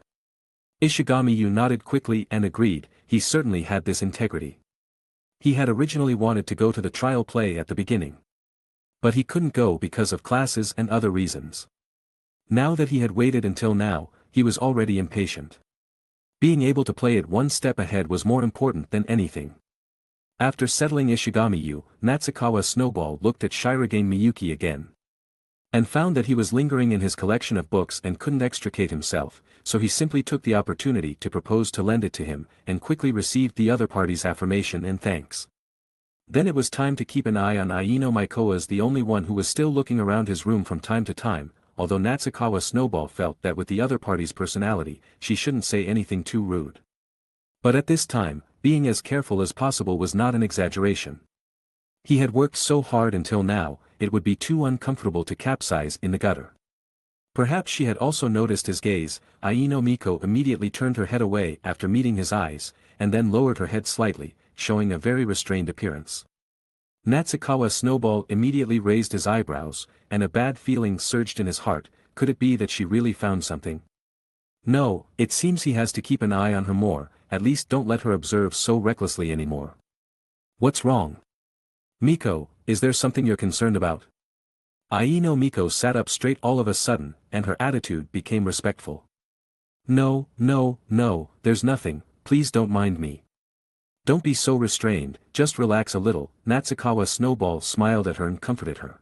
Ishigami nodded quickly and agreed, he certainly had this integrity. He had originally wanted to go to the trial play at the beginning. But he couldn't go because of classes and other reasons. Now that he had waited until now, he was already impatient. Being able to play it one step ahead was more important than anything. After settling Ishigami, Natsukawa Snowball looked at Shirogane Miyuki again. And found that he was lingering in his collection of books and couldn't extricate himself, so he simply took the opportunity to propose to lend it to him, and quickly received the other party's affirmation and thanks. Then it was time to keep an eye on Aino Mikoa as the only one who was still looking around his room from time to time, although Natsukawa Snowball felt that with the other party's personality, she shouldn't say anything too rude. But at this time, being as careful as possible was not an exaggeration. He had worked so hard until now, it would be too uncomfortable to capsize in the gutter. Perhaps she had also noticed his gaze. Aino Miko immediately turned her head away after meeting his eyes, and then lowered her head slightly, showing a very restrained appearance. Natsukawa Snowball immediately raised his eyebrows, and a bad feeling surged in his heart. Could it be that she really found something? No, it seems he has to keep an eye on her more, at least don't let her observe so recklessly anymore. What's wrong? Miko, is there something you're concerned about? Aino Miko sat up straight all of a sudden, and her attitude became respectful. No, there's nothing, please don't mind me. Don't be so restrained, just relax a little. Natsukawa Snowball smiled at her and comforted her.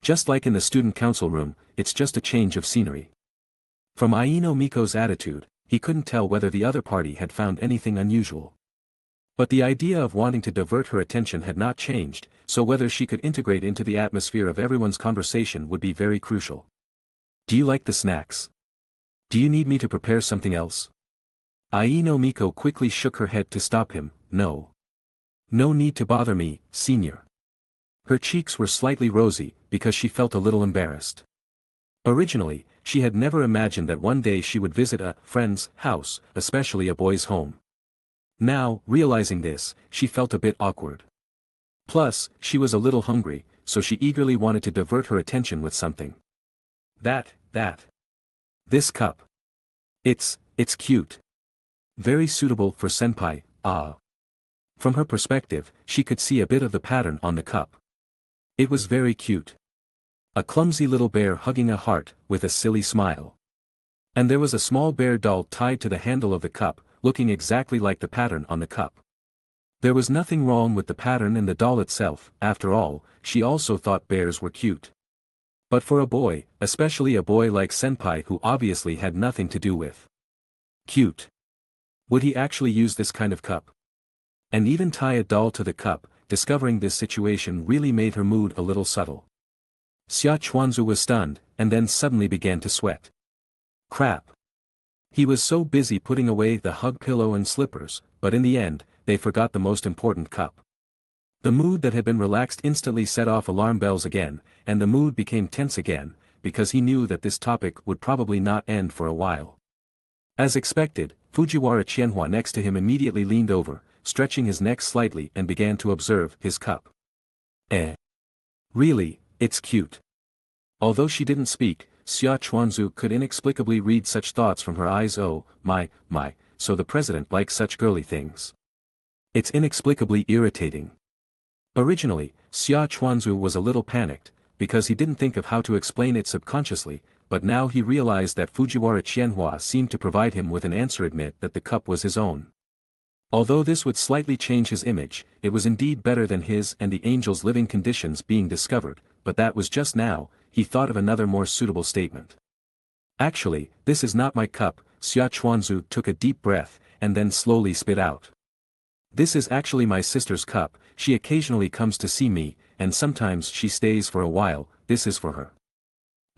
Just like in the student council room, it's just a change of scenery. From Aino Miko's attitude, he couldn't tell whether the other party had found anything unusual. But the idea of wanting to divert her attention had not changed, so whether she could integrate into the atmosphere of everyone's conversation would be very crucial. Do you like the snacks? Do you need me to prepare something else? Aino Miko quickly shook her head to stop him. No. No need to bother me, senior. Her cheeks were slightly rosy, because she felt a little embarrassed. Originally, she had never imagined that one day she would visit a friend's house, especially a boy's home. Now, realizing this, she felt a bit awkward. Plus, she was a little hungry, so she eagerly wanted to divert her attention with something. This cup. It's cute. Very suitable for senpai, ah. From her perspective, she could see a bit of the pattern on the cup. It was very cute. A clumsy little bear hugging a heart, with a silly smile. And there was a small bear doll tied to the handle of the cup, looking exactly like the pattern on the cup. There was nothing wrong with the pattern and the doll itself. After all, she also thought bears were cute. But for a boy, especially a boy like senpai who obviously had nothing to do with cute. Would he actually use this kind of cup? And even tie a doll to the cup? Discovering this situation really made her mood a little subtle. Xia Chuanzu was stunned, and then suddenly began to sweat. Crap. He was so busy putting away the hug pillow and slippers, but in the end, they forgot the most important cup. The mood that had been relaxed instantly set off alarm bells again, and the mood became tense again, because he knew that this topic would probably not end for a while. As expected, Fujiwara Qianhua next to him immediately leaned over, stretching his neck slightly and began to observe his cup. Really, it's cute. Although she didn't speak, Xia Chuanzu could inexplicably read such thoughts from her eyes. Oh, my, so the president likes such girly things. It's inexplicably irritating. Originally, Xia Chuanzu was a little panicked, because he didn't think of how to explain it subconsciously, but now he realized that Fujiwara Qianhua seemed to provide him with an answer. Admit that the cup was his own. Although this would slightly change his image, it was indeed better than his and the angel's living conditions being discovered, but that was just now. He thought of another more suitable statement. Actually, this is not my cup. Xia Chuanzu took a deep breath, and then slowly spit out. This is actually my sister's cup. She occasionally comes to see me, and sometimes she stays for a while. This is for her.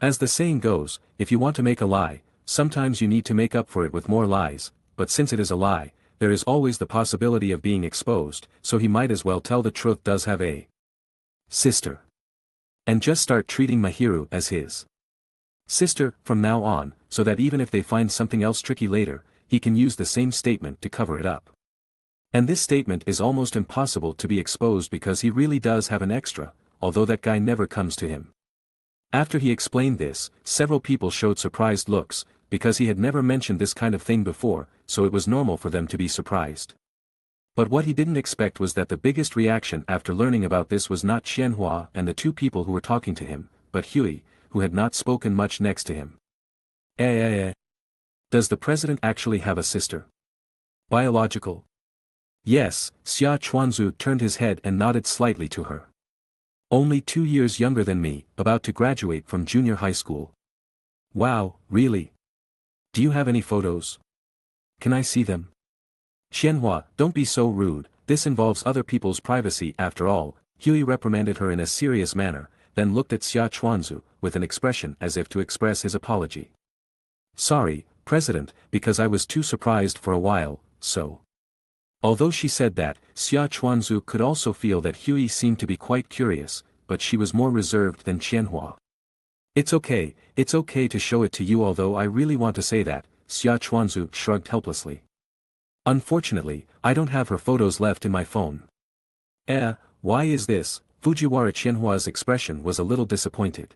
As the saying goes, if you want to make a lie, sometimes you need to make up for it with more lies, but since it is a lie, there is always the possibility of being exposed, so he might as well tell the truth. Does have a sister. And just start treating Mahiru as his sister from now on, so that even if they find something else tricky later, he can use the same statement to cover it up. And this statement is almost impossible to be exposed because he really does have an extra, although that guy never comes to him. After he explained this, several people showed surprised looks, because he had never mentioned this kind of thing before, so it was normal for them to be surprised. But what he didn't expect was that the biggest reaction after learning about this was not Qianhua and the two people who were talking to him, but Huey, who had not spoken much next to him. Does the president actually have a sister? Biological? Yes, Xia Chuanzu turned his head and nodded slightly to her. Only 2 years younger than me, about to graduate from junior high school. Wow, really? Do you have any photos? Can I see them? Qianhua, don't be so rude, this involves other people's privacy after all. Huey reprimanded her in a serious manner, then looked at Xia Chuanzu, with an expression as if to express his apology. Sorry, President, because I was too surprised for a while, so. Although she said that, Xia Chuanzu could also feel that Huey seemed to be quite curious, but she was more reserved than Qianhua. It's okay to show it to you, although I really want to say that. Xia Chuanzu shrugged helplessly. Unfortunately, I don't have her photos left in my phone. Why is this? Fujiwara Qianhua's expression was a little disappointed.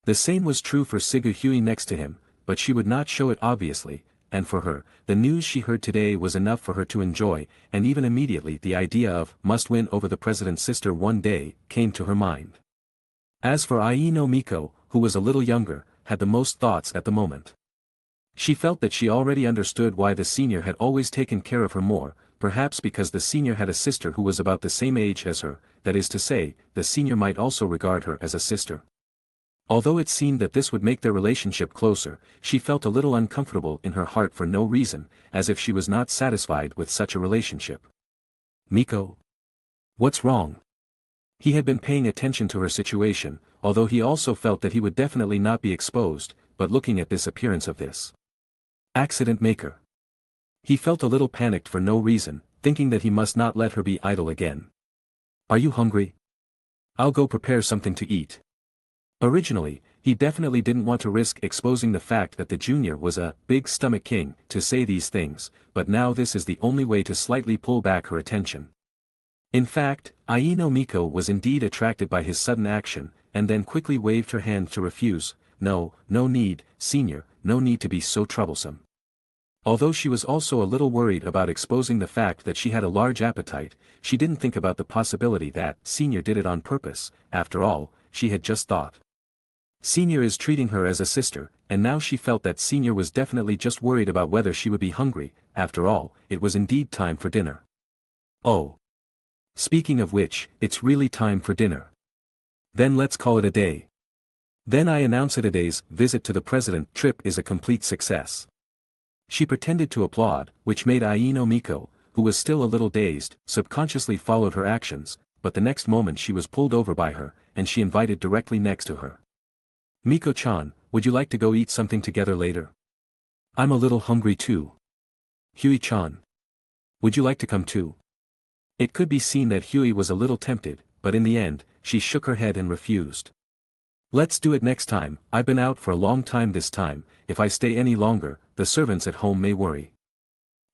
The same was true for Sigu Huey next to him, but she would not show it obviously, and for her, the news she heard today was enough for her to enjoy, and even immediately the idea of must win over the president's sister one day came to her mind. As for Ai no Miko, who was a little younger, had the most thoughts at the moment. She felt that she already understood why the senior had always taken care of her more, perhaps because the senior had a sister who was about the same age as her, that is to say, the senior might also regard her as a sister. Although it seemed that this would make their relationship closer, she felt a little uncomfortable in her heart for no reason, as if she was not satisfied with such a relationship. Miko? What's wrong? He had been paying attention to her situation, although he also felt that he would definitely not be exposed, but looking at this appearance of this accident maker, he felt a little panicked for no reason, thinking that he must not let her be idle again. Are you hungry? I'll go prepare something to eat. Originally, he definitely didn't want to risk exposing the fact that the junior was a big stomach king to say these things, but now this is the only way to slightly pull back her attention. In fact, Ai no Miko was indeed attracted by his sudden action, and then quickly waved her hand to refuse. No need, senior, no need to be so troublesome. Although she was also a little worried about exposing the fact that she had a large appetite, she didn't think about the possibility that senior did it on purpose. After all, she had just thought senior is treating her as a sister, and now she felt that senior was definitely just worried about whether she would be hungry. After all, it was indeed time for dinner. Oh. Speaking of which, it's really time for dinner. Then let's call it a day. Then I announce that today's visit to the president trip is a complete success. She pretended to applaud, which made Ai no Miko, who was still a little dazed, subconsciously followed her actions, but the next moment she was pulled over by her, and she invited directly next to her. Miko-chan, would you like to go eat something together later? I'm a little hungry too. Huey-chan. Would you like to come too? It could be seen that Huey was a little tempted, but in the end, she shook her head and refused. Let's do it next time. I've been out for a long time this time. If I stay any longer, the servants at home may worry.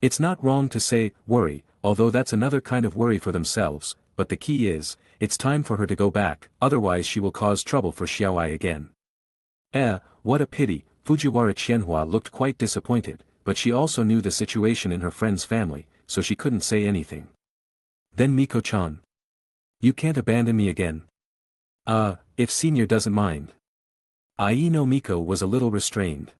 It's not wrong to say, worry, although that's another kind of worry for themselves, but the key is, it's time for her to go back, otherwise she will cause trouble for Xiaoai again. What a pity, Fujiwara Qianhua looked quite disappointed, but she also knew the situation in her friend's family, so she couldn't say anything. Then Miko-chan. You can't abandon me again. If senior doesn't mind. Ai no Miko was a little restrained.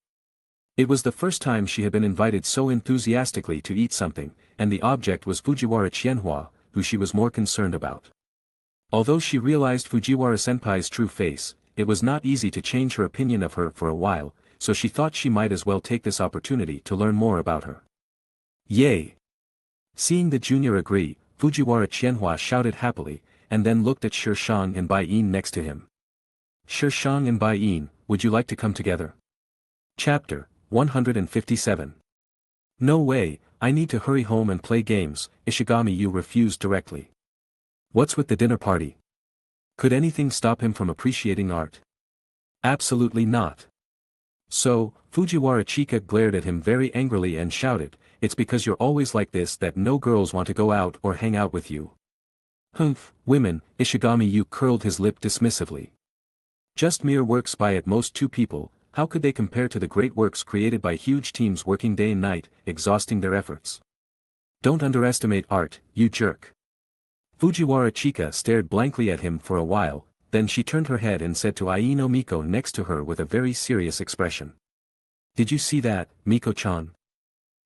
It was the first time she had been invited so enthusiastically to eat something, and the object was Fujiwara Qianhua, who she was more concerned about. Although she realized Fujiwara-senpai's true face, it was not easy to change her opinion of her for a while, so she thought she might as well take this opportunity to learn more about her. Yay! Seeing the junior agree, Fujiwara Qianhua shouted happily, and then looked at Shishang and Bai-in next to him. Shishang and Bai-in, would you like to come together? Chapter 157. No way, I need to hurry home and play games, Ishigami-yu refused directly. What's with the dinner party? Could anything stop him from appreciating art? Absolutely not. So, Fujiwara Chika glared at him very angrily and shouted, it's because you're always like this that no girls want to go out or hang out with you. Humph, women, Ishigami-yu curled his lip dismissively. Just mere works by at most two people, how could they compare to the great works created by huge teams working day and night, exhausting their efforts? Don't underestimate art, you jerk. Fujiwara Chika stared blankly at him for a while, then she turned her head and said to Ai no Miko next to her with a very serious expression. Did you see that, Miko-chan?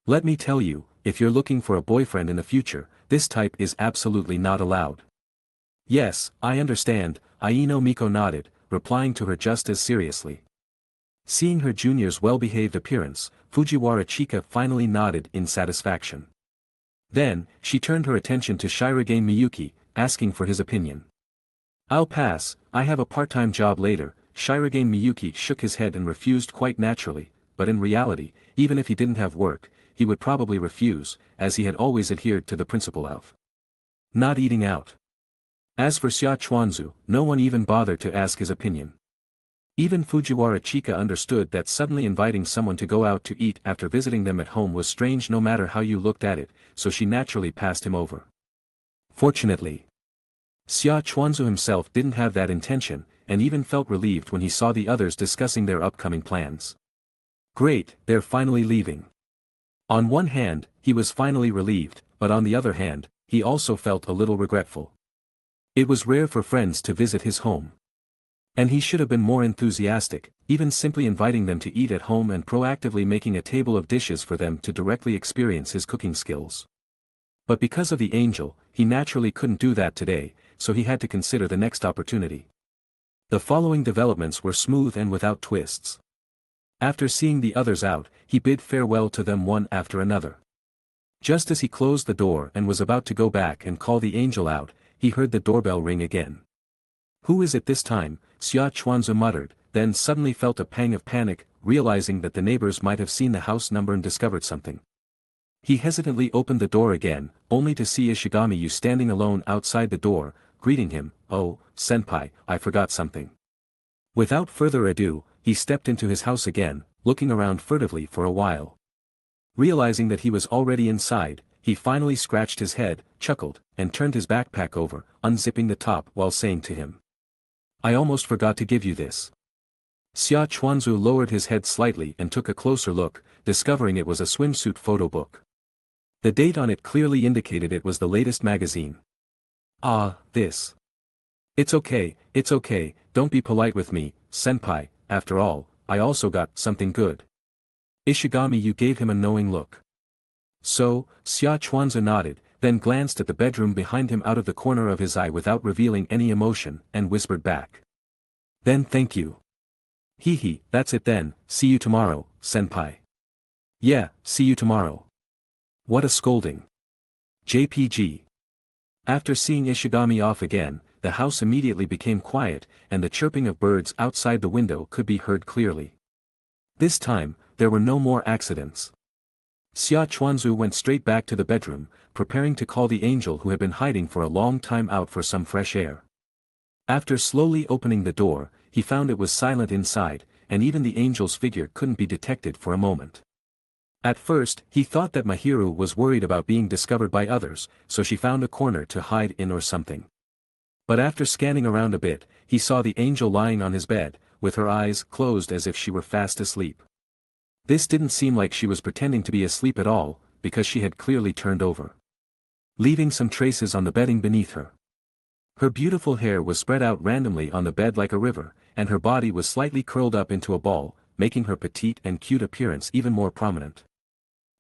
Let me tell you, if you're looking for a boyfriend in the future, this type is absolutely not allowed. Yes, I understand, Ai no Miko nodded, replying to her just as seriously. Seeing her junior's well-behaved appearance, Fujiwara Chika finally nodded in satisfaction. Then, she turned her attention to Shirogane Miyuki, asking for his opinion. I'll pass, I have a part-time job later. Shirogane Miyuki shook his head and refused quite naturally, but in reality, even if he didn't have work, he would probably refuse, as he had always adhered to the principle of not eating out. As for Xia Chuanzu, no one even bothered to ask his opinion. Even Fujiwara Chika understood that suddenly inviting someone to go out to eat after visiting them at home was strange no matter how you looked at it, so she naturally passed him over. Fortunately, Xia Chuanzu himself didn't have that intention, and even felt relieved when he saw the others discussing their upcoming plans. Great, they're finally leaving. On one hand, he was finally relieved, but on the other hand, he also felt a little regretful. It was rare for friends to visit his home. And he should have been more enthusiastic, even simply inviting them to eat at home and proactively making a table of dishes for them to directly experience his cooking skills. But because of the angel, he naturally couldn't do that today, so he had to consider the next opportunity. The following developments were smooth and without twists. After seeing the others out, he bid farewell to them one after another. Just as he closed the door and was about to go back and call the angel out, he heard the doorbell ring again. Who is it this time? Xia Chuanzu muttered, then suddenly felt a pang of panic, realizing that the neighbors might have seen the house number and discovered something. He hesitantly opened the door again, only to see Ishigami-yu standing alone outside the door, greeting him. Oh, senpai, I forgot something. Without further ado, he stepped into his house again, looking around furtively for a while. Realizing that he was already inside, he finally scratched his head, chuckled, and turned his backpack over, unzipping the top while saying to him, I almost forgot to give you this. Xia Chuanzu lowered his head slightly and took a closer look, discovering it was a swimsuit photo book. The date on it clearly indicated it was the latest magazine. Ah, this. It's okay, don't be polite with me, senpai, after all, I also got something good. Ishigami-yu gave him a knowing look. So, Xia Chuanzu nodded, then glanced at the bedroom behind him out of the corner of his eye without revealing any emotion, and whispered back. Then thank you. Hee, that's it then, see you tomorrow, senpai. Yeah, see you tomorrow. What a scolding. JPG. After seeing Ishigami off again, the house immediately became quiet, and the chirping of birds outside the window could be heard clearly. This time, there were no more accidents. Xia Chuanzu went straight back to the bedroom, preparing to call the angel who had been hiding for a long time out for some fresh air. After slowly opening the door, he found it was silent inside, and even the angel's figure couldn't be detected for a moment. At first, he thought that Mahiru was worried about being discovered by others, so she found a corner to hide in or something. But after scanning around a bit, he saw the angel lying on his bed, with her eyes closed as if she were fast asleep. This didn't seem like she was pretending to be asleep at all, because she had clearly turned over, leaving some traces on the bedding beneath her. Her beautiful hair was spread out randomly on the bed like a river, and her body was slightly curled up into a ball, making her petite and cute appearance even more prominent.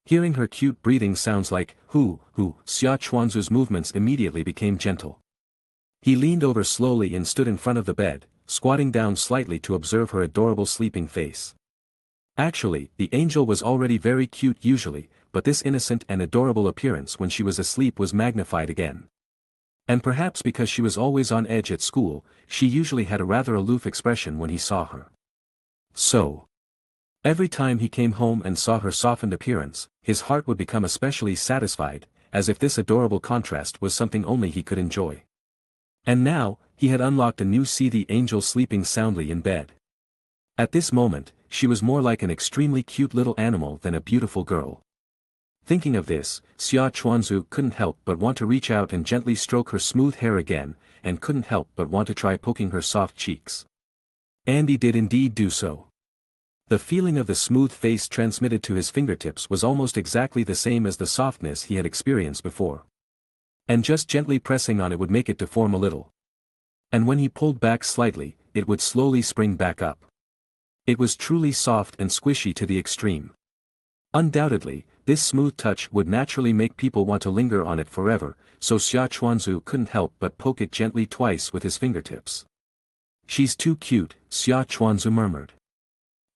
Hearing her cute breathing sounds like hoo, Xia Chuanzu's movements immediately became gentle. He leaned over slowly and stood in front of the bed, squatting down slightly to observe her adorable sleeping face. Actually, the angel was already very cute usually, but this innocent and adorable appearance when she was asleep was magnified again. And perhaps because she was always on edge at school, she usually had a rather aloof expression when he saw her. So, every time he came home and saw her softened appearance, his heart would become especially satisfied, as if this adorable contrast was something only he could enjoy. And now, he had unlocked a new see the angel sleeping soundly in bed. At this moment, she was more like an extremely cute little animal than a beautiful girl. Thinking of this, Xia Chuanzu couldn't help but want to reach out and gently stroke her smooth hair again, and couldn't help but want to try poking her soft cheeks. And he did indeed do so. The feeling of the smooth face transmitted to his fingertips was almost exactly the same as the softness he had experienced before. And just gently pressing on it would make it deform a little. And when he pulled back slightly, it would slowly spring back up. It was truly soft and squishy to the extreme. Undoubtedly, this smooth touch would naturally make people want to linger on it forever, so Xia Chuanzu couldn't help but poke it gently twice with his fingertips. "She's too cute," Xia Chuanzu murmured.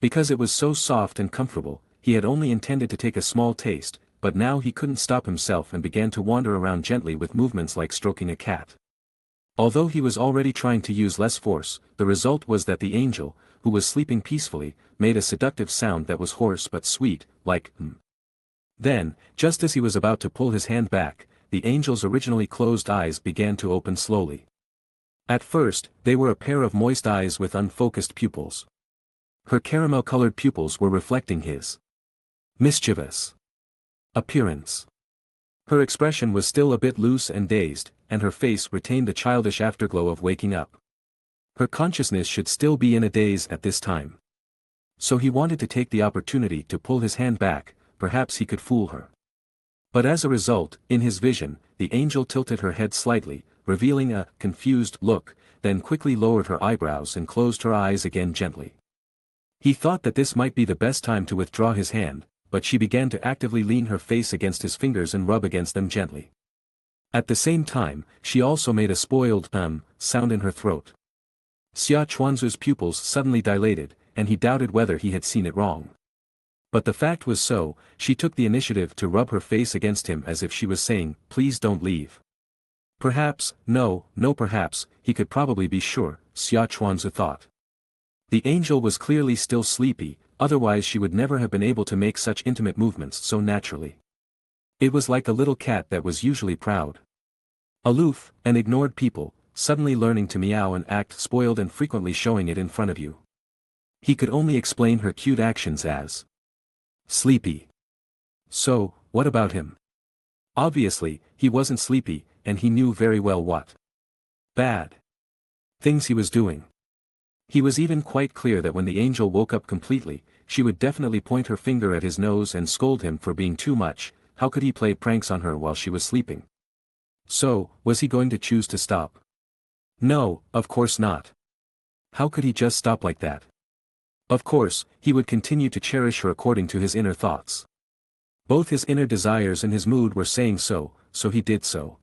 Because it was so soft and comfortable, he had only intended to take a small taste, but now he couldn't stop himself and began to wander around gently with movements like stroking a cat. Although he was already trying to use less force, the result was that the angel, who was sleeping peacefully, made a seductive sound that was hoarse but sweet, like Then, just as he was about to pull his hand back, the angel's originally closed eyes began to open slowly. At first, they were a pair of moist eyes with unfocused pupils. Her caramel-colored pupils were reflecting his mischievous appearance. Her expression was still a bit loose and dazed, and her face retained the childish afterglow of waking up. Her consciousness should still be in a daze at this time. So he wanted to take the opportunity to pull his hand back, perhaps he could fool her. But as a result, in his vision, the angel tilted her head slightly, revealing a confused look, then quickly lowered her eyebrows and closed her eyes again gently. He thought that this might be the best time to withdraw his hand, but she began to actively lean her face against his fingers and rub against them gently. At the same time, she also made a spoiled sound in her throat. Xia Chuanzu's pupils suddenly dilated, and he doubted whether he had seen it wrong. But the fact was so, she took the initiative to rub her face against him as if she was saying, "Please don't leave." Perhaps, perhaps, he could probably be sure, Xia Chuanzu thought. The angel was clearly still sleepy, otherwise she would never have been able to make such intimate movements so naturally. It was like a little cat that was usually proud, aloof, and ignored people, suddenly learning to meow and act spoiled and frequently showing it in front of you. He could only explain her cute actions as sleepy. So, what about him? Obviously, he wasn't sleepy, and he knew very well what bad things he was doing. He was even quite clear that when the angel woke up completely, she would definitely point her finger at his nose and scold him for being too much. How could he play pranks on her while she was sleeping? So, was he going to choose to stop? No, of course not. How could he just stop like that? Of course, he would continue to cherish her according to his inner thoughts. Both his inner desires and his mood were saying so, so he did so.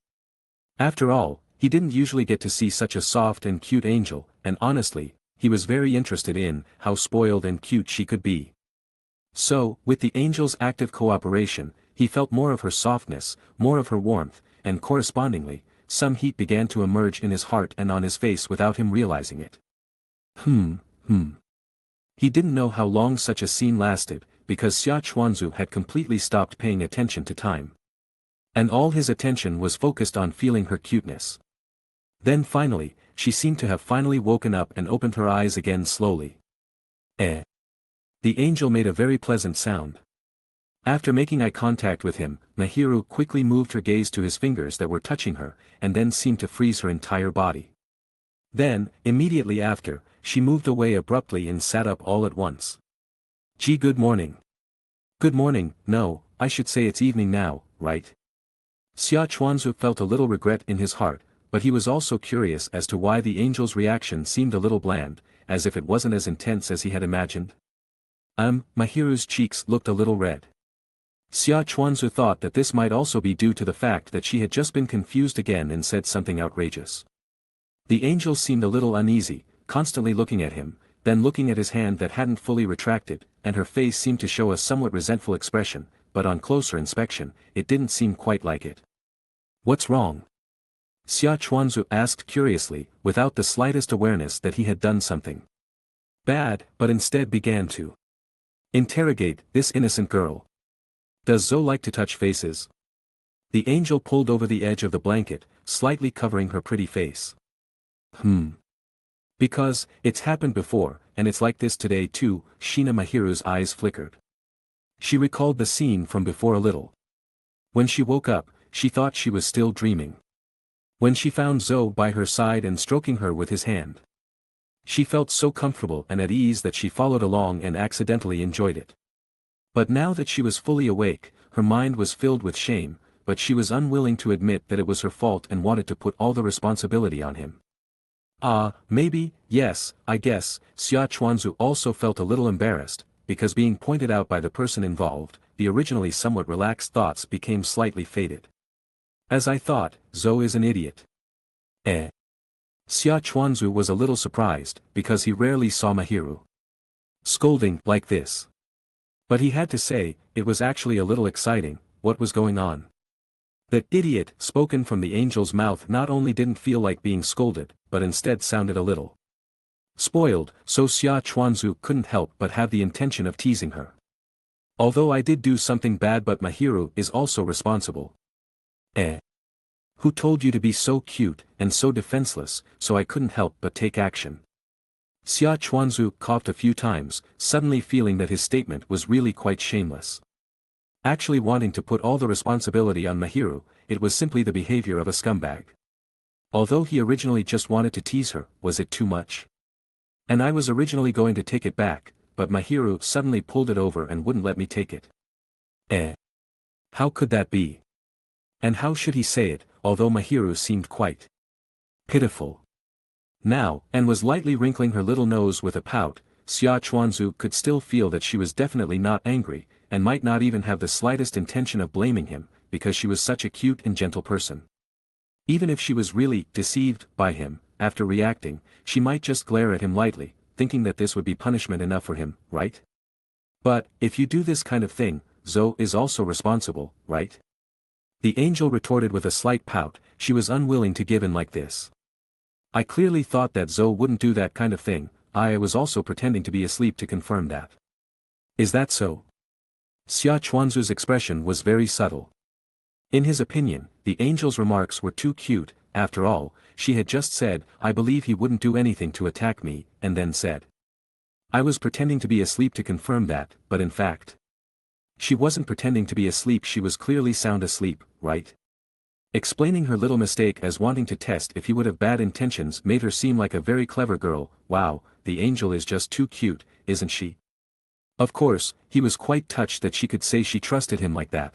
After all, he didn't usually get to see such a soft and cute angel, and honestly, he was very interested in how spoiled and cute she could be. So, with the angel's active cooperation, he felt more of her softness, more of her warmth, and correspondingly, some heat began to emerge in his heart and on his face without him realizing it. He didn't know how long such a scene lasted, because Xia Chuanzu had completely stopped paying attention to time. And all his attention was focused on feeling her cuteness. Then finally, she seemed to have finally woken up and opened her eyes again slowly. The angel made a very pleasant sound. After making eye contact with him, Mahiru quickly moved her gaze to his fingers that were touching her, and then seemed to freeze her entire body. Then, immediately after, she moved away abruptly and sat up all at once. Gee, good morning. Good morning. No, I should say it's evening now, right? Xia Chuanzu felt a little regret in his heart, but he was also curious as to why the angel's reaction seemed a little bland, as if it wasn't as intense as he had imagined. Mahiru's cheeks looked a little red. Xia Chuanzu thought that this might also be due to the fact that she had just been confused again and said something outrageous. The angel seemed a little uneasy, constantly looking at him, then looking at his hand that hadn't fully retracted, and her face seemed to show a somewhat resentful expression, but on closer inspection, it didn't seem quite like it. What's wrong? Xia Chuanzu asked curiously, without the slightest awareness that he had done something bad, but instead began to interrogate this innocent girl. Does Zoe like to touch faces? The angel pulled over the edge of the blanket, slightly covering her pretty face. Because, it's happened before, and it's like this today too. Shina Mahiru's eyes flickered. She recalled the scene from before a little. When she woke up, she thought she was still dreaming. When she found Zoe by her side and stroking her with his hand. She felt so comfortable and at ease that she followed along and accidentally enjoyed it. But now that she was fully awake, her mind was filled with shame, but she was unwilling to admit that it was her fault and wanted to put all the responsibility on him. Maybe, yes, I guess. Xia Chuanzu also felt a little embarrassed, because being pointed out by the person involved, the originally somewhat relaxed thoughts became slightly faded. As I thought, Zoe is an idiot. Xia Chuanzu was a little surprised, because he rarely saw Mahiru scolding like this. But he had to say, it was actually a little exciting. What was going on? That idiot, spoken from the angel's mouth, not only didn't feel like being scolded, but instead sounded a little spoiled, so Xia Chuanzu couldn't help but have the intention of teasing her. Although I did do something bad, but Mahiru is also responsible. Who told you to be so cute and so defenseless? So I couldn't help but take action. Xia Chuanzu coughed a few times, suddenly feeling that his statement was really quite shameless. Actually wanting to put all the responsibility on Mahiru, it was simply the behavior of a scumbag. Although he originally just wanted to tease her, was it too much? And I was originally going to take it back, but Mahiru suddenly pulled it over and wouldn't let me take it. How could that be? And how should he say it, although Mahiru seemed quite pitiful now, and was lightly wrinkling her little nose with a pout. Xia Chuanzu could still feel that she was definitely not angry, and might not even have the slightest intention of blaming him, because she was such a cute and gentle person. Even if she was really deceived by him, after reacting, she might just glare at him lightly, thinking that this would be punishment enough for him, right? But, if you do this kind of thing, Zoe is also responsible, right? The angel retorted with a slight pout. She was unwilling to give in like this. I clearly thought that Zoe wouldn't do that kind of thing. I was also pretending to be asleep to confirm that. Is that so? Xia Chuanzu's expression was very subtle. In his opinion, the angel's remarks were too cute. After all, she had just said, I believe he wouldn't do anything to attack me, and then said, I was pretending to be asleep to confirm that, but in fact, she wasn't pretending to be asleep, she was clearly sound asleep, right? Explaining her little mistake as wanting to test if he would have bad intentions made her seem like a very clever girl. Wow, the angel is just too cute, isn't she? Of course, he was quite touched that she could say she trusted him like that.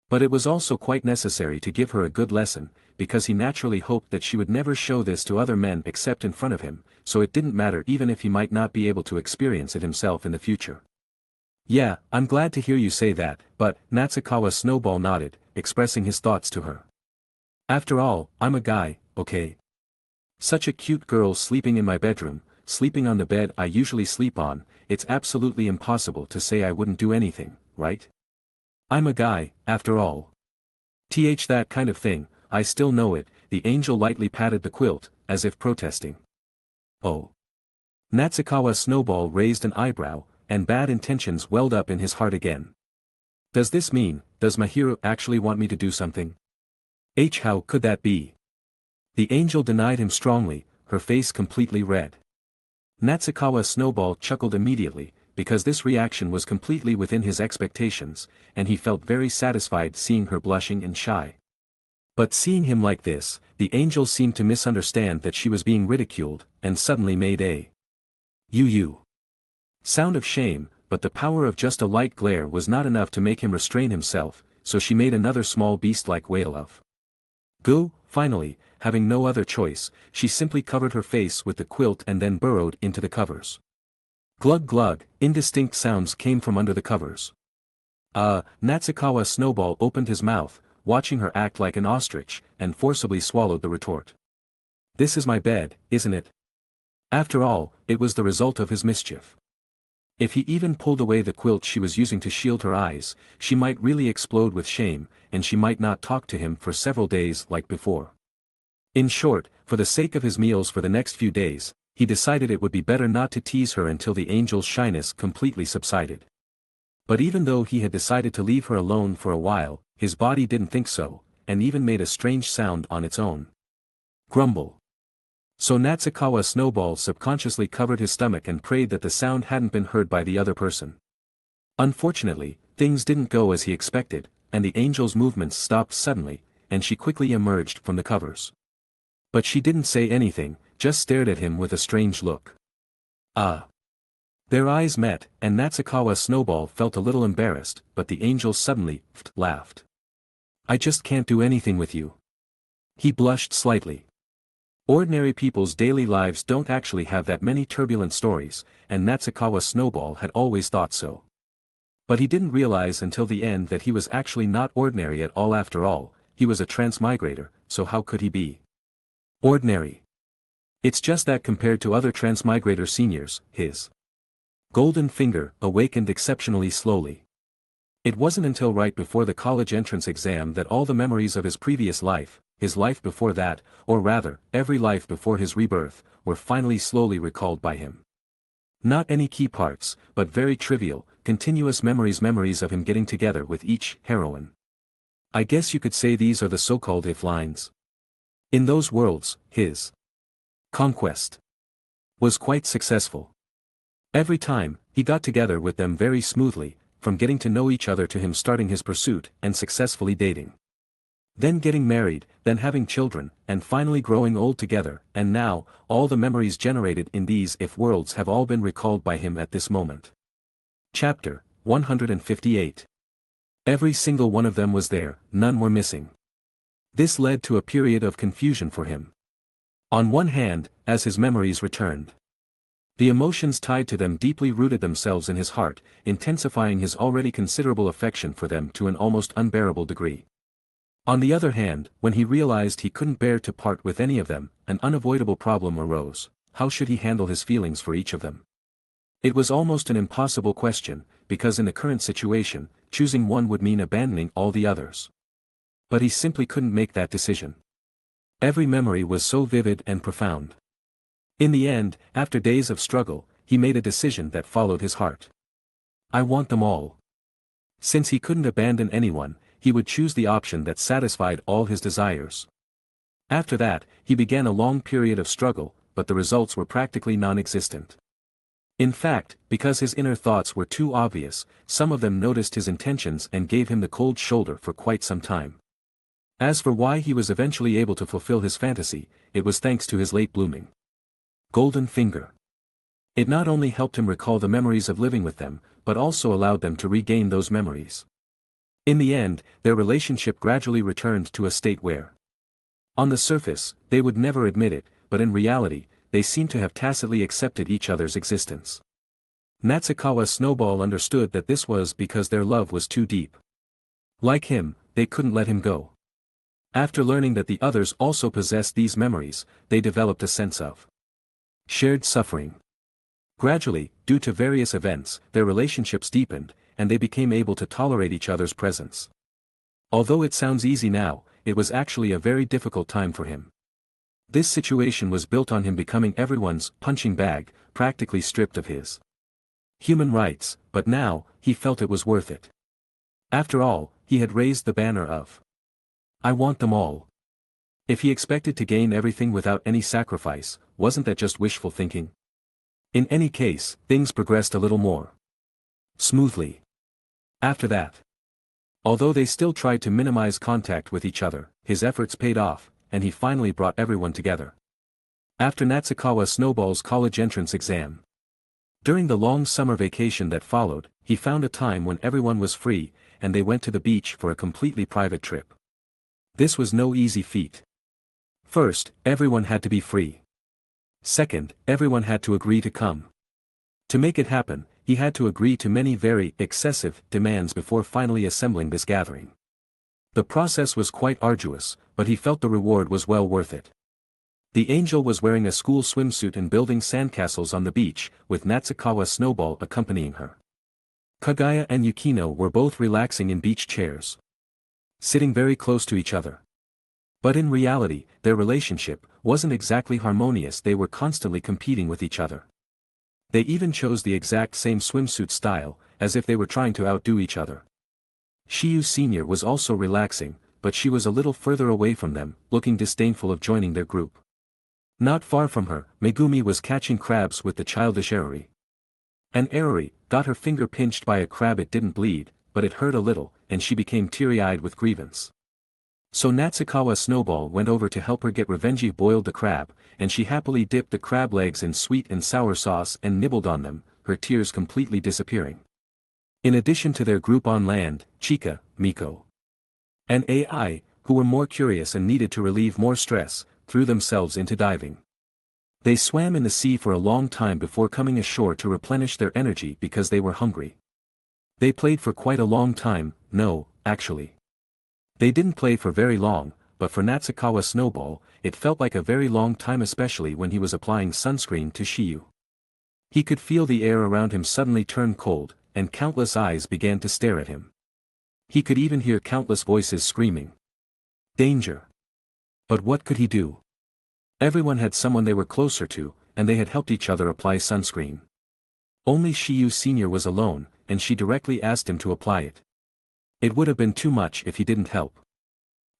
But it was also quite necessary to give her a good lesson, because he naturally hoped that she would never show this to other men except in front of him, so it didn't matter even if he might not be able to experience it himself in the future. Yeah, I'm glad to hear you say that, but, Natsukawa Snowball nodded, expressing his thoughts to her. After all, I'm a guy, okay? Such a cute girl sleeping in my bedroom, sleeping on the bed I usually sleep on. It's absolutely impossible to say I wouldn't do anything, right? I'm a guy, after all. That kind of thing, I still know it. The angel lightly patted the quilt, as if protesting. Oh. Natsukawa Snowball raised an eyebrow, and bad intentions welled up in his heart again. Does this mean, does Mahiru actually want me to do something? How could that be? The angel denied him strongly, her face completely red. Natsukawa Snowball chuckled immediately, because this reaction was completely within his expectations, and he felt very satisfied seeing her blushing and shy. But seeing him like this, the angel seemed to misunderstand that she was being ridiculed, and suddenly made a you sound of shame, but the power of just a light glare was not enough to make him restrain himself, so she made another small beast-like wail of go. Finally, having no other choice, she simply covered her face with the quilt and then burrowed into the covers. Glug glug, indistinct sounds came from under the covers. Natsukawa Snowball opened his mouth, watching her act like an ostrich, and forcibly swallowed the retort. This is my bed, isn't it? After all, it was the result of his mischief. If he even pulled away the quilt she was using to shield her eyes, she might really explode with shame, and she might not talk to him for several days like before. In short, for the sake of his meals for the next few days, he decided it would be better not to tease her until the angel's shyness completely subsided. But even though he had decided to leave her alone for a while, his body didn't think so, and even made a strange sound on its own. Grumble. So Natsukawa Snowball subconsciously covered his stomach and prayed that the sound hadn't been heard by the other person. Unfortunately, things didn't go as he expected, and the angel's movements stopped suddenly, and she quickly emerged from the covers. But she didn't say anything, just stared at him with a strange look. Their eyes met, and Natsukawa Snowball felt a little embarrassed, but the angel suddenly laughed. I just can't do anything with you. He blushed slightly. Ordinary people's daily lives don't actually have that many turbulent stories, and Natsukawa Snowball had always thought so. But he didn't realize until the end that he was actually not ordinary at all. After all, he was a transmigrator, so how could he be ordinary? It's just that compared to other transmigrator seniors, his golden finger awakened exceptionally slowly. It wasn't until right before the college entrance exam that all the memories of his previous life, his life before that, or rather, every life before his rebirth, were finally slowly recalled by him. Not any key parts, but very trivial, continuous memories of him getting together with each heroine. I guess you could say these are the so-called if lines. In those worlds, his conquest was quite successful. Every time, he got together with them very smoothly, from getting to know each other to him starting his pursuit and successfully dating. Then getting married, then having children, and finally growing old together, and now, all the memories generated in these if worlds have all been recalled by him at this moment. Chapter 158. Every single one of them was there, none were missing. This led to a period of confusion for him. On one hand, as his memories returned, the emotions tied to them deeply rooted themselves in his heart, intensifying his already considerable affection for them to an almost unbearable degree. On the other hand, when he realized he couldn't bear to part with any of them, an unavoidable problem arose: how should he handle his feelings for each of them? It was almost an impossible question, because in the current situation, choosing one would mean abandoning all the others. But he simply couldn't make that decision. Every memory was so vivid and profound. In the end, after days of struggle, he made a decision that followed his heart. I want them all. Since he couldn't abandon anyone, he would choose the option that satisfied all his desires. After that, he began a long period of struggle, but the results were practically non-existent. In fact, because his inner thoughts were too obvious, some of them noticed his intentions and gave him the cold shoulder for quite some time. As for why he was eventually able to fulfill his fantasy, it was thanks to his late blooming golden finger. It not only helped him recall the memories of living with them, but also allowed them to regain those memories. In the end, their relationship gradually returned to a state where, on the surface, they would never admit it, but in reality, they seemed to have tacitly accepted each other's existence. Natsukawa Snowball understood that this was because their love was too deep. Like him, they couldn't let him go. After learning that the others also possessed these memories, they developed a sense of shared suffering. Gradually, due to various events, their relationships deepened, and they became able to tolerate each other's presence. Although it sounds easy now, it was actually a very difficult time for him. This situation was built on him becoming everyone's punching bag, practically stripped of his human rights, but now, he felt it was worth it. After all, he had raised the banner of I want them all. If he expected to gain everything without any sacrifice, wasn't that just wishful thinking? In any case, things progressed a little more. smoothly. After that, although they still tried to minimize contact with each other, his efforts paid off, and he finally brought everyone together. After Natsukawa Snowball's college entrance exam, during the long summer vacation that followed, he found a time when everyone was free, and they went to the beach for a completely private trip. This was no easy feat. First, everyone had to be free. Second, everyone had to agree to come. To make it happen, he had to agree to many very excessive demands before finally assembling this gathering. The process was quite arduous, but he felt the reward was well worth it. The angel was wearing a school swimsuit and building sandcastles on the beach, with Natsukawa Snowball accompanying her. Kagaya and Yukino were both relaxing in beach chairs, sitting very close to each other. But in reality, their relationship wasn't exactly harmonious. They were constantly competing with each other. They even chose the exact same swimsuit style, as if they were trying to outdo each other. Shiyu Sr. was also relaxing, but she was a little further away from them, looking disdainful of joining their group. Not far from her, Megumi was catching crabs with the childish Erori. And Erori got her finger pinched by a crab. It didn't bleed, but it hurt a little, and she became teary-eyed with grievance. So Natsukawa Snowball went over to help her get revenge. He boiled the crab, and she happily dipped the crab legs in sweet and sour sauce and nibbled on them, her tears completely disappearing. In addition to their group on land, Chika, Miko, and AI, who were more curious and needed to relieve more stress, threw themselves into diving. They swam in the sea for a long time before coming ashore to replenish their energy because they were hungry. They played for quite a long time. No, actually, they didn't play for very long, but for Natsukawa Snowball, it felt like a very long time, especially when he was applying sunscreen to Shiyu. He could feel the air around him suddenly turn cold, and countless eyes began to stare at him. He could even hear countless voices screaming, "Danger!" But what could he do? Everyone had someone they were closer to, and they had helped each other apply sunscreen. Only Shiyu Sr. was alone, and she directly asked him to apply it. It would have been too much if he didn't help.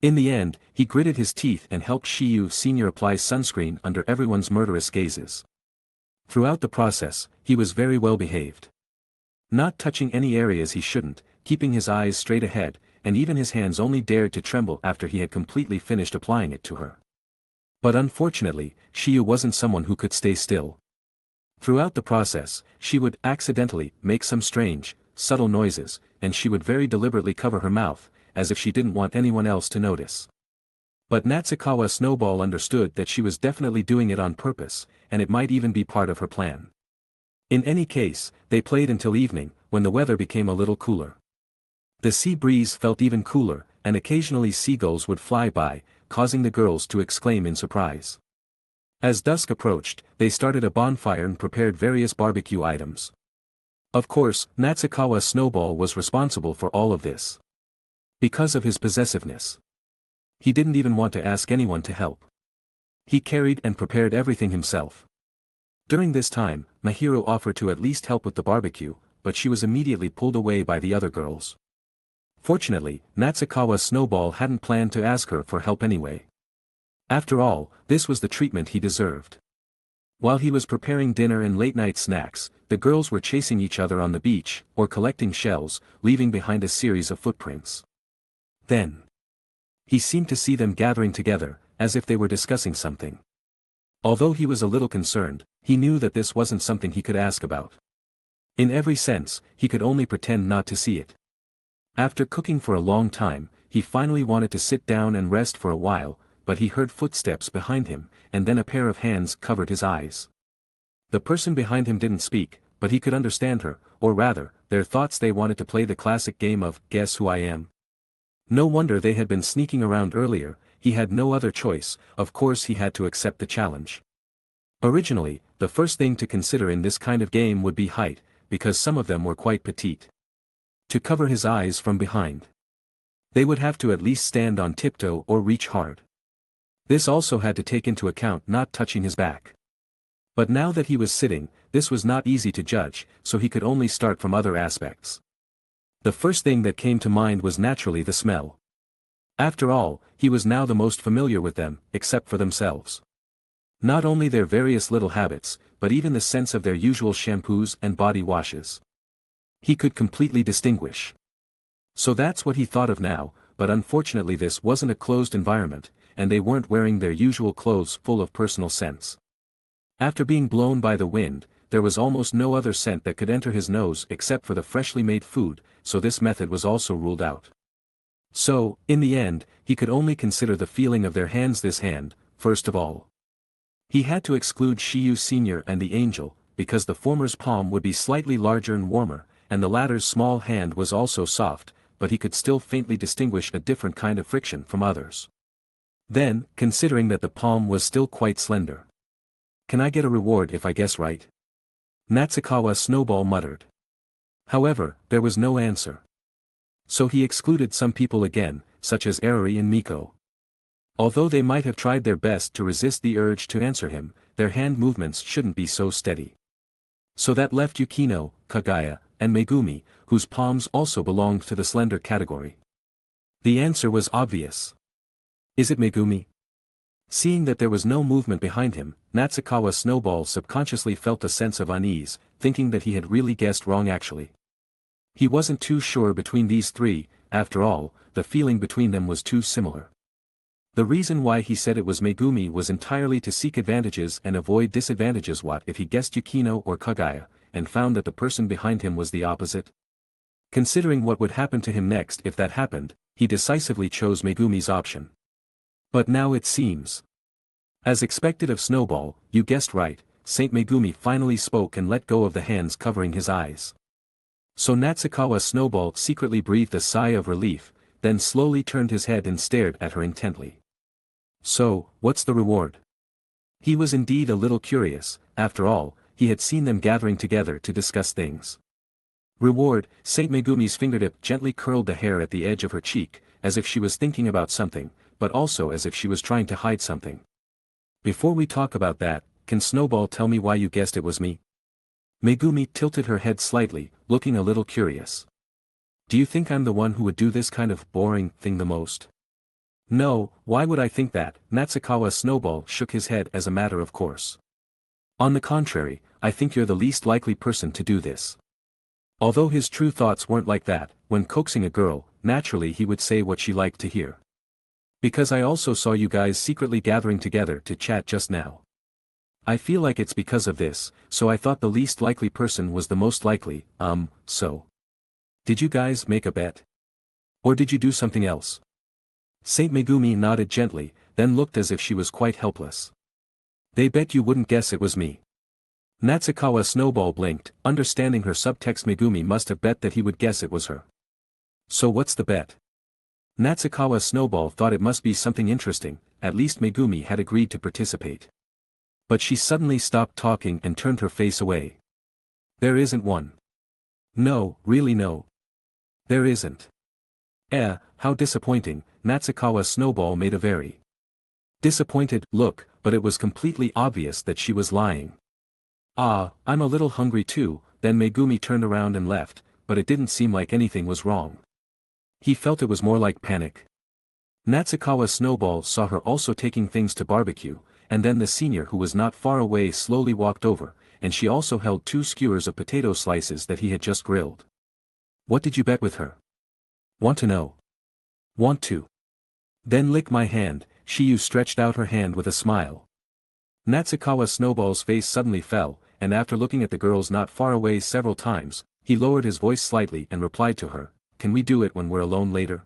In the end, he gritted his teeth and helped Shiyu Sr. apply sunscreen under everyone's murderous gazes. Throughout the process, he was very well behaved. Not touching any areas he shouldn't, keeping his eyes straight ahead, and even his hands only dared to tremble after he had completely finished applying it to her. But unfortunately, Shiyu wasn't someone who could stay still. Throughout the process, she would accidentally make some strange, subtle noises, and she would very deliberately cover her mouth, as if she didn't want anyone else to notice. But Natsukawa Snowball understood that she was definitely doing it on purpose, and it might even be part of her plan. In any case, they played until evening, when the weather became a little cooler. The sea breeze felt even cooler, and occasionally seagulls would fly by, causing the girls to exclaim in surprise. As dusk approached, they started a bonfire and prepared various barbecue items. Of course, Natsukawa Snowball was responsible for all of this. Because of his possessiveness, he didn't even want to ask anyone to help. He carried and prepared everything himself. During this time, Mahiro offered to at least help with the barbecue, but she was immediately pulled away by the other girls. Fortunately, Natsukawa Snowball hadn't planned to ask her for help anyway. After all, this was the treatment he deserved. While he was preparing dinner and late-night snacks, the girls were chasing each other on the beach, or collecting shells, leaving behind a series of footprints. Then, he seemed to see them gathering together, as if they were discussing something. Although he was a little concerned, he knew that this wasn't something he could ask about. In every sense, he could only pretend not to see it. After cooking for a long time, he finally wanted to sit down and rest for a while, but he heard footsteps behind him, and then a pair of hands covered his eyes. The person behind him didn't speak, but he could understand her, or rather, their thoughts. They wanted to play the classic game of Guess Who I Am. No wonder they had been sneaking around earlier. He had no other choice. Of course he had to accept the challenge. Originally, the first thing to consider in this kind of game would be height, because some of them were quite petite. To cover his eyes from behind, they would have to at least stand on tiptoe or reach hard. This also had to take into account not touching his back. But now that he was sitting, this was not easy to judge, so he could only start from other aspects. The first thing that came to mind was naturally the smell. After all, he was now the most familiar with them, except for themselves. Not only their various little habits, but even the sense of their usual shampoos and body washes. He could completely distinguish. So that's what he thought of now, but unfortunately this wasn't a closed environment, and they weren't wearing their usual clothes full of personal scents. After being blown by the wind, there was almost no other scent that could enter his nose except for the freshly made food, so this method was also ruled out. So, in the end, he could only consider the feeling of their hands. This hand, first of all. He had to exclude Shiyu Sr. and the angel, because the former's palm would be slightly larger and warmer, and the latter's small hand was also soft, but he could still faintly distinguish a different kind of friction from others. Then, considering that the palm was still quite slender. Can I get a reward if I guess right? Natsukawa Snowball muttered. However, there was no answer. So he excluded some people again, such as Erori and Miko. Although they might have tried their best to resist the urge to answer him, their hand movements shouldn't be so steady. So that left Yukino, Kagaya, and Megumi, whose palms also belonged to the slender category. The answer was obvious. Is it Megumi? Seeing that there was no movement behind him, Natsukawa Snowball subconsciously felt a sense of unease, thinking that he had really guessed wrong actually. He wasn't too sure between these three, after all, the feeling between them was too similar. The reason why he said it was Megumi was entirely to seek advantages and avoid disadvantages. What if he guessed Yukino or Kagaya, and found that the person behind him was the opposite? Considering what would happen to him next if that happened, he decisively chose Megumi's option. But now it seems. As expected of Snowball, you guessed right, Saint Megumi finally spoke and let go of the hands covering his eyes. So Natsukawa Snowball secretly breathed a sigh of relief, then slowly turned his head and stared at her intently. So, what's the reward? He was indeed a little curious. After all, he had seen them gathering together to discuss things. Reward, Saint Megumi's fingertip gently curled the hair at the edge of her cheek, as if she was thinking about something, but also as if she was trying to hide something. Before we talk about that, can Snowball tell me why you guessed it was me? Megumi tilted her head slightly, looking a little curious. Do you think I'm the one who would do this kind of boring thing the most? No, why would I think that? Natsukawa Snowball shook his head as a matter of course. On the contrary, I think you're the least likely person to do this. Although his true thoughts weren't like that, when coaxing a girl, naturally he would say what she liked to hear. Because I also saw you guys secretly gathering together to chat just now. I feel like it's because of this, so I thought the least likely person was the most likely. So. Did you guys make a bet? Or did you do something else? Saint Megumi nodded gently, then looked as if she was quite helpless. They bet you wouldn't guess it was me. Natsukawa Snowball blinked, understanding her subtext. Megumi must have bet that he would guess it was her. So what's the bet? Natsukawa Snowball thought it must be something interesting, at least Megumi had agreed to participate. But she suddenly stopped talking and turned her face away. There isn't one. No, really no. There isn't. How disappointing. Natsukawa Snowball made a very disappointed look, but it was completely obvious that she was lying. I'm a little hungry too. Then Megumi turned around and left, but it didn't seem like anything was wrong. He felt it was more like panic. Natsukawa Snowball saw her also taking things to barbecue, and then the senior who was not far away slowly walked over, and she also held 2 skewers of potato slices that he had just grilled. What did you bet with her? Want to know? Want to? Then lick my hand. Shiyu stretched out her hand with a smile. Natsukawa Snowball's face suddenly fell, and after looking at the girls not far away several times, he lowered his voice slightly and replied to her, "Can we do it when we're alone later?"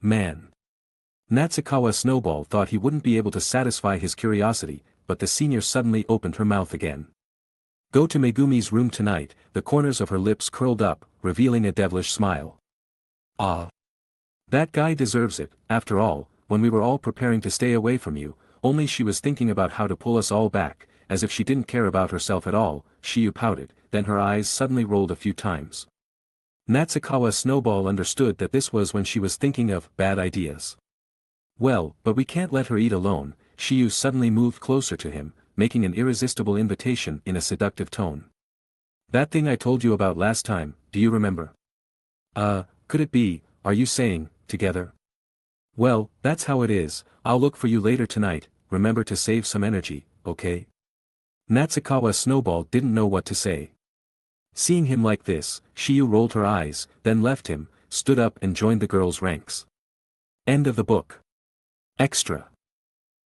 Man. Natsukawa Snowball thought he wouldn't be able to satisfy his curiosity, but the senior suddenly opened her mouth again. Go to Megumi's room tonight. The corners of her lips curled up, revealing a devilish smile. That guy deserves it. After all, when we were all preparing to stay away from you, only she was thinking about how to pull us all back, as if she didn't care about herself at all. Shiyu pouted, then her eyes suddenly rolled a few times. Natsukawa Snowball understood that this was when she was thinking of bad ideas. Well, but we can't let her eat alone. Shiyu suddenly moved closer to him, making an irresistible invitation in a seductive tone. That thing I told you about last time, do you remember? Could it be, are you saying, together? Well, that's how it is. I'll look for you later tonight. Remember to save some energy, okay? Natsukawa Snowball didn't know what to say. Seeing him like this, Shiyu rolled her eyes, then left him, stood up and joined the girls' ranks. End of the book. Extra.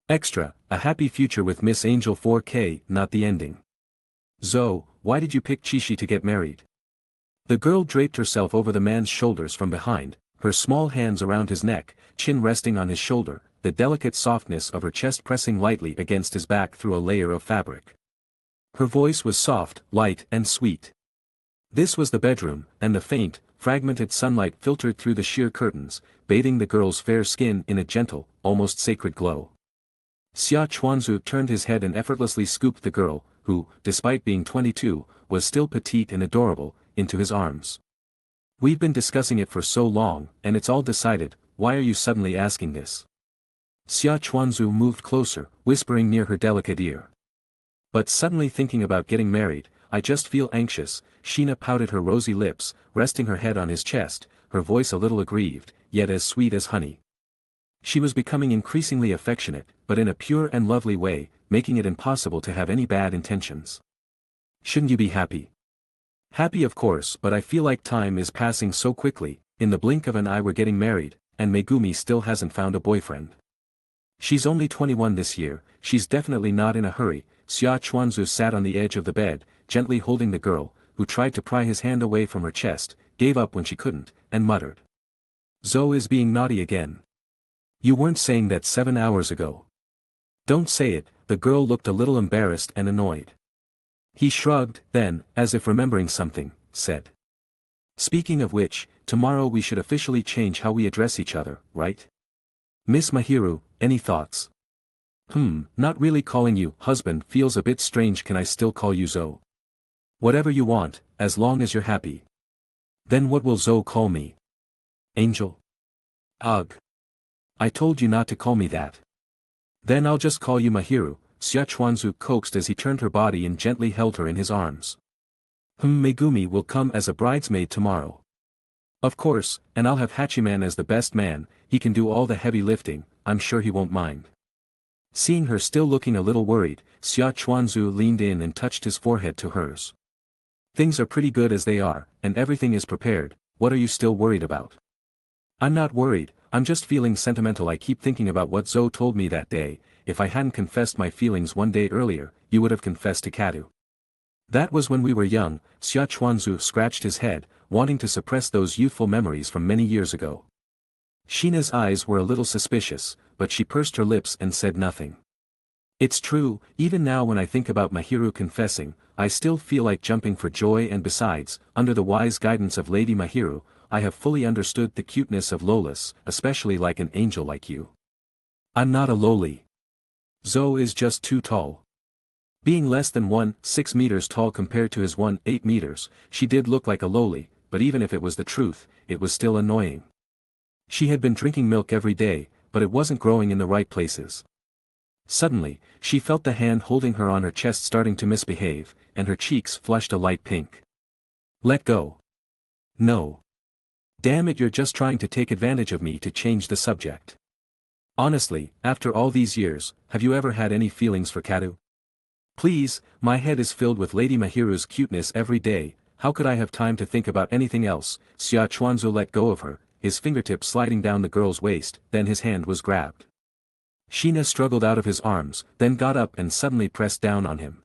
Extra, a happy future with Miss Angel 4K, not the ending. Zoe, why did you pick Chishi to get married? The girl draped herself over the man's shoulders from behind, her small hands around his neck, chin resting on his shoulder, the delicate softness of her chest pressing lightly against his back through a layer of fabric. Her voice was soft, light and sweet. This was the bedroom, and the faint, fragmented sunlight filtered through the sheer curtains, bathing the girl's fair skin in a gentle, almost sacred glow. Xia Chuanzu turned his head and effortlessly scooped the girl, who, despite being 22, was still petite and adorable, into his arms. We've been discussing it for so long, and it's all decided, why are you suddenly asking this? Xia Chuanzu moved closer, whispering near her delicate ear. But suddenly thinking about getting married, I just feel anxious. Sheena pouted her rosy lips, resting her head on his chest, her voice a little aggrieved, yet as sweet as honey. She was becoming increasingly affectionate, but in a pure and lovely way, making it impossible to have any bad intentions. Shouldn't you be happy? Happy of course, but I feel like time is passing so quickly, in the blink of an eye we're getting married, and Megumi still hasn't found a boyfriend. She's only 21 this year, she's definitely not in a hurry. Xia Chuanzu sat on the edge of the bed, gently holding the girl, who tried to pry his hand away from her chest, gave up when she couldn't, and muttered. Zoe is being naughty again. You weren't saying that 7 hours ago. Don't say it, the girl looked a little embarrassed and annoyed. He shrugged, then, as if remembering something, said. Speaking of which, tomorrow we should officially change how we address each other, right? Miss Mahiru, any thoughts? Not really calling you husband feels a bit strange. Can I still call you Zoe? Whatever you want, as long as you're happy. Then what will Zoe call me? Angel? Ugh. I told you not to call me that. Then I'll just call you Mahiru, Xia Chuanzu coaxed as he turned her body and gently held her in his arms. Megumi will come as a bridesmaid tomorrow. Of course, and I'll have Hachiman as the best man, he can do all the heavy lifting, I'm sure he won't mind. Seeing her still looking a little worried, Xia Chuanzu leaned in and touched his forehead to hers. Things are pretty good as they are, and everything is prepared, what are you still worried about? I'm not worried, I'm just feeling sentimental. I keep thinking about what Zoe told me that day. If I hadn't confessed my feelings one day earlier, you would have confessed to Kadu. That was when we were young. Xia Chuanzu scratched his head, wanting to suppress those youthful memories from many years ago. Sheena's eyes were a little suspicious, but she pursed her lips and said nothing. It's true, even now when I think about Mahiru confessing, I still feel like jumping for joy, and besides, under the wise guidance of Lady Mahiru, I have fully understood the cuteness of lolas, especially like an angel like you. I'm not a loli. Zoe is just too tall. Being less than 1.6 meters tall compared to his 1.8 meters, she did look like a loli, but even if it was the truth, it was still annoying. She had been drinking milk every day, but it wasn't growing in the right places. Suddenly, she felt the hand holding her on her chest starting to misbehave, and her cheeks flushed a light pink. Let go. No. Damn it, you're just trying to take advantage of me to change the subject. Honestly, after all these years, have you ever had any feelings for Kadu? Please, my head is filled with Lady Mahiru's cuteness every day, how could I have time to think about anything else? Xia Chuanzu let go of her, his fingertips sliding down the girl's waist, then his hand was grabbed. Sheena struggled out of his arms, then got up and suddenly pressed down on him.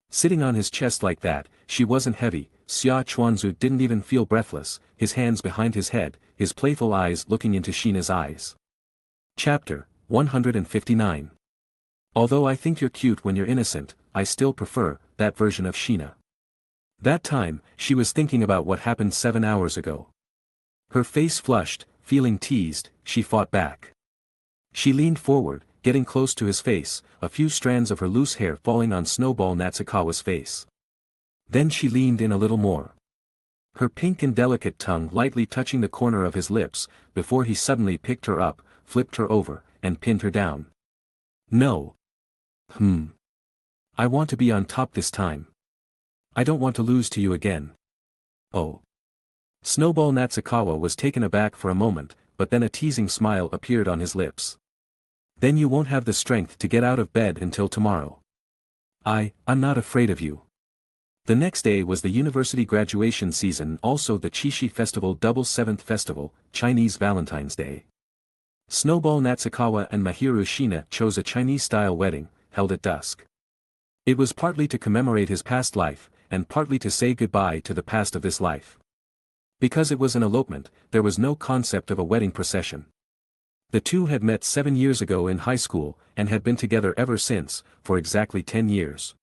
Sitting on his chest like that, she wasn't heavy. Xia Chuanzu didn't even feel breathless, his hands behind his head, his playful eyes looking into Sheena's eyes. Chapter 159. Although I think you're cute when you're innocent, I still prefer that version of Sheena. That time, she was thinking about what happened 7 hours ago. Her face flushed, feeling teased, she fought back. She leaned forward, getting close to his face, a few strands of her loose hair falling on Snowball Natsukawa's face. Then she leaned in a little more. Her pink and delicate tongue lightly touching the corner of his lips, before he suddenly picked her up, flipped her over, and pinned her down. No. I want to be on top this time. I don't want to lose to you again. Oh. Snowball Natsukawa was taken aback for a moment, but then a teasing smile appeared on his lips. Then you won't have the strength to get out of bed until tomorrow. I'm not afraid of you. The next day was the university graduation season, also the Chishi Festival Double Seventh Festival, Chinese Valentine's Day. Snowball Natsukawa and Mahiru Shina chose a Chinese-style wedding, held at dusk. It was partly to commemorate his past life, and partly to say goodbye to the past of this life. Because it was an elopement, there was no concept of a wedding procession. The two had met 7 years ago in high school, and had been together ever since, for exactly 10 years.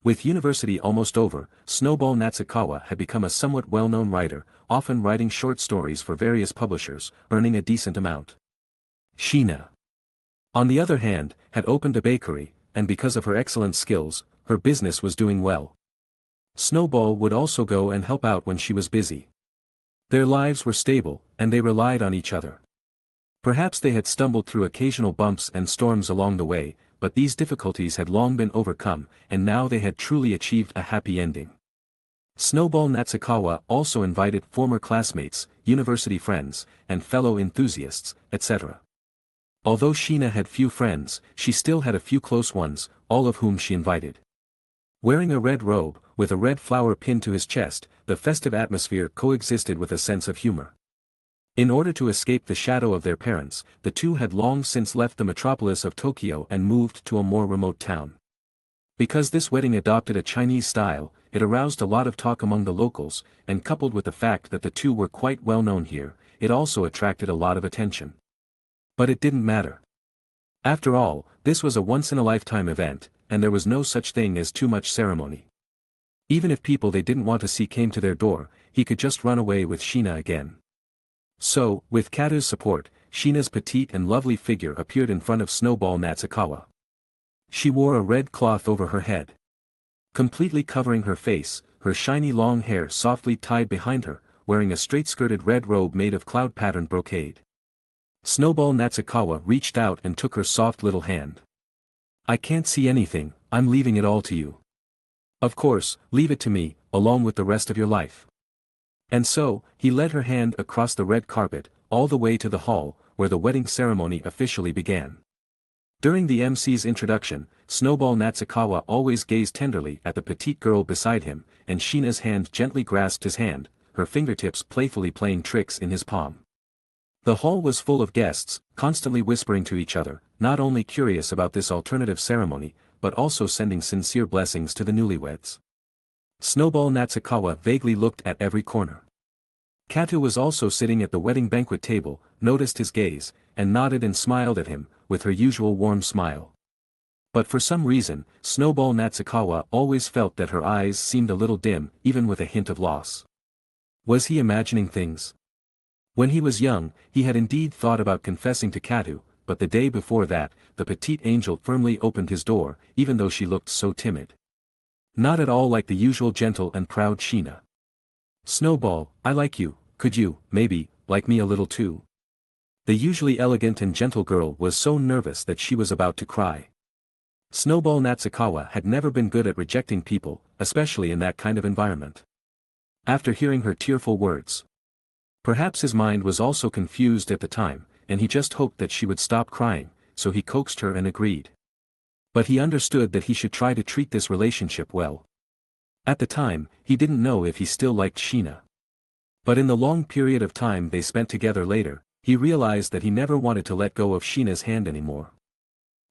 With university almost over, Snowball Natsukawa had become a somewhat well-known writer, often writing short stories for various publishers, earning a decent amount. Shina, on the other hand, had opened a bakery, and because of her excellent skills, her business was doing well. Snowball would also go and help out when she was busy. Their lives were stable, and they relied on each other. Perhaps they had stumbled through occasional bumps and storms along the way, but these difficulties had long been overcome, and now they had truly achieved a happy ending. Snowball Natsukawa also invited former classmates, university friends, and fellow enthusiasts, etc. Although Shina had few friends, she still had a few close ones, all of whom she invited. Wearing a red robe, with a red flower pinned to his chest, the festive atmosphere coexisted with a sense of humor. In order to escape the shadow of their parents, the two had long since left the metropolis of Tokyo and moved to a more remote town. Because this wedding adopted a Chinese style, it aroused a lot of talk among the locals, and coupled with the fact that the two were quite well known here, it also attracted a lot of attention. But it didn't matter. After all, this was a once-in-a-lifetime event, and there was no such thing as too much ceremony. Even if people they didn't want to see came to their door, he could just run away with Shina again. So, with Katu's support, Shina's petite and lovely figure appeared in front of Snowball Natsukawa. She wore a red cloth over her head, completely covering her face, her shiny long hair softly tied behind her, wearing a straight-skirted red robe made of cloud-patterned brocade. Snowball Natsukawa reached out and took her soft little hand. "I can't see anything, I'm leaving it all to you." "Of course, leave it to me, along with the rest of your life." And so, he led her hand across the red carpet, all the way to the hall, where the wedding ceremony officially began. During the MC's introduction, Snowball Natsukawa always gazed tenderly at the petite girl beside him, and Shina's hand gently grasped his hand, her fingertips playfully playing tricks in his palm. The hall was full of guests, constantly whispering to each other, not only curious about this alternative ceremony, but also sending sincere blessings to the newlyweds. Snowball Natsukawa vaguely looked at every corner. Katu was also sitting at the wedding banquet table, noticed his gaze, and nodded and smiled at him, with her usual warm smile. But for some reason, Snowball Natsukawa always felt that her eyes seemed a little dim, even with a hint of loss. Was he imagining things? When he was young, he had indeed thought about confessing to Katu, but the day before that, the petite angel firmly opened his door, even though she looked so timid. Not at all like the usual gentle and proud Shina. "Snowball, I like you, could you, maybe, like me a little too?" The usually elegant and gentle girl was so nervous that she was about to cry. Snowball Natsukawa had never been good at rejecting people, especially in that kind of environment. After hearing her tearful words, perhaps his mind was also confused at the time, and he just hoped that she would stop crying, so he coaxed her and agreed. But he understood that he should try to treat this relationship well. At the time, he didn't know if he still liked Shina. But in the long period of time they spent together later, he realized that he never wanted to let go of Shina's hand anymore.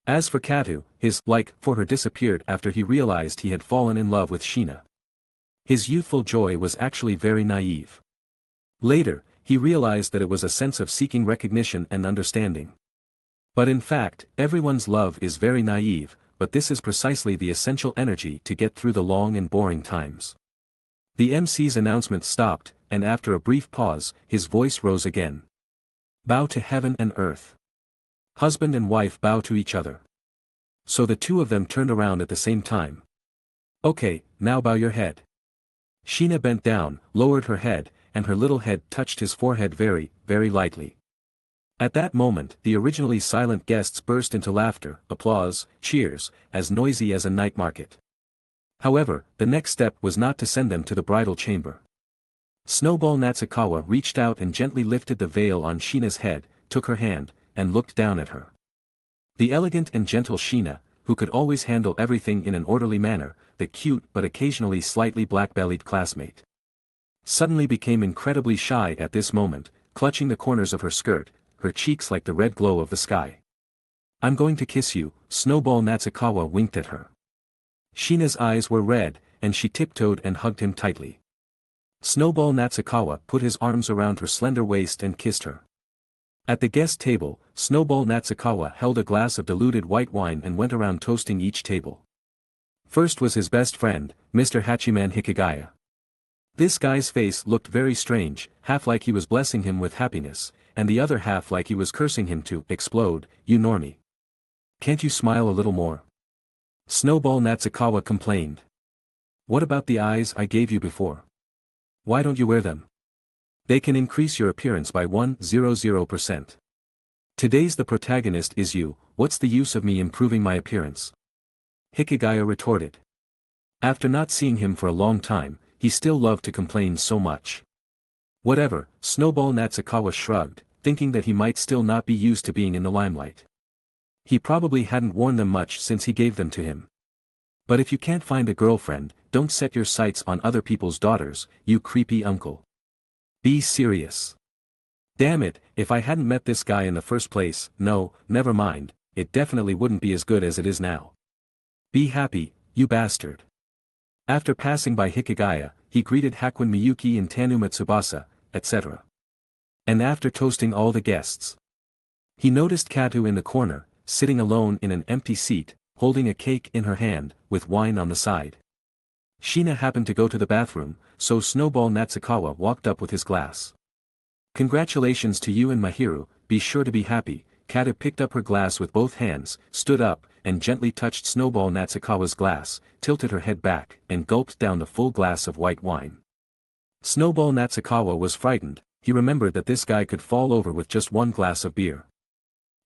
As for Katu, his like for her disappeared after he realized he had fallen in love with Shina. His youthful joy was actually very naive. Later, he realized that it was a sense of seeking recognition and understanding. But in fact, everyone's love is very naive, but this is precisely the essential energy to get through the long and boring times. The MC's announcement stopped, and after a brief pause, his voice rose again. "Bow to heaven and earth. Husband and wife bow to each other." So the two of them turned around at the same time. "Okay, now bow your head." Shina bent down, lowered her head, and her little head touched his forehead very, very lightly. At that moment, the originally silent guests burst into laughter, applause, cheers, as noisy as a night market. However, the next step was not to send them to the bridal chamber. Snowball Natsukawa reached out and gently lifted the veil on Shina's head, took her hand, and looked down at her. The elegant and gentle Shina, who could always handle everything in an orderly manner, the cute but occasionally slightly black-bellied classmate. Suddenly became incredibly shy at this moment, clutching the corners of her skirt, her cheeks like the red glow of the sky. "I'm going to kiss you," Snowball Natsukawa winked at her. Shina's eyes were red, and she tiptoed and hugged him tightly. Snowball Natsukawa put his arms around her slender waist and kissed her. At the guest table, Snowball Natsukawa held a glass of diluted white wine and went around toasting each table. First was his best friend, Mr. Hachiman Hikigaya. This guy's face looked very strange, half like he was blessing him with happiness, and the other half like he was cursing him to explode. "You normie. Can't you smile a little more?" Snowball Natsukawa complained. "What about the eyes I gave you before? Why don't you wear them? They can increase your appearance by 100%. Today's the protagonist is you, what's the use of me improving my appearance?" Hikigaya retorted. After not seeing him for a long time, he still loved to complain so much. "Whatever," Snowball Natsukawa shrugged, thinking that he might still not be used to being in the limelight. He probably hadn't worn them much since he gave them to him. "But if you can't find a girlfriend, don't set your sights on other people's daughters, you creepy uncle. Be serious." "Damn it, if I hadn't met this guy in the first place, no, never mind, it definitely wouldn't be as good as it is now. Be happy, you bastard." After passing by Hikigaya, he greeted Hakuin Miyuki and Tanuma Tsubasa, etc. And after toasting all the guests, he noticed Kato in the corner, sitting alone in an empty seat, holding a cake in her hand, with wine on the side. Shina happened to go to the bathroom, so Snowball Natsukawa walked up with his glass. "Congratulations to you and Mahiru, be sure to be happy." Kato picked up her glass with both hands, stood up, and gently touched Snowball Natsukawa's glass, tilted her head back, and gulped down the full glass of white wine. Snowball Natsukawa was frightened, he remembered that this guy could fall over with just one glass of beer.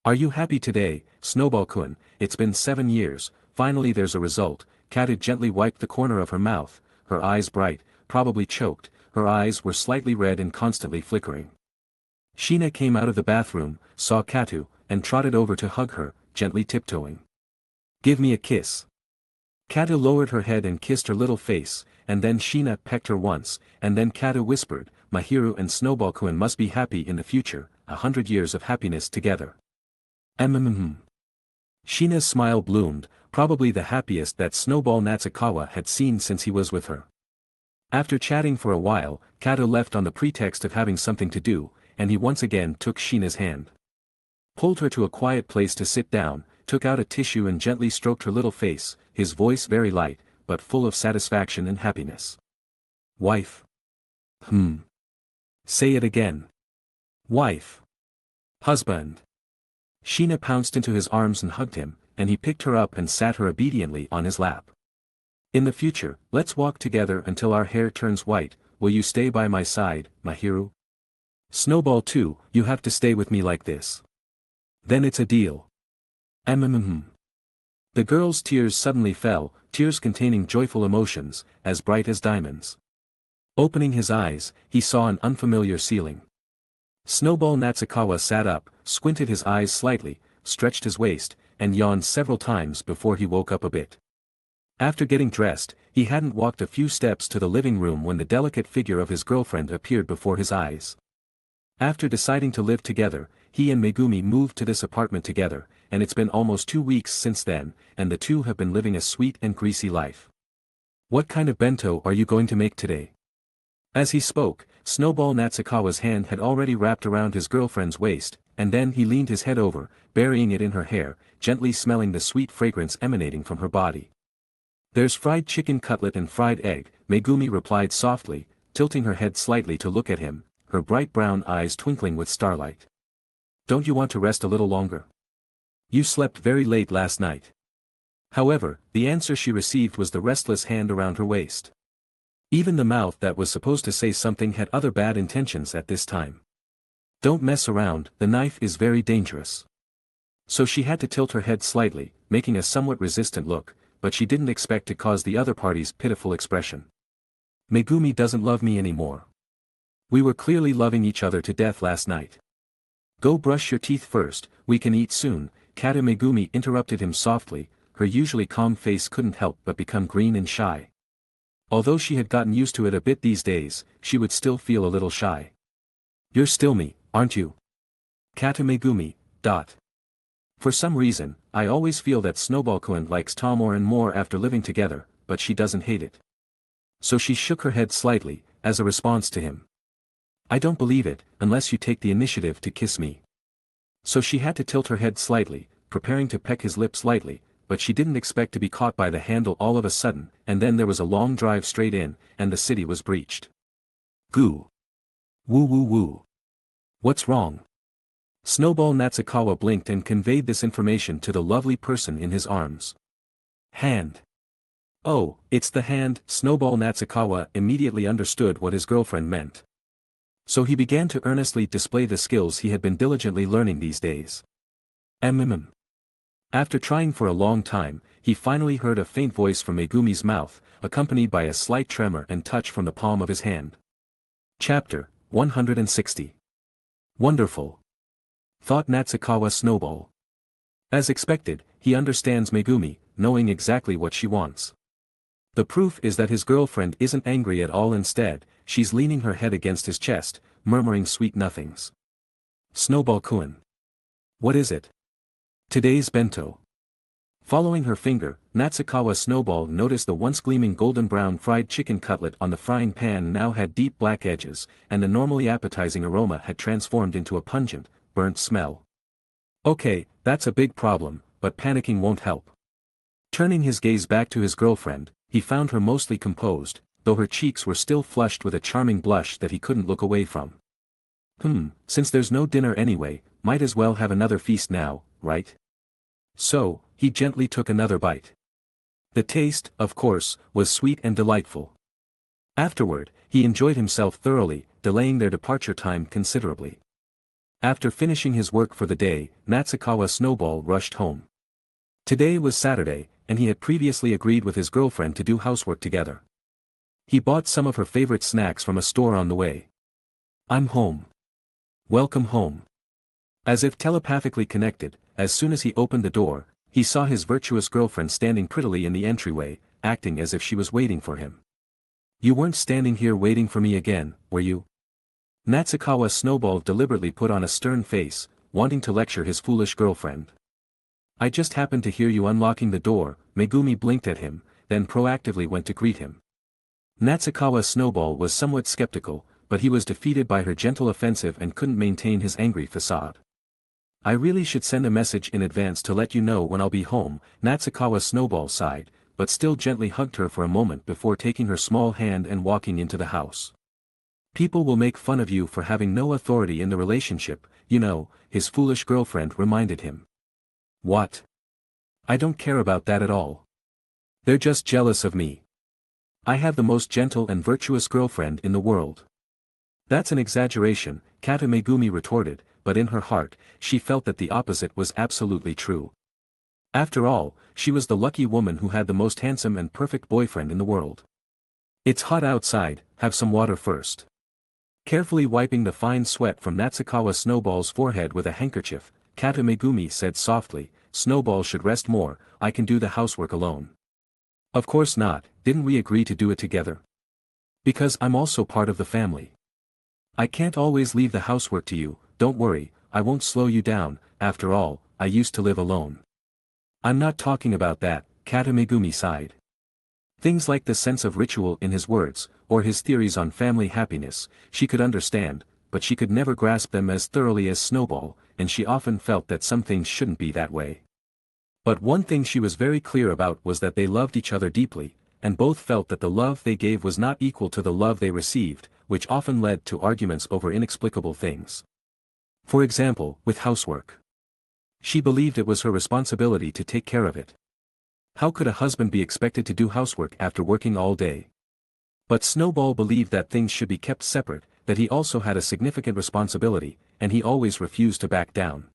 "Are you happy today, Snowball-kun? It's been 7 years, finally there's a result." Kato gently wiped the corner of her mouth, her eyes bright, probably choked, her eyes were slightly red and constantly flickering. Shina came out of the bathroom, saw Kato, and trotted over to hug her, gently tiptoeing. "Give me a kiss." Kato lowered her head and kissed her little face, and then Shina pecked her once, and then Kato whispered, "Mahiru and Snowball-kun must be happy in the future, 100 years of happiness together." Shina's smile bloomed, probably the happiest that Snowball Natsukawa had seen since he was with her. After chatting for a while, Kato left on the pretext of having something to do, and he once again took Shina's hand. Pulled her to a quiet place to sit down, took out a tissue and gently stroked her little face, his voice very light, but full of satisfaction and happiness. "Wife." Say it again." "Wife." "Husband." Shina pounced into his arms and hugged him, and he picked her up and sat her obediently on his lap. "In the future, let's walk together until our hair turns white. Will you stay by my side, Mahiru? Snowball too, you have to stay with me like this. Then it's a deal." The girl's tears suddenly fell, tears containing joyful emotions, as bright as diamonds. Opening his eyes, he saw an unfamiliar ceiling. Snowball Natsukawa sat up, squinted his eyes slightly, stretched his waist, and yawned several times before he woke up a bit. After getting dressed, he hadn't walked a few steps to the living room when the delicate figure of his girlfriend appeared before his eyes. After deciding to live together, he and Megumi moved to this apartment together, and it's been almost 2 weeks since then, and the two have been living a sweet and greasy life. "What kind of bento are you going to make today?" As he spoke, Snowball Natsukawa's hand had already wrapped around his girlfriend's waist, and then he leaned his head over, burying it in her hair, gently smelling the sweet fragrance emanating from her body. "There's fried chicken cutlet and fried egg," Megumi replied softly, tilting her head slightly to look at him, her bright brown eyes twinkling with starlight. "Don't you want to rest a little longer? You slept very late last night." However, the answer she received was the restless hand around her waist. Even the mouth that was supposed to say something had other bad intentions at this time. "Don't mess around, the knife is very dangerous." So she had to tilt her head slightly, making a somewhat resistant look, but she didn't expect to cause the other party's pitiful expression. "Megumi doesn't love me anymore. We were clearly loving each other to death last night. Go brush your teeth first, we can eat soon." Kata Megumi interrupted him softly, her usually calm face couldn't help but become green and shy. Although she had gotten used to it a bit these days, she would still feel a little shy. "You're still me, aren't you? Kata Megumi, dot. For some reason, I always feel that Snowball-kun likes Tom more and more after living together, but she doesn't hate it." So she shook her head slightly, as a response to him. "I don't believe it, unless you take the initiative to kiss me." So she had to tilt her head slightly, preparing to peck his lips lightly, but she didn't expect to be caught by the handle all of a sudden, and then there was a long drive straight in, and the city was breached. Goo. Woo woo woo. What's wrong? Snowball Natsukawa blinked and conveyed this information to the lovely person in his arms. "Hand." "Oh, it's the hand." Snowball Natsukawa immediately understood what his girlfriend meant. So he began to earnestly display the skills he had been diligently learning these days. After trying for a long time, he finally heard a faint voice from Megumi's mouth, accompanied by a slight tremor and touch from the palm of his hand. Chapter 160. Wonderful, thought Natsukawa Snowball. As expected, he understands Megumi, knowing exactly what she wants. The proof is that his girlfriend isn't angry at all. Instead, she's leaning her head against his chest, murmuring sweet nothings. "Snowball-kun. What is it?" "Today's bento." Following her finger, Natsukawa Snowball noticed the once gleaming golden brown fried chicken cutlet on the frying pan now had deep black edges, and the normally appetizing aroma had transformed into a pungent, burnt smell. Okay, that's a big problem, but panicking won't help. Turning his gaze back to his girlfriend, he found her mostly composed, though her cheeks were still flushed with a charming blush that he couldn't look away from. Since there's no dinner anyway, might as well have another feast now, right?" So, he gently took another bite. The taste, of course, was sweet and delightful. Afterward, he enjoyed himself thoroughly, delaying their departure time considerably. After finishing his work for the day, Natsukawa Snowball rushed home. Today was Saturday, and he had previously agreed with his girlfriend to do housework together. He bought some of her favorite snacks from a store on the way. "I'm home. Welcome home." As if telepathically connected, as soon as he opened the door, he saw his virtuous girlfriend standing prettily in the entryway, acting as if she was waiting for him. "You weren't standing here waiting for me again, were you?" Natsukawa Snowball deliberately put on a stern face, wanting to lecture his foolish girlfriend. "I just happened to hear you unlocking the door." Megumi blinked at him, then proactively went to greet him. Natsukawa Snowball was somewhat skeptical, but he was defeated by her gentle offensive and couldn't maintain his angry facade. "I really should send a message in advance to let you know when I'll be home," Natsukawa Snowball sighed, but still gently hugged her for a moment before taking her small hand and walking into the house. "People will make fun of you for having no authority in the relationship, you know," his foolish girlfriend reminded him. "What? I don't care about that at all. They're just jealous of me. I have the most gentle and virtuous girlfriend in the world." "That's an exaggeration," Kata Megumi retorted, but in her heart, she felt that the opposite was absolutely true. After all, she was the lucky woman who had the most handsome and perfect boyfriend in the world. "It's hot outside, have some water first." Carefully wiping the fine sweat from Natsukawa Snowball's forehead with a handkerchief, Kata Megumi said softly, "Snowball should rest more, I can do the housework alone." "Of course not, didn't we agree to do it together?" "Because I'm also part of the family. I can't always leave the housework to you. Don't worry, I won't slow you down, after all, I used to live alone." "I'm not talking about that," Kata Megumi sighed. Things like the sense of ritual in his words, or his theories on family happiness, she could understand, but she could never grasp them as thoroughly as Snowball, and she often felt that some things shouldn't be that way. But one thing she was very clear about was that they loved each other deeply, and both felt that the love they gave was not equal to the love they received, which often led to arguments over inexplicable things. For example, with housework. She believed it was her responsibility to take care of it. How could a husband be expected to do housework after working all day? But Snowball believed that things should be kept separate, that he also had a significant responsibility, and he always refused to back down.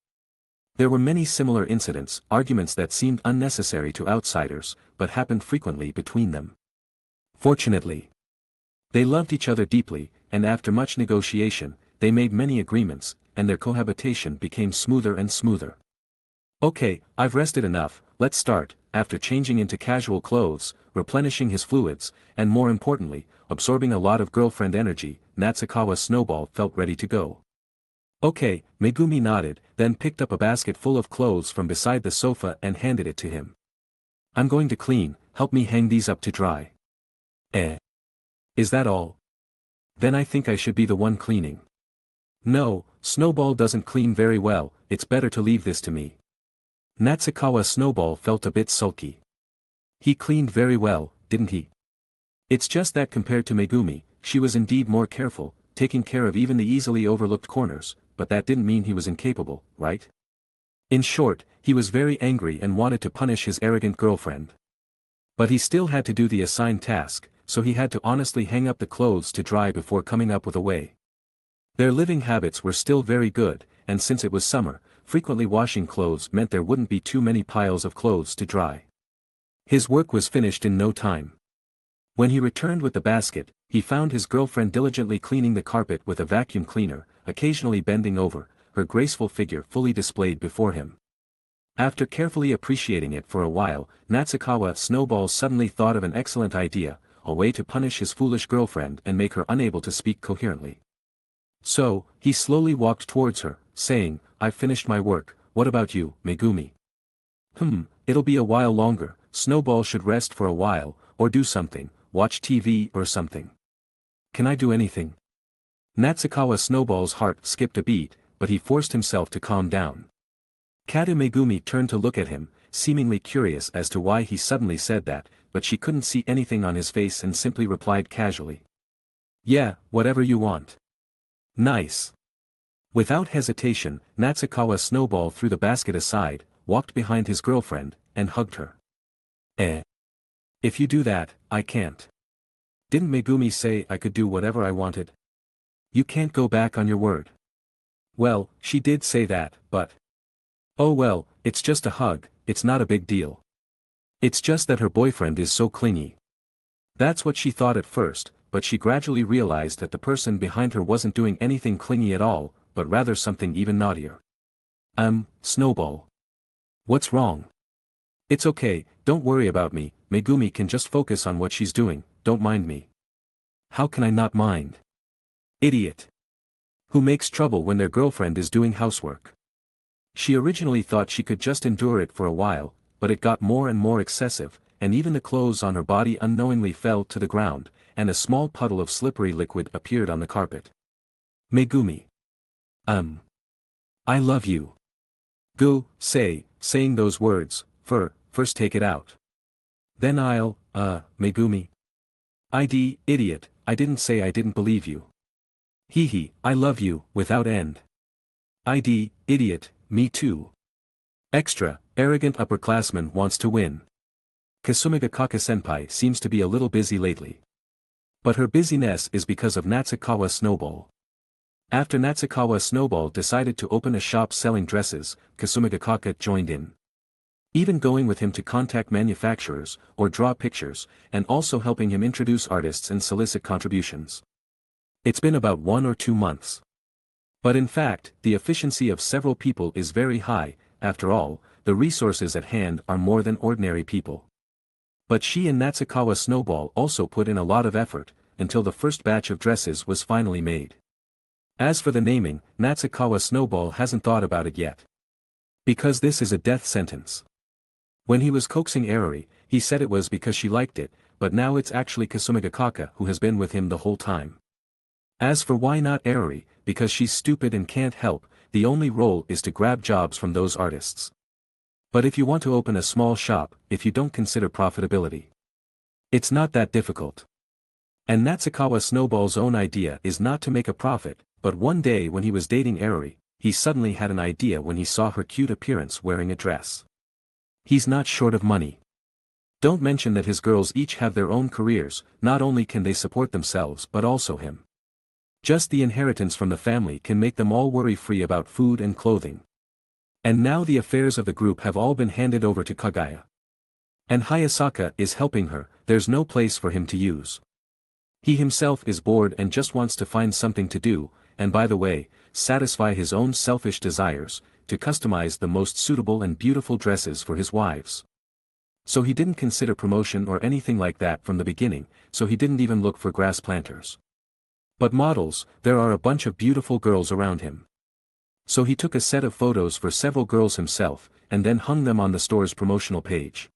There were many similar incidents, arguments that seemed unnecessary to outsiders, but happened frequently between them. Fortunately, they loved each other deeply, and after much negotiation, they made many agreements, and their cohabitation became smoother and smoother. "Okay, I've rested enough, let's start. After changing into casual clothes, replenishing his fluids, and more importantly, absorbing a lot of girlfriend energy, Natsukawa Snowball felt ready to go. Okay, Megumi nodded, then picked up a basket full of clothes from beside the sofa and handed it to him. I'm going to clean, help me hang these up to dry. Is that all? Then I think I should be the one cleaning. No, Snowball doesn't clean very well, it's better to leave this to me. Natsukawa Snowball felt a bit sulky. He cleaned very well, didn't he? It's just that compared to Megumi, she was indeed more careful, taking care of even the easily overlooked corners, but that didn't mean he was incapable, right? In short, he was very angry and wanted to punish his arrogant girlfriend. But he still had to do the assigned task, so he had to honestly hang up the clothes to dry before coming up with a way. Their living habits were still very good, and since it was summer, frequently washing clothes meant there wouldn't be too many piles of clothes to dry. His work was finished in no time. When he returned with the basket, he found his girlfriend diligently cleaning the carpet with a vacuum cleaner, occasionally bending over, her graceful figure fully displayed before him. After carefully appreciating it for a while, Natsukawa Snowball suddenly thought of an excellent idea, a way to punish his foolish girlfriend and make her unable to speak coherently. So, he slowly walked towards her, saying, I've finished my work, what about you, Megumi? It'll be a while longer, Snowball should rest for a while, or do something, watch TV or something. Can I do anything? Natsukawa Snowball's heart skipped a beat, but he forced himself to calm down. Kata Megumi turned to look at him, seemingly curious as to why he suddenly said that, but she couldn't see anything on his face and simply replied casually. Yeah, whatever you want. Nice. Without hesitation, Natsukawa Snowball threw the basket aside, walked behind his girlfriend, and hugged her. If you do that, I can't. Didn't Megumi say I could do whatever I wanted? You can't go back on your word. Well, she did say that, but... Oh well, it's just a hug, it's not a big deal. It's just that her boyfriend is so clingy. That's what she thought at first, but she gradually realized that the person behind her wasn't doing anything clingy at all, but rather something even naughtier. Snowball. What's wrong? It's okay, don't worry about me, Megumi can just focus on what she's doing, don't mind me. How can I not mind? Idiot. Who makes trouble when their girlfriend is doing housework? She originally thought she could just endure it for a while, but it got more and more excessive, and even the clothes on her body unknowingly fell to the ground, and a small puddle of slippery liquid appeared on the carpet. Megumi. I love you. Go, saying those words, first take it out. Then I'll, Megumi. Idiot, I didn't say I didn't believe you. I love you, without end. Idiot, me too. Extra, arrogant upperclassman wants to win. Kasumigakaka-senpai seems to be a little busy lately. But her busyness is because of Natsukawa Snowball. After Natsukawa Snowball decided to open a shop selling dresses, Kasumigakaka joined in. Even going with him to contact manufacturers, or draw pictures, and also helping him introduce artists and solicit contributions. It's been about 1 or 2 months. But in fact, the efficiency of several people is very high, after all, the resources at hand are more than ordinary people. But she and Natsukawa Snowball also put in a lot of effort, until the first batch of dresses was finally made. As for the naming, Natsukawa Snowball hasn't thought about it yet. Because this is a death sentence. When he was coaxing Erori, he said it was because she liked it, but now it's actually Kasumigakaka who has been with him the whole time. As for why not Erori, because she's stupid and can't help, the only role is to grab jobs from those artists. But if you want to open a small shop, if you don't consider profitability, it's not that difficult. And Natsukawa Snowball's own idea is not to make a profit, but one day when he was dating Erori, he suddenly had an idea when he saw her cute appearance wearing a dress. He's not short of money. Don't mention that his girls each have their own careers, not only can they support themselves but also him. Just the inheritance from the family can make them all worry-free about food and clothing. And now the affairs of the group have all been handed over to Kagaya. And Hayasaka is helping her, there's no place for him to use. He himself is bored and just wants to find something to do, and by the way, satisfy his own selfish desires, to customize the most suitable and beautiful dresses for his wives. So he didn't consider promotion or anything like that from the beginning, so he didn't even look for grass planters. But models, there are a bunch of beautiful girls around him. So he took a set of photos for several girls himself, and then hung them on the store's promotional page.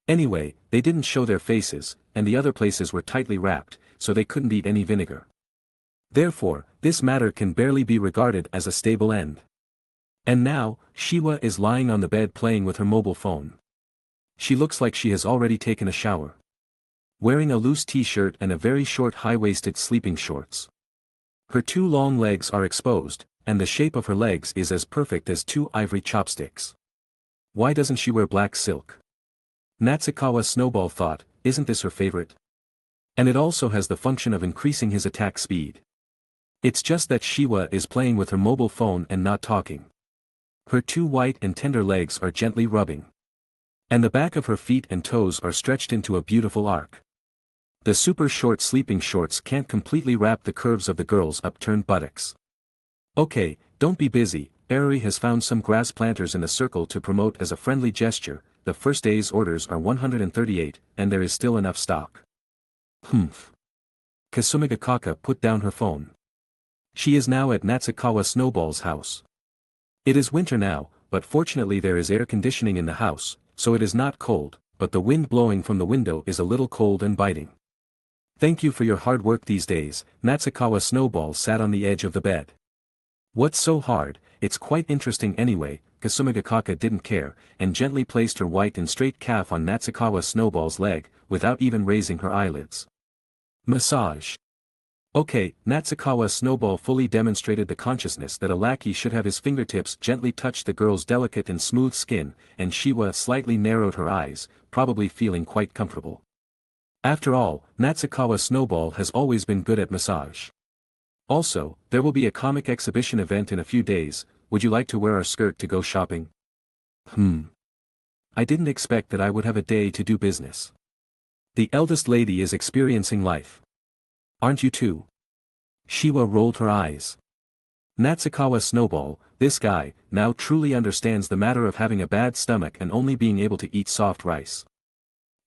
Anyway, they didn't show their faces, and the other places were tightly wrapped, so they couldn't eat any vinegar. Therefore, this matter can barely be regarded as a stable end. And now, Shiwa is lying on the bed playing with her mobile phone. She looks like she has already taken a shower. Wearing a loose t-shirt and a very short high-waisted sleeping shorts. Her two long legs are exposed, and the shape of her legs is as perfect as two ivory chopsticks. Why doesn't she wear black silk? Natsukawa Snowball thought, isn't this her favorite? And it also has the function of increasing his attack speed. It's just that Shiwa is playing with her mobile phone and not talking. Her two white and tender legs are gently rubbing. And the back of her feet and toes are stretched into a beautiful arc. The super short sleeping shorts can't completely wrap the curves of the girl's upturned buttocks. Okay, don't be busy, Eri has found some grass planters in the circle to promote as a friendly gesture. The first day's orders are 138, and there is still enough stock. Humph. Kasumigakaka put down her phone. She is now at Natsukawa Snowball's house. It is winter now, but fortunately there is air conditioning in the house, so it is not cold, but the wind blowing from the window is a little cold and biting. Thank you for your hard work these days. Natsukawa Snowball sat on the edge of the bed. What's so hard? It's quite interesting anyway. Kasumigakaka didn't care, and gently placed her white and straight calf on Natsukawa Snowball's leg, without even raising her eyelids. Massage. Okay, Natsukawa Snowball fully demonstrated the consciousness that a lackey should have his fingertips gently touch the girl's delicate and smooth skin, and Shiwa slightly narrowed her eyes, probably feeling quite comfortable. After all, Natsukawa Snowball has always been good at massage. Also, there will be a comic exhibition event in a few days. Would you like to wear our skirt to go shopping? I didn't expect that I would have a day to do business. The eldest lady is experiencing life. Aren't you too? Shiwa rolled her eyes. Natsukawa Snowball, this guy, now truly understands the matter of having a bad stomach and only being able to eat soft rice.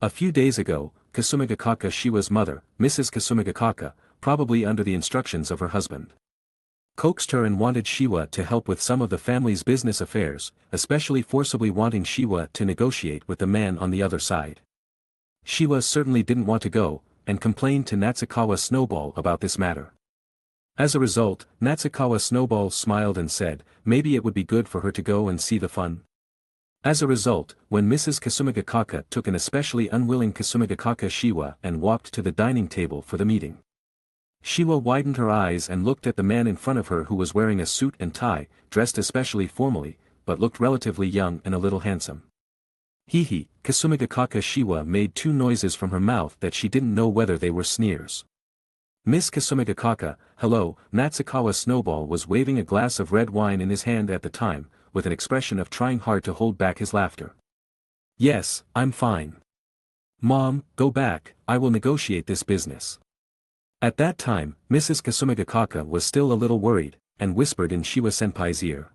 A few days ago, Kasumigakaka Shiwa's mother, Mrs. Kasumigakaka, probably under the instructions of her husband, coaxed her and wanted Shiwa to help with some of the family's business affairs, especially forcibly wanting Shiwa to negotiate with the man on the other side. Shiwa certainly didn't want to go, and complained to Natsukawa Snowball about this matter. As a result, Natsukawa Snowball smiled and said, maybe it would be good for her to go and see the fun. As a result, when Mrs. Kasumigakaka took an especially unwilling Kasumigakaka Shiwa and walked to the dining table for the meeting, Shiwa widened her eyes and looked at the man in front of her who was wearing a suit and tie, dressed especially formally, but looked relatively young and a little handsome. Hee, Kasumigakaka Shiwa made two noises from her mouth that she didn't know whether they were sneers. Miss Kasumigakaka, hello. Natsukawa Snowball was waving a glass of red wine in his hand at the time, with an expression of trying hard to hold back his laughter. Yes, I'm fine. Mom, go back, I will negotiate this business. At that time, Mrs. Kasumigakaka was still a little worried, and whispered in Shiwa-senpai's ear.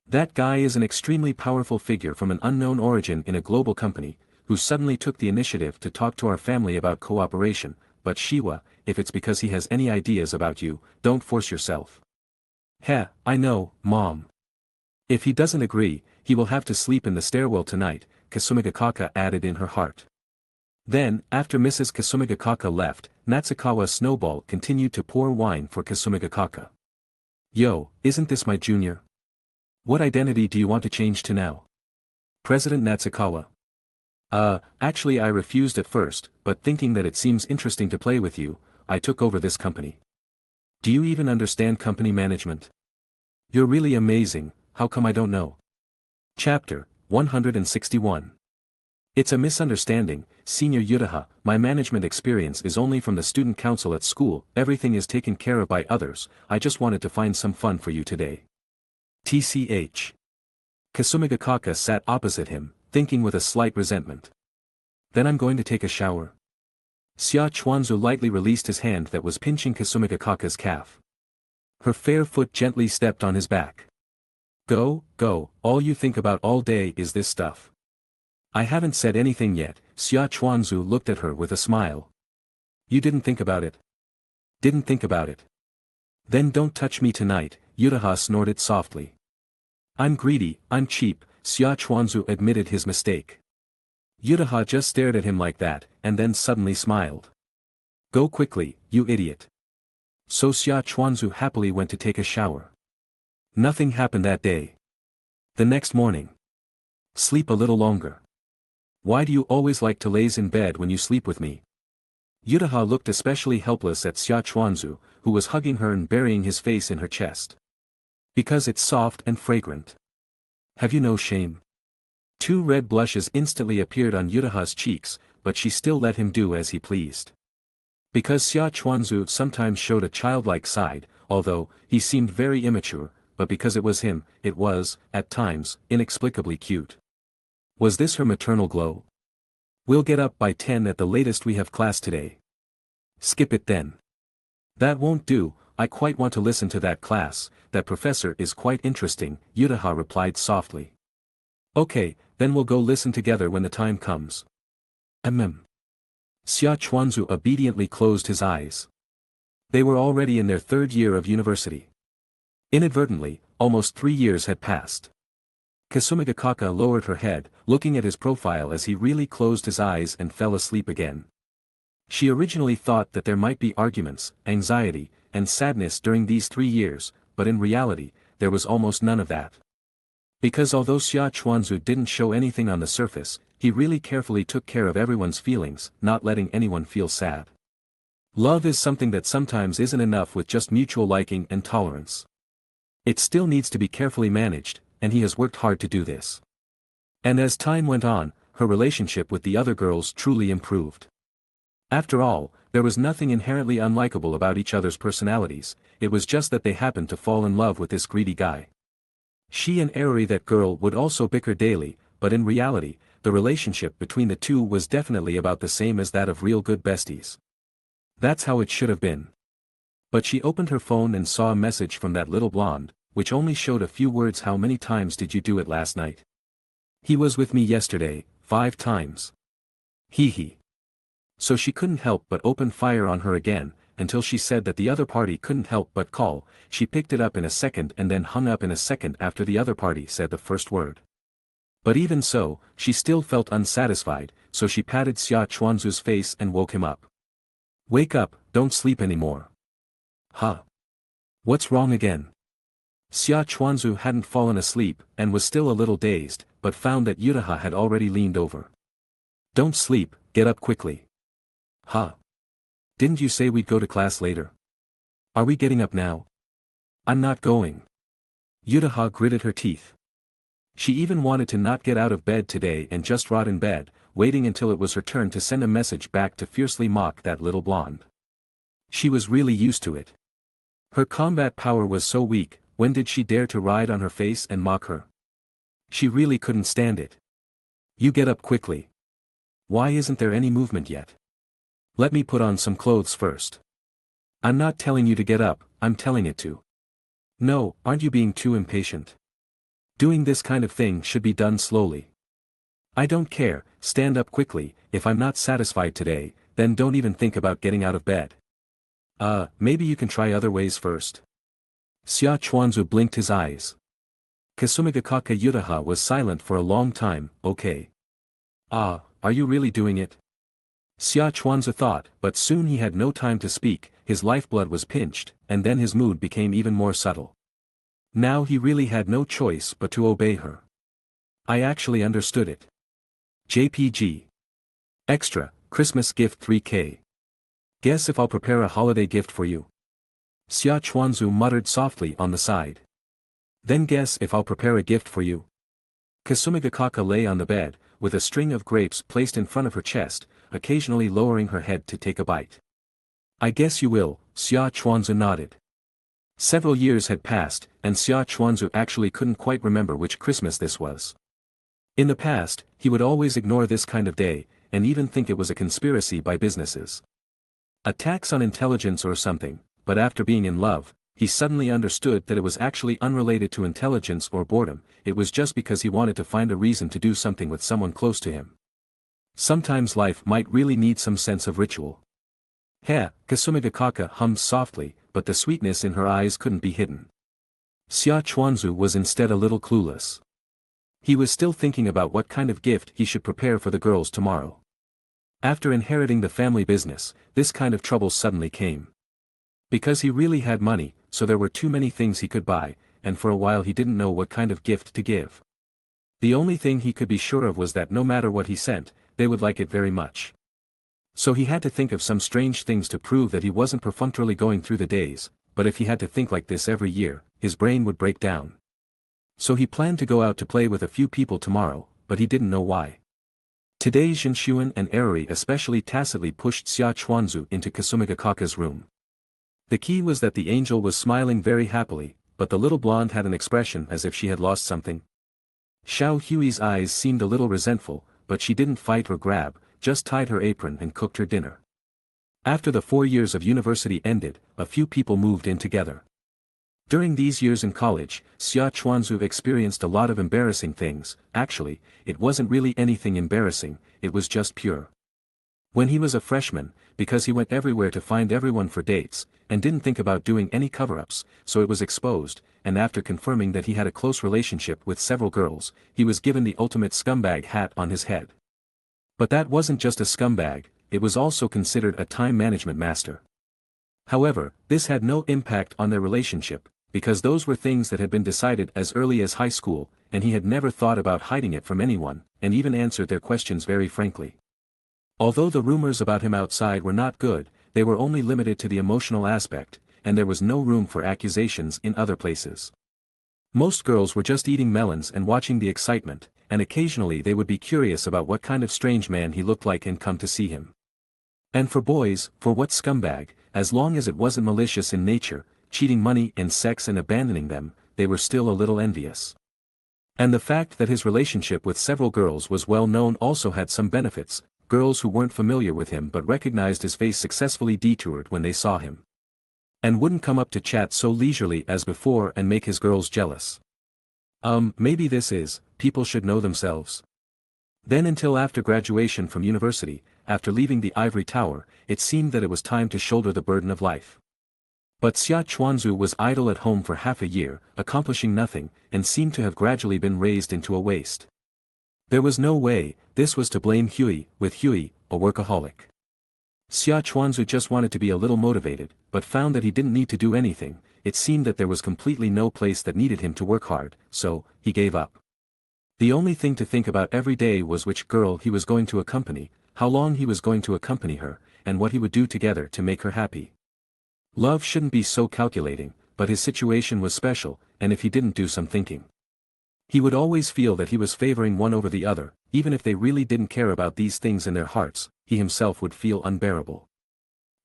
That guy is an extremely powerful figure from an unknown origin in a global company, who suddenly took the initiative to talk to our family about cooperation, but Shiwa, if it's because he has any ideas about you, don't force yourself. Heh, I know, Mom. If he doesn't agree, he will have to sleep in the stairwell tonight, Kasumigakaka added in her heart. Then, after Mrs. Kasumigakaka left, Natsukawa Snowball continued to pour wine for Kasumigakaka. Yo, isn't this my junior? What identity do you want to change to now? President Natsukawa. Actually I refused at first, but thinking that it seems interesting to play with you, I took over this company. Do you even understand company management? You're really amazing, how come I don't know? Chapter 161. It's a misunderstanding, Senior Yutaha, my management experience is only from the student council at school, everything is taken care of by others, I just wanted to find some fun for you today. TCH. Kasumigakaka sat opposite him, thinking with a slight resentment. Then I'm going to take a shower. Xia Chuanzu lightly released his hand that was pinching Kasumigakaka's calf. Her fair foot gently stepped on his back. Go, all you think about all day is this stuff. I haven't said anything yet. Xia Chuanzu looked at her with a smile. You didn't think about it? Didn't think about it. Then don't touch me tonight, Yutaha snorted softly. I'm greedy, I'm cheap, Xia Chuanzu admitted his mistake. Yutaha just stared at him like that, and then suddenly smiled. Go quickly, you idiot. So Xia Chuanzu happily went to take a shower. Nothing happened that day. The next morning. Sleep a little longer. Why do you always like to laze in bed when you sleep with me? Yutaha looked especially helpless at Xia Chuanzu, who was hugging her and burying his face in her chest. Because it's soft and fragrant. Have you no shame? 2 red blushes instantly appeared on Yutaha's cheeks, but she still let him do as he pleased. Because Xia Chuanzu sometimes showed a childlike side, although he seemed very immature, but because it was him, it was, at times, inexplicably cute. Was this her maternal glow? We'll get up by 10 at the latest, we have class today. Skip it then. That won't do, I quite want to listen to that class, that professor is quite interesting, Yutaha replied softly. Okay, then we'll go listen together when the time comes. Xia Chuanzu obediently closed his eyes. They were already in their 3rd year of university. Inadvertently, almost 3 years had passed. Kasumigakaka lowered her head, looking at his profile as he really closed his eyes and fell asleep again. She originally thought that there might be arguments, anxiety, and sadness during these 3 years, but in reality, there was almost none of that. Because although Xia Chuanzu didn't show anything on the surface, he really carefully took care of everyone's feelings, not letting anyone feel sad. Love is something that sometimes isn't enough with just mutual liking and tolerance. It still needs to be carefully managed, and he has worked hard to do this. And as time went on, her relationship with the other girls truly improved. After all, there was nothing inherently unlikable about each other's personalities, it was just that they happened to fall in love with this greedy guy. She and Aoi, that girl, would also bicker daily, but in reality, the relationship between the two was definitely about the same as that of real good besties. That's how it should have been. But she opened her phone and saw a message from that little blonde, which only showed a few words. How many times did you do it last night? He was with me yesterday, 5 times. Hee. So she couldn't help but open fire on her again, until she said that the other party couldn't help but call. She picked it up in a second and then hung up in a second after the other party said the first word. But even so, she still felt unsatisfied, so she patted Xia Chuanzu's face and woke him up. Wake up, don't sleep anymore. Huh? What's wrong again? Xia Chuanzu hadn't fallen asleep, and was still a little dazed, but found that Yutaha had already leaned over. Don't sleep, get up quickly. Huh? Didn't you say we'd go to class later? Are we getting up now? I'm not going. Yutaha gritted her teeth. She even wanted to not get out of bed today and just rot in bed, waiting until it was her turn to send a message back to fiercely mock that little blonde. She was really used to it. Her combat power was so weak, when did she dare to ride on her face and mock her? She really couldn't stand it. You get up quickly. Why isn't there any movement yet? Let me put on some clothes first. I'm not telling you to get up, I'm telling it to. No, aren't you being too impatient? Doing this kind of thing should be done slowly. I don't care, stand up quickly. If I'm not satisfied today, then don't even think about getting out of bed. Maybe you can try other ways first. Xia Chuanzu blinked his eyes. Kasumigakaka Yutaha was silent for a long time. Okay. Are you really doing it? Xia Chuanzu thought, but soon he had no time to speak, his lifeblood was pinched, and then his mood became even more subtle. Now he really had no choice but to obey her. I actually understood it. JPG. Extra, Christmas gift 3K. Guess if I'll prepare a holiday gift for you. Xia Chuanzu muttered softly on the side. Then guess if I'll prepare a gift for you. Kasumigakaka lay on the bed, with a string of grapes placed in front of her chest, occasionally lowering her head to take a bite. I guess you will, Xia Chuanzu nodded. Several years had passed, and Xia Chuanzu actually couldn't quite remember which Christmas this was. In the past, he would always ignore this kind of day, and even think it was a conspiracy by businesses. A tax on intelligence or something, but after being in love, he suddenly understood that it was actually unrelated to intelligence or boredom, it was just because he wanted to find a reason to do something with someone close to him. Sometimes life might really need some sense of ritual. Kasumigakaka hummed softly, but the sweetness in her eyes couldn't be hidden. Xia Chuanzu was instead a little clueless. He was still thinking about what kind of gift he should prepare for the girls tomorrow. After inheriting the family business, this kind of trouble suddenly came. Because he really had money, so there were too many things he could buy, and for a while he didn't know what kind of gift to give. The only thing he could be sure of was that no matter what he sent, they would like it very much. So he had to think of some strange things to prove that he wasn't perfunctorily going through the days, but if he had to think like this every year, his brain would break down. So he planned to go out to play with a few people tomorrow, but he didn't know why. Today Jinshuan and Eruri especially tacitly pushed Xia Chuanzu into Kasumigakaka's room. The key was that the angel was smiling very happily, but the little blonde had an expression as if she had lost something. Xiao Hui's eyes seemed a little resentful, but she didn't fight or grab, just tied her apron and cooked her dinner. After the 4 years of university ended, a few people moved in together. During these years in college, Xia Chuanzu experienced a lot of embarrassing things. Actually, it wasn't really anything embarrassing, it was just pure. When he was a freshman, because he went everywhere to find everyone for dates, and didn't think about doing any cover-ups, so it was exposed, and after confirming that he had a close relationship with several girls, he was given the ultimate scumbag hat on his head. But that wasn't just a scumbag, it was also considered a time management master. However, this had no impact on their relationship, because those were things that had been decided as early as high school, and he had never thought about hiding it from anyone, and even answered their questions very frankly. Although the rumors about him outside were not good, they were only limited to the emotional aspect, and there was no room for accusations in other places. Most girls were just eating melons and watching the excitement, and occasionally they would be curious about what kind of strange man he looked like and come to see him. And for boys, for what scumbag, as long as it wasn't malicious in nature, cheating money and sex and abandoning them, they were still a little envious. And the fact that his relationship with several girls was well known also had some benefits. Girls who weren't familiar with him but recognized his face successfully detoured when they saw him. And wouldn't come up to chat so leisurely as before and make his girls jealous. Maybe this is, people should know themselves. Then until after graduation from university, after leaving the ivory tower, it seemed that it was time to shoulder the burden of life. But Xia Chuanzu was idle at home for half a year, accomplishing nothing, and seemed to have gradually been raised into a waste. There was no way, this was to blame Hui, with Hui, a workaholic. Xia Chuanzu just wanted to be a little motivated, but found that he didn't need to do anything. It seemed that there was completely no place that needed him to work hard, so, he gave up. The only thing to think about every day was which girl he was going to accompany, how long he was going to accompany her, and what he would do together to make her happy. Love shouldn't be so calculating, but his situation was special, and if he didn't do some thinking, he would always feel that he was favoring one over the other. Even if they really didn't care about these things in their hearts, he himself would feel unbearable.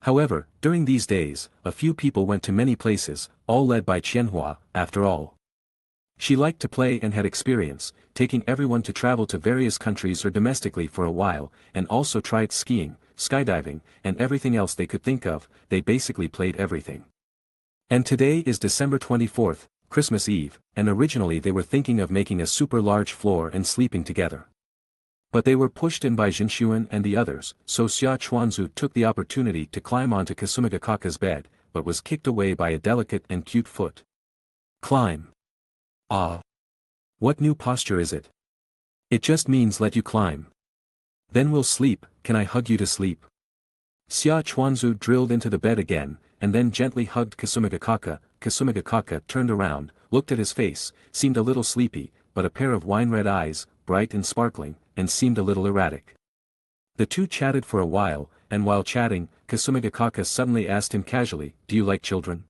However, during these days, a few people went to many places, all led by Qianhua, after all. She liked to play and had experience, taking everyone to travel to various countries or domestically for a while, and also tried skiing, skydiving, and everything else they could think of. They basically played everything. And today is December 24th, Christmas Eve, and originally they were thinking of making a super large floor and sleeping together. But they were pushed in by Jinshuan and the others, so Xia Chuanzu took the opportunity to climb onto Kasumigakaka's bed, but was kicked away by a delicate and cute foot. Climb. Ah. What new posture is it? It just means let you climb. Then we'll sleep, can I hug you to sleep? Xia Chuanzu drilled into the bed again, and then gently hugged Kasumigakaka. Kasumigakaka turned around, looked at his face, seemed a little sleepy, but a pair of wine-red eyes, bright and sparkling, and seemed a little erratic. The two chatted for a while, and while chatting, Kasumigakaka suddenly asked him casually, "Do you like children?"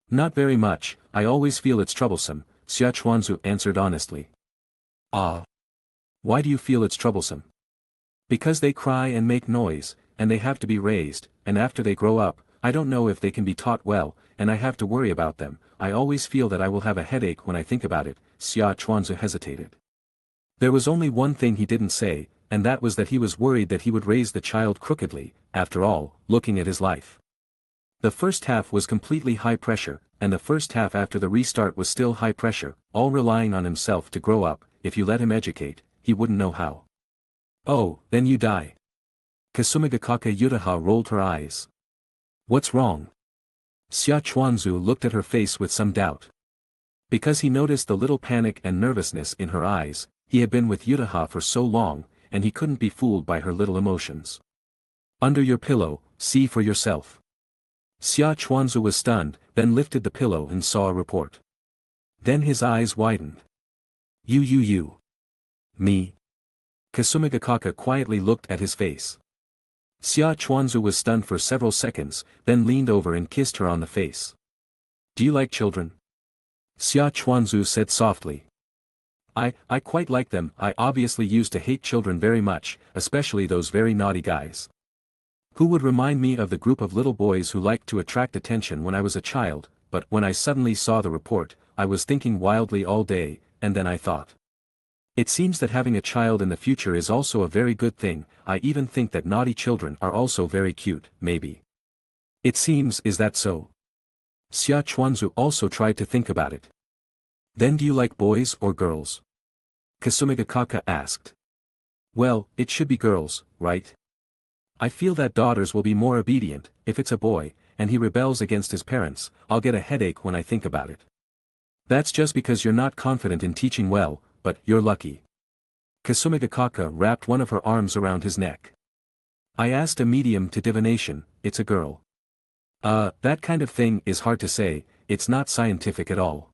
"Not very much, I always feel it's troublesome," Xia Chuanzu answered honestly. "Ah. Why do you feel it's troublesome?" "Because they cry and make noise, and they have to be raised, and after they grow up, I don't know if they can be taught well, and I have to worry about them. I always feel that I will have a headache when I think about it." Xia Chuanzu hesitated. There was only one thing he didn't say, and that was that he was worried that he would raise the child crookedly. After all, looking at his life, the first half was completely high pressure, and the first half after the restart was still high pressure, all relying on himself to grow up. If you let him educate, he wouldn't know how. Oh, then you die. Kasumigakaka Yutaha rolled her eyes. What's wrong? Xia Chuanzu looked at her face with some doubt. Because he noticed the little panic and nervousness in her eyes, he had been with Yutaha for so long, and he couldn't be fooled by her little emotions. Under your pillow, see for yourself. Xia Chuanzu was stunned, then lifted the pillow and saw a report. Then his eyes widened. You. Me? Kasumigakaka quietly looked at his face. Xia Chuanzu was stunned for several seconds, then leaned over and kissed her on the face. Do you like children? Xia Chuanzu said softly. I quite like them. I obviously used to hate children very much, especially those very naughty guys. Who would remind me of the group of little boys who liked to attract attention when I was a child, but when I suddenly saw the report, I was thinking wildly all day, and then I thought. It seems that having a child in the future is also a very good thing. I even think that naughty children are also very cute, maybe. It seems, is that so? Xia Chuanzu also tried to think about it. Then do you like boys or girls? Kasumigakaka asked. Well, it should be girls, right? I feel that daughters will be more obedient. If it's a boy, and he rebels against his parents, I'll get a headache when I think about it. That's just because you're not confident in teaching well, but you're lucky. Kasumigakaka wrapped one of her arms around his neck. I asked a medium to divination. It's a girl. That kind of thing is hard to say. It's not scientific at all.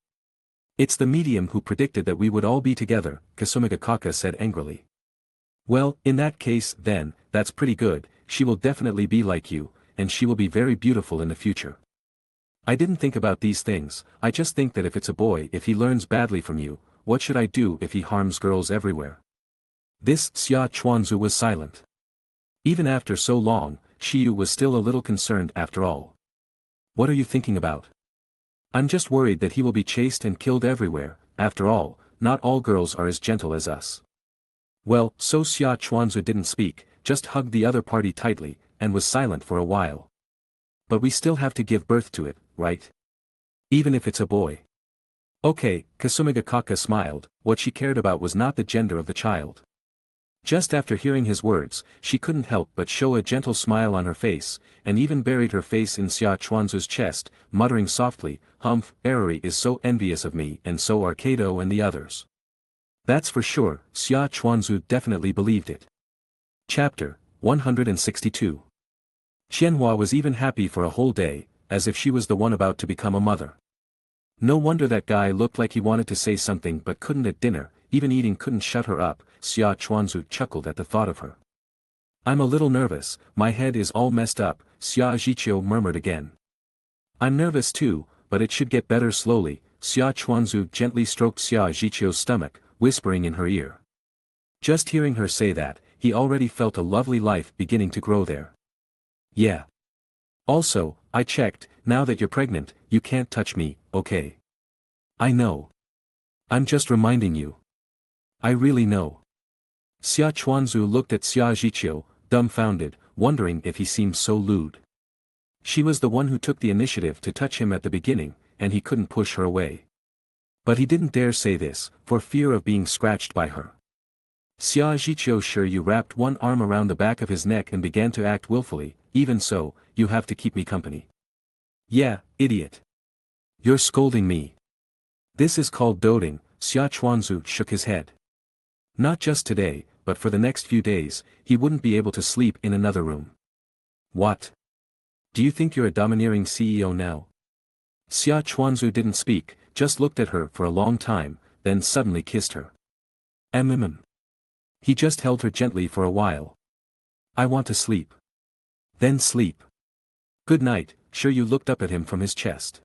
It's the medium who predicted that we would all be together, Kasumigakaka said angrily. Well, in that case, then, that's pretty good. She will definitely be like you, and she will be very beautiful in the future. I didn't think about these things. I just think that if it's a boy, if he learns badly from you, what should I do if he harms girls everywhere? This Xia Chuanzu was silent. Even after so long, Shiyu was still a little concerned after all. What are you thinking about? I'm just worried that he will be chased and killed everywhere. After all, not all girls are as gentle as us. Well, so Xia Chuanzu didn't speak, just hugged the other party tightly, and was silent for a while. But we still have to give birth to it, right? Even if it's a boy. Okay, Kasumigakaka smiled. What she cared about was not the gender of the child. Just after hearing his words, she couldn't help but show a gentle smile on her face, and even buried her face in Xia Chuanzu's chest, muttering softly, "Humph, Erori is so envious of me and so are Kato and the others." That's for sure. Xia Chuanzu definitely believed it. Chapter 162. Qianhua was even happy for a whole day, as if she was the one about to become a mother. No wonder that guy looked like he wanted to say something but couldn't at dinner. Even eating couldn't shut her up. Xia Chuanzu chuckled at the thought of her. I'm a little nervous, my head is all messed up, Xia Zhiqiu murmured again. I'm nervous too, but it should get better slowly. Xia Chuanzu gently stroked Xia Zhiqiu's stomach, whispering in her ear. Just hearing her say that, he already felt a lovely life beginning to grow there. Yeah. Also, I checked, now that you're pregnant, you can't touch me, okay? I know. I'm just reminding you. I really know. Xia Chuanzu looked at Xia Zhiqiu, dumbfounded, wondering if he seemed so lewd. She was the one who took the initiative to touch him at the beginning, and he couldn't push her away. But he didn't dare say this, for fear of being scratched by her. Xia Zhiqiu Shiryu wrapped one arm around the back of his neck and began to act willfully. Even so, you have to keep me company. Yeah, idiot. You're scolding me. This is called doting. Xia Chuanzu shook his head. Not just today, but for the next few days, he wouldn't be able to sleep in another room. What? Do you think you're a domineering CEO now? Xia Chuanzu didn't speak, just looked at her for a long time, then suddenly kissed her. He just held her gently for a while. I want to sleep. Then sleep. Good night. Shiryu looked up at him from his chest.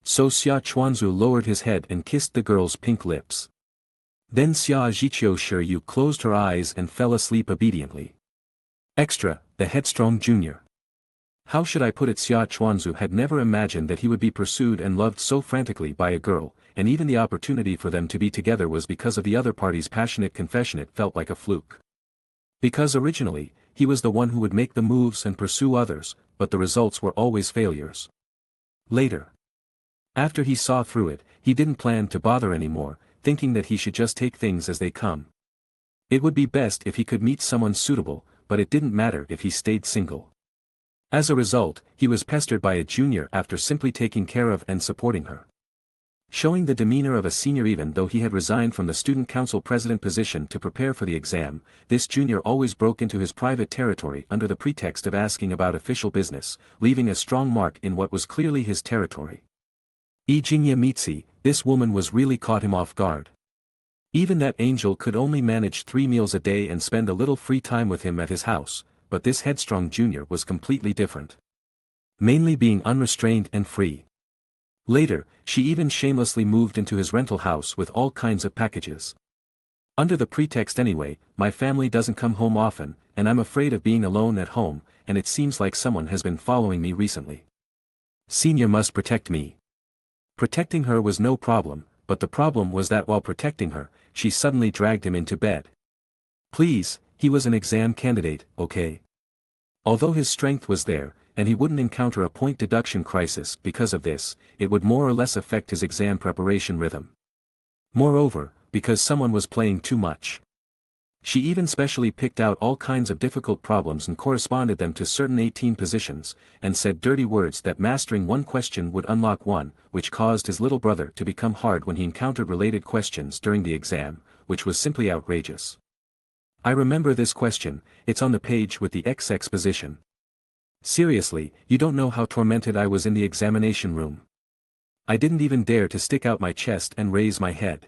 So Xia Chuanzu lowered his head and kissed the girl's pink lips. Then Xia Zhiqiu Shiryu closed her eyes and fell asleep obediently. Extra, the headstrong junior. How should I put it? Xia Chuanzu had never imagined that he would be pursued and loved so frantically by a girl, and even the opportunity for them to be together was because of the other party's passionate confession. It felt like a fluke. Because originally, he was the one who would make the moves and pursue others, but the results were always failures. Later. After he saw through it, he didn't plan to bother anymore, thinking that he should just take things as they come. It would be best if he could meet someone suitable, but it didn't matter if he stayed single. As a result, he was pestered by a junior after simply taking care of and supporting her. Showing the demeanor of a senior even though he had resigned from the student council president position to prepare for the exam, this junior always broke into his private territory under the pretext of asking about official business, leaving a strong mark in what was clearly his territory. Ijinya Mitsi, this woman was really caught him off guard. Even that angel could only manage 3 meals a day and spend a little free time with him at his house, but this headstrong junior was completely different. Mainly being unrestrained and free. Later, she even shamelessly moved into his rental house with all kinds of packages. Under the pretext anyway, my family doesn't come home often, and I'm afraid of being alone at home, and it seems like someone has been following me recently. Senior must protect me. Protecting her was no problem, but the problem was that while protecting her, she suddenly dragged him into bed. Please, he was an exam candidate, okay? Although his strength was there, and he wouldn't encounter a point deduction crisis because of this, it would more or less affect his exam preparation rhythm. Moreover, because someone was playing too much. She even specially picked out all kinds of difficult problems and corresponded them to certain 18 positions, and said dirty words that mastering one question would unlock one, which caused his little brother to become hard when he encountered related questions during the exam, which was simply outrageous. I remember this question, it's on the page with the XX position. Seriously, you don't know how tormented I was in the examination room. I didn't even dare to stick out my chest and raise my head.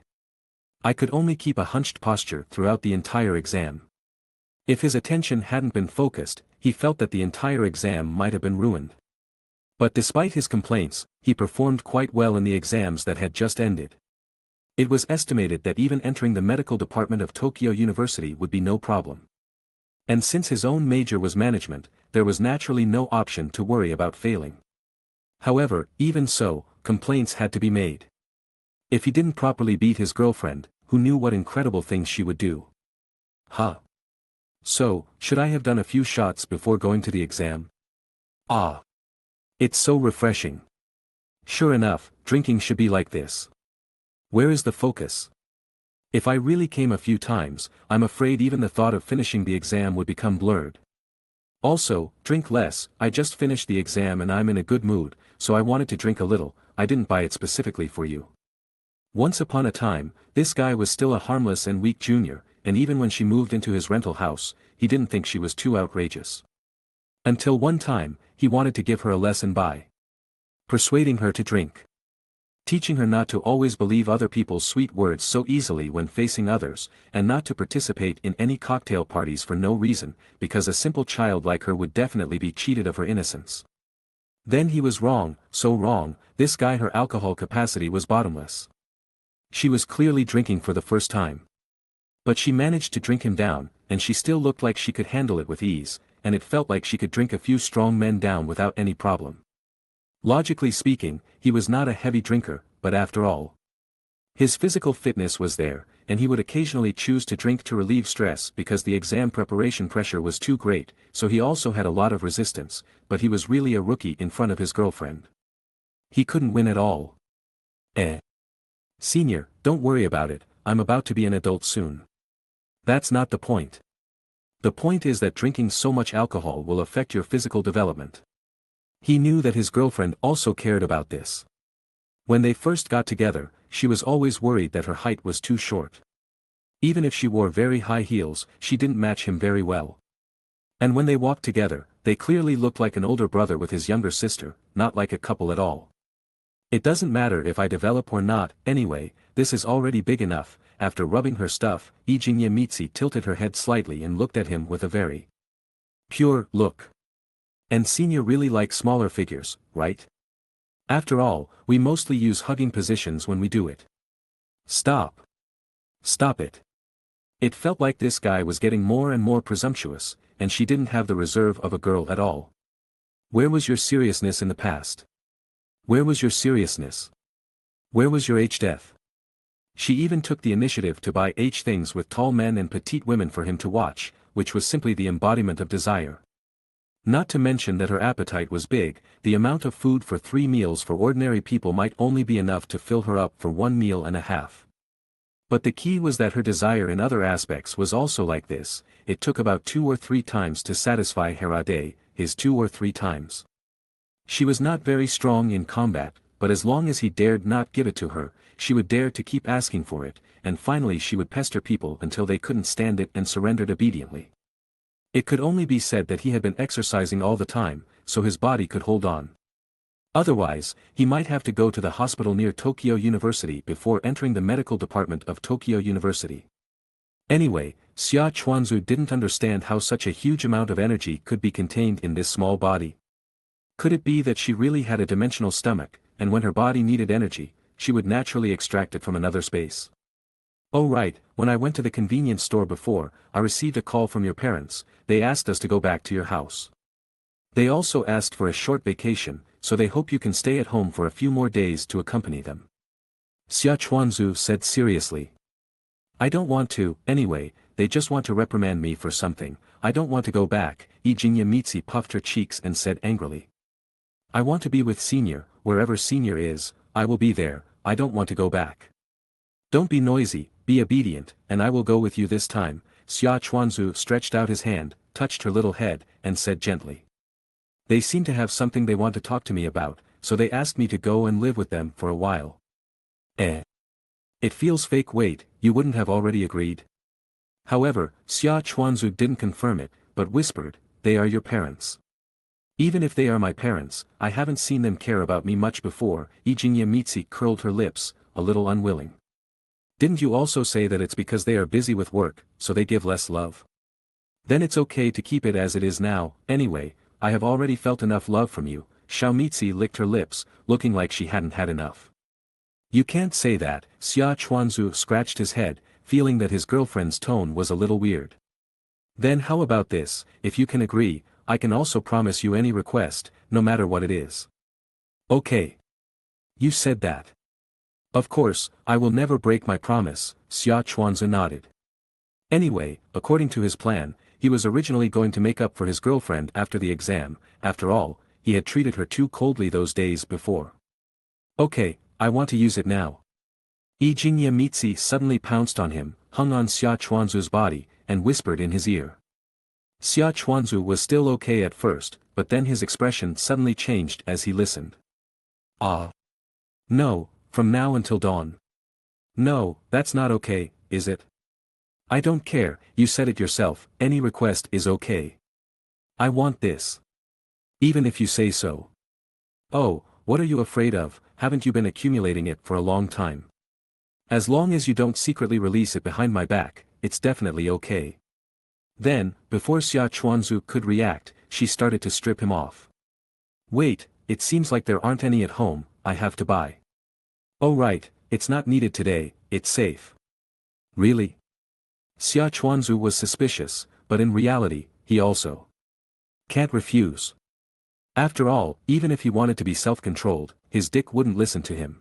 I could only keep a hunched posture throughout the entire exam. If his attention hadn't been focused, he felt that the entire exam might have been ruined. But despite his complaints, he performed quite well in the exams that had just ended. It was estimated that even entering the medical department of Tokyo University would be no problem. And since his own major was management, there was naturally no option to worry about failing. However, even so, complaints had to be made. If he didn't properly beat his girlfriend, who knew what incredible things she would do? Huh. So, should I have done a few shots before going to the exam? Ah. It's so refreshing. Sure enough, drinking should be like this. Where is the focus? If I really came a few times, I'm afraid even the thought of finishing the exam would become blurred. Also, drink less, I just finished the exam and I'm in a good mood, so I wanted to drink a little, I didn't buy it specifically for you. Once upon a time, this guy was still a harmless and weak junior, and even when she moved into his rental house, he didn't think she was too outrageous. Until one time, he wanted to give her a lesson by persuading her to drink. Teaching her not to always believe other people's sweet words so easily when facing others, and not to participate in any cocktail parties for no reason, because a simple child like her would definitely be cheated of her innocence. Then he was wrong, so wrong, this guy, her alcohol capacity was bottomless. She was clearly drinking for the first time. But she managed to drink him down, and she still looked like she could handle it with ease, and it felt like she could drink a few strong men down without any problem. Logically speaking, he was not a heavy drinker, but after all, his physical fitness was there, and he would occasionally choose to drink to relieve stress because the exam preparation pressure was too great, so he also had a lot of resistance, but he was really a rookie in front of his girlfriend. He couldn't win at all. Senior, don't worry about it, I'm about to be an adult soon. That's not the point. The point is that drinking so much alcohol will affect your physical development. He knew that his girlfriend also cared about this. When they first got together, she was always worried that her height was too short. Even if she wore very high heels, she didn't match him very well. And when they walked together, they clearly looked like an older brother with his younger sister, not like a couple at all. It doesn't matter if I develop or not, anyway, this is already big enough. After rubbing her stuff, Ijinya Mitsi tilted her head slightly and looked at him with a very pure look. And Senior really likes smaller figures, right? After all, we mostly use hugging positions when we do it. Stop. Stop it. It felt like this guy was getting more and more presumptuous, and she didn't have the reserve of a girl at all. Where was your seriousness in the past? Where was your seriousness? Where was your H-death? She even took the initiative to buy H things with tall men and petite women for him to watch, which was simply the embodiment of desire. Not to mention that her appetite was big, the amount of food for 3 meals for ordinary people might only be enough to fill her up for 1.5 meals. But the key was that her desire in other aspects was also like this. It took about 2 or 3 times to satisfy Harade, his 2 or 3 times. She was not very strong in combat, but as long as he dared not give it to her, she would dare to keep asking for it, and finally she would pester people until they couldn't stand it and surrendered obediently. It could only be said that he had been exercising all the time, so his body could hold on. Otherwise, he might have to go to the hospital near Tokyo University before entering the medical department of Tokyo University. Anyway, Xia Chuanzu didn't understand how such a huge amount of energy could be contained in this small body. Could it be that she really had a dimensional stomach, and when her body needed energy, she would naturally extract it from another space? Oh right, when I went to the convenience store before, I received a call from your parents. They asked us to go back to your house. They also asked for a short vacation, so they hope you can stay at home for a few more days to accompany them. Xia Chuanzu said seriously. I don't want to, anyway, they just want to reprimand me for something. I don't want to go back. Ijinya Mitsi puffed her cheeks and said angrily. I want to be with Senior, wherever Senior is, I will be there, I don't want to go back. Don't be noisy, be obedient, and I will go with you this time. Xia Chuanzu stretched out his hand, touched her little head, and said gently. They seem to have something they want to talk to me about, so they asked me to go and live with them for a while. It feels fake. Wait, you wouldn't have already agreed? However, Xia Chuanzu didn't confirm it, but whispered, they are your parents. Even if they are my parents, I haven't seen them care about me much before. Ijinya Mitsi curled her lips, a little unwilling. Didn't you also say that it's because they are busy with work, so they give less love? Then it's okay to keep it as it is now. Anyway, I have already felt enough love from you. Xiao Mitsi licked her lips, looking like she hadn't had enough. You can't say that. Xia Chuanzu scratched his head, feeling that his girlfriend's tone was a little weird. Then how about this? If you can agree, I can also promise you any request, no matter what it is. Okay. You said that. Of course, I will never break my promise. Xia Chuanzu nodded. Anyway, according to his plan, he was originally going to make up for his girlfriend after the exam. After all, he had treated her too coldly those days before. Okay, I want to use it now. Ijinya Mitsi suddenly pounced on him, hung on Xia Chuanzu's body, and whispered in his ear. Xia Chuanzu was still okay at first, but then his expression suddenly changed as he listened. Ah. No, from now until dawn. No, that's not okay, is it? I don't care, you said it yourself, any request is okay. I want this. Even if you say so. Oh, what are you afraid of? Haven't you been accumulating it for a long time? As long as you don't secretly release it behind my back, it's definitely okay. Then, before Xia Chuanzu could react, she started to strip him off. Wait, it seems like there aren't any at home, I have to buy. Oh right, it's not needed today, it's safe. Really? Xia Chuanzu was suspicious, but in reality, he also can't refuse. After all, even if he wanted to be self-controlled, his dick wouldn't listen to him.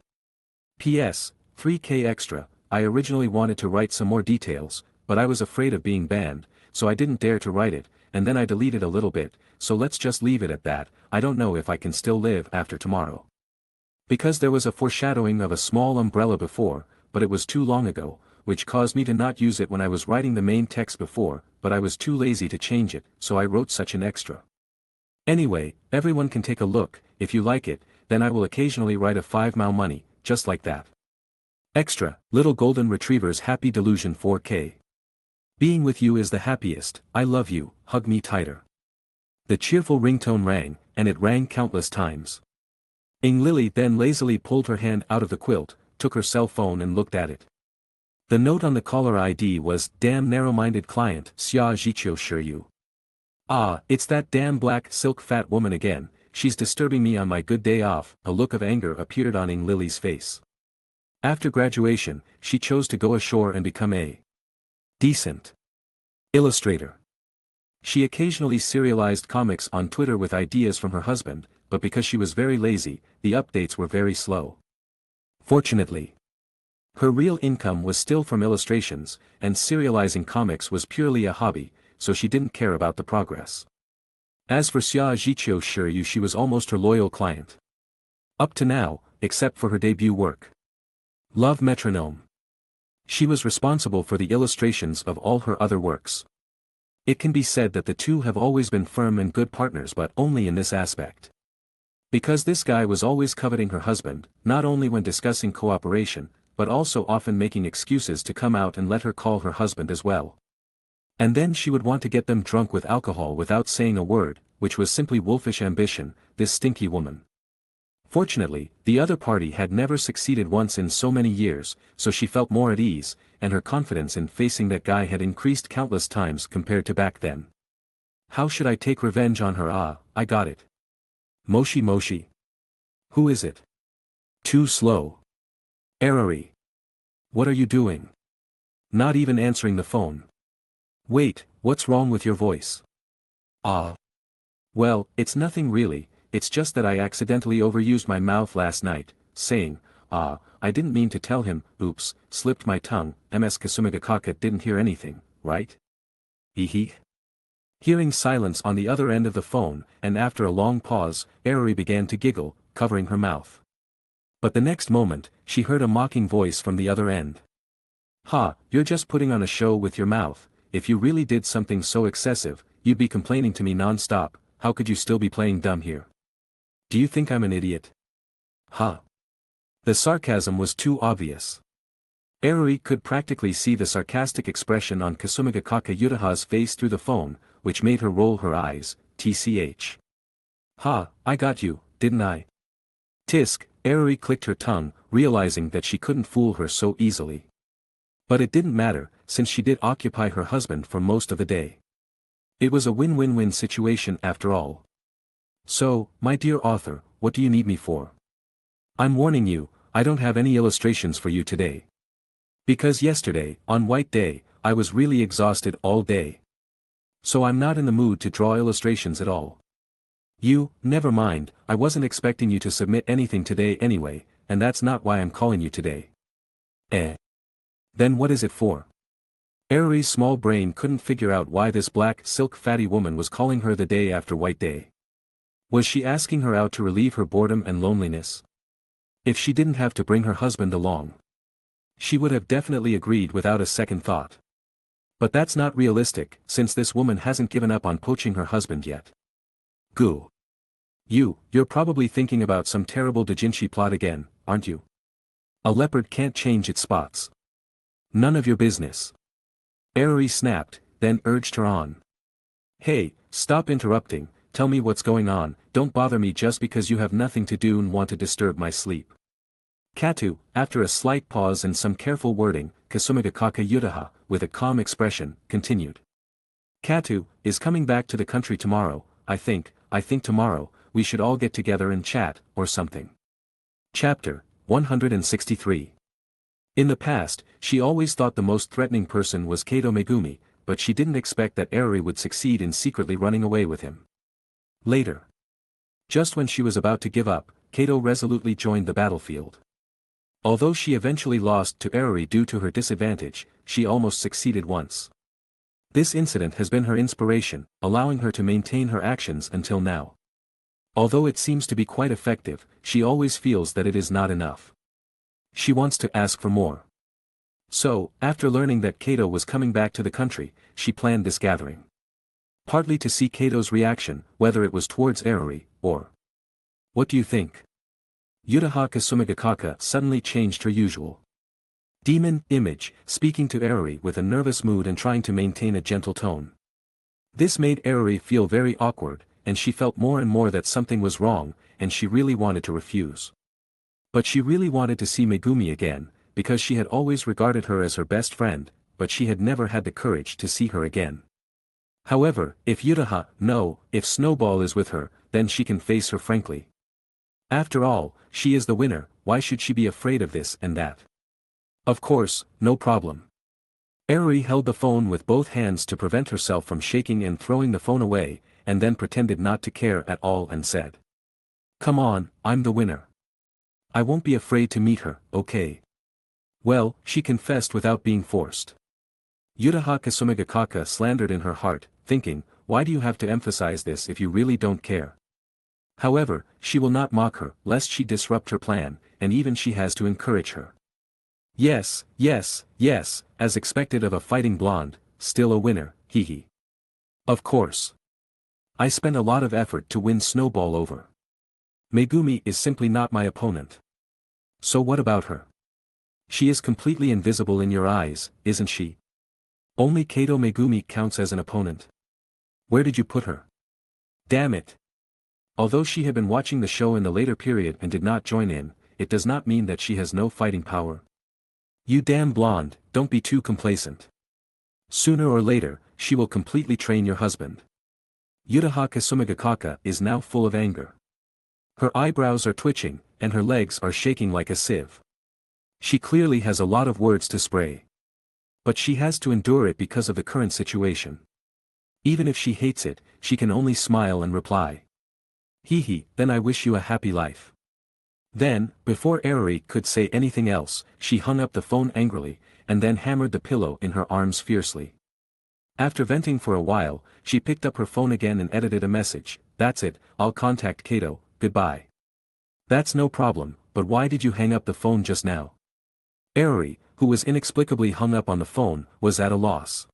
P.S. 3K extra, I originally wanted to write some more details, but I was afraid of being banned, so I didn't dare to write it, and then I deleted a little bit, so let's just leave it at that. I don't know if I can still live after tomorrow. Because there was a foreshadowing of a small umbrella before, but it was too long ago, which caused me to not use it when I was writing the main text before, but I was too lazy to change it, so I wrote such an extra. Anyway, everyone can take a look. If you like it, then I will occasionally write a 5 mao money, just like that. Extra, Little Golden Retriever's Happy Delusion 4K. Being with you is the happiest, I love you, hug me tighter. The cheerful ringtone rang, and it rang countless times. Lily then lazily pulled her hand out of the quilt, took her cell phone and looked at it. The note on the caller ID was, damn narrow-minded client, Xia Jiqiu Shiryu. Ah, it's that damn black silk fat woman again, she's disturbing me on my good day off. A look of anger appeared on Lily's face. After graduation, she chose to go ashore and become a decent illustrator. She occasionally serialized comics on Twitter with ideas from her husband, but because she was very lazy, the updates were very slow. Fortunately, her real income was still from illustrations, and serializing comics was purely a hobby, so she didn't care about the progress. As for Xia Jiqiu, sure you, she was almost her loyal client. Up to now, except for her debut work. Love Metronome. She was responsible for the illustrations of all her other works. It can be said that the two have always been firm and good partners, but only in this aspect. Because this guy was always coveting her husband, not only when discussing cooperation, but also often making excuses to come out and let her call her husband as well. And then she would want to get them drunk with alcohol without saying a word, which was simply wolfish ambition, this stinky woman. Fortunately, the other party had never succeeded once in so many years, so she felt more at ease, and her confidence in facing that guy had increased countless times compared to back then. How should I take revenge on her? Ah, I got it. Moshi Moshi. Who is it? Too slow. Erari. What are you doing? Not even answering the phone. Wait, what's wrong with your voice? Ah. Well, it's nothing really, it's just that I accidentally overused my mouth last night, saying, I didn't mean to tell him, oops, slipped my tongue. Ms. Kasumigakaka didn't hear anything, right? Ehe. Hearing silence on the other end of the phone, and after a long pause, Erari began to giggle, covering her mouth. But the next moment, she heard a mocking voice from the other end. Ha, you're just putting on a show with your mouth. If you really did something so excessive, you'd be complaining to me non-stop. How could you still be playing dumb here? Do you think I'm an idiot? Ha. The sarcasm was too obvious. Erari could practically see the sarcastic expression on Kasumigakaka Yutaha's face through the phone, which made her roll her eyes, tch. Ha, I got you, didn't I? Tisk, Erari clicked her tongue, realizing that she couldn't fool her so easily. But it didn't matter, since she did occupy her husband for most of the day. It was a win-win-win situation after all. So, my dear author, what do you need me for? I'm warning you, I don't have any illustrations for you today. Because yesterday, on White Day, I was really exhausted all day. So I'm not in the mood to draw illustrations at all. Never mind, I wasn't expecting you to submit anything today anyway, and that's not why I'm calling you today. Then what is it for? Erari's small brain couldn't figure out why this black silk fatty woman was calling her the day after White Day. Was she asking her out to relieve her boredom and loneliness? If she didn't have to bring her husband along, she would have definitely agreed without a second thought. But that's not realistic, since this woman hasn't given up on poaching her husband yet. Goo. You're probably thinking about some terrible doujinshi plot again, aren't you? A leopard can't change its spots. None of your business. Erari snapped, then urged her on. Hey, stop interrupting, tell me what's going on, don't bother me just because you have nothing to do and want to disturb my sleep. Katu, after a slight pause and some careful wording, Kasumigakaka Yutaha, with a calm expression, continued. Katu is coming back to the country tomorrow. I think tomorrow, we should all get together and chat, or something. Chapter 163. In the past, she always thought the most threatening person was Kato Megumi, but she didn't expect that Erari would succeed in secretly running away with him. Later. Just when she was about to give up, Kato resolutely joined the battlefield. Although she eventually lost to Erari due to her disadvantage, she almost succeeded once. This incident has been her inspiration, allowing her to maintain her actions until now. Although it seems to be quite effective, she always feels that it is not enough. She wants to ask for more. So, after learning that Kato was coming back to the country, she planned this gathering. Partly to see Kato's reaction, whether it was towards Erari, or... What do you think? Yutaha Kasumigakaka suddenly changed her usual demon image, speaking to Erari with a nervous mood and trying to maintain a gentle tone. This made Erari feel very awkward, and she felt more and more that something was wrong, and she really wanted to refuse. But she really wanted to see Megumi again, because she had always regarded her as her best friend, but she had never had the courage to see her again. However, if Snowball is with her, then she can face her frankly. After all, she is the winner, why should she be afraid of this and that? Of course, no problem. Erari held the phone with both hands to prevent herself from shaking and throwing the phone away, and then pretended not to care at all and said. Come on, I'm the winner. I won't be afraid to meet her, okay? Well, she confessed without being forced. Yutaha Kasumigakaka slandered in her heart, thinking, why do you have to emphasize this if you really don't care? However, she will not mock her, lest she disrupt her plan, and even she has to encourage her. Yes, yes, yes, as expected of a fighting blonde, still a winner, hee. Of course. I spent a lot of effort to win Snowball over. Megumi is simply not my opponent. So what about her? She is completely invisible in your eyes, isn't she? Only Kato Megumi counts as an opponent. Where did you put her? Damn it. Although she had been watching the show in the later period and did not join in, it does not mean that she has no fighting power. You damn blonde, don't be too complacent. Sooner or later, she will completely train your husband. Yutaha Kasumigakaka is now full of anger. Her eyebrows are twitching, and her legs are shaking like a sieve. She clearly has a lot of words to spray. But she has to endure it because of the current situation. Even if she hates it, she can only smile and reply. Hee, then I wish you a happy life. Then, before Eriri could say anything else, she hung up the phone angrily, and then hammered the pillow in her arms fiercely. After venting for a while, she picked up her phone again and edited a message. That's it, I'll contact Kato, goodbye. That's no problem, but why did you hang up the phone just now? Eriri, who was inexplicably hung up on the phone, was at a loss.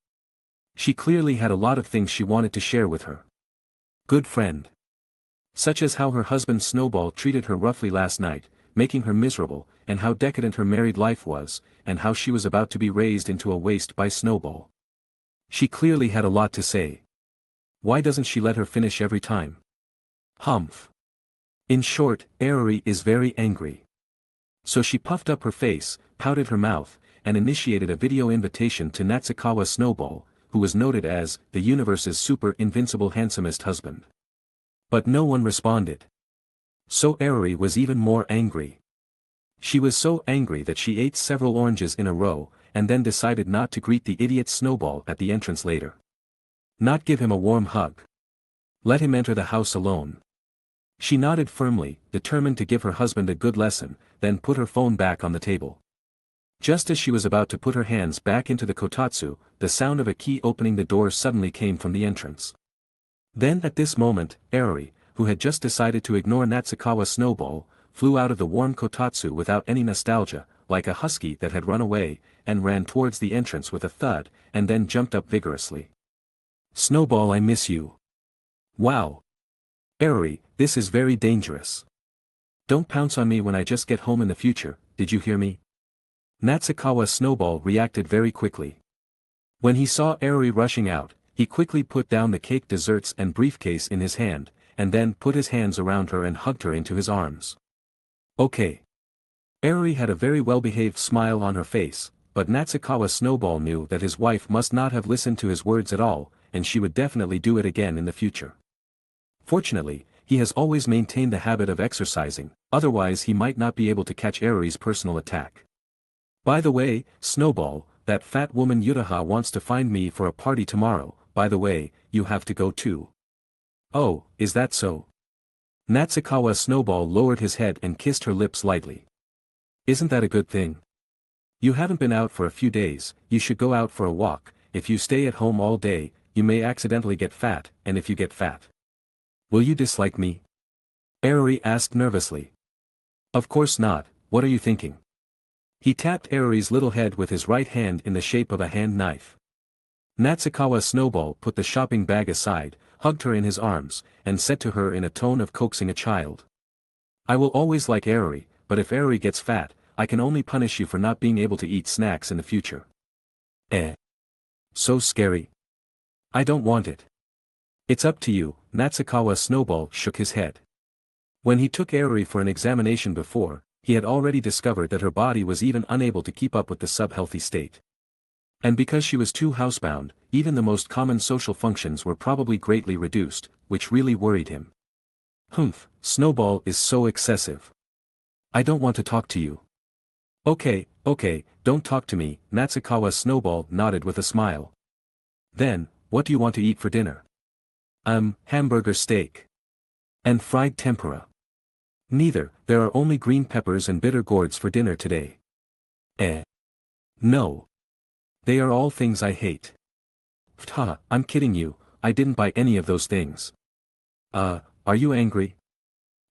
She clearly had a lot of things she wanted to share with her good friend. Such as how her husband Snowball treated her roughly last night, making her miserable, and how decadent her married life was, and how she was about to be raised into a waste by Snowball. She clearly had a lot to say. Why doesn't she let her finish every time? Humph. In short, Eriri is very angry. So she puffed up her face, pouted her mouth, and initiated a video invitation to Natsukawa Snowball, who was noted as the universe's super invincible handsomest husband. But no one responded. So Eriri was even more angry. She was so angry that she ate several oranges in a row, and then decided not to greet the idiot Snowball at the entrance later. Not give him a warm hug. Let him enter the house alone. She nodded firmly, determined to give her husband a good lesson, then put her phone back on the table. Just as she was about to put her hands back into the kotatsu, the sound of a key opening the door suddenly came from the entrance. Then at this moment, Eriri, who had just decided to ignore Natsukawa Snowball, flew out of the warm kotatsu without any nostalgia, like a husky that had run away, and ran towards the entrance with a thud, and then jumped up vigorously. Snowball, I miss you. Wow. Eriri, this is very dangerous. Don't pounce on me when I just get home in the future, did you hear me? Natsukawa Snowball reacted very quickly. When he saw Eriri rushing out, he quickly put down the cake desserts and briefcase in his hand, and then put his hands around her and hugged her into his arms. Okay. Eriri had a very well-behaved smile on her face, but Natsukawa Snowball knew that his wife must not have listened to his words at all, and she would definitely do it again in the future. Fortunately, he has always maintained the habit of exercising, otherwise he might not be able to catch Eriri's personal attack. By the way, Snowball, that fat woman Yutaha wants to find me for a party tomorrow. By the way, you have to go too. Oh, is that so? Natsukawa Snowball lowered his head and kissed her lips lightly. Isn't that a good thing? You haven't been out for a few days, you should go out for a walk. If you stay at home all day, you may accidentally get fat, and if you get fat, will you dislike me? Eriri asked nervously. Of course not, what are you thinking? He tapped Eriri's little head with his right hand in the shape of a hand knife. Natsukawa Snowball put the shopping bag aside, hugged her in his arms, and said to her in a tone of coaxing a child. I will always like Eriri, but if Eriri gets fat, I can only punish you for not being able to eat snacks in the future. So scary. I don't want it. It's up to you, Natsukawa Snowball shook his head. When he took Eriri for an examination before, he had already discovered that her body was even unable to keep up with the sub-healthy state. And because she was too housebound, even the most common social functions were probably greatly reduced, which really worried him. Humph, Snowball is so excessive. I don't want to talk to you. Okay, don't talk to me, Natsukawa Snowball nodded with a smile. Then, what do you want to eat for dinner? Hamburger steak. And fried tempura. Neither, there are only green peppers and bitter gourds for dinner today. No. They are all things I hate. I'm kidding you, I didn't buy any of those things. Are you angry?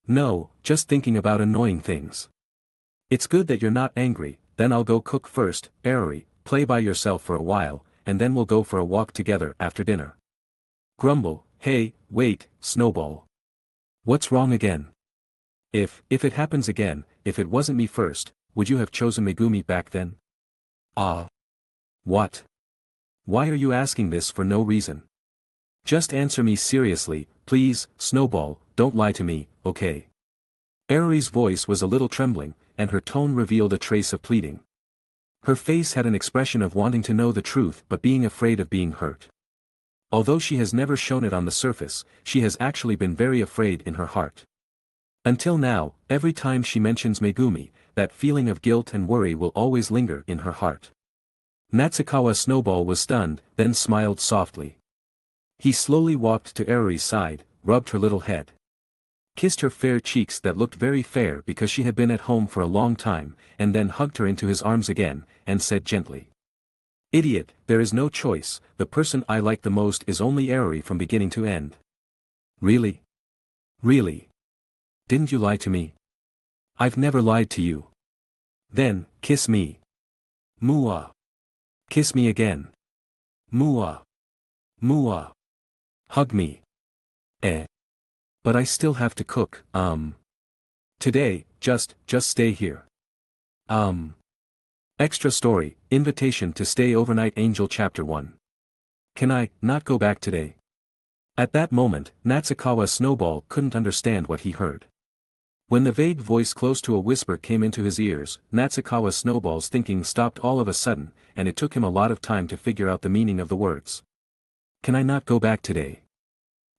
No, just thinking about annoying things. It's good that you're not angry, then I'll go cook first, Arori, play by yourself for a while, and then we'll go for a walk together after dinner. Grumble, hey, wait, Snowball. What's wrong again? If it happens again, if it wasn't me first, would you have chosen Megumi back then? What? Why are you asking this for no reason? Just answer me seriously, please, Snowball, don't lie to me, okay? Arori's voice was a little trembling, and her tone revealed a trace of pleading. Her face had an expression of wanting to know the truth but being afraid of being hurt. Although she has never shown it on the surface, she has actually been very afraid in her heart. Until now, every time she mentions Megumi, that feeling of guilt and worry will always linger in her heart. Natsukawa Snowball was stunned, then smiled softly. He slowly walked to Arori's side, rubbed her little head. Kissed her fair cheeks that looked very fair because she had been at home for a long time, and then hugged her into his arms again, and said gently. Idiot, there is no choice, the person I like the most is only Arori from beginning to end. Really? Really? Didn't you lie to me? I've never lied to you. Then, kiss me. Mua. Kiss me again. Mua. Mua. Hug me. But I still have to cook, Today, just stay here. Extra story, invitation to stay overnight Angel Chapter 1. Can I not go back today? At that moment, Natsukawa Snowball couldn't understand what he heard. When the vague voice close to a whisper came into his ears, Natsukawa Snowball's thinking stopped all of a sudden, and it took him a lot of time to figure out the meaning of the words. Can I not go back today?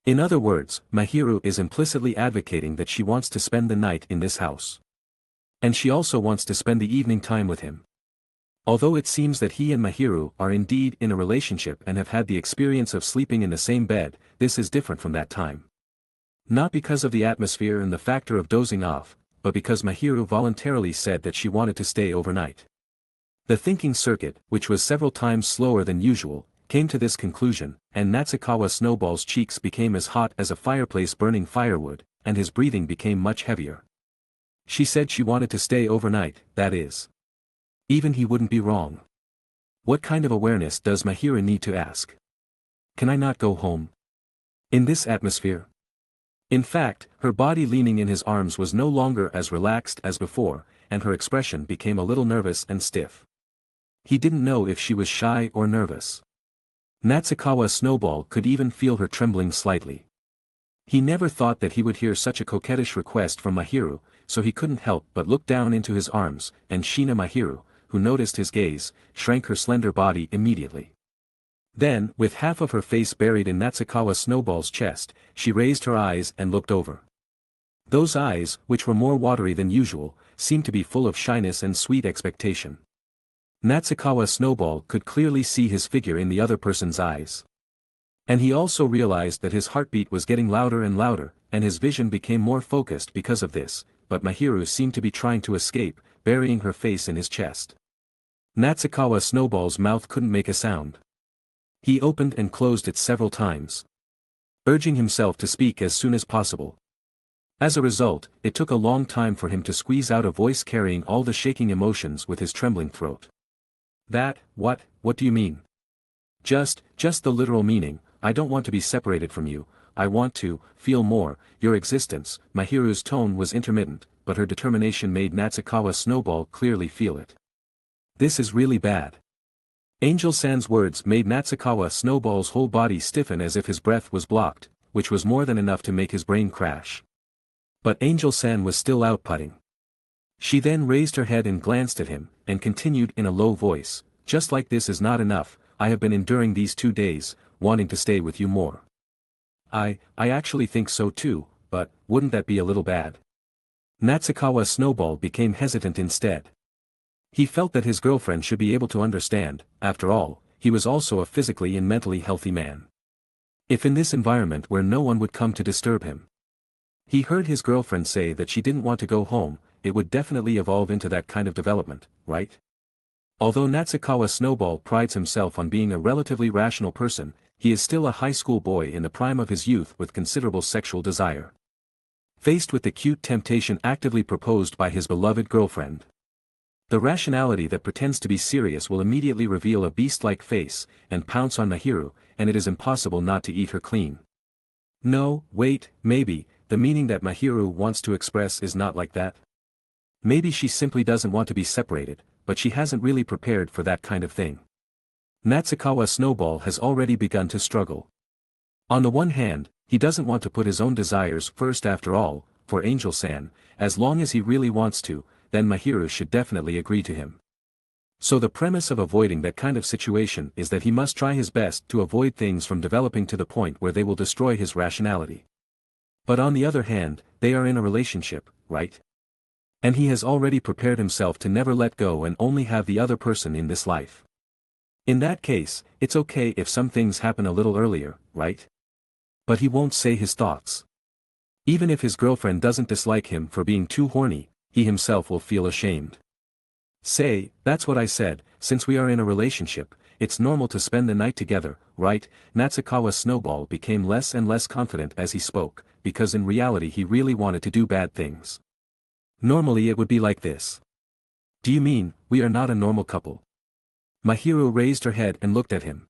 In other words, Mahiru is implicitly advocating that she wants to spend the night in this house. And she also wants to spend the evening time with him. Although it seems that he and Mahiru are indeed in a relationship and have had the experience of sleeping in the same bed, this is different from that time. Not because of the atmosphere and the factor of dozing off, but because Mahiru voluntarily said that she wanted to stay overnight. The thinking circuit, which was several times slower than usual, came to this conclusion, and Natsukawa Snowball's cheeks became as hot as a fireplace burning firewood, and his breathing became much heavier. She said she wanted to stay overnight, that is. Even he wouldn't be wrong. What kind of awareness does Mahiru need to ask? Can I not go home? In this atmosphere? In fact, her body leaning in his arms was no longer as relaxed as before, and her expression became a little nervous and stiff. He didn't know if she was shy or nervous. Natsukawa Snowball could even feel her trembling slightly. He never thought that he would hear such a coquettish request from Mahiru, so he couldn't help but look down into his arms, and Shina Mahiru, who noticed his gaze, shrank her slender body immediately. Then, with half of her face buried in Natsukawa Snowball's chest, she raised her eyes and looked over. Those eyes, which were more watery than usual, seemed to be full of shyness and sweet expectation. Natsukawa Snowball could clearly see his figure in the other person's eyes. And he also realized that his heartbeat was getting louder and louder, and his vision became more focused because of this, but Mahiru seemed to be trying to escape, burying her face in his chest. Natsukawa Snowball's mouth couldn't make a sound. He opened and closed it several times, urging himself to speak as soon as possible. As a result, it took a long time for him to squeeze out a voice carrying all the shaking emotions with his trembling throat. What do you mean? Just the literal meaning, I don't want to be separated from you, I want to feel more, your existence. Mahiru's tone was intermittent, but her determination made Natsukawa Snowball clearly feel it. This is really bad. Angel-san's words made Natsukawa Snowball's whole body stiffen as if his breath was blocked, which was more than enough to make his brain crash. But Angel-san was still out putting. She then raised her head and glanced at him, and continued in a low voice, just like this is not enough, I have been enduring these 2 days, wanting to stay with you more. I actually think so too, but, wouldn't that be a little bad? Natsukawa Snowball became hesitant instead. He felt that his girlfriend should be able to understand, after all, he was also a physically and mentally healthy man. If in this environment where no one would come to disturb him. He heard his girlfriend say that she didn't want to go home, it would definitely evolve into that kind of development, right? Although Natsukawa Snowball prides himself on being a relatively rational person, he is still a high school boy in the prime of his youth with considerable sexual desire. Faced with the cute temptation actively proposed by his beloved girlfriend, the rationality that pretends to be serious will immediately reveal a beast-like face, and pounce on Mahiru, and it is impossible not to eat her clean. No, wait, maybe, the meaning that Mahiru wants to express is not like that. Maybe she simply doesn't want to be separated, but she hasn't really prepared for that kind of thing. Natsukawa Snowball has already begun to struggle. On the one hand, he doesn't want to put his own desires first after all, for Angel-san, as long as he really wants to, then Mahiru should definitely agree to him. So the premise of avoiding that kind of situation is that he must try his best to avoid things from developing to the point where they will destroy his rationality. But on the other hand, they are in a relationship, right? And he has already prepared himself to never let go and only have the other person in this life. In that case, it's okay if some things happen a little earlier, right? But he won't say his thoughts. Even if his girlfriend doesn't dislike him for being too horny, he himself will feel ashamed. Say, that's what I said, since we are in a relationship, it's normal to spend the night together, right? Natsukawa Snowball became less and less confident as he spoke, because in reality he really wanted to do bad things. Normally it would be like this. Do you mean, we are not a normal couple? Mahiru raised her head and looked at him.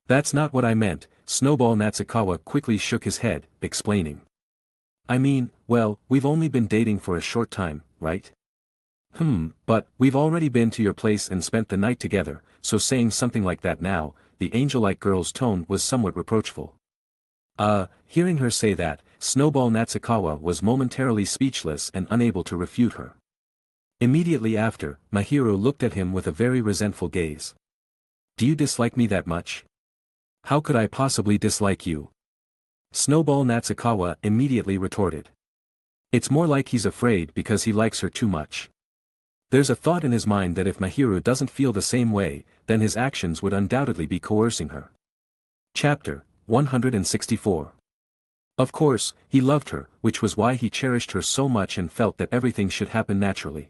That's not what I meant, Snowball. Natsukawa quickly shook his head, explaining. I mean, well, we've only been dating for a short time, right? But, we've already been to your place and spent the night together, so saying something like that now, the angel-like girl's tone was somewhat reproachful. Hearing her say that, Snowball Natsukawa was momentarily speechless and unable to refute her. Immediately after, Mahiru looked at him with a very resentful gaze. Do you dislike me that much? How could I possibly dislike you? Snowball Natsukawa immediately retorted. It's more like he's afraid because he likes her too much. There's a thought in his mind that if Mahiru doesn't feel the same way, then his actions would undoubtedly be coercing her. Chapter 164. Of course, he loved her, which was why he cherished her so much and felt that everything should happen naturally.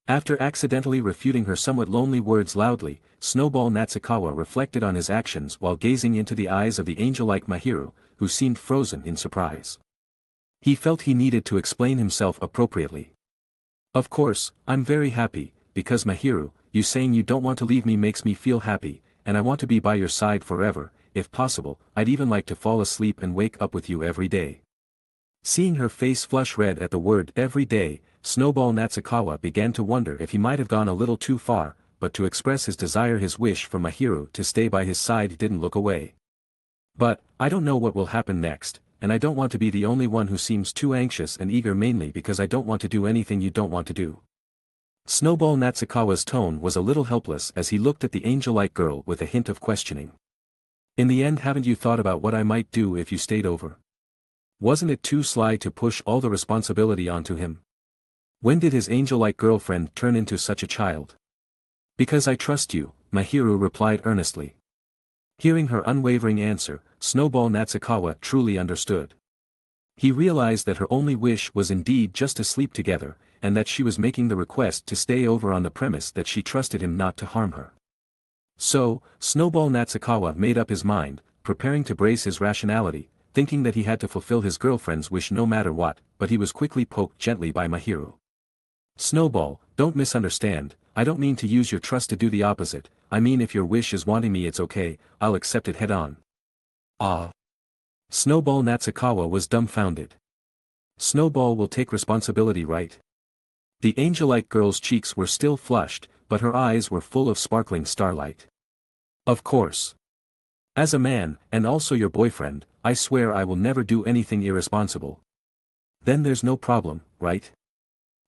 After accidentally refuting her somewhat lonely words loudly, Snowball Natsukawa reflected on his actions while gazing into the eyes of the angel-like Mahiru, who seemed frozen in surprise. He felt he needed to explain himself appropriately. Of course, I'm very happy, because Mahiru, you saying you don't want to leave me makes me feel happy, and I want to be by your side forever, if possible. I'd even like to fall asleep and wake up with you every day. Seeing her face flush red at the word every day, Snowball Natsukawa began to wonder if he might have gone a little too far, but to express his desire, his wish for Mahiru to stay by his side, he didn't look away. But, I don't know what will happen next, and I don't want to be the only one who seems too anxious and eager, mainly because I don't want to do anything you don't want to do. Snowball Natsukawa's tone was a little helpless as he looked at the angel-like girl with a hint of questioning. In the end, haven't you thought about what I might do if you stayed over? Wasn't it too sly to push all the responsibility onto him? When did his angel-like girlfriend turn into such a child? Because I trust you, Mahiru replied earnestly. Hearing her unwavering answer, Snowball Natsukawa truly understood. He realized that her only wish was indeed just to sleep together, and that she was making the request to stay over on the premise that she trusted him not to harm her. So, Snowball Natsukawa made up his mind, preparing to brace his rationality, thinking that he had to fulfill his girlfriend's wish no matter what, but he was quickly poked gently by Mahiru. Snowball, don't misunderstand, I don't mean to use your trust to do the opposite, I mean if your wish is wanting me, it's okay, I'll accept it head on. Ah. Snowball Natsukawa was dumbfounded. Snowball will take responsibility, right? The angel-like girl's cheeks were still flushed, but her eyes were full of sparkling starlight. Of course. As a man, and also your boyfriend, I swear I will never do anything irresponsible. Then there's no problem, right?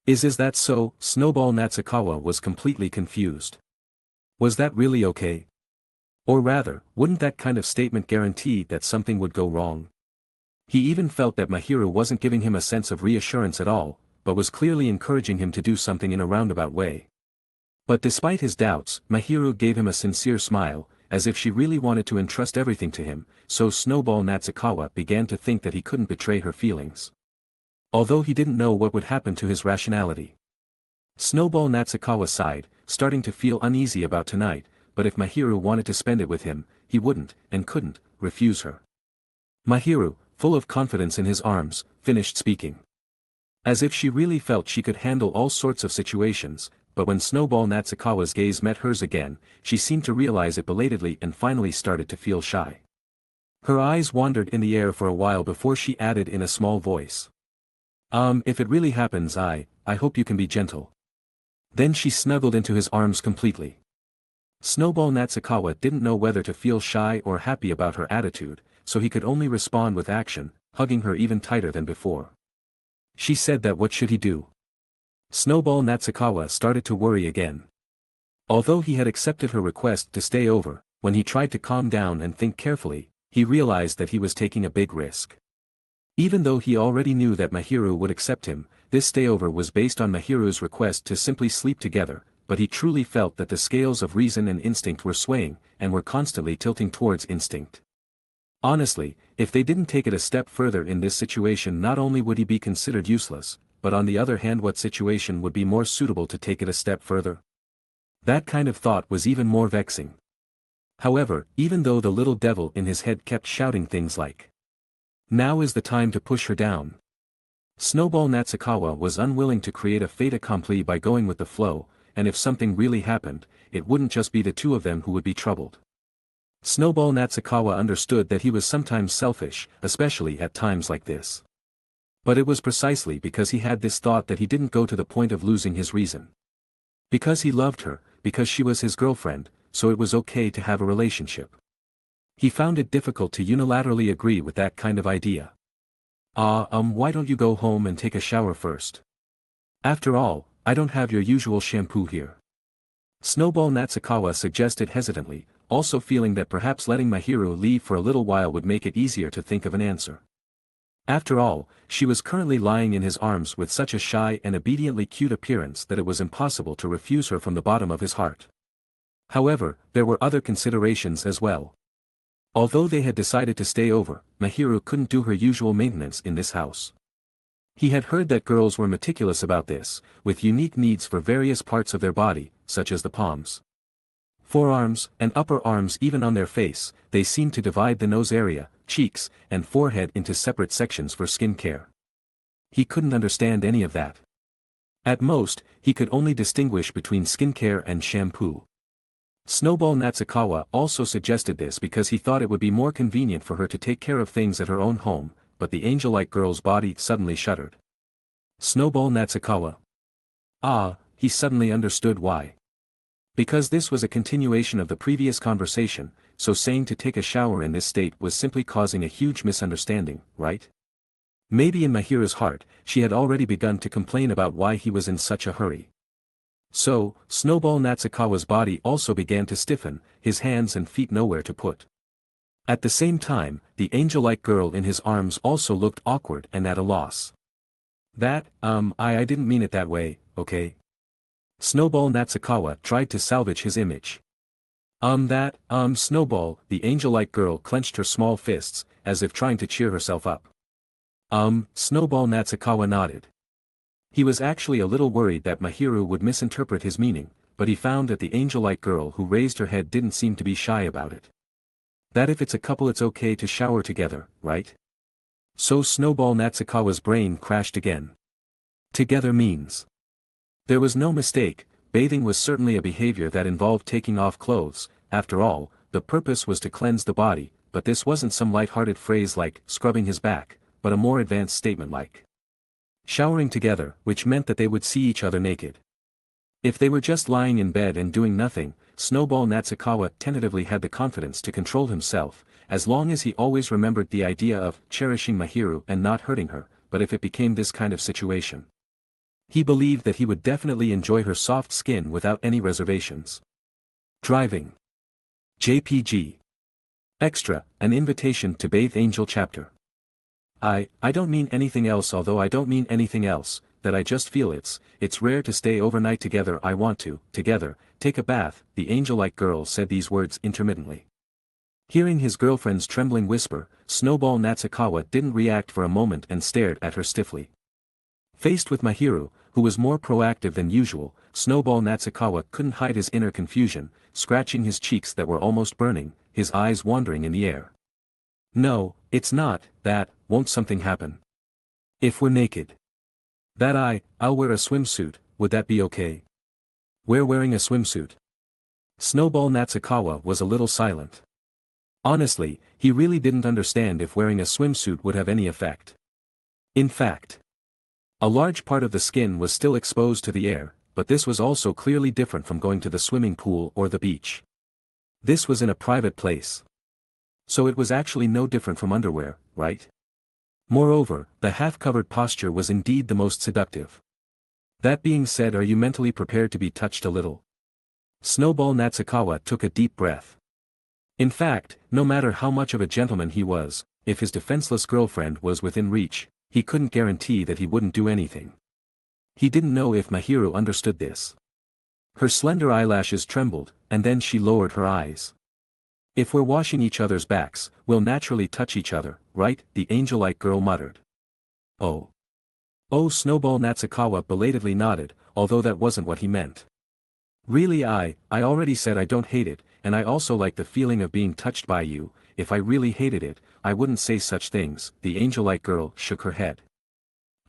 Is that so? Snowball Natsukawa was completely confused. Was that really okay? Or rather, wouldn't that kind of statement guarantee that something would go wrong? He even felt that Mahiru wasn't giving him a sense of reassurance at all, but was clearly encouraging him to do something in a roundabout way. But despite his doubts, Mahiru gave him a sincere smile, as if she really wanted to entrust everything to him, so Snowball Natsukawa began to think that he couldn't betray her feelings. Although he didn't know what would happen to his rationality. Snowball Natsukawa sighed, starting to feel uneasy about tonight, but if Mahiru wanted to spend it with him, he wouldn't, and couldn't, refuse her. Mahiru, full of confidence in his arms, finished speaking. As if she really felt she could handle all sorts of situations, but when Snowball Natsukawa's gaze met hers again, she seemed to realize it belatedly and finally started to feel shy. Her eyes wandered in the air for a while before she added in a small voice. If it really happens I hope you can be gentle. Then she snuggled into his arms completely. Snowball Natsukawa didn't know whether to feel shy or happy about her attitude, so he could only respond with action, hugging her even tighter than before. She said that what should he do? Snowball Natsukawa started to worry again. Although he had accepted her request to stay over, when he tried to calm down and think carefully, he realized that he was taking a big risk. Even though he already knew that Mahiru would accept him, this stayover was based on Mahiru's request to simply sleep together, but he truly felt that the scales of reason and instinct were swaying, and were constantly tilting towards instinct. Honestly, if they didn't take it a step further in this situation, not only would he be considered useless, but on the other hand, what situation would be more suitable to take it a step further? That kind of thought was even more vexing. However, even though the little devil in his head kept shouting things like, "Now is the time to push her down," Snowball Natsukawa was unwilling to create a fait accompli by going with the flow, and if something really happened, it wouldn't just be the two of them who would be troubled. Snowball Natsukawa understood that he was sometimes selfish, especially at times like this. But it was precisely because he had this thought that he didn't go to the point of losing his reason. Because he loved her, because she was his girlfriend, so it was okay to have a relationship. He found it difficult to unilaterally agree with that kind of idea. Why don't you go home and take a shower first? After all, I don't have your usual shampoo here. Snowball Natsukawa suggested hesitantly, also feeling that perhaps letting Mahiru leave for a little while would make it easier to think of an answer. After all, she was currently lying in his arms with such a shy and obediently cute appearance that it was impossible to refuse her from the bottom of his heart. However, there were other considerations as well. Although they had decided to stay over, Mahiru couldn't do her usual maintenance in this house. He had heard that girls were meticulous about this, with unique needs for various parts of their body, such as the palms, forearms, and upper arms. Even on their face, they seemed to divide the nose area, cheeks, and forehead into separate sections for skin care. He couldn't understand any of that. At most, he could only distinguish between skincare and shampoo. Snowball Natsukawa also suggested this because he thought it would be more convenient for her to take care of things at her own home, but the angel-like girl's body suddenly shuddered. Snowball Natsukawa. He suddenly understood why. Because this was a continuation of the previous conversation, so saying to take a shower in this state was simply causing a huge misunderstanding, right? Maybe in Mahiru's heart, she had already begun to complain about why he was in such a hurry. So, Snowball Natsukawa's body also began to stiffen, his hands and feet nowhere to put. At the same time, the angel-like girl in his arms also looked awkward and at a loss. I didn't mean it that way, okay? Snowball Natsukawa tried to salvage his image. Snowball, the angel-like girl clenched her small fists, as if trying to cheer herself up. Snowball Natsukawa nodded. He was actually a little worried that Mahiru would misinterpret his meaning, but he found that the angel-like girl who raised her head didn't seem to be shy about it. That if it's a couple it's okay to shower together, right? So Snowball Natsukawa's brain crashed again. Together means. There was no mistake, bathing was certainly a behavior that involved taking off clothes. After all, the purpose was to cleanse the body, but this wasn't some light-hearted phrase like scrubbing his back, but a more advanced statement like showering together, which meant that they would see each other naked. If they were just lying in bed and doing nothing, Snowball Natsukawa tentatively had the confidence to control himself, as long as he always remembered the idea of cherishing Mahiru and not hurting her. But if it became this kind of situation, he believed that he would definitely enjoy her soft skin without any reservations. Driving. JPG. Extra, an invitation to bathe Angel chapter. I don't mean anything else, although I don't mean anything else, that I just feel it's rare to stay overnight together. I want to, together, take a bath. The angel-like girl said these words intermittently. Hearing his girlfriend's trembling whisper, Snowball Natsukawa didn't react for a moment and stared at her stiffly. Faced with Mahiru, who was more proactive than usual, Snowball Natsukawa couldn't hide his inner confusion, scratching his cheeks that were almost burning. his eyes wandering in the air. No, it's not, that, won't something happen? If we're naked. I'll wear a swimsuit, would that be okay? We're wearing a swimsuit. Snowball Natsukawa was a little silent. Honestly, he really didn't understand if wearing a swimsuit would have any effect. In fact, a large part of the skin was still exposed to the air, but this was also clearly different from going to the swimming pool or the beach. This was in a private place. So it was actually no different from underwear, right? Moreover, the half-covered posture was indeed the most seductive. That being said, are you mentally prepared to be touched a little? Snowball Natsukawa took a deep breath. In fact, no matter how much of a gentleman he was, if his defenseless girlfriend was within reach, he couldn't guarantee that he wouldn't do anything. He didn't know if Mahiru understood this. Her slender eyelashes trembled, and then she lowered her eyes. If we're washing each other's backs, we'll naturally touch each other, right? The angel-like girl muttered. Oh. Oh, Snowball Natsukawa belatedly nodded, although that wasn't what he meant. Really, I already said I don't hate it, and I also like the feeling of being touched by you. If I really hated it, I wouldn't say such things. The angel-like girl shook her head.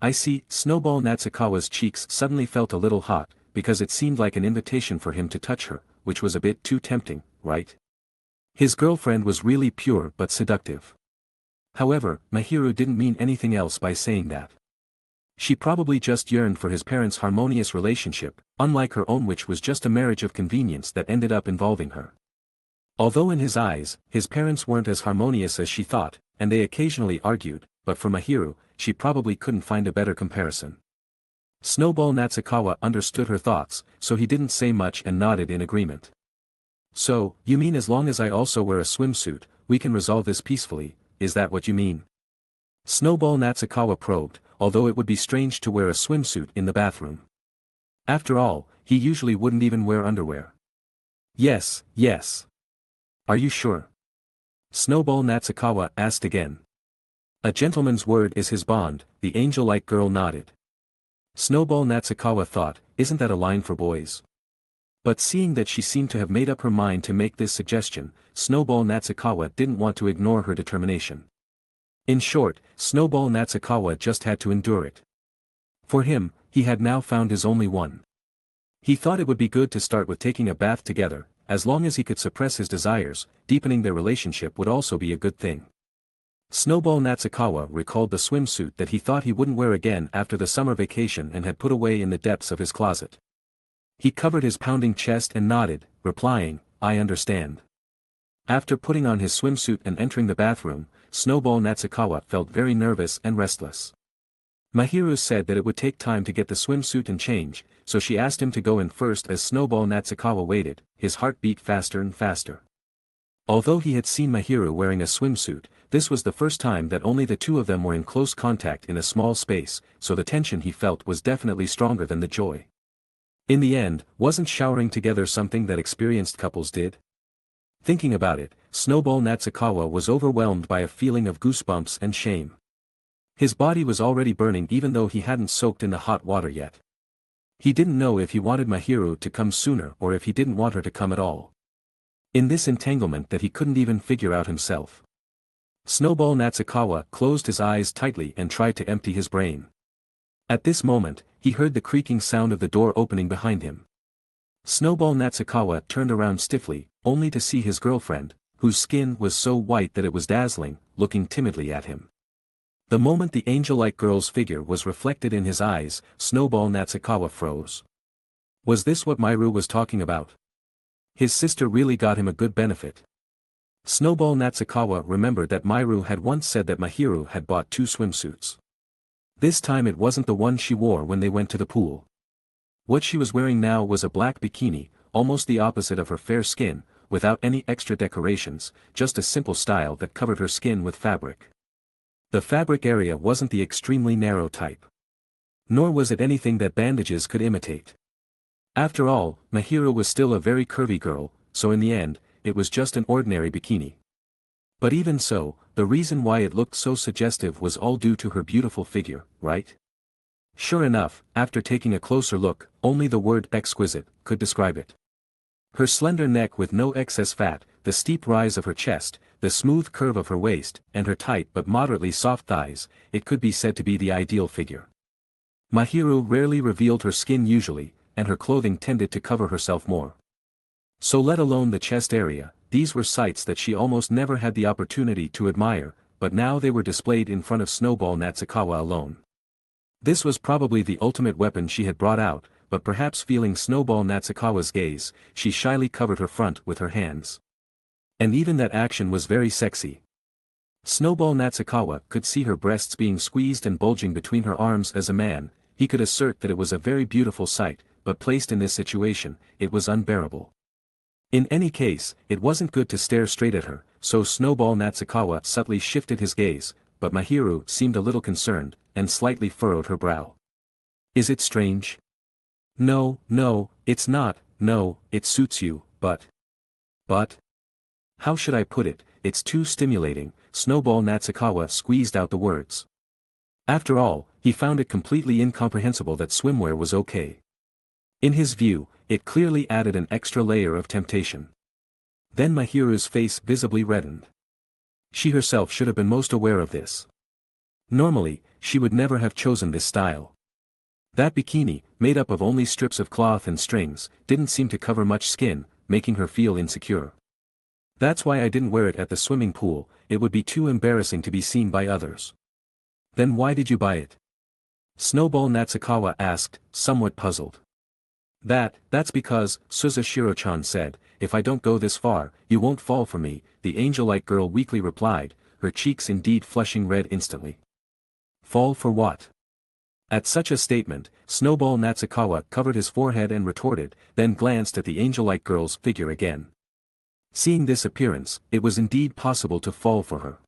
I see. Snowball Natsukawa's cheeks suddenly felt a little hot, because it seemed like an invitation for him to touch her, which was a bit too tempting, right? His girlfriend was really pure but seductive. However, Mahiru didn't mean anything else by saying that. She probably just yearned for his parents' harmonious relationship, unlike her own, which was just a marriage of convenience that ended up involving her. Although in his eyes, his parents weren't as harmonious as she thought, and they occasionally argued, but for Mahiru, she probably couldn't find a better comparison. Snowball Natsukawa understood her thoughts, so he didn't say much and nodded in agreement. So, you mean as long as I also wear a swimsuit, we can resolve this peacefully, is that what you mean? Snowball Natsukawa probed, although it would be strange to wear a swimsuit in the bathroom. After all, he usually wouldn't even wear underwear. Yes. Are you sure? Snowball Natsukawa asked again. A gentleman's word is his bond, the angel-like girl nodded. Snowball Natsukawa thought, isn't that a line for boys? But seeing that she seemed to have made up her mind to make this suggestion, Snowball Natsukawa didn't want to ignore her determination. In short, Snowball Natsukawa just had to endure it. For him, he had now found his only one. He thought it would be good to start with taking a bath together, as long as he could suppress his desires, deepening their relationship would also be a good thing. Snowball Natsukawa recalled the swimsuit that he thought he wouldn't wear again after the summer vacation and had put away in the depths of his closet. He covered his pounding chest and nodded, replying, I understand. After putting on his swimsuit and entering the bathroom, Snowball Natsukawa felt very nervous and restless. Mahiru said that it would take time to get the swimsuit and change, so she asked him to go in first. As Snowball Natsukawa waited, his heart beat faster and faster. Although he had seen Mahiru wearing a swimsuit, this was the first time that only the two of them were in close contact in a small space, so the tension he felt was definitely stronger than the joy. In the end, wasn't showering together something that experienced couples did? Thinking about it, Snowball Natsukawa was overwhelmed by a feeling of goosebumps and shame. His body was already burning even though he hadn't soaked in the hot water yet. He didn't know if he wanted Mahiru to come sooner or if he didn't want her to come at all. In this entanglement that he couldn't even figure out himself. Snowball Natsukawa closed his eyes tightly and tried to empty his brain. At this moment, he heard the creaking sound of the door opening behind him. Snowball Natsukawa turned around stiffly, only to see his girlfriend, whose skin was so white that it was dazzling, looking timidly at him. The moment the angel-like girl's figure was reflected in his eyes, Snowball Natsukawa froze. Was this what Mahiru was talking about? His sister really got him a good benefit. Snowball Natsukawa remembered that Mahiru had once said that Mahiru had bought 2 swimsuits. This time it wasn't the one she wore when they went to the pool. What she was wearing now was a black bikini, almost the opposite of her fair skin, without any extra decorations, just a simple style that covered her skin with fabric. The fabric area wasn't the extremely narrow type. Nor was it anything that bandages could imitate. After all, Mahiru was still a very curvy girl, so in the end, it was just an ordinary bikini. But even so, the reason why it looked so suggestive was all due to her beautiful figure, right? Sure enough, after taking a closer look, only the word exquisite could describe it. Her slender neck with no excess fat, the steep rise of her chest, the smooth curve of her waist, and her tight but moderately soft thighs, it could be said to be the ideal figure. Mahiru rarely revealed her skin usually, and her clothing tended to cover herself more. So let alone the chest area, these were sights that she almost never had the opportunity to admire, but now they were displayed in front of Snowball Natsukawa alone. This was probably the ultimate weapon she had brought out, but perhaps feeling Snowball Natsukawa's gaze, she shyly covered her front with her hands. And even that action was very sexy. Snowball Natsukawa could see her breasts being squeezed and bulging between her arms. As a man, he could assert that it was a very beautiful sight, but placed in this situation, it was unbearable. In any case, it wasn't good to stare straight at her, so Snowball Natsukawa subtly shifted his gaze, but Mahiru seemed a little concerned, and slightly furrowed her brow. Is it strange? No, it's not, no, it suits you, but... How should I put it, it's too stimulating, Snowball Natsukawa squeezed out the words. After all, he found it completely incomprehensible that swimwear was okay. In his view, it clearly added an extra layer of temptation. Then Mahiru's face visibly reddened. She herself should have been most aware of this. Normally, she would never have chosen this style. That bikini, made up of only strips of cloth and strings, didn't seem to cover much skin, making her feel insecure. That's why I didn't wear it at the swimming pool, it would be too embarrassing to be seen by others. Then why did you buy it? Snowball Natsukawa asked, somewhat puzzled. That's because, Suzashiro-chan said, if I don't go this far, you won't fall for me, the angel-like girl weakly replied, her cheeks indeed flushing red instantly. Fall for what? At such a statement, Snowball Natsukawa covered his forehead and retorted, then glanced at the angel-like girl's figure again. Seeing this appearance, it was indeed possible to fall for her.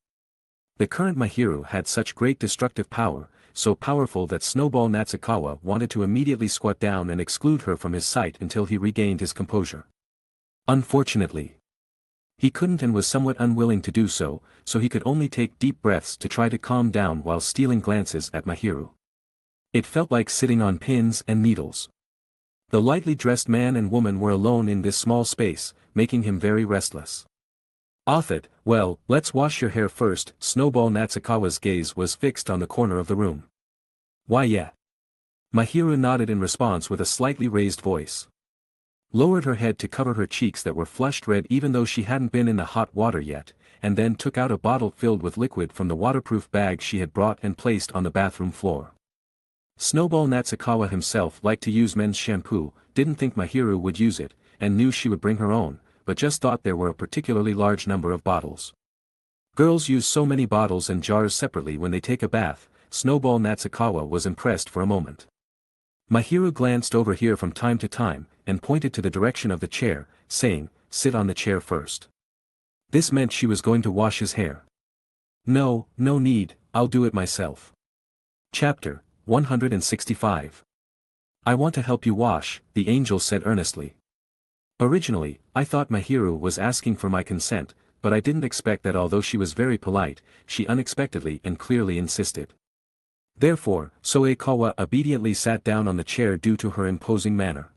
The current Mahiru had such great destructive power, so powerful that Snowball Natsukawa wanted to immediately squat down and exclude her from his sight until he regained his composure. Unfortunately, he couldn't and was somewhat unwilling to do so, so he could only take deep breaths to try to calm down while stealing glances at Mahiru. It felt like sitting on pins and needles. The lightly dressed man and woman were alone in this small space, making him very restless. Off it, well, let's wash your hair first. Snowball Natsukawa's gaze was fixed on the corner of the room. Why yeah. Mahiru nodded in response with a slightly raised voice. Lowered her head to cover her cheeks that were flushed red even though she hadn't been in the hot water yet, and then took out a bottle filled with liquid from the waterproof bag she had brought and placed on the bathroom floor. Snowball Natsukawa himself liked to use men's shampoo, didn't think Mahiru would use it, and knew she would bring her own, but just thought there were a particularly large number of bottles. Girls use so many bottles and jars separately when they take a bath. Snowball Natsukawa was impressed for a moment. Mahiru glanced over here from time to time, and pointed to the direction of the chair, saying, sit on the chair first. This meant she was going to wash his hair. No need, I'll do it myself. Chapter 165. I want to help you wash, the angel said earnestly. Originally, I thought Mahiru was asking for my consent, but I didn't expect that although she was very polite, she unexpectedly and clearly insisted. Therefore, Soekawa obediently sat down on the chair due to her imposing manner.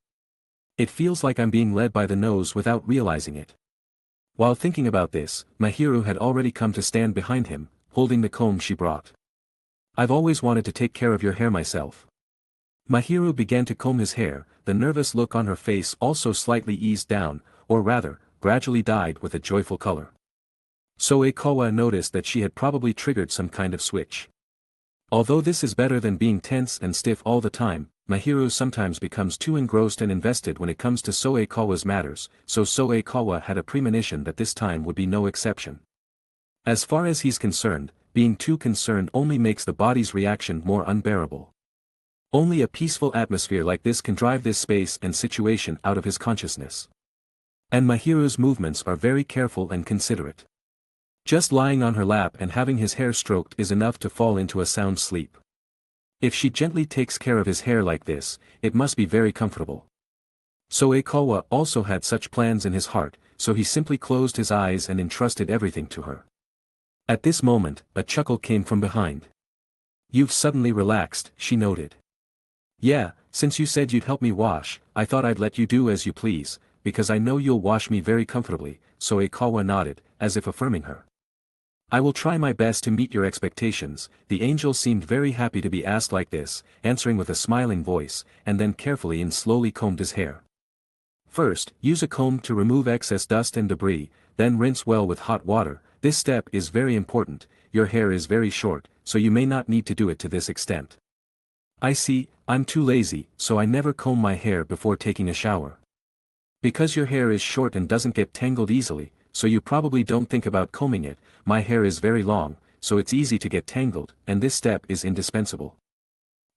It feels like I'm being led by the nose without realizing it. While thinking about this, Mahiru had already come to stand behind him, holding the comb she brought. I've always wanted to take care of your hair myself. Mahiru began to comb his hair, the nervous look on her face also slightly eased down, or rather, gradually dyed with a joyful color. Soekawa noticed that she had probably triggered some kind of switch. Although this is better than being tense and stiff all the time, Mahiru sometimes becomes too engrossed and invested when it comes to Soekawa's matters, so Soekawa had a premonition that this time would be no exception. As far as he's concerned, being too concerned only makes the body's reaction more unbearable. Only a peaceful atmosphere like this can drive this space and situation out of his consciousness. And Mahiru's movements are very careful and considerate. Just lying on her lap and having his hair stroked is enough to fall into a sound sleep. If she gently takes care of his hair like this, it must be very comfortable. Soekawa also had such plans in his heart, so he simply closed his eyes and entrusted everything to her. At this moment, a chuckle came from behind. You've suddenly relaxed, she noted. Yeah, since you said you'd help me wash, I thought I'd let you do as you please, because I know you'll wash me very comfortably, Soekawa nodded, as if affirming her. I will try my best to meet your expectations. The angel seemed very happy to be asked like this, answering with a smiling voice, and then carefully and slowly combed his hair. First, use a comb to remove excess dust and debris, then rinse well with hot water. This step is very important. Your hair is very short, so you may not need to do it to this extent. I see, I'm too lazy, so I never comb my hair before taking a shower. Because your hair is short and doesn't get tangled easily, so you probably don't think about combing it. My hair is very long, so it's easy to get tangled, and this step is indispensable.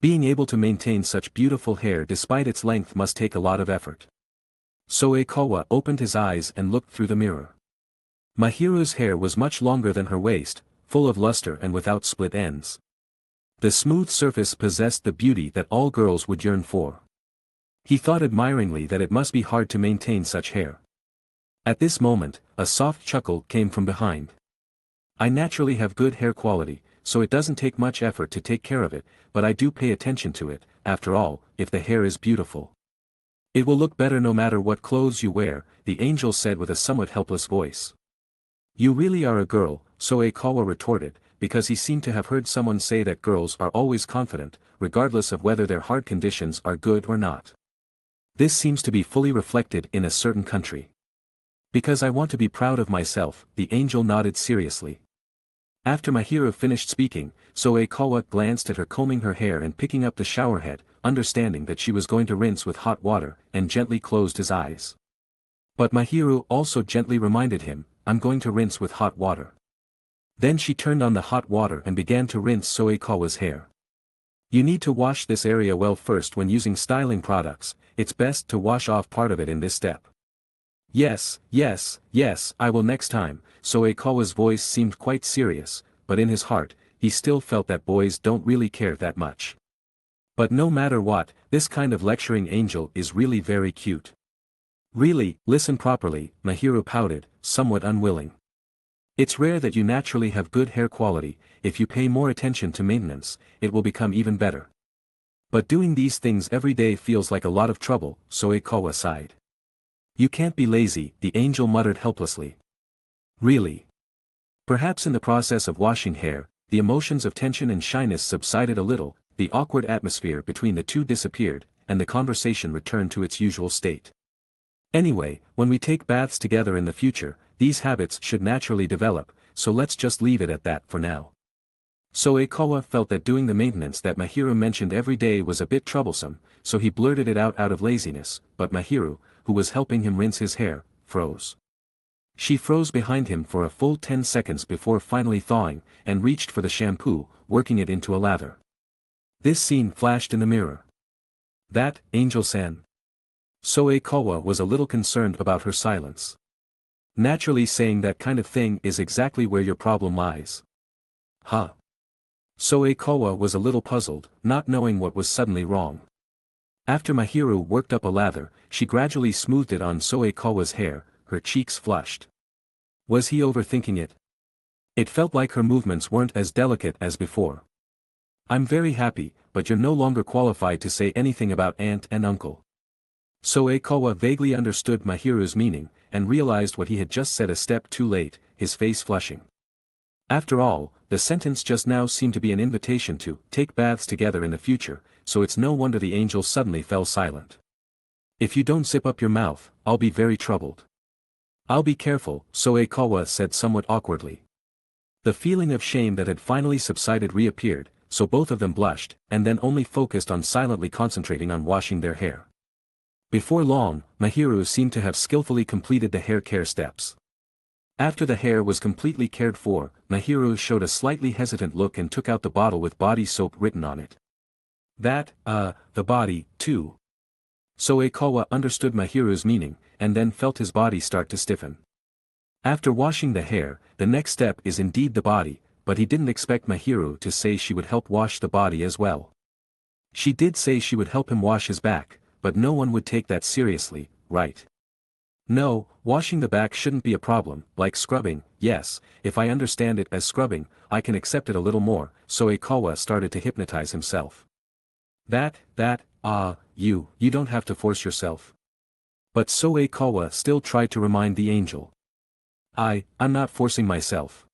Being able to maintain such beautiful hair despite its length must take a lot of effort. Soekawa opened his eyes and looked through the mirror. Mahiru's hair was much longer than her waist, full of luster and without split ends. The smooth surface possessed the beauty that all girls would yearn for. He thought admiringly that it must be hard to maintain such hair. At this moment, a soft chuckle came from behind. I naturally have good hair quality, so it doesn't take much effort to take care of it, but I do pay attention to it. After all, if the hair is beautiful, it will look better no matter what clothes you wear, the angel said with a somewhat helpless voice. You really are a girl, Soekawa retorted, because he seemed to have heard someone say that girls are always confident, regardless of whether their heart conditions are good or not. This seems to be fully reflected in a certain country. Because I want to be proud of myself, the angel nodded seriously. After Mahiru finished speaking, Soekawa glanced at her combing her hair and picking up the shower head, understanding that she was going to rinse with hot water, and gently closed his eyes. But Mahiru also gently reminded him, I'm going to rinse with hot water. Then she turned on the hot water and began to rinse Soekawa's hair. You need to wash this area well first when using styling products. It's best to wash off part of it in this step. Yes, I will next time. Soekawa's voice seemed quite serious, but in his heart, he still felt that boys don't really care that much. But no matter what, this kind of lecturing angel is really very cute. Really, listen properly, Mahiru pouted, somewhat unwilling. It's rare that you naturally have good hair quality. If you pay more attention to maintenance, it will become even better. But doing these things every day feels like a lot of trouble, Soekawa sighed. You can't be lazy, the angel muttered helplessly. Really? Perhaps in the process of washing hair, the emotions of tension and shyness subsided a little, the awkward atmosphere between the two disappeared, and the conversation returned to its usual state. Anyway, when we take baths together in the future, these habits should naturally develop, so let's just leave it at that for now. Soekawa felt that doing the maintenance that Mahiru mentioned every day was a bit troublesome, so he blurted it out of laziness, but Mahiru, who was helping him rinse his hair, froze. She froze behind him for a full 10 seconds before finally thawing, and reached for the shampoo, working it into a lather. This scene flashed in the mirror. That, Angel-san. Soekawa was a little concerned about her silence. Naturally, saying that kind of thing is exactly where your problem lies. Huh? Soekawa was a little puzzled, not knowing what was suddenly wrong. After Mahiru worked up a lather, she gradually smoothed it on Soekawa's hair, her cheeks flushed. Was he overthinking it? It felt like her movements weren't as delicate as before. I'm very happy, but you're no longer qualified to say anything about aunt and uncle. Soekawa vaguely understood Mahiru's meaning, and realized what he had just said a step too late, his face flushing. After all, the sentence just now seemed to be an invitation to take baths together in the future, so it's no wonder the angel suddenly fell silent. If you don't zip up your mouth, I'll be very troubled. I'll be careful, Soekawa said somewhat awkwardly. The feeling of shame that had finally subsided reappeared, so both of them blushed, and then only focused on silently concentrating on washing their hair. Before long, Mahiru seemed to have skillfully completed the hair care steps. After the hair was completely cared for, Mahiru showed a slightly hesitant look and took out the bottle with body soap written on it. That, the body, too. Soekawa understood Mahiru's meaning, and then felt his body start to stiffen. After washing the hair, the next step is indeed the body, but he didn't expect Mahiru to say she would help wash the body as well. She did say she would help him wash his back, but no one would take that seriously, right? No, washing the back shouldn't be a problem, like scrubbing. Yes, if I understand it as scrubbing, I can accept it a little more, Soekawa started to hypnotize himself. You don't have to force yourself. But Soekawa still tried to remind the angel. I'm not forcing myself.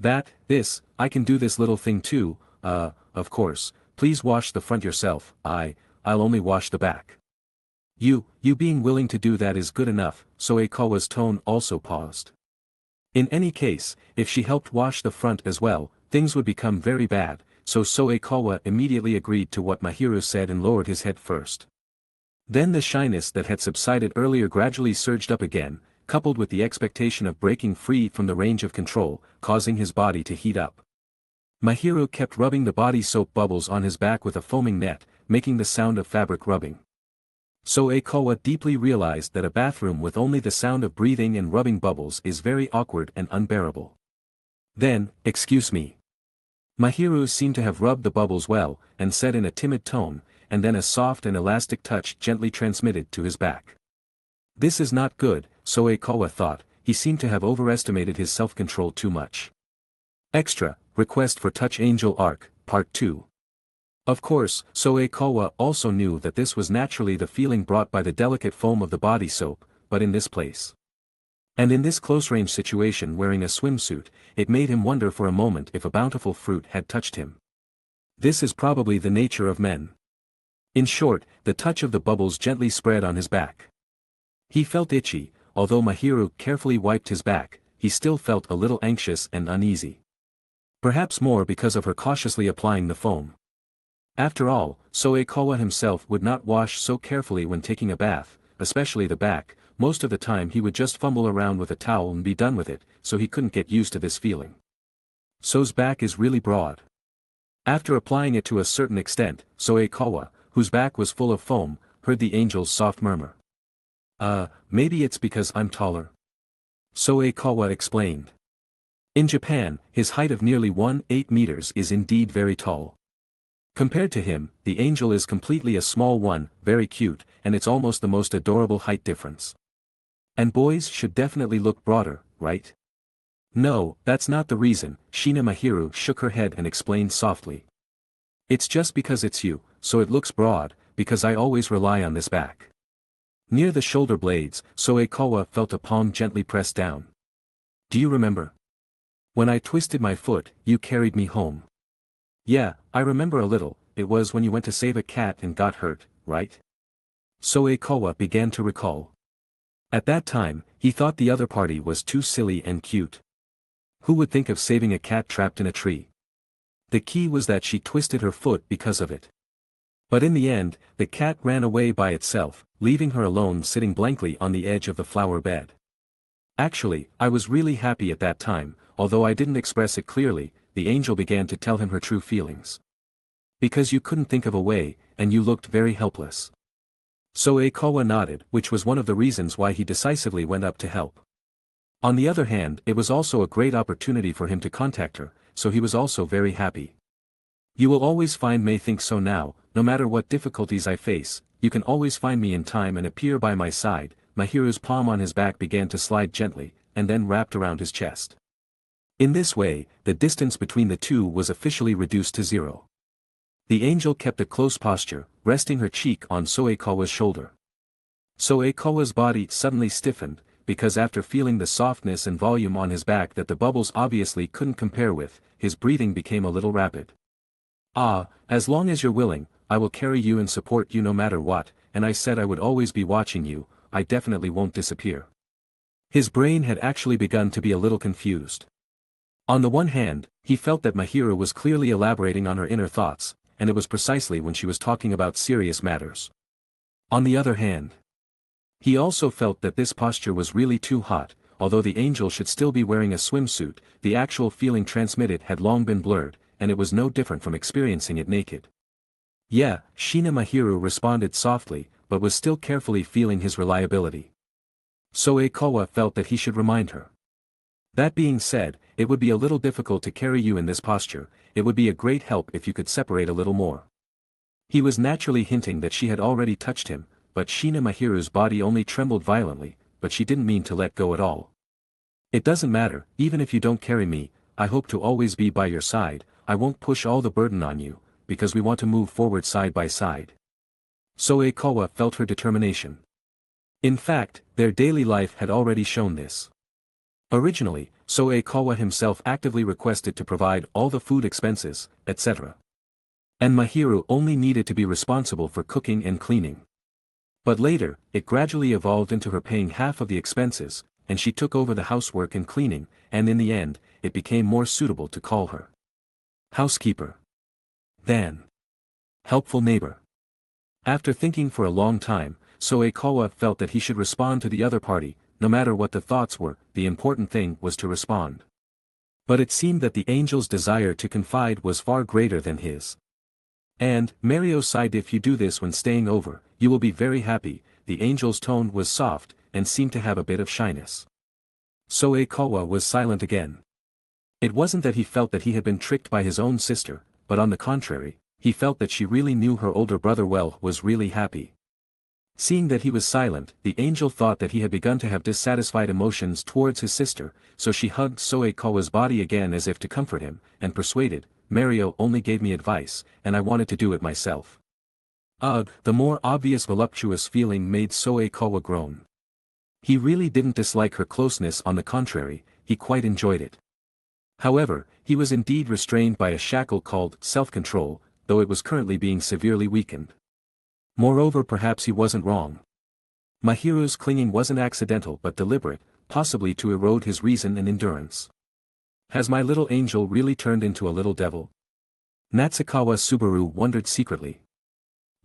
I can do this little thing too, of course, please wash the front yourself, I'll only wash the back. You being willing to do that is good enough, Soekawa's tone also paused. In any case, if she helped wash the front as well, things would become very bad, so Soekawa immediately agreed to what Mahiru said and lowered his head first. Then the shyness that had subsided earlier gradually surged up again, coupled with the expectation of breaking free from the range of control, causing his body to heat up. Mahiru kept rubbing the body soap bubbles on his back with a foaming net, making the sound of fabric rubbing. Soekawa deeply realized that a bathroom with only the sound of breathing and rubbing bubbles is very awkward and unbearable. Then, excuse me. Mahiru seemed to have rubbed the bubbles well, and said in a timid tone, and then a soft and elastic touch gently transmitted to his back. This is not good, Soekawa thought, he seemed to have overestimated his self-control too much. Extra, request for Touch Angel Arc, Part 2. Of course, Soekawa also knew that this was naturally the feeling brought by the delicate foam of the body soap, but in this place. And in this close-range situation wearing a swimsuit, it made him wonder for a moment if a bountiful fruit had touched him. This is probably the nature of men. In short, the touch of the bubbles gently spread on his back. He felt itchy, although Mahiru carefully wiped his back, he still felt a little anxious and uneasy. Perhaps more because of her cautiously applying the foam. After all, Soekawa himself would not wash so carefully when taking a bath, especially the back, most of the time he would just fumble around with a towel and be done with it, so he couldn't get used to this feeling. So's back is really broad. After applying it to a certain extent, Soekawa, whose back was full of foam, heard the angel's soft murmur. Maybe it's because I'm taller. Soekawa explained. In Japan, his height of nearly 1.8 meters is indeed very tall. Compared to him, the angel is completely a small one, very cute, and it's almost the most adorable height difference. And boys should definitely look broader, right? No, that's not the reason, Shina Mahiru shook her head and explained softly. It's just because it's you, so it looks broad, because I always rely on this back. Near the shoulder blades, Soekawa felt a palm gently pressed down. Do you remember? When I twisted my foot, you carried me home. Yeah, I remember a little, it was when you went to save a cat and got hurt, right? Soekawa began to recall. At that time, he thought the other party was too silly and cute. Who would think of saving a cat trapped in a tree? The key was that she twisted her foot because of it. But in the end, the cat ran away by itself, leaving her alone sitting blankly on the edge of the flower bed. Actually, I was really happy at that time, although I didn't express it clearly, the angel began to tell him her true feelings. Because you couldn't think of a way, and you looked very helpless. Soekawa nodded, which was one of the reasons why he decisively went up to help. On the other hand, it was also a great opportunity for him to contact her, so he was also very happy. You will always find me think so now, no matter what difficulties I face, you can always find me in time and appear by my side. Mahiru's palm on his back began to slide gently, and then wrapped around his chest. In this way, the distance between the two was officially reduced to 0. The angel kept a close posture, resting her cheek on Soekawa's shoulder. Soekawa's body suddenly stiffened, because after feeling the softness and volume on his back that the bubbles obviously couldn't compare with, his breathing became a little rapid. As long as you're willing, I will carry you and support you no matter what, and I said I would always be watching you, I definitely won't disappear. His brain had actually begun to be a little confused. On the one hand, he felt that Mahiru was clearly elaborating on her inner thoughts, and it was precisely when she was talking about serious matters. On the other hand, he also felt that this posture was really too hot, although the angel should still be wearing a swimsuit, the actual feeling transmitted had long been blurred, and it was no different from experiencing it naked. Yeah, Shina Mahiru responded softly, but was still carefully feeling his reliability. Soekawa felt that he should remind her. That being said, it would be a little difficult to carry you in this posture, it would be a great help if you could separate a little more. He was naturally hinting that she had already touched him, but Shina Mahiru's body only trembled violently, but she didn't mean to let go at all. It doesn't matter, even if you don't carry me, I hope to always be by your side, I won't push all the burden on you, because we want to move forward side by side. Soekawa felt her determination. In fact, their daily life had already shown this. Originally, Soekawa himself actively requested to provide all the food expenses, etc. And Mahiru only needed to be responsible for cooking and cleaning. But later, it gradually evolved into her paying half of the expenses, and she took over the housework and cleaning, and in the end, it became more suitable to call her housekeeper than helpful neighbor. After thinking for a long time, Soekawa felt that he should respond to the other party, no matter what the thoughts were. The important thing was to respond. But it seemed that the angel's desire to confide was far greater than his. And, Mario sighed, if you do this when staying over, you will be very happy. The angel's tone was soft, and seemed to have a bit of shyness. Soekawa was silent again. It wasn't that he felt that he had been tricked by his own sister, but on the contrary, he felt that she really knew her older brother well, was really happy. Seeing that he was silent, the angel thought that he had begun to have dissatisfied emotions towards his sister, so she hugged Soekawa's body again as if to comfort him, and persuaded, Mario only gave me advice, and I wanted to do it myself. Ugh, the more obvious voluptuous feeling made Soekawa groan. He really didn't dislike her closeness, on the contrary, he quite enjoyed it. However, he was indeed restrained by a shackle called self-control, though it was currently being severely weakened. Moreover, perhaps he wasn't wrong. Mahiru's clinging wasn't accidental but deliberate, possibly to erode his reason and endurance. Has my little angel really turned into a little devil? Natsukawa Subaru wondered secretly.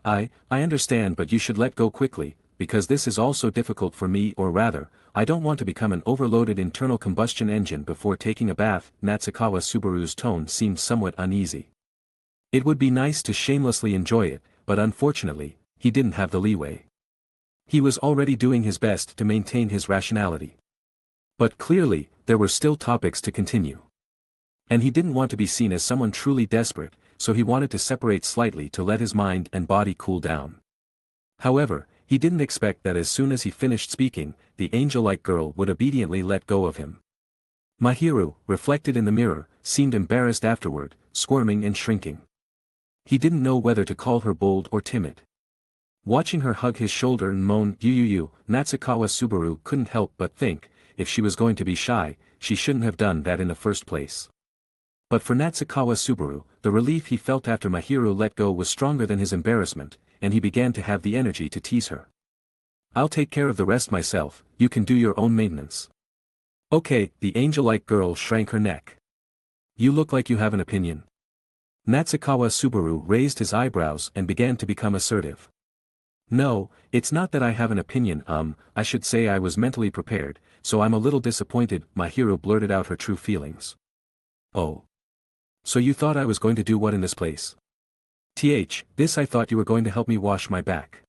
I understand, but you should let go quickly, because this is also difficult for me, or rather, I don't want to become an overloaded internal combustion engine before taking a bath. Natsukawa Subaru's tone seemed somewhat uneasy. It would be nice to shamelessly enjoy it, but unfortunately, he didn't have the leeway. He was already doing his best to maintain his rationality. But clearly, there were still topics to continue. And he didn't want to be seen as someone truly desperate, so he wanted to separate slightly to let his mind and body cool down. However, he didn't expect that as soon as he finished speaking, the angel-like girl would obediently let go of him. Mahiru, reflected in the mirror, seemed embarrassed afterward, squirming and shrinking. He didn't know whether to call her bold or timid. Watching her hug his shoulder and moan, "You," Natsukawa Subaru couldn't help but think, if she was going to be shy, she shouldn't have done that in the first place. But for Natsukawa Subaru, the relief he felt after Mahiru let go was stronger than his embarrassment, and he began to have the energy to tease her. I'll take care of the rest myself, you can do your own maintenance. Okay, the angel-like girl shrank her neck. You look like you have an opinion. Natsukawa Subaru raised his eyebrows and began to become assertive. No, it's not that I have an opinion, I should say I was mentally prepared, so I'm a little disappointed. Mahiru blurted out her true feelings. Oh. So you thought I was going to do what in this place? This I thought you were going to help me wash my back.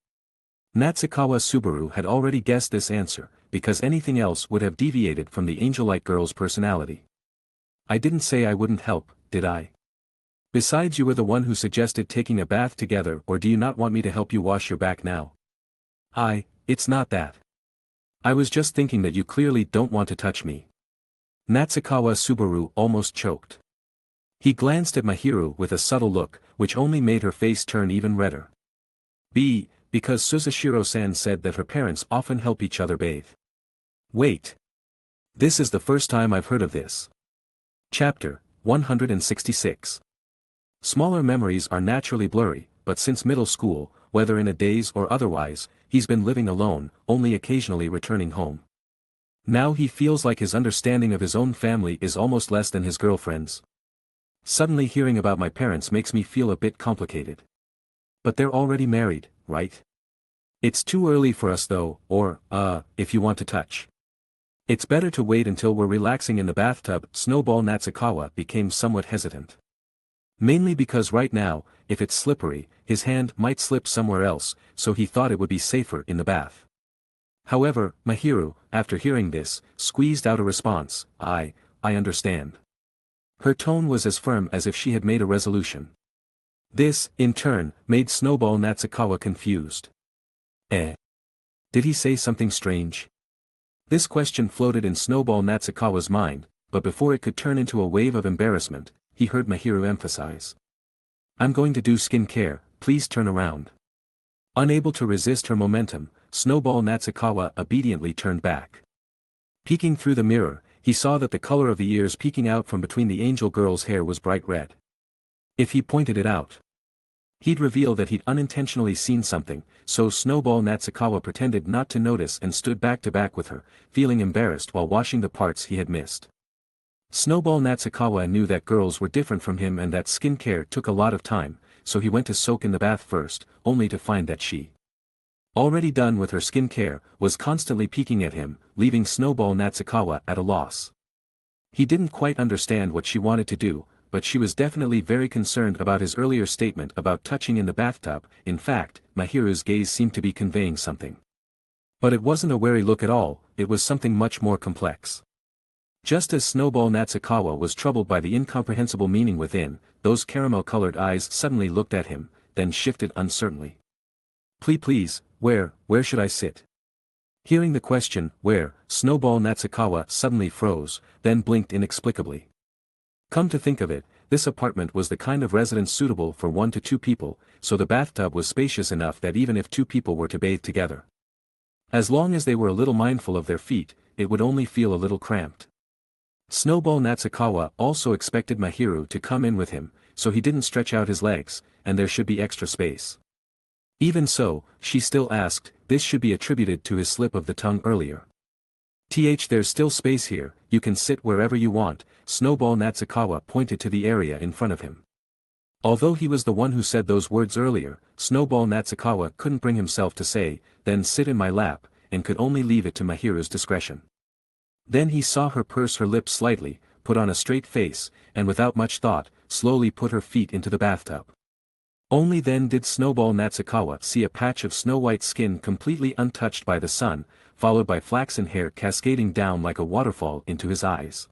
Natsukawa Subaru had already guessed this answer, because anything else would have deviated from the angel-like girl's personality. I didn't say I wouldn't help, did I? Besides, you were the one who suggested taking a bath together, or do you not want me to help you wash your back now? It's not that. I was just thinking that you clearly don't want to touch me. Natsukawa Subaru almost choked. He glanced at Mahiru with a subtle look, which only made her face turn even redder. Because Suzashiro-san said that her parents often help each other bathe. Wait. This is the first time I've heard of this. Chapter 166. Smaller memories are naturally blurry, but since middle school, whether in a daze or otherwise, he's been living alone, only occasionally returning home. Now he feels like his understanding of his own family is almost less than his girlfriend's. Suddenly hearing about my parents makes me feel a bit complicated. But they're already married, right? It's too early for us though, or, if you want to touch. It's better to wait until we're relaxing in the bathtub. Snowball Natsukawa became somewhat hesitant. Mainly because right now, if it's slippery, his hand might slip somewhere else, so he thought it would be safer in the bath. However, Mahiru, after hearing this, squeezed out a response, I understand. Her tone was as firm as if she had made a resolution. This, in turn, made Snowball Natsukawa confused. Did he say something strange? This question floated in Snowball Natsukawa's mind, but before it could turn into a wave of embarrassment, he heard Mahiru emphasize. I'm going to do skin care, please turn around. Unable to resist her momentum, Snowball Natsukawa obediently turned back. Peeking through the mirror, he saw that the color of the ears peeking out from between the angel girl's hair was bright red. If he pointed it out, he'd reveal that he'd unintentionally seen something, so Snowball Natsukawa pretended not to notice and stood back to back with her, feeling embarrassed while washing the parts he had missed. Snowball Natsukawa knew that girls were different from him and that skincare took a lot of time, so he went to soak in the bath first, only to find that she, already done with her skincare, was constantly peeking at him, leaving Snowball Natsukawa at a loss. He didn't quite understand what she wanted to do, but she was definitely very concerned about his earlier statement about touching in the bathtub. In fact, Mahiru's gaze seemed to be conveying something. But it wasn't a wary look at all, it was something much more complex. Just as Snowball Natsukawa was troubled by the incomprehensible meaning within, those caramel-colored eyes suddenly looked at him, then shifted uncertainly. Please, where should I sit?" Hearing the question, where, Snowball Natsukawa suddenly froze, then blinked inexplicably. Come to think of it, this apartment was the kind of residence suitable for 1 to 2 people, so the bathtub was spacious enough that even if 2 people were to bathe together, as long as they were a little mindful of their feet, it would only feel a little cramped. Snowball Natsukawa also expected Mahiru to come in with him, so he didn't stretch out his legs, and there should be extra space. Even so, she still asked, this should be attributed to his slip of the tongue earlier. There's still space here, you can sit wherever you want. Snowball Natsukawa pointed to the area in front of him. Although he was the one who said those words earlier, Snowball Natsukawa couldn't bring himself to say, then sit in my lap, and could only leave it to Mahiru's discretion. Then he saw her purse her lips slightly, put on a straight face, and without much thought, slowly put her feet into the bathtub. Only then did Snowball Natsukawa see a patch of snow-white skin completely untouched by the sun, followed by flaxen hair cascading down like a waterfall into his eyes.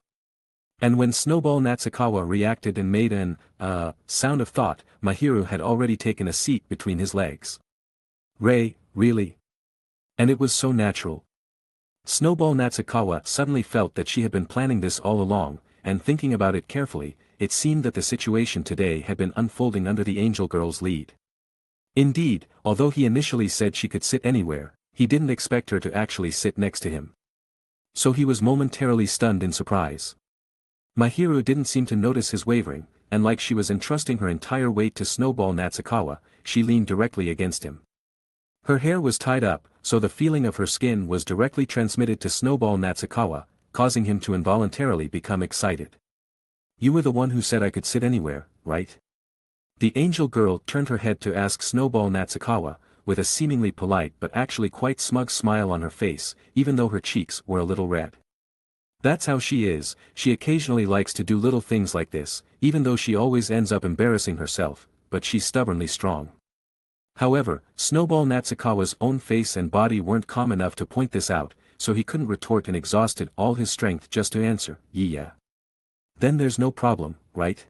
And when Snowball Natsukawa reacted and made an sound of thought, Mahiru had already taken a seat between his legs. Really? And it was so natural. Snowball Natsukawa suddenly felt that she had been planning this all along, and thinking about it carefully, it seemed that the situation today had been unfolding under the angel girl's lead. Indeed, although he initially said she could sit anywhere, he didn't expect her to actually sit next to him. So he was momentarily stunned in surprise. Mahiru didn't seem to notice his wavering, and like she was entrusting her entire weight to Snowball Natsukawa, she leaned directly against him. Her hair was tied up, so the feeling of her skin was directly transmitted to Snowball Natsukawa, causing him to involuntarily become excited. You were the one who said I could sit anywhere, right? The angel girl turned her head to ask Snowball Natsukawa, with a seemingly polite but actually quite smug smile on her face, even though her cheeks were a little red. That's how she is, she occasionally likes to do little things like this, even though she always ends up embarrassing herself, but she's stubbornly strong. However, Snowball Natsukawa's own face and body weren't calm enough to point this out, so he couldn't retort and exhausted all his strength just to answer, yeah. Then there's no problem, right?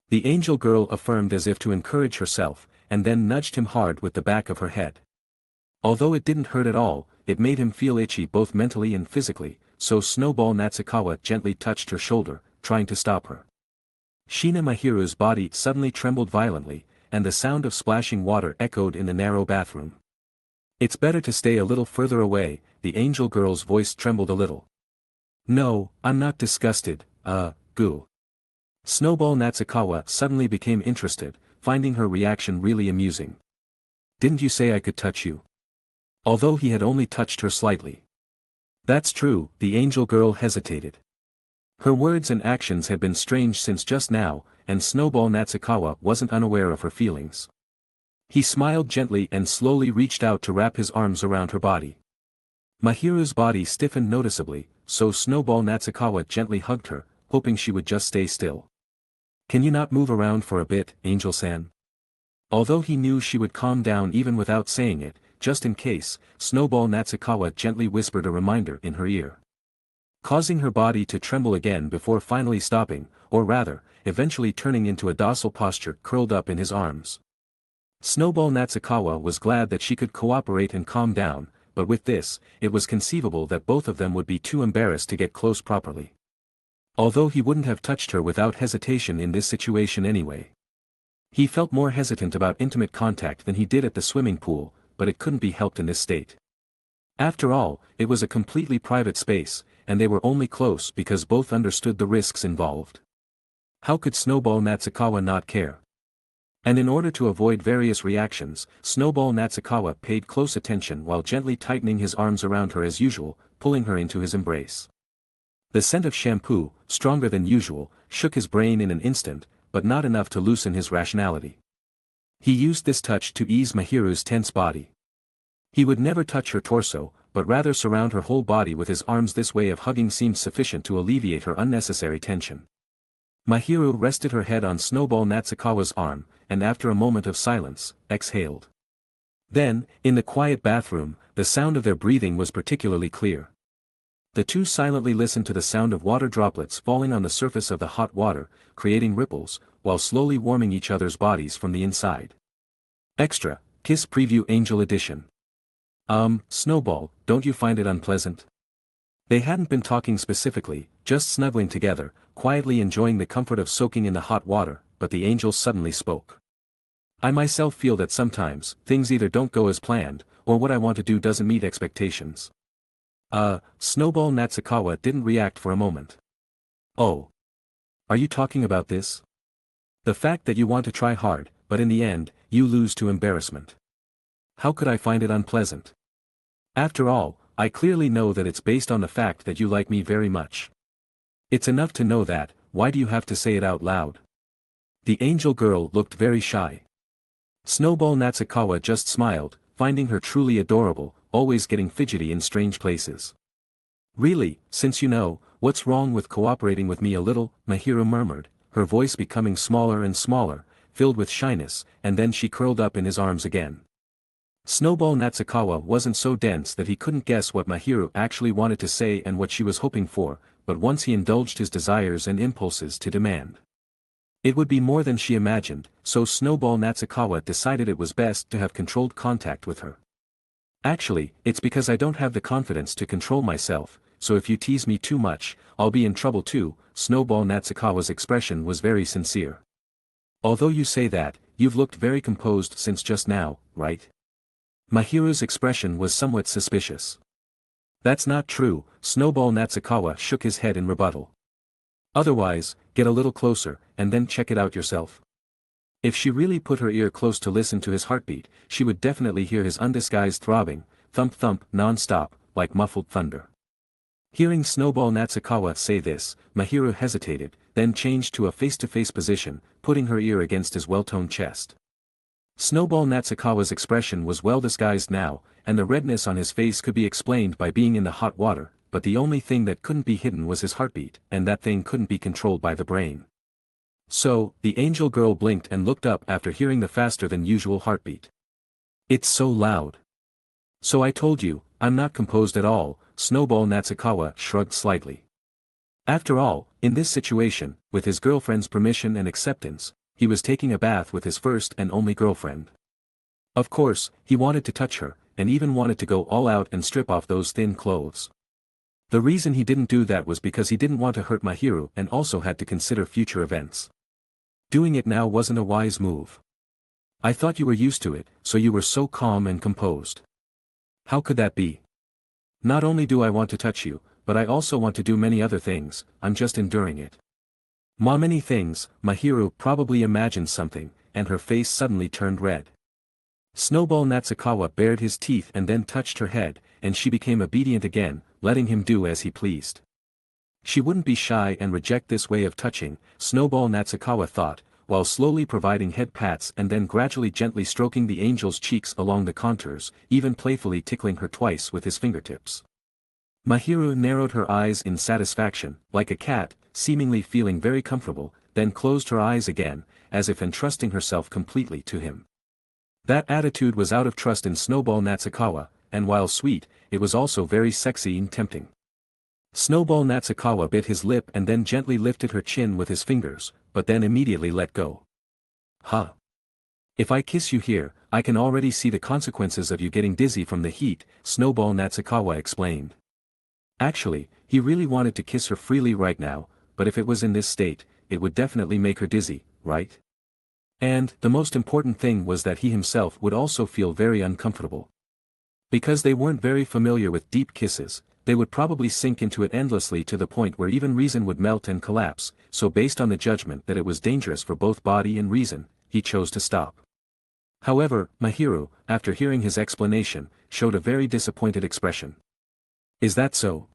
The angel girl affirmed as if to encourage herself, and then nudged him hard with the back of her head. Although it didn't hurt at all, it made him feel itchy both mentally and physically, so Snowball Natsukawa gently touched her shoulder, trying to stop her. Shina Mahiru's body suddenly trembled violently, and the sound of splashing water echoed in the narrow bathroom. It's better to stay a little further away, the angel girl's voice trembled a little. No, I'm not disgusted, goo. Snowball Natsukawa suddenly became interested, finding her reaction really amusing. Didn't you say I could touch you? Although he had only touched her slightly. That's true, the angel girl hesitated. Her words and actions had been strange since just now, and Snowball Natsukawa wasn't unaware of her feelings. He smiled gently and slowly reached out to wrap his arms around her body. Mahiru's body stiffened noticeably, so Snowball Natsukawa gently hugged her, hoping she would just stay still. Can you not move around for a bit, Angel-san? Although he knew she would calm down even without saying it, just in case, Snowball Natsukawa gently whispered a reminder in her ear, causing her body to tremble again before finally stopping, or rather, eventually turning into a docile posture curled up in his arms. Snowball Natsukawa was glad that she could cooperate and calm down, but with this, it was conceivable that both of them would be too embarrassed to get close properly. Although he wouldn't have touched her without hesitation in this situation anyway. He felt more hesitant about intimate contact than he did at the swimming pool, but it couldn't be helped in this state. After all, it was a completely private space, and they were only close because both understood the risks involved. How could Snowball Natsukawa not care? And in order to avoid various reactions, Snowball Natsukawa paid close attention while gently tightening his arms around her as usual, pulling her into his embrace. The scent of shampoo, stronger than usual, shook his brain in an instant, but not enough to loosen his rationality. He used this touch to ease Mahiru's tense body. He would never touch her torso, but rather surround her whole body with his arms. This way of hugging seemed sufficient to alleviate her unnecessary tension. Mahiru rested her head on Snowball Natsukawa's arm, and after a moment of silence, exhaled. Then, in the quiet bathroom, the sound of their breathing was particularly clear. The two silently listened to the sound of water droplets falling on the surface of the hot water, creating ripples, while slowly warming each other's bodies from the inside. Extra, Kiss Preview Angel Edition. Snowball, don't you find it unpleasant? They hadn't been talking specifically, just snuggling together, quietly enjoying the comfort of soaking in the hot water, but the angel suddenly spoke. I myself feel that sometimes, things either don't go as planned, or what I want to do doesn't meet expectations. Snowball Natsukawa didn't react for a moment. Oh. Are you talking about this? The fact that you want to try hard, but in the end, you lose to embarrassment. How could I find it unpleasant? After all, I clearly know that it's based on the fact that you like me very much. It's enough to know that, why do you have to say it out loud? The angel girl looked very shy. Snowball Natsukawa just smiled, finding her truly adorable, always getting fidgety in strange places. Really, since you know, what's wrong with cooperating with me a little, Mahiru murmured, her voice becoming smaller and smaller, filled with shyness, and then she curled up in his arms again. Snowball Natsukawa wasn't so dense that he couldn't guess what Mahiru actually wanted to say and what she was hoping for, but once he indulged his desires and impulses to demand. It would be more than she imagined, so Snowball Natsukawa decided it was best to have controlled contact with her. Actually, it's because I don't have the confidence to control myself, so if you tease me too much, I'll be in trouble too. Snowball Natsukawa's expression was very sincere. Although you say that, you've looked very composed since just now, right? Mahiru's expression was somewhat suspicious. That's not true, Snowball Natsukawa shook his head in rebuttal. Otherwise, get a little closer, and then check it out yourself. If she really put her ear close to listen to his heartbeat, she would definitely hear his undisguised throbbing, thump-thump, non-stop, like muffled thunder. Hearing Snowball Natsukawa say this, Mahiru hesitated, then changed to a face-to-face position, putting her ear against his well-toned chest. Snowball Natsukawa's expression was well disguised now, and the redness on his face could be explained by being in the hot water, but the only thing that couldn't be hidden was his heartbeat, and that thing couldn't be controlled by the brain. So, the angel girl blinked and looked up after hearing the faster-than-usual heartbeat. It's so loud. So I told you, I'm not composed at all, Snowball Natsukawa shrugged slightly. After all, in this situation, with his girlfriend's permission and acceptance, he was taking a bath with his first and only girlfriend. Of course, he wanted to touch her, and even wanted to go all out and strip off those thin clothes. The reason he didn't do that was because he didn't want to hurt Mahiru and also had to consider future events. Doing it now wasn't a wise move. I thought you were used to it, so you were so calm and composed. How could that be? Not only do I want to touch you, but I also want to do many other things, I'm just enduring it. Many things, Mahiru probably imagined something, and her face suddenly turned red. Snowball Natsukawa bared his teeth and then touched her head, and she became obedient again, letting him do as he pleased. She wouldn't be shy and reject this way of touching, Snowball Natsukawa thought, while slowly providing head pats and then gradually gently stroking the angel's cheeks along the contours, even playfully tickling her twice with his fingertips. Mahiru narrowed her eyes in satisfaction, like a cat, seemingly feeling very comfortable, then closed her eyes again, as if entrusting herself completely to him. That attitude was out of trust in Snowball Natsukawa, and while sweet, it was also very sexy and tempting. Snowball Natsukawa bit his lip and then gently lifted her chin with his fingers, but then immediately let go. Huh. If I kiss you here, I can already see the consequences of you getting dizzy from the heat, Snowball Natsukawa explained. Actually, he really wanted to kiss her freely right now, but if it was in this state, it would definitely make her dizzy, right? And, the most important thing was that he himself would also feel very uncomfortable. Because they weren't very familiar with deep kisses, they would probably sink into it endlessly to the point where even reason would melt and collapse, so based on the judgment that it was dangerous for both body and reason, he chose to stop. However, Mahiru, after hearing his explanation, showed a very disappointed expression. Is that so?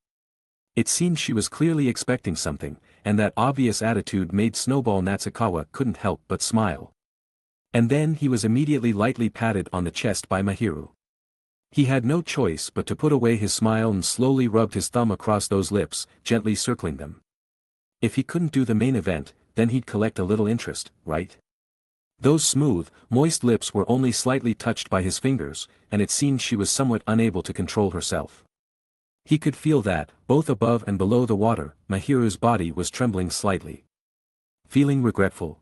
It seemed she was clearly expecting something, and that obvious attitude made Snowball Natsukawa couldn't help but smile. And then he was immediately lightly patted on the chest by Mahiru. He had no choice but to put away his smile and slowly rubbed his thumb across those lips, gently circling them. If he couldn't do the main event, then he'd collect a little interest, right? Those smooth, moist lips were only slightly touched by his fingers, and it seemed she was somewhat unable to control herself. He could feel that, both above and below the water, Mahiru's body was trembling slightly. Feeling regretful?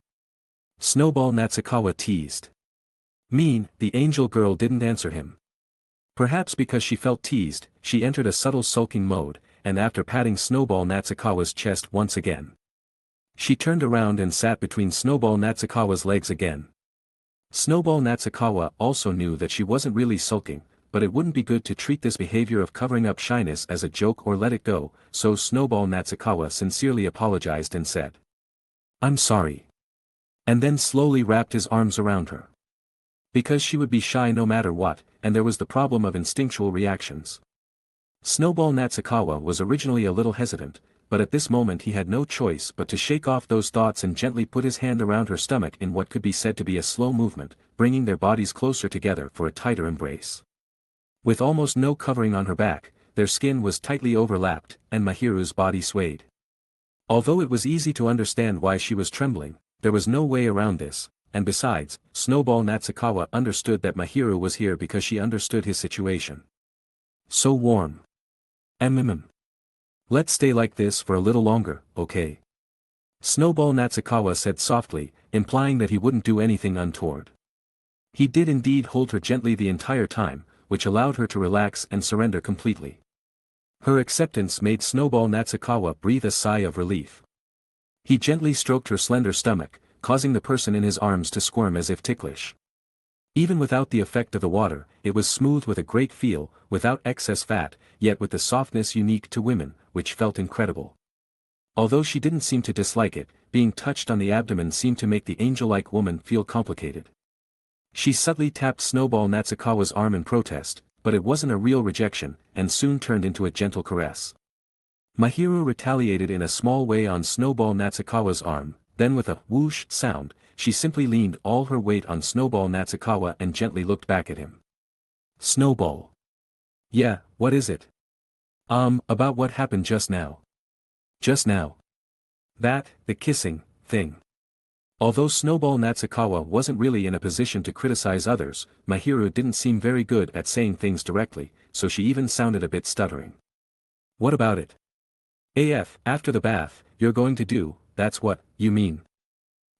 Snowball Natsukawa teased. Mean, the angel girl didn't answer him. Perhaps because she felt teased, she entered a subtle sulking mode, and after patting Snowball Natsukawa's chest once again, she turned around and sat between Snowball Natsukawa's legs again. Snowball Natsukawa also knew that she wasn't really sulking, but it wouldn't be good to treat this behavior of covering up shyness as a joke or let it go, so Snowball Natsukawa sincerely apologized and said, "I'm sorry." And then slowly wrapped his arms around her. Because she would be shy no matter what, and there was the problem of instinctual reactions. Snowball Natsukawa was originally a little hesitant, but at this moment he had no choice but to shake off those thoughts and gently put his hand around her stomach in what could be said to be a slow movement, bringing their bodies closer together for a tighter embrace. With almost no covering on her back, their skin was tightly overlapped, and Mahiru's body swayed. Although it was easy to understand why she was trembling, there was no way around this. And besides, Snowball Natsukawa understood that Mahiru was here because she understood his situation. So warm. Let's stay like this for a little longer, okay? Snowball Natsukawa said softly, implying that he wouldn't do anything untoward. He did indeed hold her gently the entire time, which allowed her to relax and surrender completely. Her acceptance made Snowball Natsukawa breathe a sigh of relief. He gently stroked her slender stomach, causing the person in his arms to squirm as if ticklish. Even without the effect of the water, it was smooth with a great feel, without excess fat, yet with the softness unique to women, which felt incredible. Although she didn't seem to dislike it, being touched on the abdomen seemed to make the angel-like woman feel complicated. She subtly tapped Snowball Natsukawa's arm in protest, but it wasn't a real rejection, and soon turned into a gentle caress. Mahiru retaliated in a small way on Snowball Natsukawa's arm. Then with a whoosh sound, she simply leaned all her weight on Snowball Natsukawa and gently looked back at him. Snowball. Yeah, what is it? About what happened just now. Just now. That, the kissing, thing. Although Snowball Natsukawa wasn't really in a position to criticize others, Mahiru didn't seem very good at saying things directly, so she even sounded a bit stuttering. What about it? After the bath, you're going to do, that's what, you mean.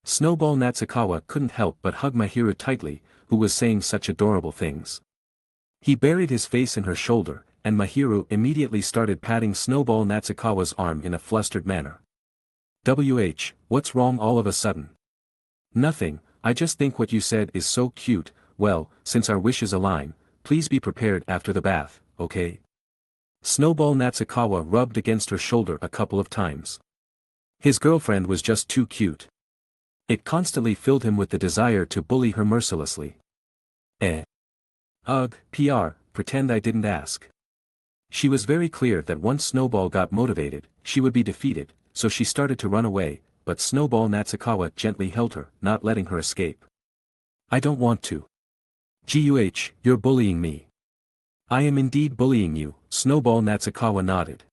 Snowball Natsukawa couldn't help but hug Mahiru tightly, who was saying such adorable things. He buried his face in her shoulder, and Mahiru immediately started patting Snowball Natsukawa's arm in a flustered manner. What's wrong all of a sudden? Nothing, I just think what you said is so cute. Well, since our wishes align, please be prepared after the bath, okay? Snowball Natsukawa rubbed against her shoulder a couple of times. His girlfriend was just too cute. It constantly filled him with the desire to bully her mercilessly. Ugh, pretend I didn't ask. She was very clear that once Snowball got motivated, she would be defeated, so she started to run away, but Snowball Natsukawa gently held her, not letting her escape. I don't want to. You're bullying me. I am indeed bullying you, Snowball Natsukawa nodded.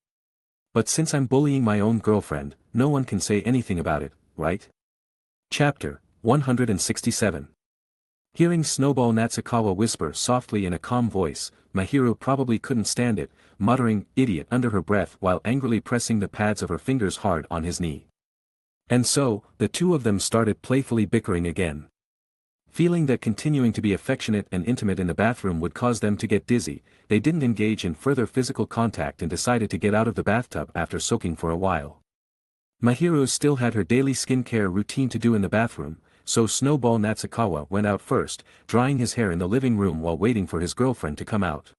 But since I'm bullying my own girlfriend, no one can say anything about it, right? Chapter 167. Hearing Snowball Natsukawa whisper softly in a calm voice, Mahiru probably couldn't stand it, muttering "idiot" under her breath while angrily pressing the pads of her fingers hard on his knee. And so, the two of them started playfully bickering again. Feeling that continuing to be affectionate and intimate in the bathroom would cause them to get dizzy, they didn't engage in further physical contact and decided to get out of the bathtub after soaking for a while. Mahiru still had her daily skincare routine to do in the bathroom, so Snowball Natsukawa went out first, drying his hair in the living room while waiting for his girlfriend to come out.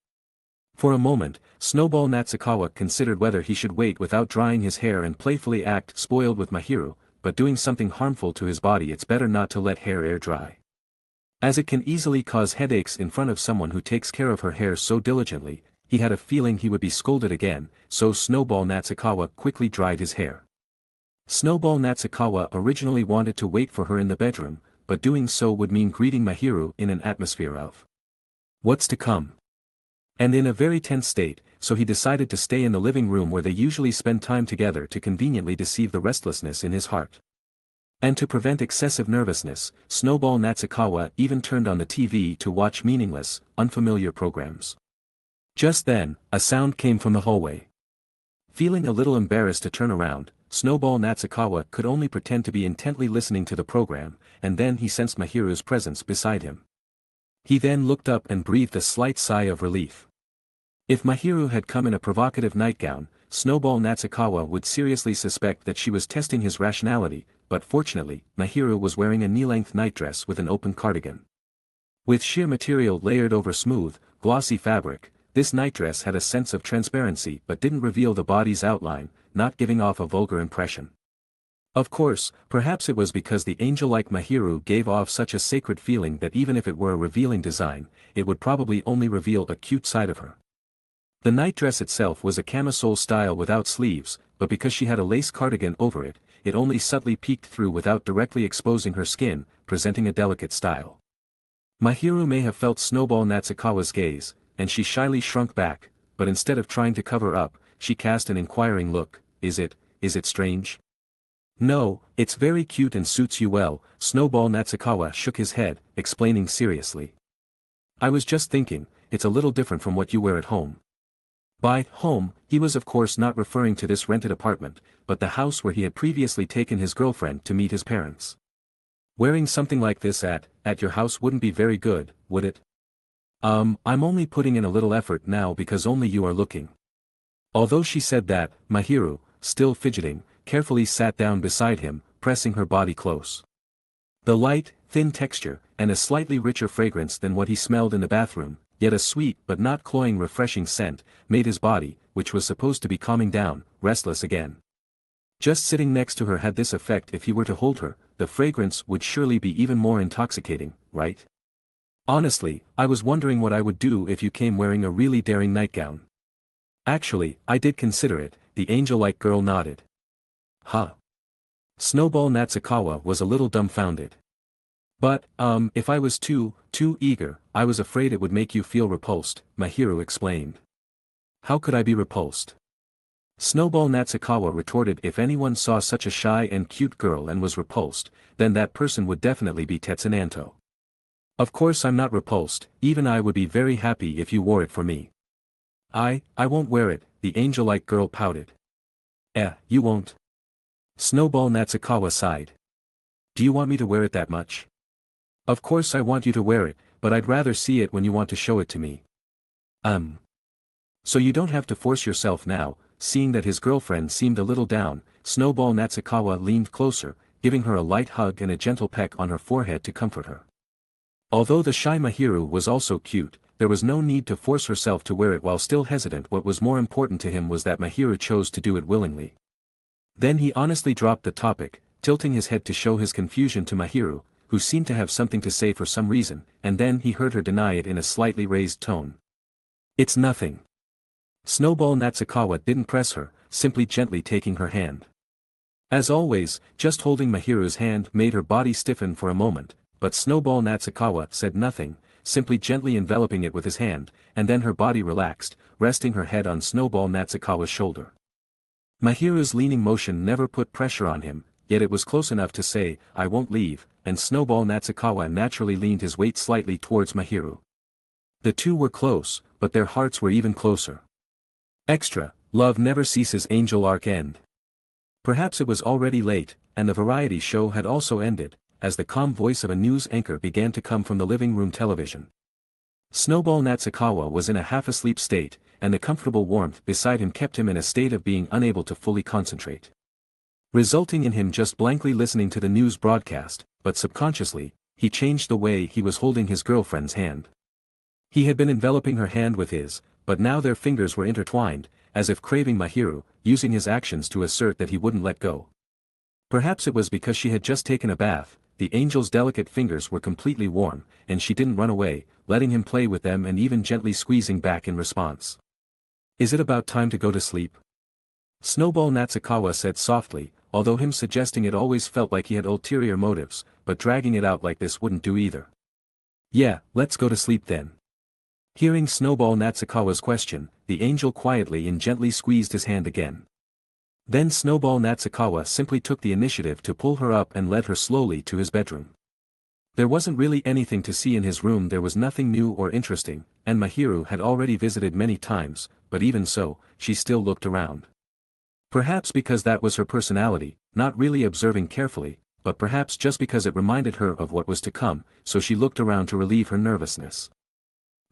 For a moment, Snowball Natsukawa considered whether he should wait without drying his hair and playfully act spoiled with Mahiru, but doing something harmful to his body it's better not to let hair air dry. As it can easily cause headaches in front of someone who takes care of her hair so diligently, he had a feeling he would be scolded again, so Snowball Natsukawa quickly dried his hair. Snowball Natsukawa originally wanted to wait for her in the bedroom, but doing so would mean greeting Mahiru in an atmosphere of what's to come. And in a very tense state, so he decided to stay in the living room where they usually spend time together to conveniently deceive the restlessness in his heart. And to prevent excessive nervousness, Snowball Natsukawa even turned on the TV to watch meaningless, unfamiliar programs. Just then, a sound came from the hallway. Feeling a little embarrassed to turn around, Snowball Natsukawa could only pretend to be intently listening to the program, and then he sensed Mahiru's presence beside him. He then looked up and breathed a slight sigh of relief. If Mahiru had come in a provocative nightgown, Snowball Natsukawa would seriously suspect that she was testing his rationality, but fortunately, Mahiru was wearing a knee-length nightdress with an open cardigan. With sheer material layered over smooth, glossy fabric, this nightdress had a sense of transparency but didn't reveal the body's outline, not giving off a vulgar impression. Of course, perhaps it was because the angel-like Mahiru gave off such a sacred feeling that even if it were a revealing design, it would probably only reveal a cute side of her. The nightdress itself was a camisole style without sleeves, but because she had a lace cardigan over it, it only subtly peeked through without directly exposing her skin, presenting a delicate style. Mahiru may have felt Snowball Natsukawa's gaze, and she shyly shrunk back, but instead of trying to cover up, she cast an inquiring look. Is it strange? No, it's very cute and suits you well, Snowball Natsukawa shook his head, explaining seriously. I was just thinking, it's a little different from what you wear at home. By home, he was of course not referring to this rented apartment, but the house where he had previously taken his girlfriend to meet his parents. Wearing something like this at your house wouldn't be very good, would it? I'm only putting in a little effort now because only you are looking. Although she said that, Mahiru, still fidgeting, carefully sat down beside him, pressing her body close. The light, thin texture, and a slightly richer fragrance than what he smelled in the bathroom, yet a sweet but not cloying refreshing scent, made his body, which was supposed to be calming down, restless again. Just sitting next to her had this effect. If he were to hold her, the fragrance would surely be even more intoxicating, right? Honestly, I was wondering what I would do if you came wearing a really daring nightgown. Actually, I did consider it, the angel-like girl nodded. Huh. Snowball Natsukawa was a little dumbfounded. But, if I was too eager, I was afraid it would make you feel repulsed, Mahiru explained. How could I be repulsed? Snowball Natsukawa retorted. If anyone saw such a shy and cute girl and was repulsed, then that person would definitely be Tetsunanto. Of course I'm not repulsed, even I would be very happy if you wore it for me. I won't wear it, the angel-like girl pouted. You won't? Snowball Natsukawa sighed. Do you want me to wear it that much? Of course I want you to wear it, but I'd rather see it when you want to show it to me. So you don't have to force yourself now. Seeing that his girlfriend seemed a little down, Snowball Natsukawa leaned closer, giving her a light hug and a gentle peck on her forehead to comfort her. Although the shy Mahiru was also cute, there was no need to force herself to wear it while still hesitant. What was more important to him was that Mahiru chose to do it willingly. Then he honestly dropped the topic, tilting his head to show his confusion to Mahiru, who seemed to have something to say for some reason, and then he heard her deny it in a slightly raised tone. It's nothing. Snowball Natsukawa didn't press her, simply gently taking her hand. As always, just holding Mahiru's hand made her body stiffen for a moment, but Snowball Natsukawa said nothing, simply gently enveloping it with his hand, and then her body relaxed, resting her head on Snowball Natsukawa's shoulder. Mahiru's leaning motion never put pressure on him, yet it was close enough to say, I won't leave, and Snowball Natsukawa naturally leaned his weight slightly towards Mahiru. The two were close, but their hearts were even closer. Extra, love never ceases. Angel arc end. Perhaps it was already late, and the variety show had also ended, as the calm voice of a news anchor began to come from the living room television. Snowball Natsukawa was in a half-asleep state, and the comfortable warmth beside him kept him in a state of being unable to fully concentrate, resulting in him just blankly listening to the news broadcast, but subconsciously, he changed the way he was holding his girlfriend's hand. He had been enveloping her hand with his, but now their fingers were intertwined, as if craving Mahiru, using his actions to assert that he wouldn't let go. Perhaps it was because she had just taken a bath, the angel's delicate fingers were completely warm, and she didn't run away, letting him play with them and even gently squeezing back in response. "Is it about time to go to sleep?" Snowball Natsukawa said softly, although him suggesting it always felt like he had ulterior motives, but dragging it out like this wouldn't do either. "Yeah, let's go to sleep then." Hearing Snowball Natsukawa's question, the angel quietly and gently squeezed his hand again. Then Snowball Natsukawa simply took the initiative to pull her up and led her slowly to his bedroom. There wasn't really anything to see in his room, there was nothing new or interesting, and Mahiru had already visited many times, but even so, she still looked around. Perhaps because that was her personality, not really observing carefully, but perhaps just because it reminded her of what was to come, so she looked around to relieve her nervousness.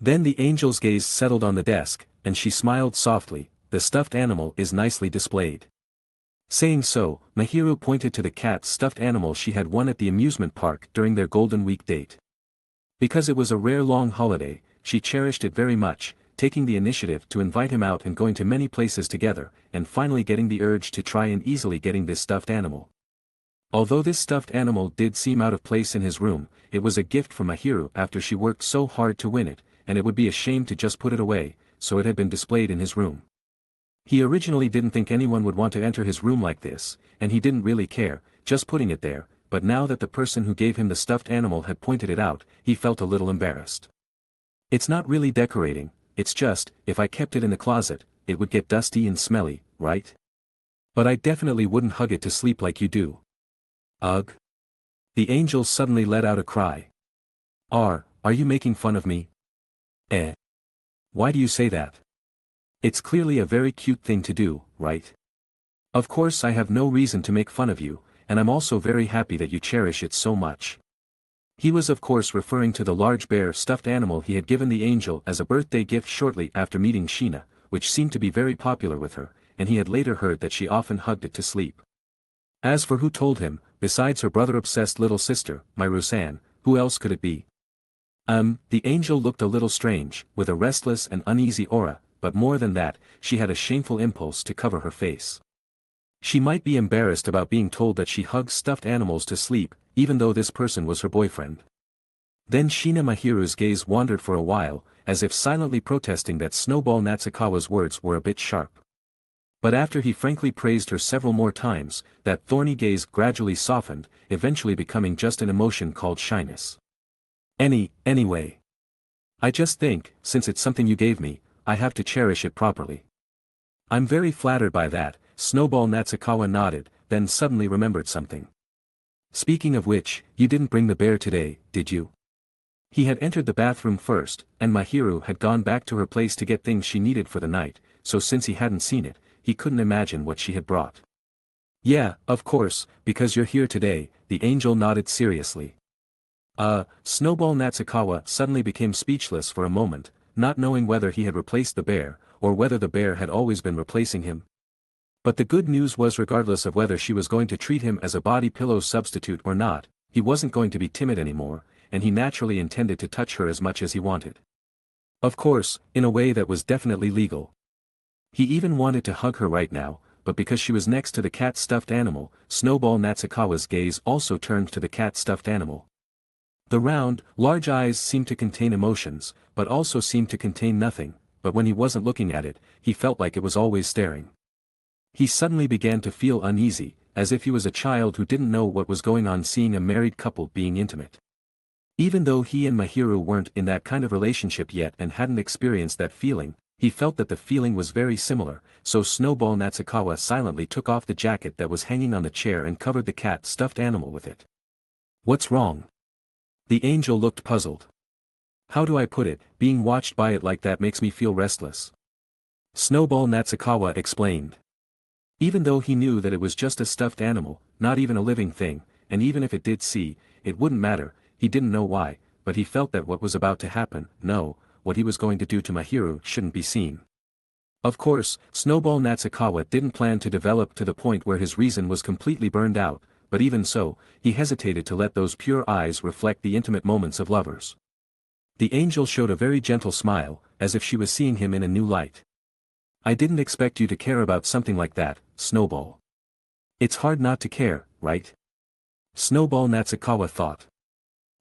Then the angel's gaze settled on the desk, and she smiled softly. "The stuffed animal is nicely displayed." Saying so, Mahiru pointed to the cat's stuffed animal she had won at the amusement park during their Golden Week date. Because it was a rare long holiday, she cherished it very much, taking the initiative to invite him out and going to many places together, and finally getting the urge to try and easily getting this stuffed animal. Although this stuffed animal did seem out of place in his room, it was a gift from Mahiru after she worked so hard to win it, and it would be a shame to just put it away, so it had been displayed in his room. He originally didn't think anyone would want to enter his room like this, and he didn't really care, just putting it there, but now that the person who gave him the stuffed animal had pointed it out, he felt a little embarrassed. "It's not really decorating, it's just, if I kept it in the closet, it would get dusty and smelly, right? But I definitely wouldn't hug it to sleep like you do." "Ugh." The angel suddenly let out a cry. Are you making fun of me?" "Eh? Why do you say that? It's clearly a very cute thing to do, right? Of course I have no reason to make fun of you, and I'm also very happy that you cherish it so much." He was of course referring to the large bear stuffed animal he had given the angel as a birthday gift shortly after meeting Sheena, which seemed to be very popular with her, and he had later heard that she often hugged it to sleep. As for who told him, besides her brother-obsessed little sister, Miru-san, who else could it be? The angel looked a little strange, with a restless and uneasy aura, but more than that, she had a shameful impulse to cover her face. She might be embarrassed about being told that she hugs stuffed animals to sleep, even though this person was her boyfriend. Then Sheena Mahiru's gaze wandered for a while, as if silently protesting that Snowball Natsukawa's words were a bit sharp. But after he frankly praised her several more times, that thorny gaze gradually softened, eventually becoming just an emotion called shyness. Anyway. I just think, since it's something you gave me, I have to cherish it properly." "I'm very flattered by that," Snowball Natsukawa nodded, then suddenly remembered something. "Speaking of which, you didn't bring the bear today, did you?" He had entered the bathroom first, and Mahiru had gone back to her place to get things she needed for the night, so since he hadn't seen it, he couldn't imagine what she had brought. "Yeah, of course, because you're here today," the angel nodded seriously. Snowball Natsukawa suddenly became speechless for a moment, not knowing whether he had replaced the bear, or whether the bear had always been replacing him. But the good news was regardless of whether she was going to treat him as a body pillow substitute or not, he wasn't going to be timid anymore, and he naturally intended to touch her as much as he wanted. Of course, in a way that was definitely legal. He even wanted to hug her right now, but because she was next to the cat stuffed animal, Snowball Natsukawa's gaze also turned to the cat stuffed animal. The round, large eyes seemed to contain emotions, but also seemed to contain nothing, but when he wasn't looking at it, he felt like it was always staring. He suddenly began to feel uneasy, as if he was a child who didn't know what was going on seeing a married couple being intimate. Even though he and Mahiru weren't in that kind of relationship yet and hadn't experienced that feeling, he felt that the feeling was very similar, so Snowball Natsukawa silently took off the jacket that was hanging on the chair and covered the cat stuffed animal with it. "What's wrong?" The angel looked puzzled. "How do I put it, being watched by it like that makes me feel restless," Snowball Natsukawa explained. Even though he knew that it was just a stuffed animal, not even a living thing, and even if it did see, it wouldn't matter, he didn't know why, but he felt that what was about to happen, what he was going to do to Mahiru shouldn't be seen. Of course, Snowball Natsukawa didn't plan to develop to the point where his reason was completely burned out, but even so, he hesitated to let those pure eyes reflect the intimate moments of lovers. The angel showed a very gentle smile, as if she was seeing him in a new light. I didn't expect you to care about something like that, Snowball. It's hard not to care, right? Snowball, Natsukawa thought.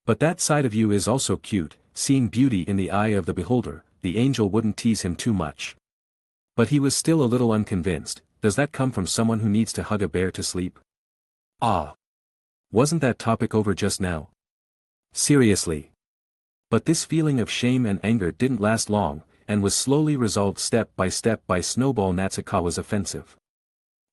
But that side of you is also cute. Seeing beauty in the eye of the beholder, the angel wouldn't tease him too much. But he was still a little unconvinced. Does that come from someone who needs to hug a bear to sleep? Ah. Wasn't that topic over just now? Seriously. But this feeling of shame and anger didn't last long, and was slowly resolved step by Snowball Natsukawa's offensive.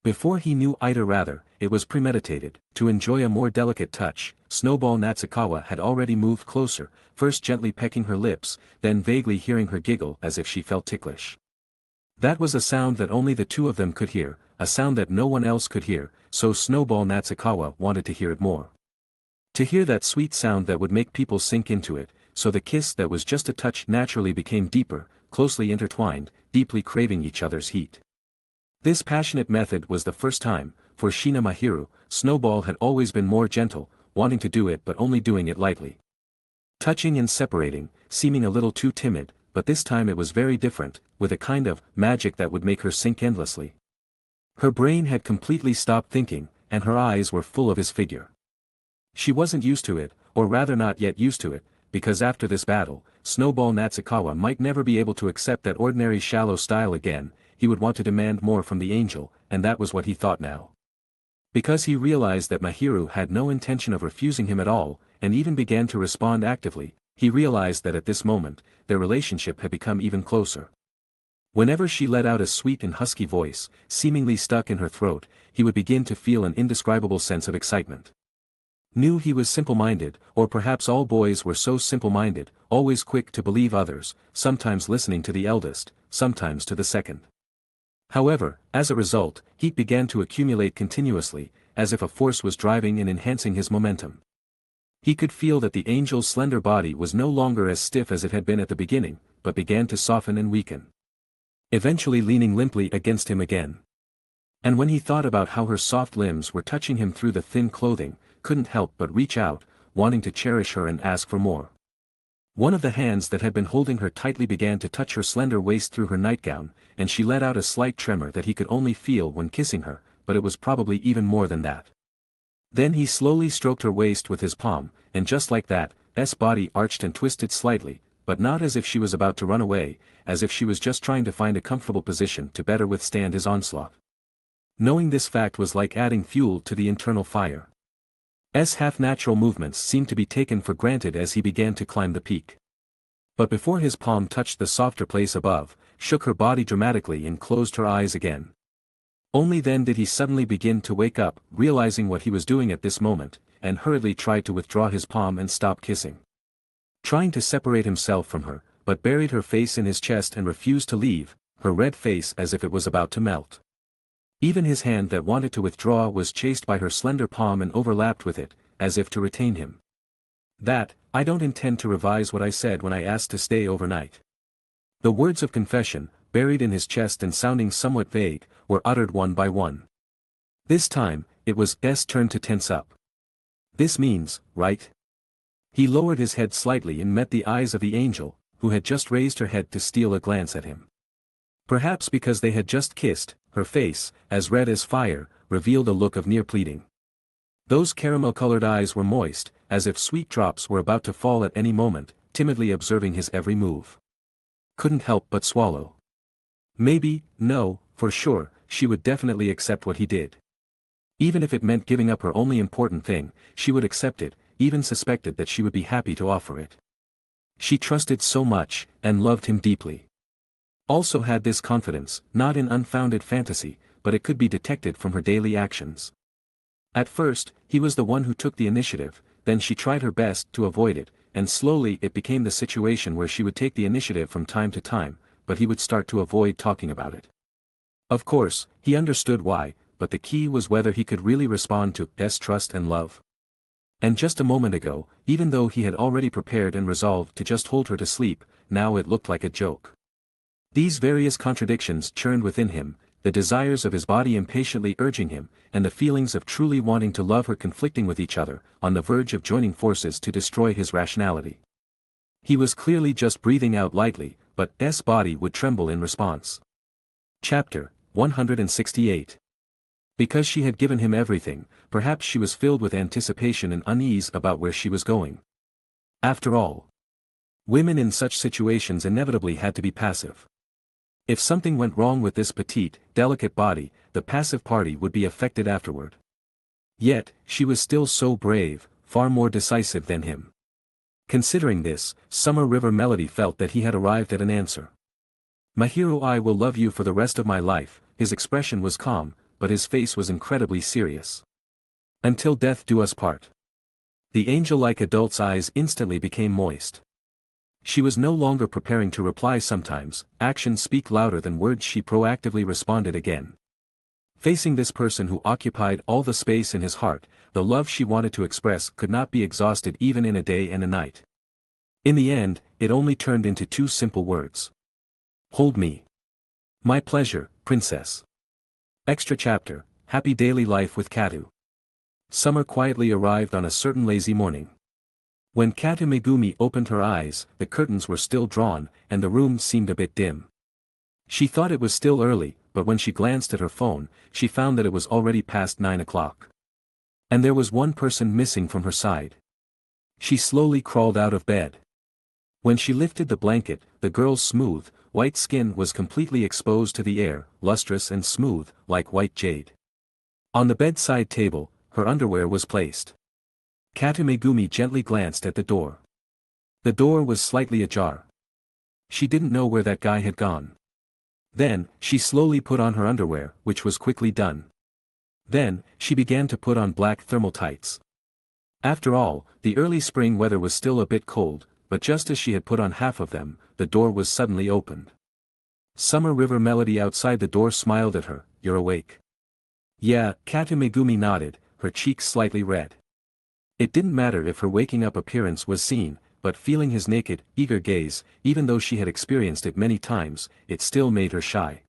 Before he knew it was premeditated. To enjoy a more delicate touch, Snowball Natsukawa had already moved closer, first gently pecking her lips, then vaguely hearing her giggle as if she felt ticklish. That was a sound that only the two of them could hear, a sound that no one else could hear, so Snowball Natsukawa wanted to hear it more. To hear that sweet sound that would make people sink into it, so the kiss that was just a touch naturally became deeper, closely intertwined, deeply craving each other's heat. This passionate method was the first time. For Shina Mahiru, Snowball had always been more gentle, wanting to do it but only doing it lightly. Touching and separating, seeming a little too timid, but this time it was very different, with a kind of magic that would make her sink endlessly. Her brain had completely stopped thinking, and her eyes were full of his figure. She wasn't used to it, or rather not yet used to it, because after this battle, Snowball Natsukawa might never be able to accept that ordinary shallow style again. He would want to demand more from the angel, and that was what he thought now. Because he realized that Mahiru had no intention of refusing him at all, and even began to respond actively, he realized that at this moment, their relationship had become even closer. Whenever she let out a sweet and husky voice, seemingly stuck in her throat, he would begin to feel an indescribable sense of excitement. Knew he was simple-minded, or perhaps all boys were so simple-minded, always quick to believe others, sometimes listening to the eldest, sometimes to the second. However, as a result, heat began to accumulate continuously, as if a force was driving and enhancing his momentum. He could feel that the angel's slender body was no longer as stiff as it had been at the beginning, but began to soften and weaken. Eventually leaning limply against him again. And when he thought about how her soft limbs were touching him through the thin clothing, couldn't help but reach out, wanting to cherish her and ask for more. One of the hands that had been holding her tightly began to touch her slender waist through her nightgown, and she let out a slight tremor that he could only feel when kissing her, but it was probably even more than that. Then he slowly stroked her waist with his palm, and just like that, S body arched and twisted slightly, but not as if she was about to run away, as if she was just trying to find a comfortable position to better withstand his onslaught. Knowing this fact was like adding fuel to the internal fire. S half-natural movements seemed to be taken for granted as he began to climb the peak. But before his palm touched the softer place above, shook her body dramatically and closed her eyes again. Only then did he suddenly begin to wake up, realizing what he was doing at this moment, and hurriedly tried to withdraw his palm and stop kissing. Trying to separate himself from her, but buried her face in his chest and refused to leave, her red face as if it was about to melt. Even his hand that wanted to withdraw was chased by her slender palm and overlapped with it, as if to retain him. I don't intend to revise what I said when I asked to stay overnight. The words of confession, buried in his chest and sounding somewhat vague, were uttered one by one. This time, it was S' turn to tense up. This means, right? He lowered his head slightly and met the eyes of the angel, who had just raised her head to steal a glance at him. Perhaps because they had just kissed, her face, as red as fire, revealed a look of near pleading. Those caramel-colored eyes were moist, as if sweet drops were about to fall at any moment, timidly observing his every move. Couldn't help but swallow. Maybe, no, for sure, she would definitely accept what he did. Even if it meant giving up her only important thing, she would accept it, even suspected that she would be happy to offer it. She trusted so much, and loved him deeply. Also had this confidence, not in unfounded fantasy, but it could be detected from her daily actions. At first, he was the one who took the initiative, then she tried her best to avoid it, and slowly it became the situation where she would take the initiative from time to time, but he would start to avoid talking about it. Of course, he understood why, but the key was whether he could really respond to S' trust and love. And just a moment ago, even though he had already prepared and resolved to just hold her to sleep, now it looked like a joke. These various contradictions churned within him, the desires of his body impatiently urging him, and the feelings of truly wanting to love her conflicting with each other, on the verge of joining forces to destroy his rationality. He was clearly just breathing out lightly, but S body would tremble in response. Chapter 168. Because she had given him everything, perhaps she was filled with anticipation and unease about where she was going. After all, women in such situations inevitably had to be passive. If something went wrong with this petite, delicate body, the passive party would be affected afterward. Yet, she was still so brave, far more decisive than him. Considering this, Summer River Melody felt that he had arrived at an answer. "Mahiro, I will love you for the rest of my life." His expression was calm, but his face was incredibly serious. "Until death do us part." The angel-like adult's eyes instantly became moist. She was no longer preparing to reply. Sometimes, actions speak louder than words. She proactively responded again. Facing this person who occupied all the space in his heart, the love she wanted to express could not be exhausted even in a day and a night. In the end, it only turned into two simple words. "Hold me." "My pleasure, princess." Extra chapter, Happy Daily Life with Katu. Summer quietly arrived on a certain lazy morning. When Katu Megumi opened her eyes, the curtains were still drawn, and the room seemed a bit dim. She thought it was still early, but when she glanced at her phone, she found that it was already past 9 o'clock. And there was one person missing from her side. She slowly crawled out of bed. When she lifted the blanket, the girl's smooth, white skin was completely exposed to the air, lustrous and smooth, like white jade. On the bedside table, her underwear was placed. Katu Megumi gently glanced at the door. The door was slightly ajar. She didn't know where that guy had gone. Then, she slowly put on her underwear, which was quickly done. Then, she began to put on black thermal tights. After all, the early spring weather was still a bit cold, but just as she had put on half of them, the door was suddenly opened. Summer River Melody outside the door smiled at her. "You're awake." "Yeah," Katu Megumi nodded, her cheeks slightly red. It didn't matter if her waking up appearance was seen, but feeling his naked, eager gaze, even though she had experienced it many times, it still made her shy.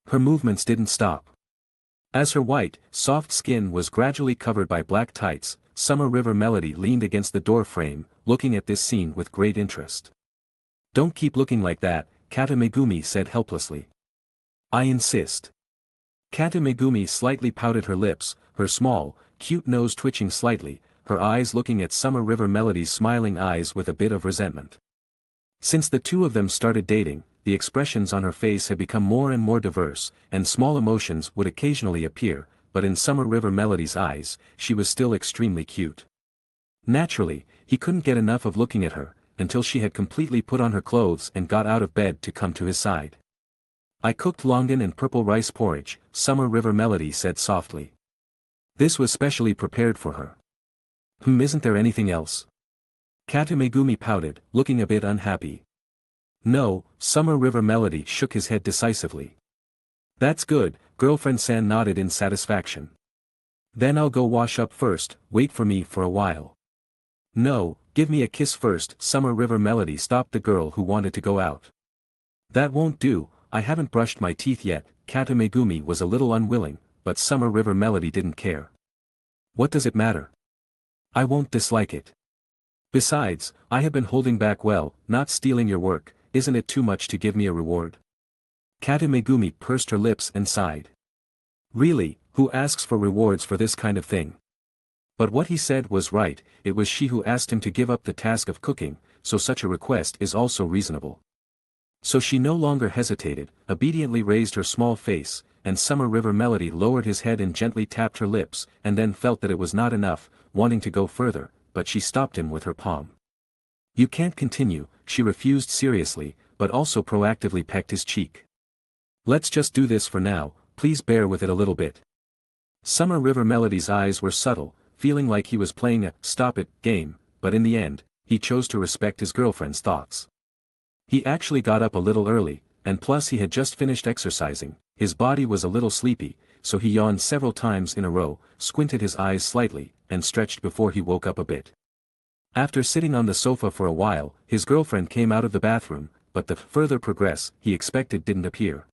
Her movements didn't stop. As her white, soft skin was gradually covered by black tights, Summer River Melody leaned against the door frame, looking at this scene with great interest. "Don't keep looking like that," Katu Megumi said helplessly. "I insist." Katu Megumi slightly pouted her lips, her small, cute nose twitching slightly, her eyes looking at Summer River Melody's smiling eyes with a bit of resentment. Since the two of them started dating, the expressions on her face had become more and more diverse, and small emotions would occasionally appear, but in Summer River Melody's eyes, she was still extremely cute. Naturally, he couldn't get enough of looking at her, until she had completely put on her clothes and got out of bed to come to his side. "I cooked longan and purple rice porridge," Summer River Melody said softly. This was specially prepared for her. Isn't there anything else?" Katu Megumi pouted, looking a bit unhappy. "No," Summer River Melody shook his head decisively. "That's good," Girlfriend-san nodded in satisfaction. "Then I'll go wash up first, wait for me for a while." "No, give me a kiss first." Summer River Melody stopped the girl who wanted to go out. "That won't do, I haven't brushed my teeth yet." Katu Megumi was a little unwilling, but Summer River Melody didn't care. "What does it matter? I won't dislike it. Besides, I have been holding back not stealing your work. Isn't it too much to give me a reward?" Katu Megumi pursed her lips and sighed. Really, who asks for rewards for this kind of thing? But what he said was right, it was she who asked him to give up the task of cooking, so such a request is also reasonable. So she no longer hesitated, obediently raised her small face, and Summer River Melody lowered his head and gently tapped her lips, and then felt that it was not enough, wanting to go further, but she stopped him with her palm. "You can't continue," she refused seriously, but also proactively pecked his cheek. "Let's just do this for now, please bear with it a little bit." Summer River Melody's eyes were subtle, feeling like he was playing a stop-it game, but in the end, he chose to respect his girlfriend's thoughts. He actually got up a little early, and plus he had just finished exercising. His body was a little sleepy, so he yawned several times in a row, squinted his eyes slightly, and stretched before he woke up a bit. After sitting on the sofa for a while, his girlfriend came out of the bathroom, but the further progress he expected didn't appear.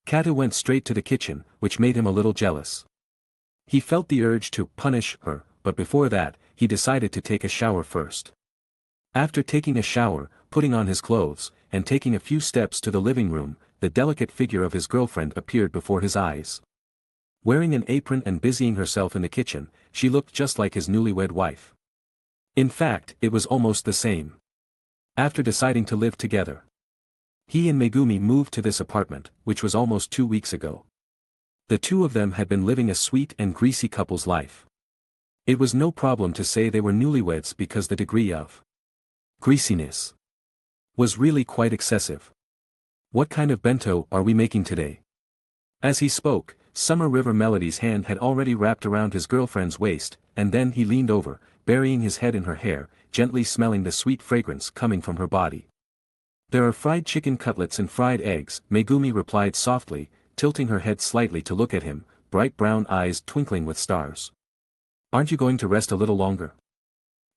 Katu went straight to the kitchen, which made him a little jealous. He felt the urge to punish her, but before that, he decided to take a shower first. After taking a shower, putting on his clothes, and taking a few steps to the living room, the delicate figure of his girlfriend appeared before his eyes. Wearing an apron and busying herself in the kitchen, she looked just like his newlywed wife. In fact, it was almost the same. After deciding to live together, he and Megumi moved to this apartment, which was almost 2 weeks ago. The two of them had been living a sweet and greasy couple's life. It was no problem to say they were newlyweds because the degree of greasiness was really quite excessive. "What kind of bento are we making today?" As he spoke, Summer River Melody's hand had already wrapped around his girlfriend's waist, and then he leaned over, burying his head in her hair, gently smelling the sweet fragrance coming from her body. "There are fried chicken cutlets and fried eggs," Megumi replied softly, tilting her head slightly to look at him, bright brown eyes twinkling with stars. "Aren't you going to rest a little longer?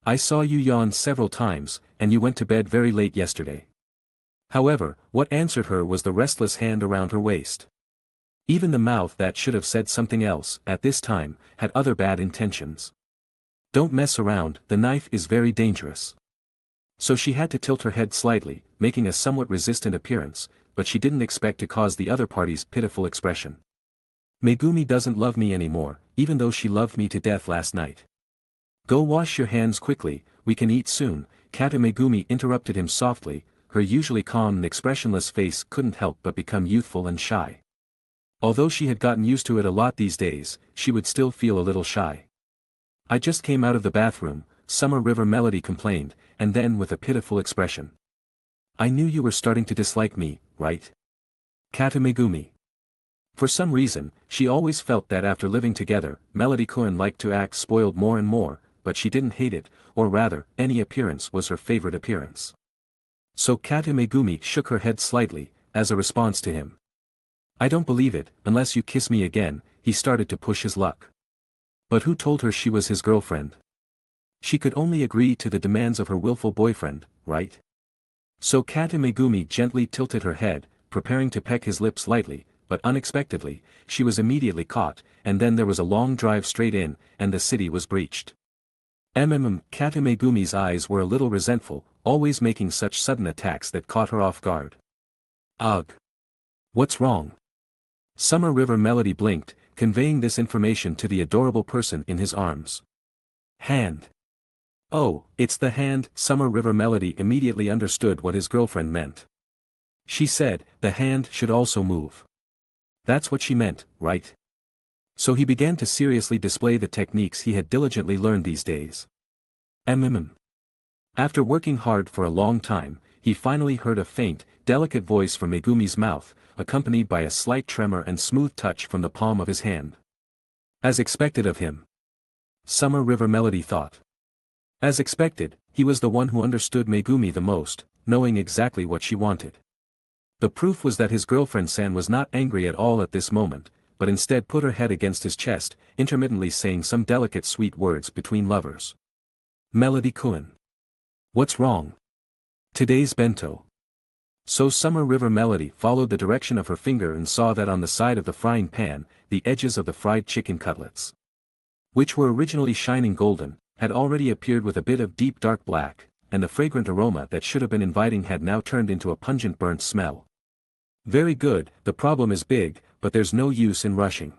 I saw you yawn several times, and you went to bed very late yesterday." However, what answered her was the restless hand around her waist. Even the mouth that should have said something else, at this time, had other bad intentions. "Don't mess around, the knife is very dangerous." So she had to tilt her head slightly, making a somewhat resistant appearance, but she didn't expect to cause the other party's pitiful expression. "Megumi doesn't love me anymore, even though she loved me to death last night. Go wash your hands quickly, we can eat soon." Kata Megumi interrupted him softly, her usually calm and expressionless face couldn't help but become youthful and shy. Although she had gotten used to it a lot these days, she would still feel a little shy. "I just came out of the bathroom," Summer River Melody complained, and then with a pitiful expression. "I knew you were starting to dislike me, right? Kata Megumi." For some reason, she always felt that after living together, Melody-kun liked to act spoiled more and more, but she didn't hate it, or rather, any appearance was her favorite appearance. So Kata Megumi shook her head slightly, as a response to him. "I don't believe it, unless you kiss me again." He started to push his luck. But who told her she was his girlfriend? She could only agree to the demands of her willful boyfriend, right? So Kata Megumi gently tilted her head, preparing to peck his lips lightly, but unexpectedly, she was immediately caught, and then there was a long drive straight in, and the city was breached. Kata Megumi's eyes were a little resentful, always making such sudden attacks that caught her off guard. "Ugh! What's wrong?" Summer River Melody blinked, conveying this information to the adorable person in his arms. "Hand." "Oh, it's the hand." Summer River Melody immediately understood what his girlfriend meant. She said, "The hand should also move." That's what she meant, right? So he began to seriously display the techniques he had diligently learned these days. After working hard for a long time, he finally heard a faint, delicate voice from Megumi's mouth, accompanied by a slight tremor and smooth touch from the palm of his hand. As expected of him. Summer River Melody thought. As expected, he was the one who understood Megumi the most, knowing exactly what she wanted. The proof was that his girlfriend San was not angry at all at this moment, but instead put her head against his chest, intermittently saying some delicate sweet words between lovers. "Melody-kun. What's wrong? Today's bento." So Summer River Melody followed the direction of her finger and saw that on the side of the frying pan, the edges of the fried chicken cutlets, which were originally shining golden, had already appeared with a bit of deep dark black, and the fragrant aroma that should have been inviting had now turned into a pungent burnt smell. "Very good, the problem is big, but there's no use in rushing."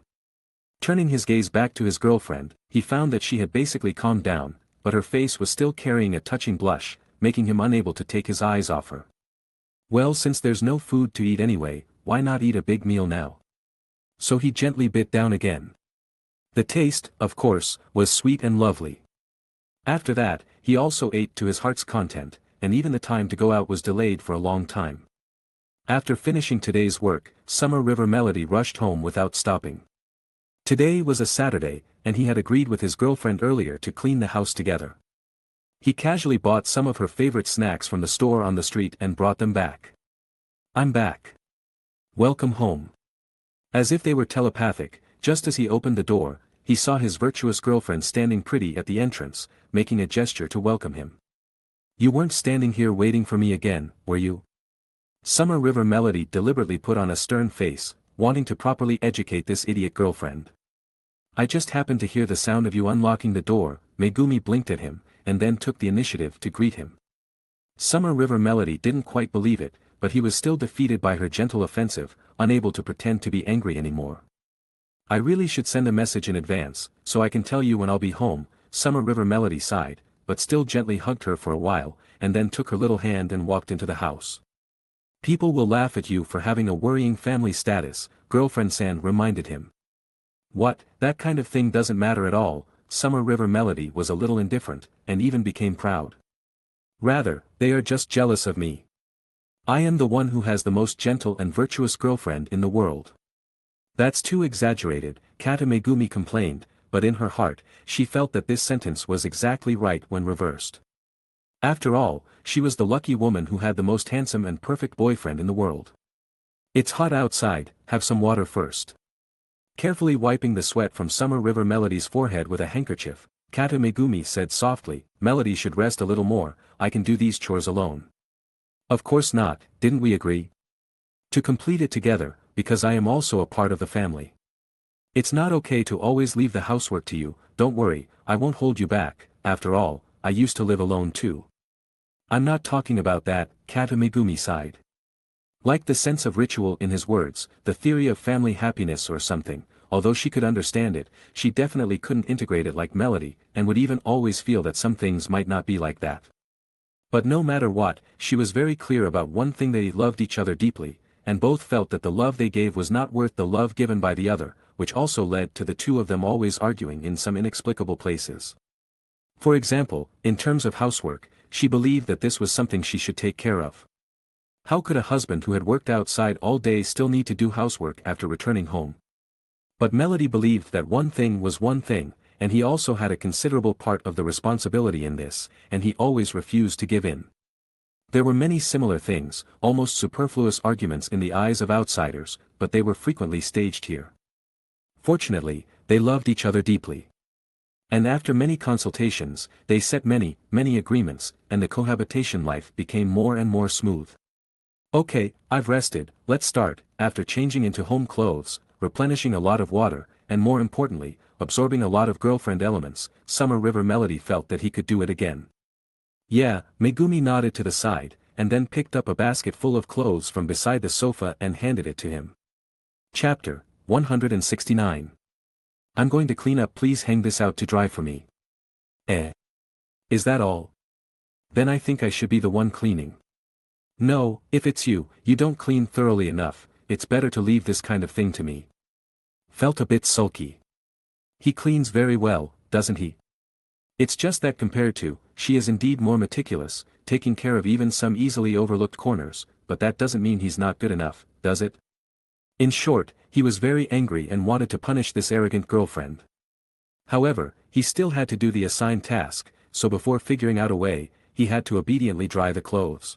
Turning his gaze back to his girlfriend, he found that she had basically calmed down, but her face was still carrying a touching blush, making him unable to take his eyes off her. "Well, since there's no food to eat anyway, why not eat a big meal now?" So he gently bit down again. The taste, of course, was sweet and lovely. After that, he also ate to his heart's content, and even the time to go out was delayed for a long time. After finishing today's work, Summer River Melody rushed home without stopping. Today was a Saturday, and he had agreed with his girlfriend earlier to clean the house together. He casually bought some of her favorite snacks from the store on the street and brought them back. "I'm back. Welcome home." As if they were telepathic, just as he opened the door, he saw his virtuous girlfriend standing pretty at the entrance, making a gesture to welcome him. "You weren't standing here waiting for me again, were you?" Summer River Melody deliberately put on a stern face, wanting to properly educate this idiot girlfriend. "I just happened to hear the sound of you unlocking the door." Megumi blinked at him, and then took the initiative to greet him. Summer River Melody didn't quite believe it, but he was still defeated by her gentle offensive, unable to pretend to be angry anymore. I really should send a message in advance, so I can tell you when I'll be home, Summer River Melody sighed, but still gently hugged her for a while, and then took her little hand and walked into the house. People will laugh at you for having a worrying family status, Girlfriend San reminded him. What, that kind of thing doesn't matter at all, Summer River Melody was a little indifferent, and even became proud. Rather, they are just jealous of me. I am the one who has the most gentle and virtuous girlfriend in the world. That's too exaggerated, Kata Megumi complained, but in her heart, she felt that this sentence was exactly right when reversed. After all, she was the lucky woman who had the most handsome and perfect boyfriend in the world. It's hot outside, have some water first. Carefully wiping the sweat from Summer River Melody's forehead with a handkerchief, Kata Megumi said softly, Melody should rest a little more, I can do these chores alone. Of course not, didn't we agree? To complete it together, because I am also a part of the family. It's not okay to always leave the housework to you, don't worry, I won't hold you back, after all, I used to live alone too. I'm not talking about that, Kata Megumi sighed. Like the sense of ritual in his words, the theory of family happiness or something, although she could understand it, she definitely couldn't integrate it like Melody, and would even always feel that some things might not be like that. But no matter what, she was very clear about one thing: they loved each other deeply, and both felt that the love they gave was not worth the love given by the other, which also led to the two of them always arguing in some inexplicable places. For example, in terms of housework, she believed that this was something she should take care of. How could a husband who had worked outside all day still need to do housework after returning home? But Melody believed that one thing was one thing, and he also had a considerable part of the responsibility in this, and he always refused to give in. There were many similar things, almost superfluous arguments in the eyes of outsiders, but they were frequently staged here. Fortunately, they loved each other deeply. And after many consultations, they set many agreements, and the cohabitation life became more and more smooth. Okay, I've rested, let's start. After changing into home clothes, replenishing a lot of water, and more importantly, absorbing a lot of girlfriend elements, Summer River Melody felt that he could do it again. Yeah, Megumi nodded to the side, and then picked up a basket full of clothes from beside the sofa and handed it to him. Chapter 169. I'm going to clean up, please hang this out to dry for me. Is that all? Then I think I should be the one cleaning. No, if it's you, you don't clean thoroughly enough, it's better to leave this kind of thing to me. Felt a bit sulky. He cleans very well, doesn't he? It's just that compared to, she is indeed more meticulous, taking care of even some easily overlooked corners, but that doesn't mean he's not good enough, does it? In short, he was very angry and wanted to punish this arrogant girlfriend. However, he still had to do the assigned task, so before figuring out a way, he had to obediently dry the clothes.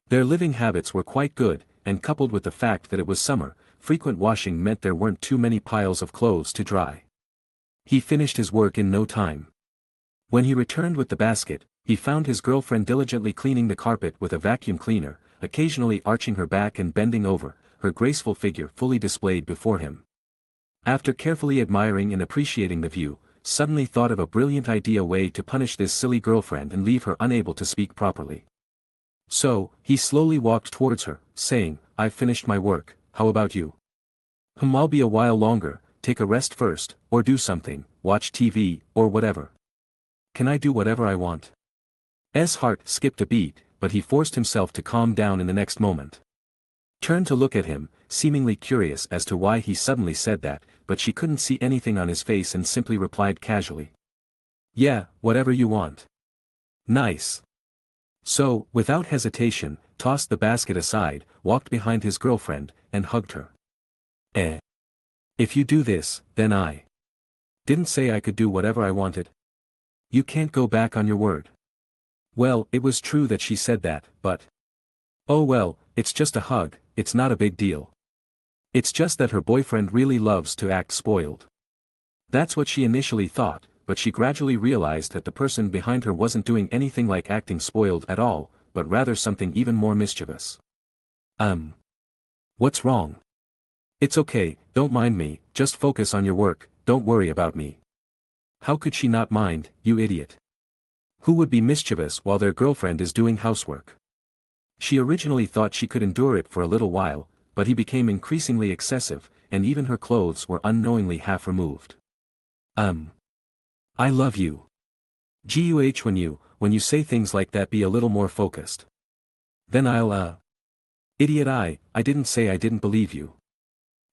Their living habits were quite good, and coupled with the fact that it was summer, frequent washing meant there weren't too many piles of clothes to dry. He finished his work in no time. When he returned with the basket, he found his girlfriend diligently cleaning the carpet with a vacuum cleaner, occasionally arching her back and bending over, her graceful figure fully displayed before him. After carefully admiring and appreciating the view, suddenly thought of a brilliant way to punish this silly girlfriend and leave her unable to speak properly. So, he slowly walked towards her, saying, I've finished my work, how about you? I'll be a while longer, take a rest first, or do something, watch TV, or whatever. Can I do whatever I want? S. heart skipped a beat, but he forced himself to calm down in the next moment. Turned to look at him, seemingly curious as to why he suddenly said that, but she couldn't see anything on his face and simply replied casually. Yeah, whatever you want. Nice. So, without hesitation, tossed the basket aside, walked behind his girlfriend, and hugged her. If you do this, then I didn't say I could do whatever I wanted. You can't go back on your word. Well, it was true that she said that, but... Oh well, it's just a hug, it's not a big deal. It's just that her boyfriend really loves to act spoiled. That's what she initially thought, but she gradually realized that the person behind her wasn't doing anything like acting spoiled at all, but rather something even more mischievous. What's wrong? It's okay, don't mind me, just focus on your work, don't worry about me. How could she not mind, you idiot? Who would be mischievous while their girlfriend is doing housework? She originally thought she could endure it for a little while, but he became increasingly excessive, and even her clothes were unknowingly half removed. I love you. Guh, when you say things like that, be a little more focused. Then Idiot, I didn't say I didn't believe you.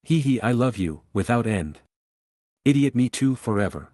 Hee hee, I love you, without end. Idiot, me too, forever.